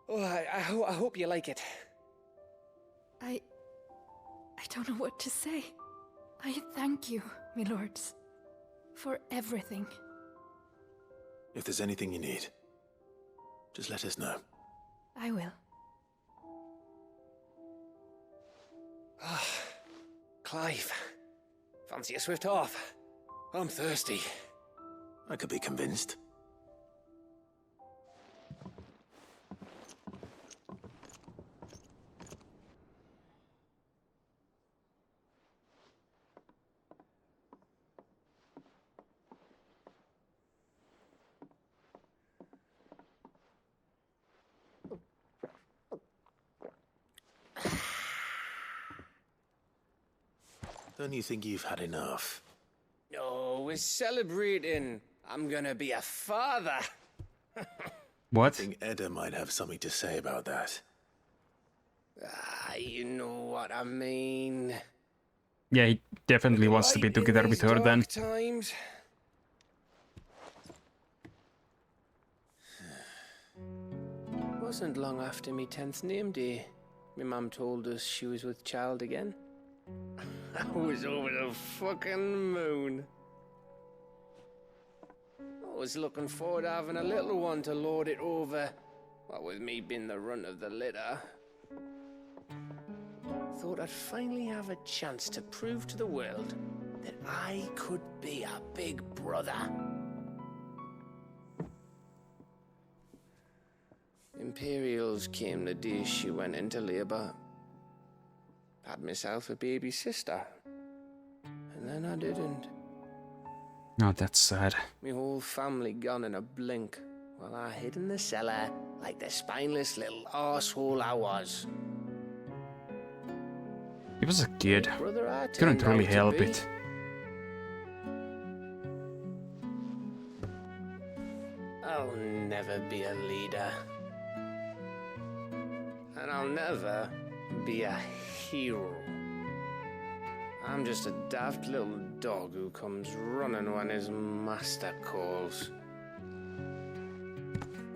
Oh, I hope you like it. I don't know what to say. I thank you, my lords, for everything. If there's anything you need, just let us know. I will. Clive, fancy a swift off? I'm thirsty. I could be convinced. Don't you think you've had enough? No, we're celebrating. I'm gonna be a father. What? I think Edda might have something to say about that. You know what I mean. Yeah, he definitely wants to be together with her then. Times. Wasn't long after me 10th name day. My mum told us she was with child again. I was over the fucking moon. I was looking forward to having a little one to lord it over. What with me being the runt of the litter. Thought I'd finally have a chance to prove to the world that I could be a big brother. Imperials came the day she went into labour. Had myself a baby sister. And then I didn't. Oh, that's sad. My whole family gone in a blink, while I hid in the cellar like the spineless little arsehole I was. He was a kid. Brother I Couldn't turned really out to help be. it. I'll never be a leader. And I'll never be a hero. I'm just a daft little dog who comes running when his master calls.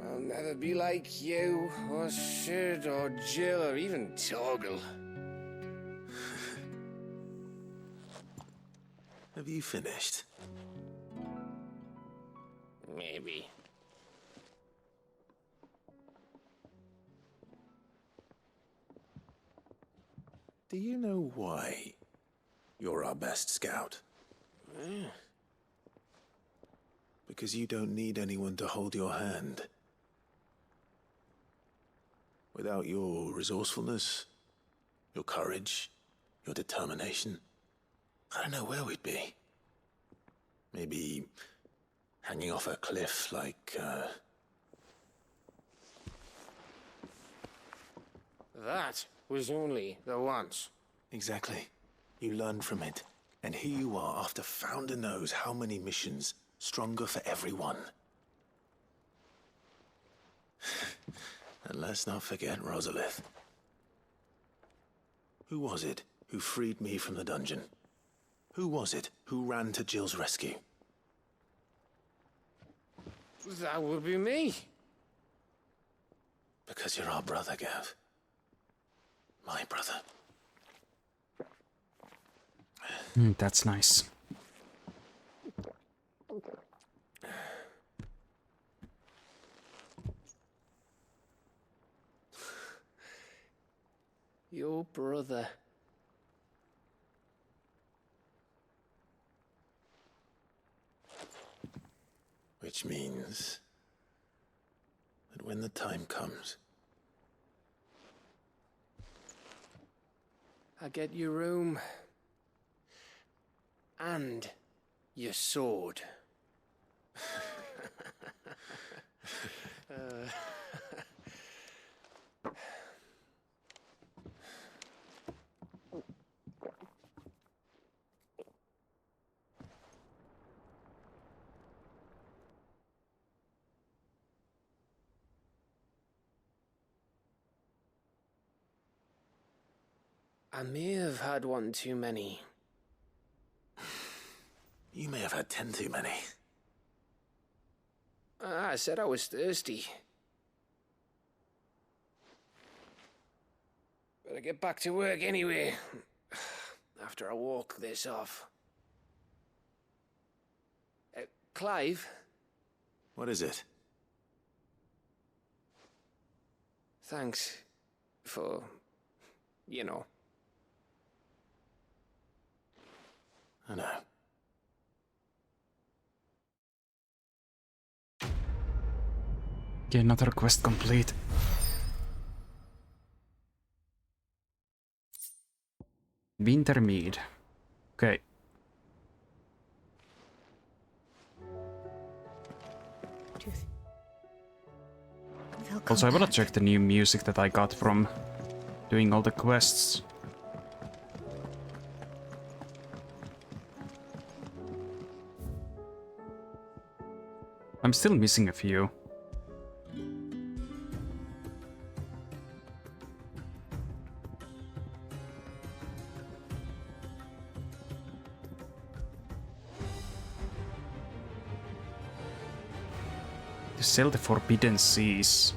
I'll never be like you, or Sid, or Jill, or even Torgal. Have you finished? Maybe. Do you know why you're our best scout? Because you don't need anyone to hold your hand. Without your resourcefulness, your courage, your determination, I don't know where we'd be. Maybe hanging off a cliff like, That was only the once. Exactly. You learned from it. And here you are after Founder knows how many missions, stronger for everyone. And let's not forget Rosalith. Who was it who freed me from the dungeon? Who was it who ran to Jill's rescue? That would be me. Because you're our brother, Gav. My brother. That's nice. Your brother. Which means that when the time comes, I get your room. And your sword. I may have had one too many. you may have had 10 too many. I said I was thirsty. Better get back to work anyway. After I walk this off. Clive? What is it? Thanks for, you know. I know. Okay, another quest complete. Wintermead. Okay. Also, I wanna check the new music that I got from doing all the quests. I'm still missing a few. To sail the Forbidden Seas.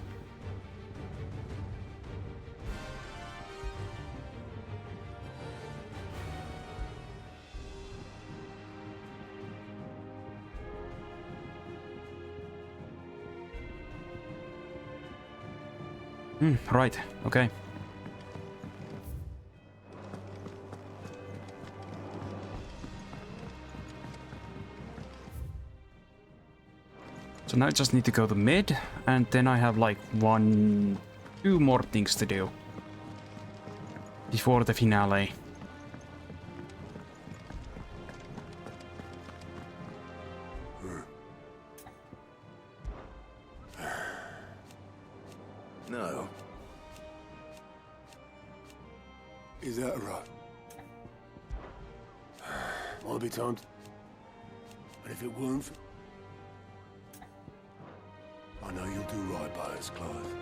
Right, okay. So now I just need to go to mid, and then I have like 2 more things to do before the finale. No. Is that right? Might be time to... But if it weren't for... I know you'll do right by us, Clive.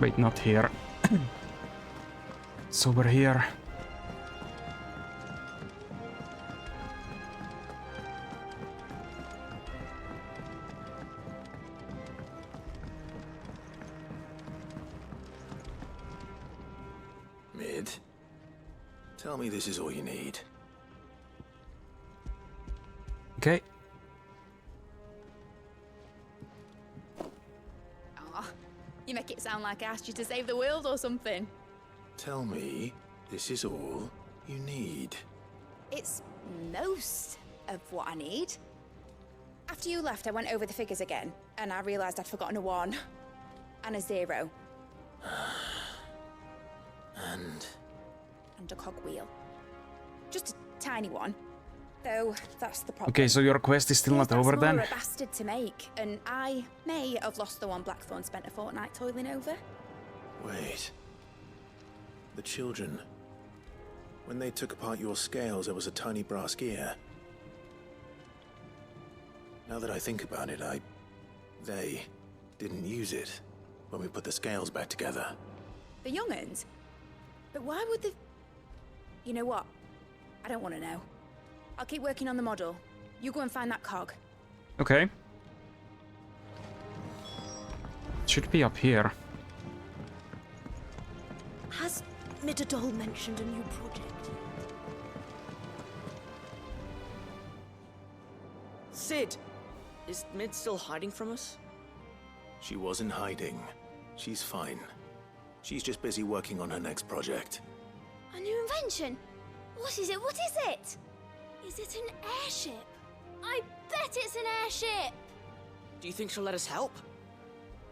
Wait, not here. It's over here. Mid, tell me this is all you need. Okay. Aw, you make it sound like I asked you to save the world or something. Tell me this is all you need. It's most of what I need. After you left, I went over the figures again, and I realized I'd forgotten a 1 and a 0. And a cogwheel. Just a tiny one. Though, that's the problem. Okay, so your quest is still not over then? A bastard to make, and I may have lost the one Blackthorn spent a fortnight toiling over. Wait. The children. When they took apart your scales, there was a tiny brass gear. Now that I think about it, they didn't use it when we put the scales back together. The young'uns? But why would the... You know what? I don't want to know. I'll keep working on the model. You go and find that cog. Okay. Should be up here. Has Midadol mentioned a new project? Sid! Is Mid still hiding from us? She wasn't hiding. She's fine. She's just busy working on her next project. A new invention? What is it? What is it? Is it an airship? I bet it's an airship! Do you think she'll let us help?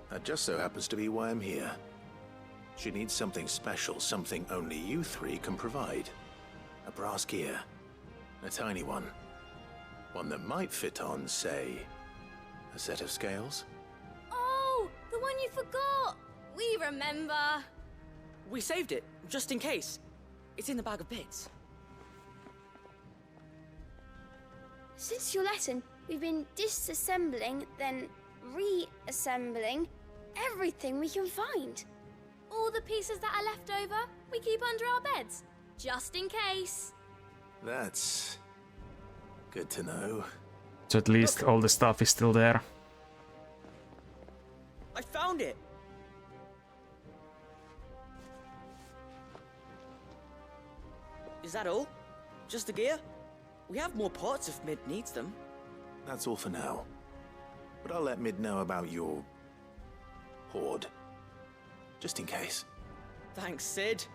That just so happens to be why I'm here. She needs something special, something only you three can provide. A brass gear. A tiny one. One that might fit on, say, a set of scales? Oh, the one you forgot! We remember! We saved it, just in case. It's in the bag of bits. Since your lesson, we've been disassembling, then reassembling everything we can find. All the pieces that are left over, we keep under our beds, just in case. That's good to know. So at least all the stuff is still there. I found it! Is that all? Just the gear? We have more parts if Mid needs them. That's all for now. But I'll let Mid know about your hoard. Just in case. Thanks, Sid.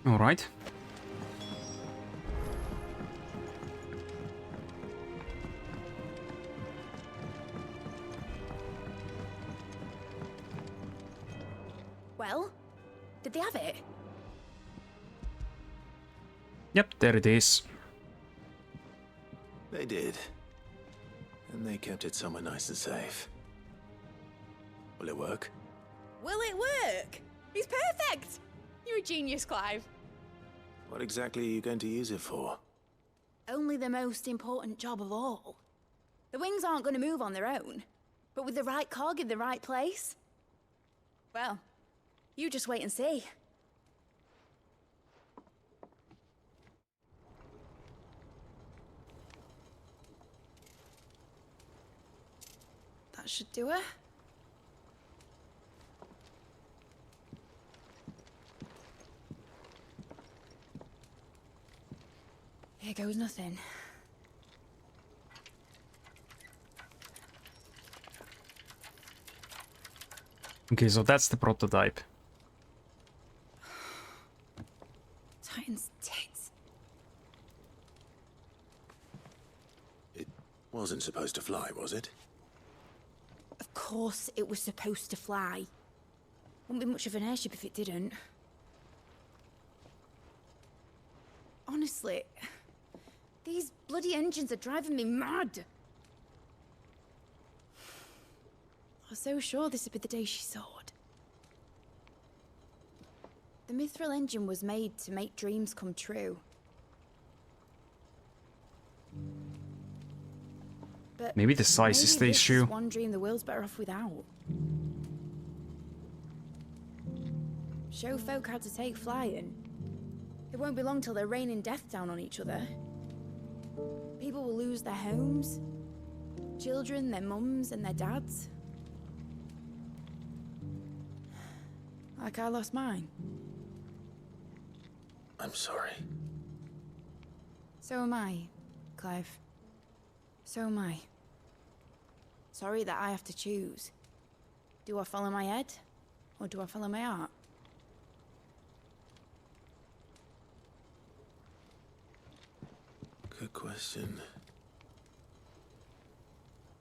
Alright. Well, did they have it? Yep, there it is. They did. And they kept it somewhere nice and safe. Will it work? Will it work? He's perfect! You're a genius, Clive. What exactly are you going to use it for? Only the most important job of all. The wings aren't going to move on their own. But with the right cog in the right place... Well, you just wait and see. That should do it. Here goes nothing. Okay, so that's the prototype. Titan's tits. It wasn't supposed to fly, was it? Of course it was supposed to fly. Wouldn't be much of an airship if it didn't. Honestly, these bloody engines are driving me mad. I was so sure this would be the day she soared. The Mithril engine was made to make dreams come true. But maybe the size is the this issue. is one dream the world's better off without. Show folk how to take flying. It won't be long till they're raining death down on each other. People will lose their homes. Children, their mums and their dads. Like I lost mine. I'm sorry. So am I, Clive. So am I. Sorry that I have to choose. Do I follow my head, or do I follow my heart? Good question.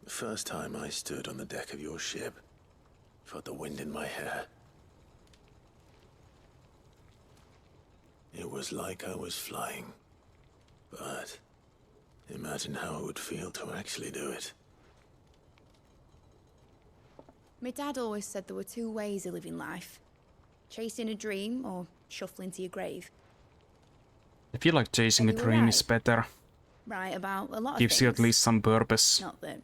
The first time I stood on the deck of your ship, felt the wind in my hair. It was like I was flying. But imagine how it would feel to actually do it. My dad always said there were two ways of living life. Chasing a dream or shuffling to your grave. I feel like chasing a And you were dream right. is better. Right about a lot of Gives things. you at least some purpose. Not that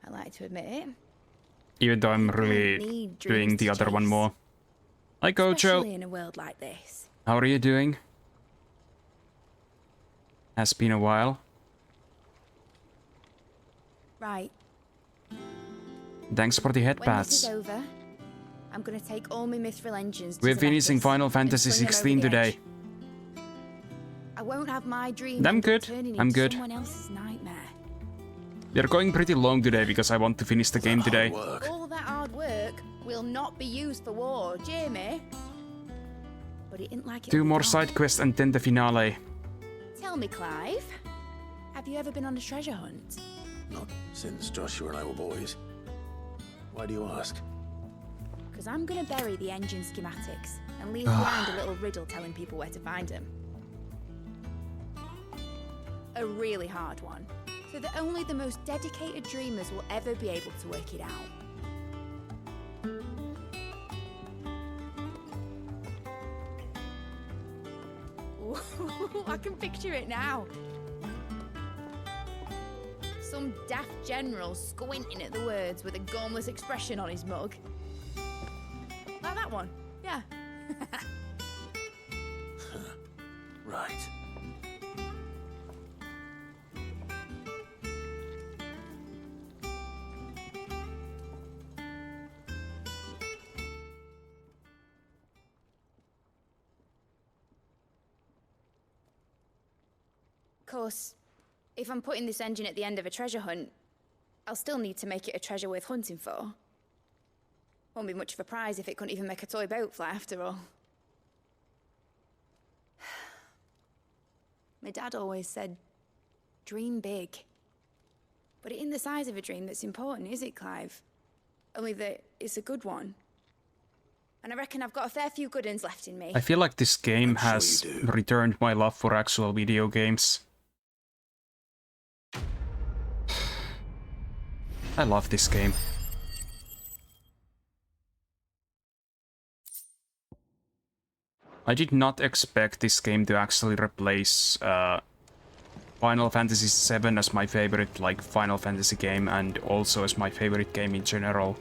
I like to admit it. Even though I'm really need doing dreams the to other one chase. more. Hi Gojo! Especially in a world like this. How are you doing? Has been a while. Right. Thanks for the head When this is pats. over, I'm gonna take all my mithril engines to We're the finishing Vectors Final and Fantasy fling them over 16 the today. edge. I won't have my dream I'm end up good. turning I'm into good. someone else's nightmare. We're going pretty long today because I want to finish the game today. All that hard work will not be used for war, Jamie. But it ain't like it. Two more side quests and then the finale. Tell me, Clive, have you ever been on a treasure hunt? Not since Joshua and I were boys. Why do you ask? Because I'm gonna bury the engine schematics and leave behind a little riddle telling people where to find them. A really hard one, so that only the most dedicated dreamers will ever be able to work it out. Ooh, I can picture it now. Some daft general squinting at the words with a gormless expression on his mug. Like that one, yeah. Right. Of course, if I'm putting this engine at the end of a treasure hunt, I'll still need to make it a treasure worth hunting for. Won't be much of a prize if it couldn't even make a toy boat fly after all. My dad always said, dream big. But it ain't the size of a dream that's important, is it, Clive? Only that it's a good one. And I reckon I've got a fair few good uns left in me. I feel like this game has returned my love for actual video games. I love this game. I did not expect this game to actually replace Final Fantasy VII as my favorite Final Fantasy game and also as my favorite game in general.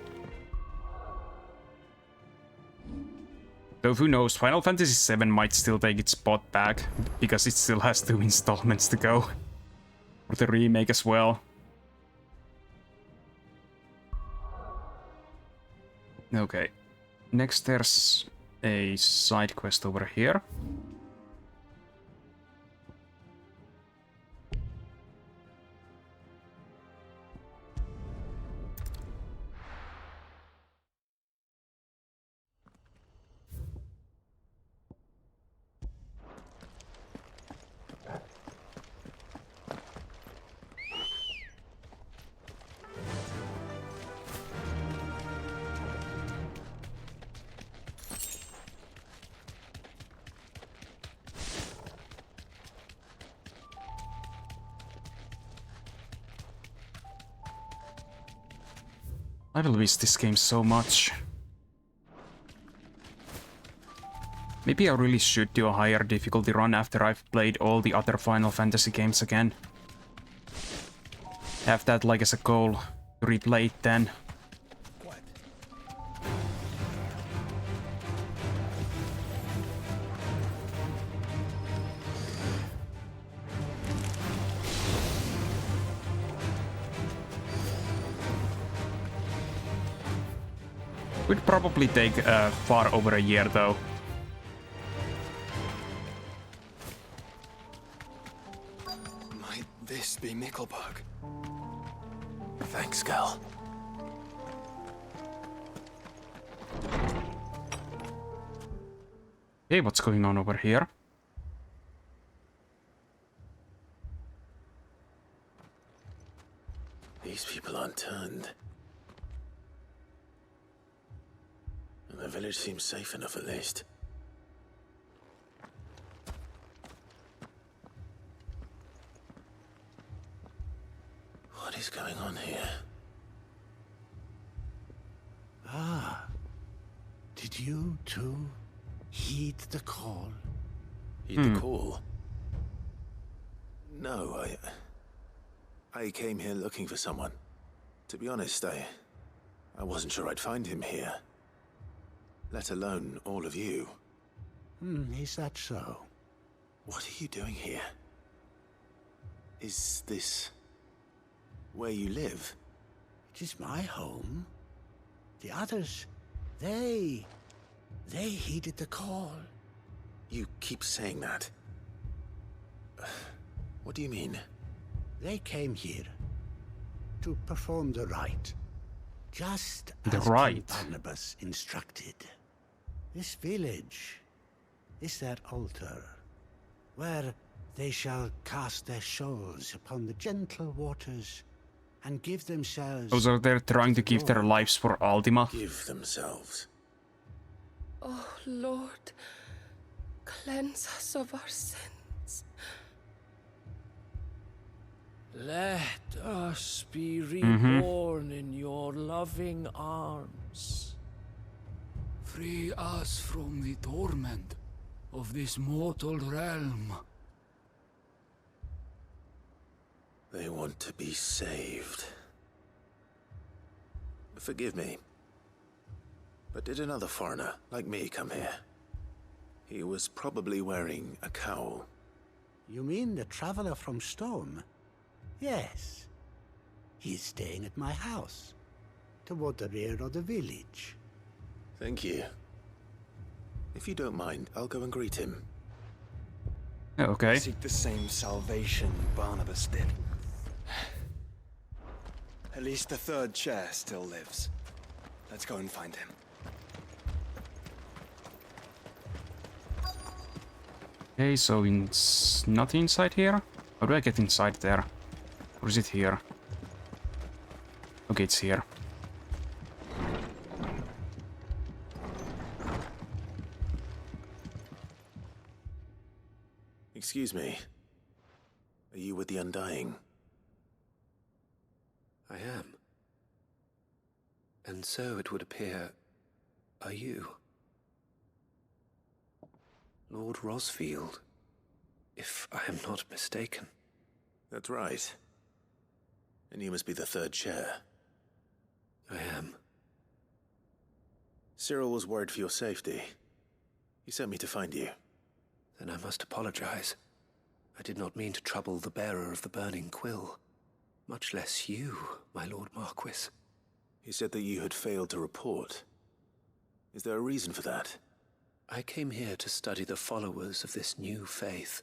Though who knows, Final Fantasy VII might still take its spot back, because it still has 2 installments to go. For the remake as well. Okay. Next there's a side quest over here. I will miss this game so much. Maybe I really should do a higher difficulty run after I've played all the other Final Fantasy games again. Have that as a goal to replay it then. Would probably take far over a year though. Might this be Mickelberg? Thanks, Gal. Hey, what's going on over here? These people aren't turned. And the village seems safe enough at least. What is going on here? Ah. Did you too heed the call? Heed the call? No, I came here looking for someone. To be honest, I wasn't sure I'd find him here. Let alone all of you. Is that so? What are you doing here? Is this where you live? It is my home. The others, they heeded the call. You keep saying that. What do you mean? They came here to perform the rite, just The as rite? King Barnabas instructed. This village is their altar, where they shall cast their souls upon the gentle waters and give themselves... Oh, so they're trying to give their lives for Ultima? Give themselves. Oh, Lord, cleanse us of our sins. Let us be reborn in your loving arms. Free us from the torment of this mortal realm. They want to be saved. Forgive me, but did another foreigner like me come here? He was probably wearing a cowl. You mean the traveler from Storm? Yes. He's staying at my house, toward the rear of the village. Thank you. If you don't mind, I'll go and greet him. Okay. Seek the same salvation Barnabas did. At least the third chair still lives. Let's go and find him. Okay, so not inside here? How do I get inside there? Or is it here? Okay, it's here. Excuse me. Are you with the Undying? I am. And so it would appear, are you? Lord Rosfield, if I am not mistaken. That's right. And you must be the third chair. I am. Cyril was worried for your safety. He sent me to find you. Then I must apologize. I did not mean to trouble the bearer of the burning quill. Much less you, my Lord Marquis. He said that you had failed to report. Is there a reason for that? I came here to study the followers of this new faith.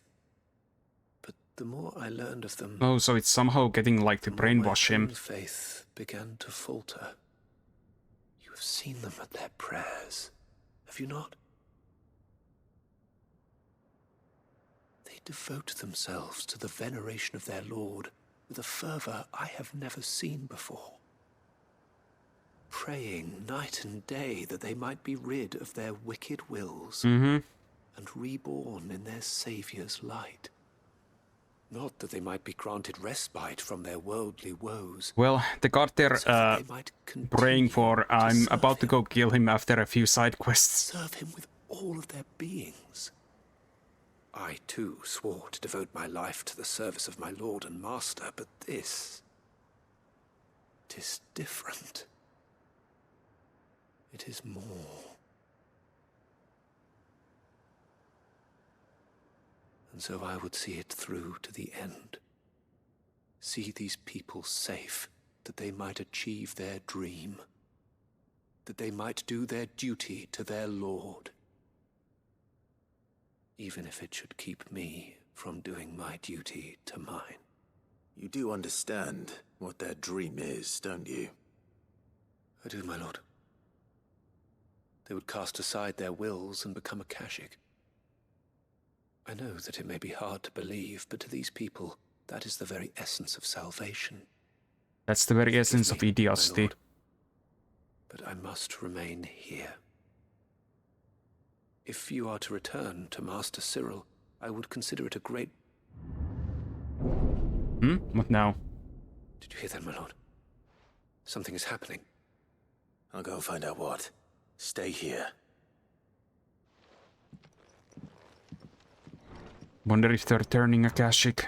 But the more I learned of them... Oh, so it's somehow getting like to brainwash him. My own faith began to falter. You have seen them at their prayers, have you not? They devote themselves to the veneration of their Lord with a fervor I have never seen before. Praying night and day that they might be rid of their wicked wills and reborn in their Saviour's light. Not that they might be granted respite from their worldly woes. Well, the god they're praying for, I'm about to go kill him after a few side quests. Serve him with all of their beings. I too swore to devote my life to the service of my Lord and Master, but this... 'tis different. It is more. And so I would see it through to the end. See these people safe, that they might achieve their dream. that they might do their duty to their lord. Even if it should keep me from doing my duty to mine. You do understand what their dream is, don't you? I do, my lord. They would cast aside their wills and become Akashic. I know that it may be hard to believe, but to these people, that is the very essence of salvation. That's the very essence of idiocy. But I must remain here. If you are to return to Master Cyril, I would consider it a great... What now? Did you hear that, my lord? Something is happening. I'll go and find out what. Stay here. Wonder if they're turning Akashic.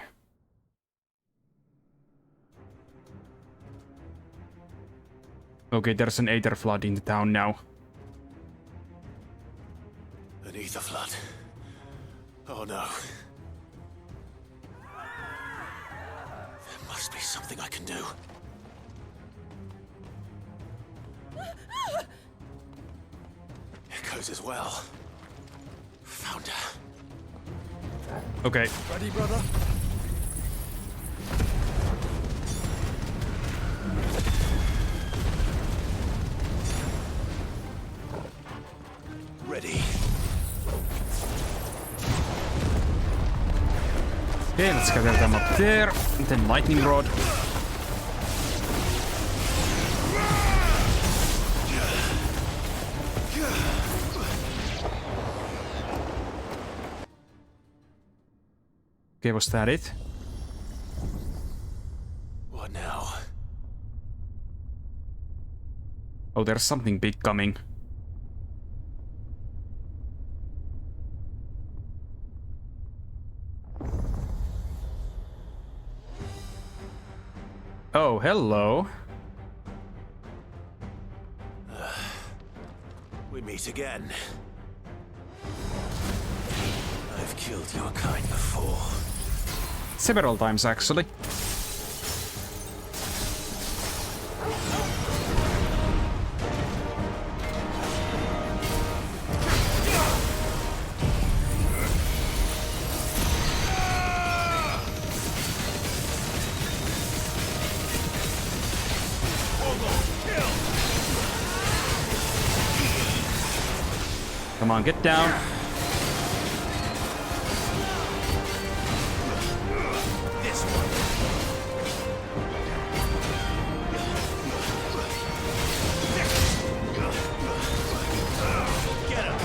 Okay, there's an Aether Flood in the town now. An Aether Flood. Oh no. There must be something I can do. Echoes as well. Found her. Okay. Ready, brother? Ready. Okay, let's gather them up there. And then lightning rod. Okay, was that it? What now? Oh, there's something big coming. Oh, hello. We meet again. I've killed your kind before. Several times, actually. Come on, get down. This one. Get him.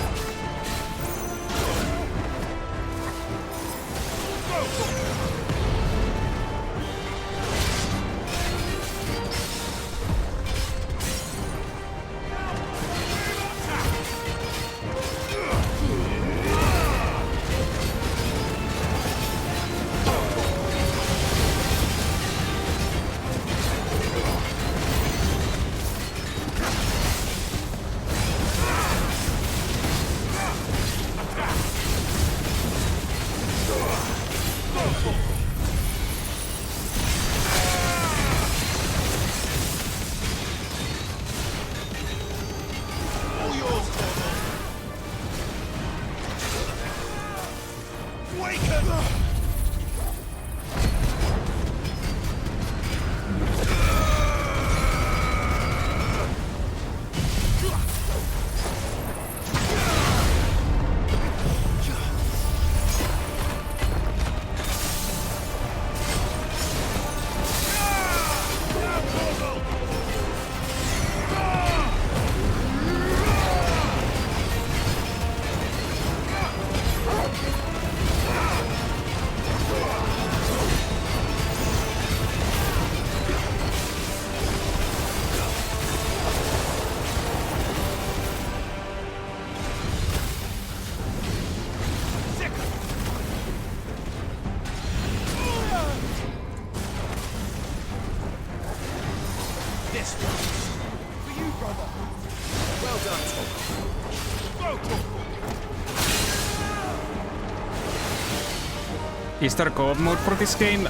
Is there co-op mode for this game?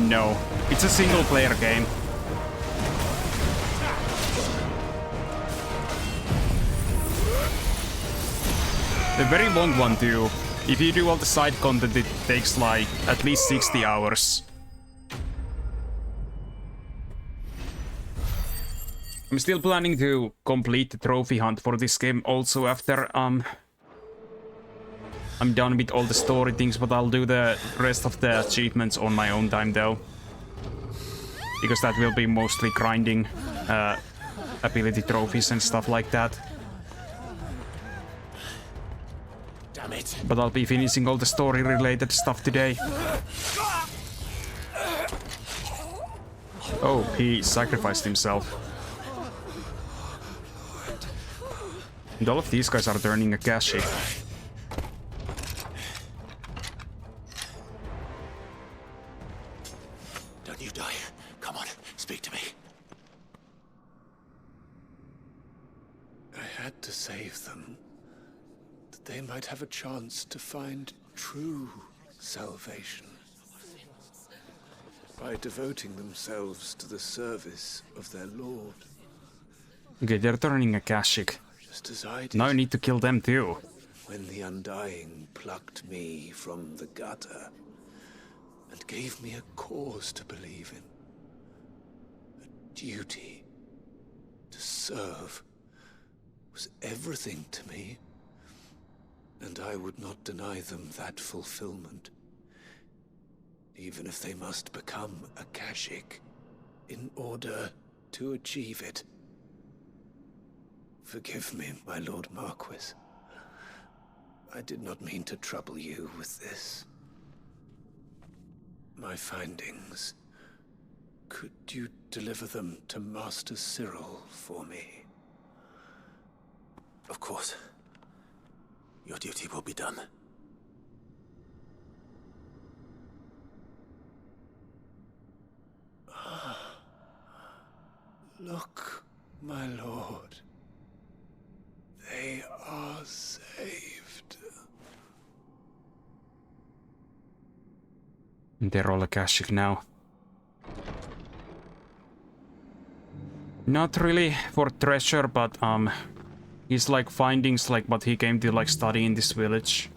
No. It's a single player game. A very long one too. If you do all the side content, it takes like at least 60 hours. I'm still planning to complete the trophy hunt for this game also after I'm done with all the story things, but I'll do the rest of the achievements on my own time though. Because that will be mostly grinding ability trophies and stuff like that. Damn it. But I'll be finishing all the story related stuff today. Oh, he sacrificed himself. And all of these guys are turning a Kashi. Don't you die. Come on, speak to me. I had to save them, that they might have a chance to find true salvation. By devoting themselves to the service of their lord. Okay, they're turning a Kashik. Just as I did. Now I need to kill them too. When the Undying plucked me from the gutter and gave me a cause to believe in. A duty to serve was everything to me, and I would not deny them that fulfillment, even if they must become a Kashik in order to achieve it. Forgive me, my Lord Marquis. I did not mean to trouble you with this. My findings. Could you deliver them to Master Cyril for me? Of course. Your duty will be done. Look, my lord. They are saved. They're all a Kashik now. Not really for treasure, but he's like findings like what he came to like study in this village.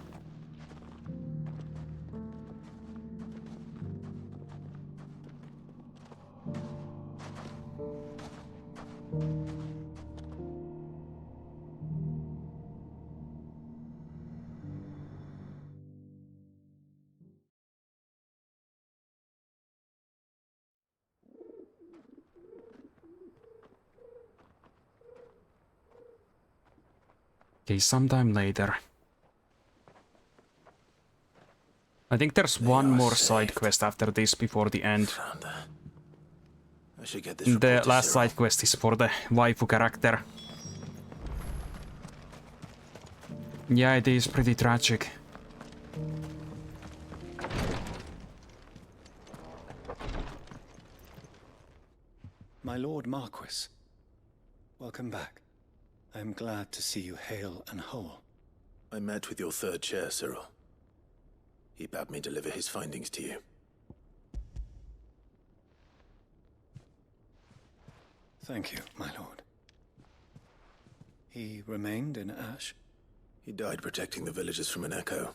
Okay, sometime later. I think there's one more side quest after this before the end. I should get this The last side quest is for the waifu character. Yeah, it is pretty tragic. My Lord Marquis, welcome back. I am glad to see you hale and whole. I met with your third chair, Cyril. He bade me deliver his findings to you. Thank you, my lord. He remained in Ash? He died protecting the villagers from an echo.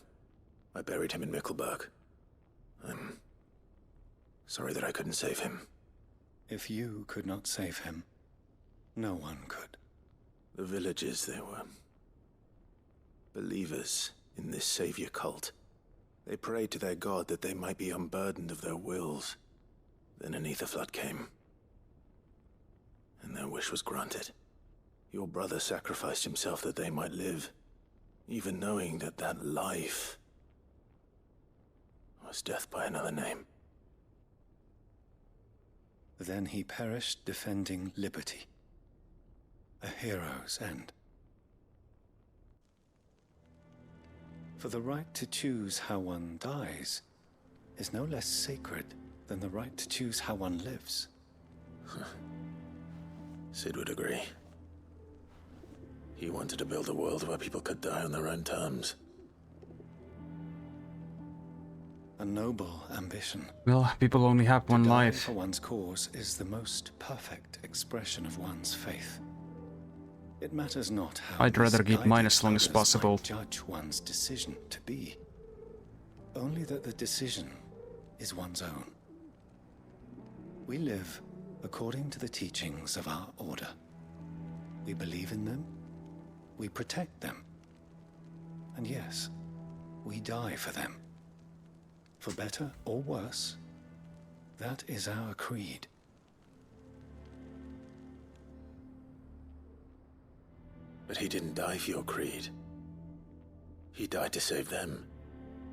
I buried him in Mickelberg. I'm sorry that I couldn't save him. If you could not save him, no one could. The villagers, they were believers in this savior cult. They prayed to their god that they might be unburdened of their wills. Then an ether flood came, and their wish was granted. Your brother sacrificed himself that they might live, even knowing that that life was death by another name. Then he perished defending liberty. A hero's end. For the right to choose how one dies is no less sacred than the right to choose how one lives. Sid would agree. He wanted to build a world where people could die on their own terms. A noble ambition. Well, people only have one Die life. for one's cause is the most perfect expression of one's faith. It matters not how I'd rather keep mine misguided as long as others possible. might judge one's decision to be. Only that the decision is one's own. We live according to the teachings of our order. We believe in them, we protect them, and yes, we die for them. For better or worse, that is our creed. But he didn't die for your creed. He died to save them.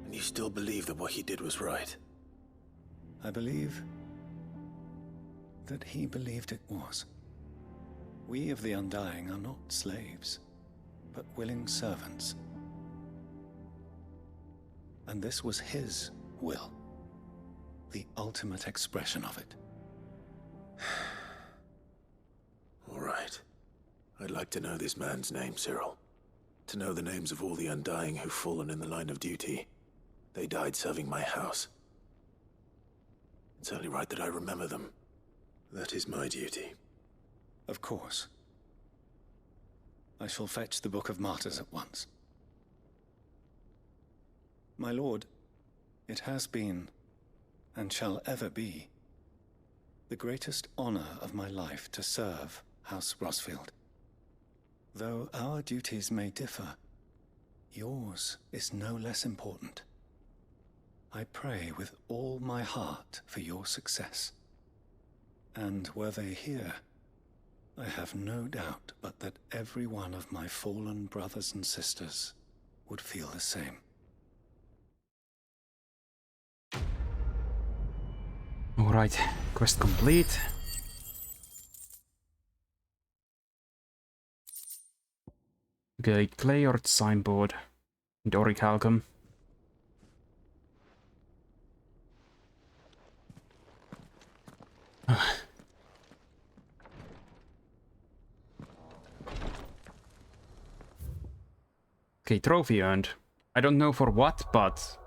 And you still believe that what he did was right? I believe that he believed it was. We of the Undying are not slaves, but willing servants. And this was his will, the ultimate expression of it. All right. I'd like to know this man's name, Cyril. To know the names of all the Undying who've fallen in the line of duty. They died serving my house. It's only right that I remember them. That is my duty. Of course. I shall fetch the Book of Martyrs at once. My lord, it has been, and shall ever be, the greatest honor of my life to serve House Rosfield. Though our duties may differ, yours is no less important. I pray with all my heart for your success. And were they here, I have no doubt but that every one of my fallen brothers and sisters would feel the same. Alright, quest complete. Okay, clay or signboard. And orichalcum. Okay, trophy earned. I don't know for what, but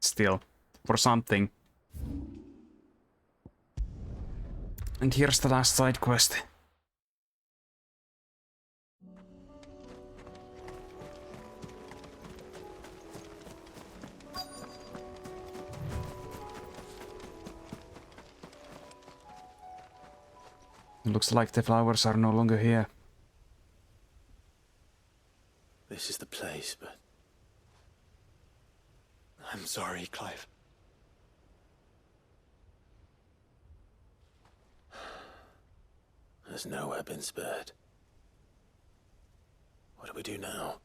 still, for something. And here's the last side quest. It looks like the flowers are no longer here. This is the place, but... I'm sorry, Clive. Has nowhere been spared. What do we do now?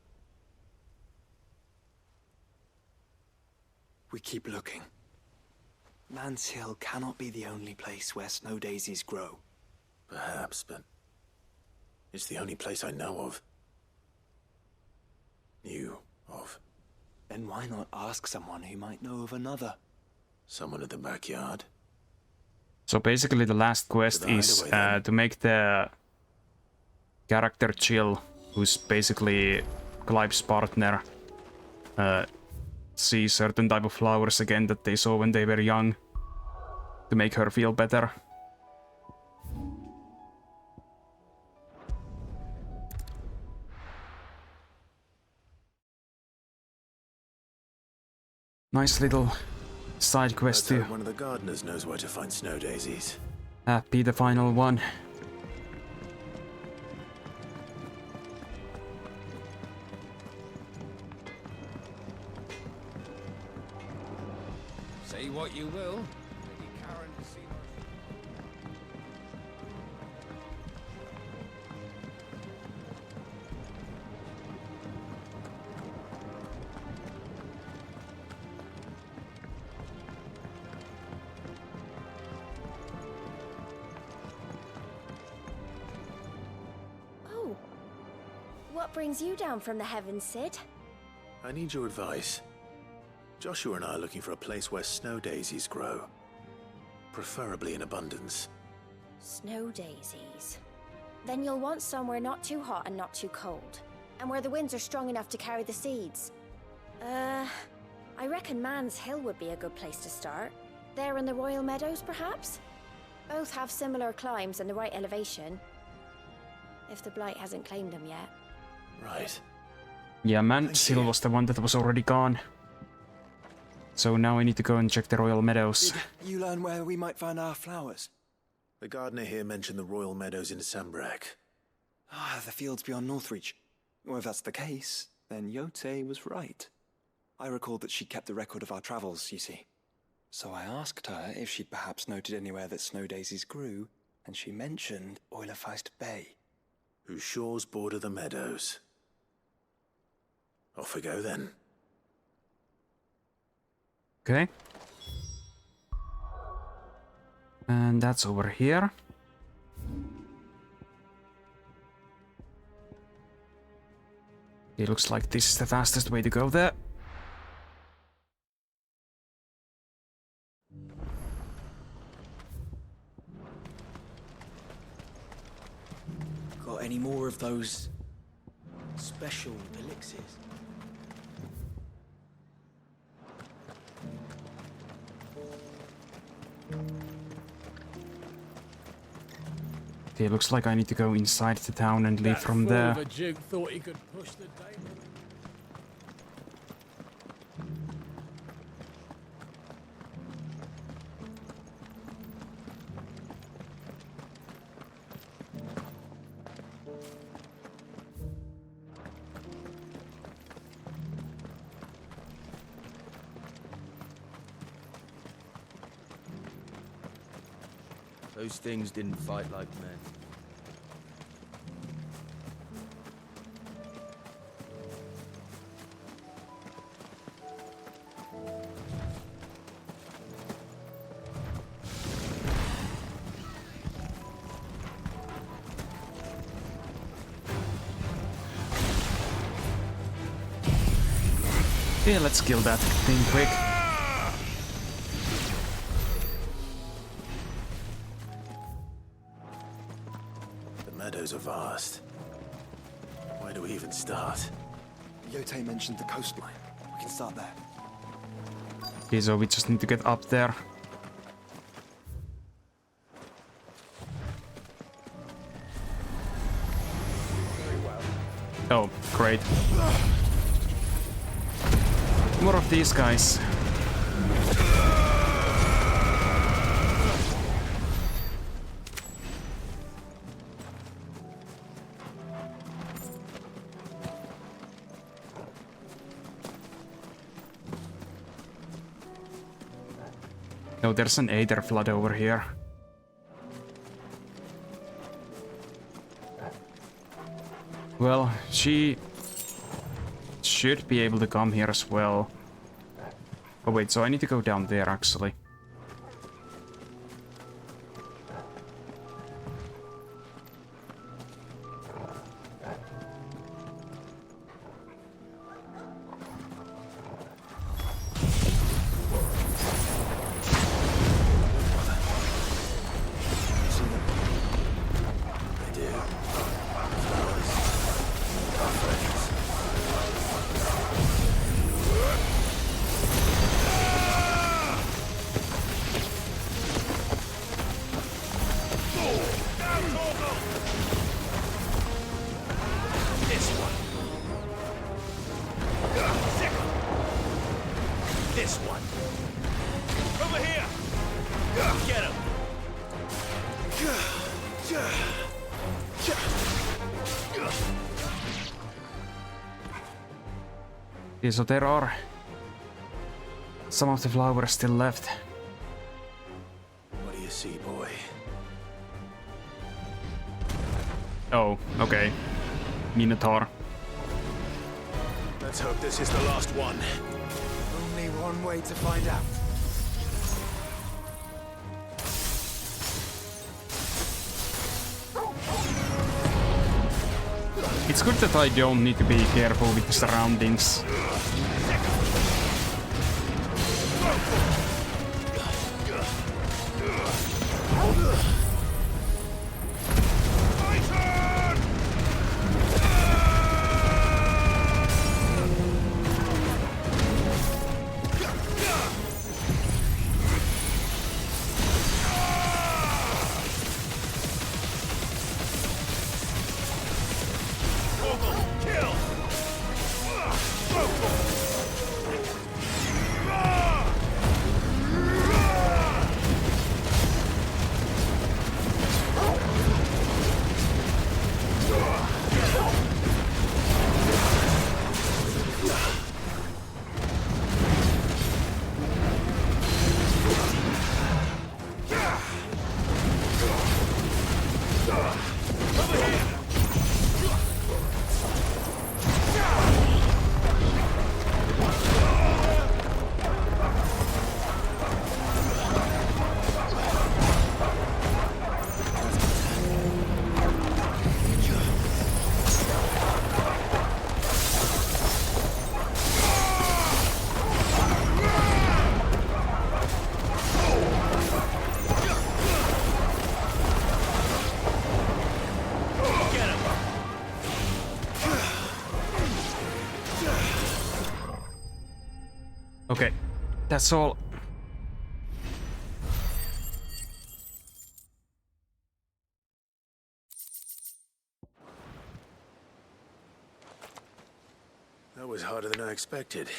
We keep looking. Man's Hill cannot be the only place where snow daisies grow. Perhaps, but... it's the only place I know of. Knew of. Then why not ask someone who might know of another? Someone at the backyard? So basically the last quest is to make the character Jill, who's basically Clive's partner, see certain type of flowers again that they saw when they were young, to make her feel better. Nice little side quest too. One of the gardeners knows where to find snow daisies. Happy the final one. Say what you will. Lady Karen has seen Oh. What brings you down from the heavens, Sid? I need your advice. Joshua and I are looking for a place where snow daisies grow. Preferably in abundance. Snow daisies. Then you'll want somewhere not too hot and not too cold. And where the winds are strong enough to carry the seeds. I reckon Man's Hill would be a good place to start. There in the Royal Meadows, perhaps? Both have similar climbs and the right elevation. if the Blight hasn't claimed them yet. Right. Yeah, Mansil was the one that was already gone. So now I need to go and check the Royal Meadows. Did you learn where we might find our flowers? The gardener here mentioned the Royal Meadows in Sambrak. Ah, the fields beyond Northreach. Well, if that's the case, then Yote was right. I recalled that she kept a record of our travels, you see. So I asked her if she'd perhaps noted anywhere that snow daisies grew, and she mentioned Oilefeist Bay. Whose shores border the meadows. Off we go then. Okay. And that's over here. It looks like this is the fastest way to go there. Got any more of those special elixirs? Okay, looks like I need to go inside the town and leave from there. The Duke thought he could push the day. Those things didn't fight like men. Yeah, let's kill that thing quick. The meadows are vast. Where do we even start? Yote mentioned the coastline. We can start there. Okay, so we just need to get up there. Oh, great. More of these guys. No, there's an Aether flood over here. Well, she should be able to come here as well. Oh wait, so I need to go down there actually. Okay, so there are some of the flowers still left. What do you see, boy? Oh, okay. Minotaur. Let's hope this is the last one. Only one way to find out. It's good that I don't need to be careful with the surroundings. Okay, that's all. That was harder than I expected.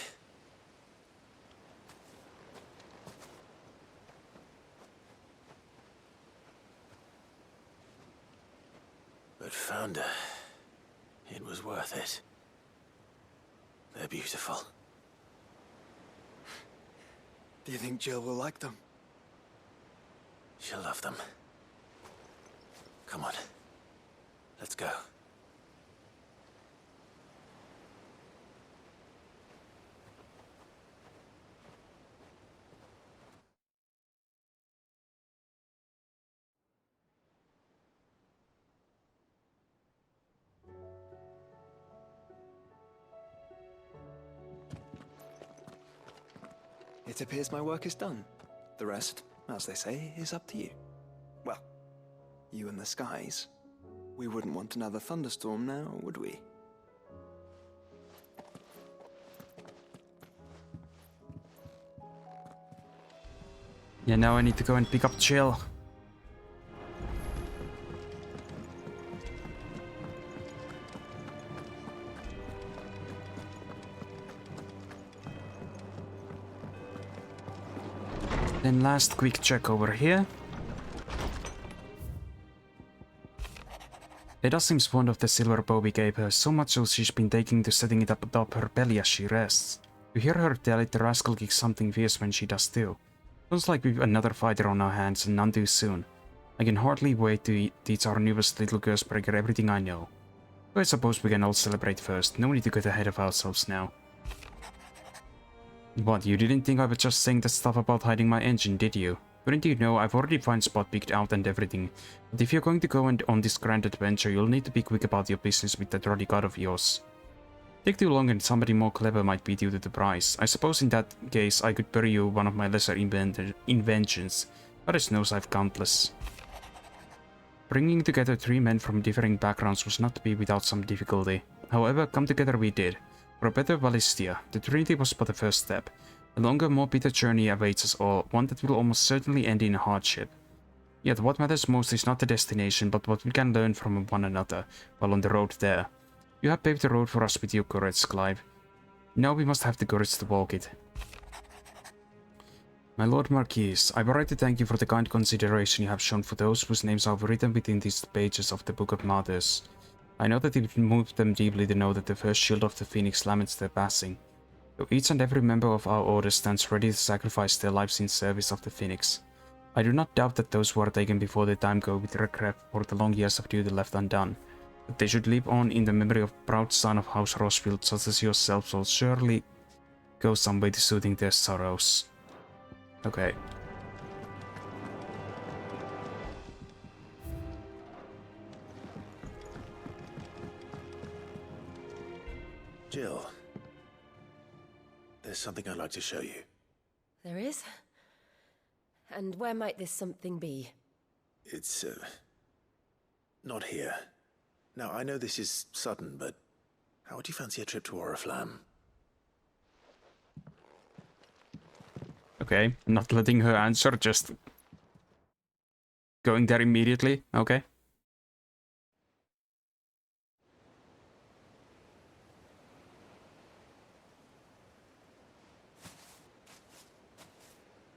But found her. It was worth it. They're beautiful. Do you think Jill will like them? She'll love them. Come on. Let's go. It appears my work is done. The rest, as they say, is up to you. Well, you and the skies. We wouldn't want another thunderstorm now, would we? Yeah, now I need to go and pick up Jill. Then last quick check over here. Ada seems fond of the silver bow we gave her, so much so she's been taking to setting it up atop her belly as she rests. You hear her tell it the rascal kicks something fierce when she does too. Feels like we've another fighter on our hands and none too soon. I can hardly wait to teach our newest little Cursebreaker everything I know. So I suppose we can all celebrate first, no need to get ahead of ourselves now. What, you didn't think I was just saying that stuff about hiding my engine, did you? Wouldn't you know, I've already found spot picked out and everything. But if you're going to go on this grand adventure, you'll need to be quick about your business with that ruddy god of yours. Take too long and somebody more clever might beat you to the prize. I suppose in that case I could bury you one of my lesser inventions. Goddess knows I've countless. Bringing together 3 men from differing backgrounds was not to be without some difficulty. However, come together we did. For a better Valistia, the Trinity was but the first step. A longer, more bitter journey awaits us all, one that will almost certainly end in hardship. Yet what matters most is not the destination, but what we can learn from one another while on the road there. You have paved the road for us with your courage, Clive. Now we must have the courage to walk it. My Lord Marquis, I would like to thank you for the kind consideration you have shown for those whose names are written within these pages of the Book of Martyrs. I know that it moved them deeply to know that the first shield of the Phoenix laments their passing. So each and every member of our order stands ready to sacrifice their lives in service of the Phoenix. I do not doubt that those who are taken before their time go with regret for the long years of duty left undone. That they should live on in the memory of proud son of House Rosfield such as yourselves will surely go some way to soothing their sorrows. Okay. Jill, there's something I'd like to show you. There is? And where might this something be? It's, not here. Now, I know this is sudden, but how would you fancy a trip to Oriflamme? Okay, not letting her answer, just going there immediately. Okay.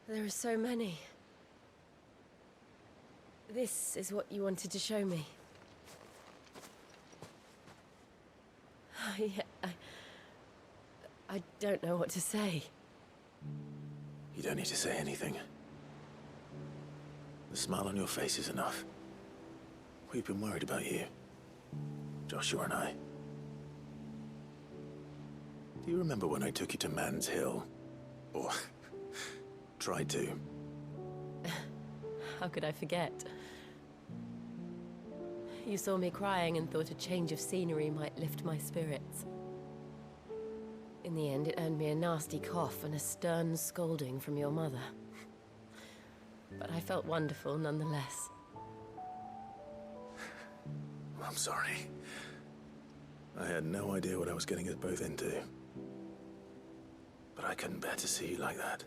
There are so many. This is what you wanted to show me. I don't know what to say. You don't need to say anything. The smile on your face is enough. We've been worried about you, Joshua and I. Do you remember when I took you to Man's Hill? Or tried to? How could I forget? You saw me crying and thought a change of scenery might lift my spirits. In the end, it earned me a nasty cough and a stern scolding from your mother. But I felt wonderful nonetheless. I'm sorry. I had no idea what I was getting us both into. But but I couldn't bear to see you like that.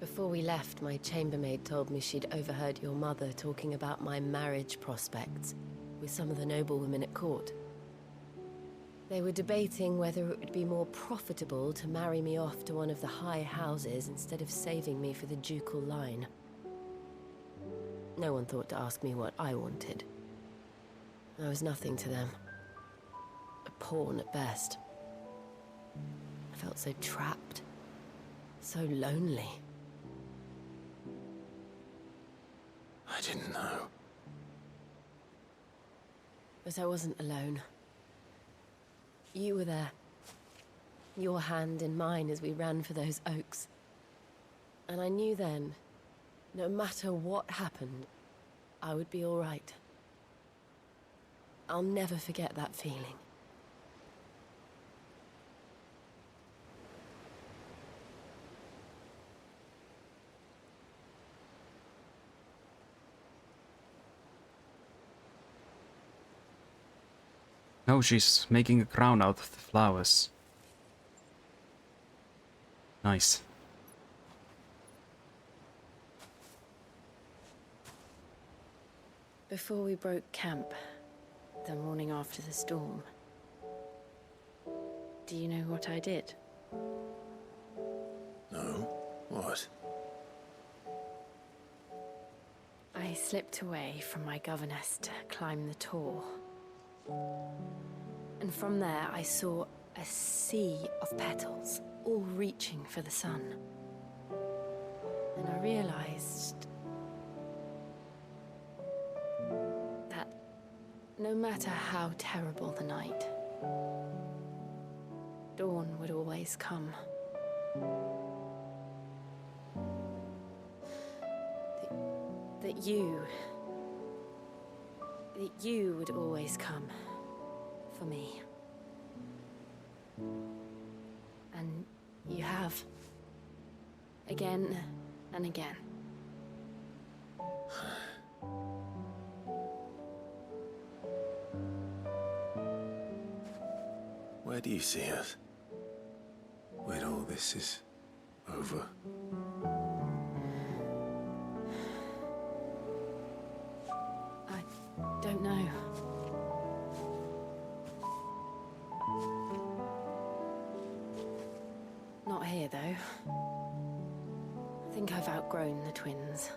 Before we left, my chambermaid told me she'd overheard your mother talking about my marriage prospects with some of the noblewomen at court. They were debating whether it would be more profitable to marry me off to one of the high houses instead of saving me for the ducal line. No one thought to ask me what I wanted. I was nothing to them. A pawn at best. I felt so trapped. So lonely. I didn't know. But I wasn't alone. You were there. Your hand in mine as we ran for those oaks. And I knew then, no matter what happened, I would be all right. I'll never forget that feeling. Oh, she's making a crown out of the flowers. Nice. Before we broke camp, the morning after the storm, do you know what I did? No? What? I slipped away from my governess to climb the tor. And from there I saw a sea of petals, all reaching for the sun. And I realized that no matter how terrible the night, dawn would always come. That you would always come for me. And you have. Again and again. Where do you see us? When all this is over? Don't know. Not here, though. I think I've outgrown the twins.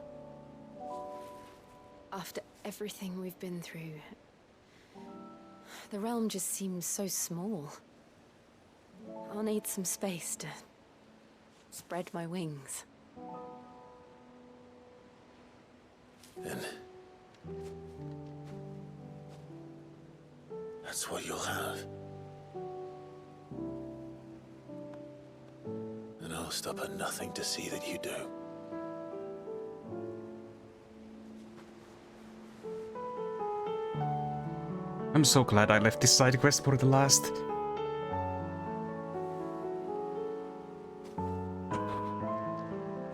After everything we've been through, the realm just seems so small. I'll need some space to spread my wings. Then that's what you'll have. And I'll stop at nothing to see that you do. I'm so glad I left this side quest for the last.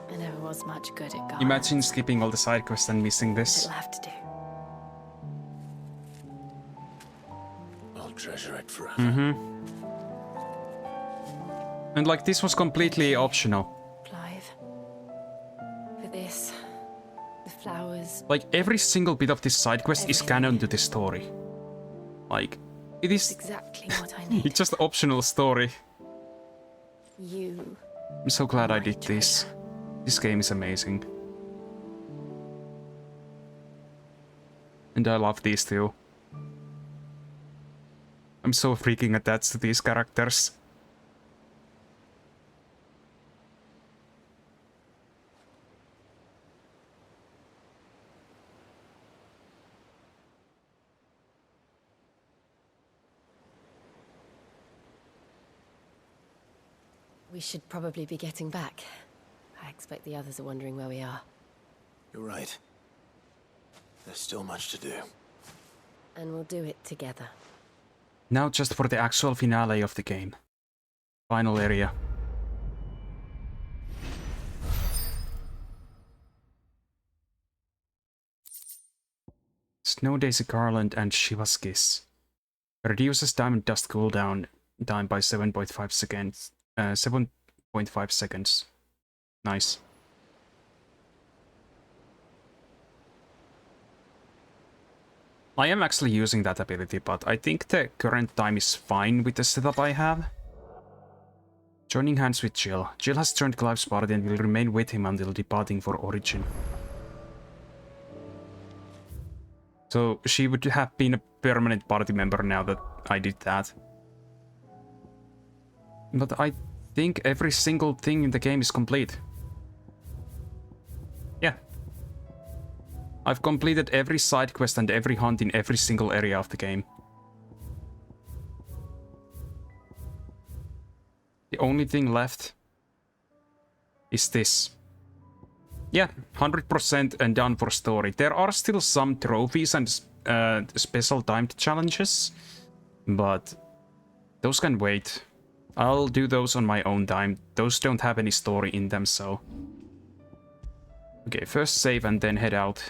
I never was much good at guards. Imagine skipping all the side quests and missing this. It'll have to do. I'll treasure it forever. And like, this was completely optional. Clive. For this, the flowers. Like, every single bit of this side quest is canon to the story. Like, it is Exactly what I need. it's just optional story. You. I'm so glad I did this. This game is amazing. And I love these two. I'm so freaking attached to these characters. We should probably be getting back. I expect the others are wondering where we are. You're right. There's still much to do. And we'll do it together. Now just for the actual finale of the game. Final area. Snow Daisy Garland and Shiva's Kiss. Reduces diamond dust cooldown. time by 7.5 seconds. 7.5 seconds. Nice. I am actually using that ability, but I think the current time is fine with the setup I have. Joining hands with Jill. Jill has joined Clive's party and will remain with him until departing for Origin. So she would have been a permanent party member now that I did that. But I think every single thing in the game is complete. Yeah. I've completed every side quest and every hunt in every single area of the game. The only thing left is this. Yeah, 100% and done for story. There are still some trophies and special timed challenges, but those can wait. I'll do those on my own time. Those don't have any story in them, so... Okay, first save and then head out.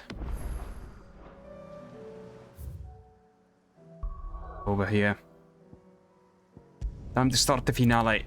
Over here. Time to start the finale.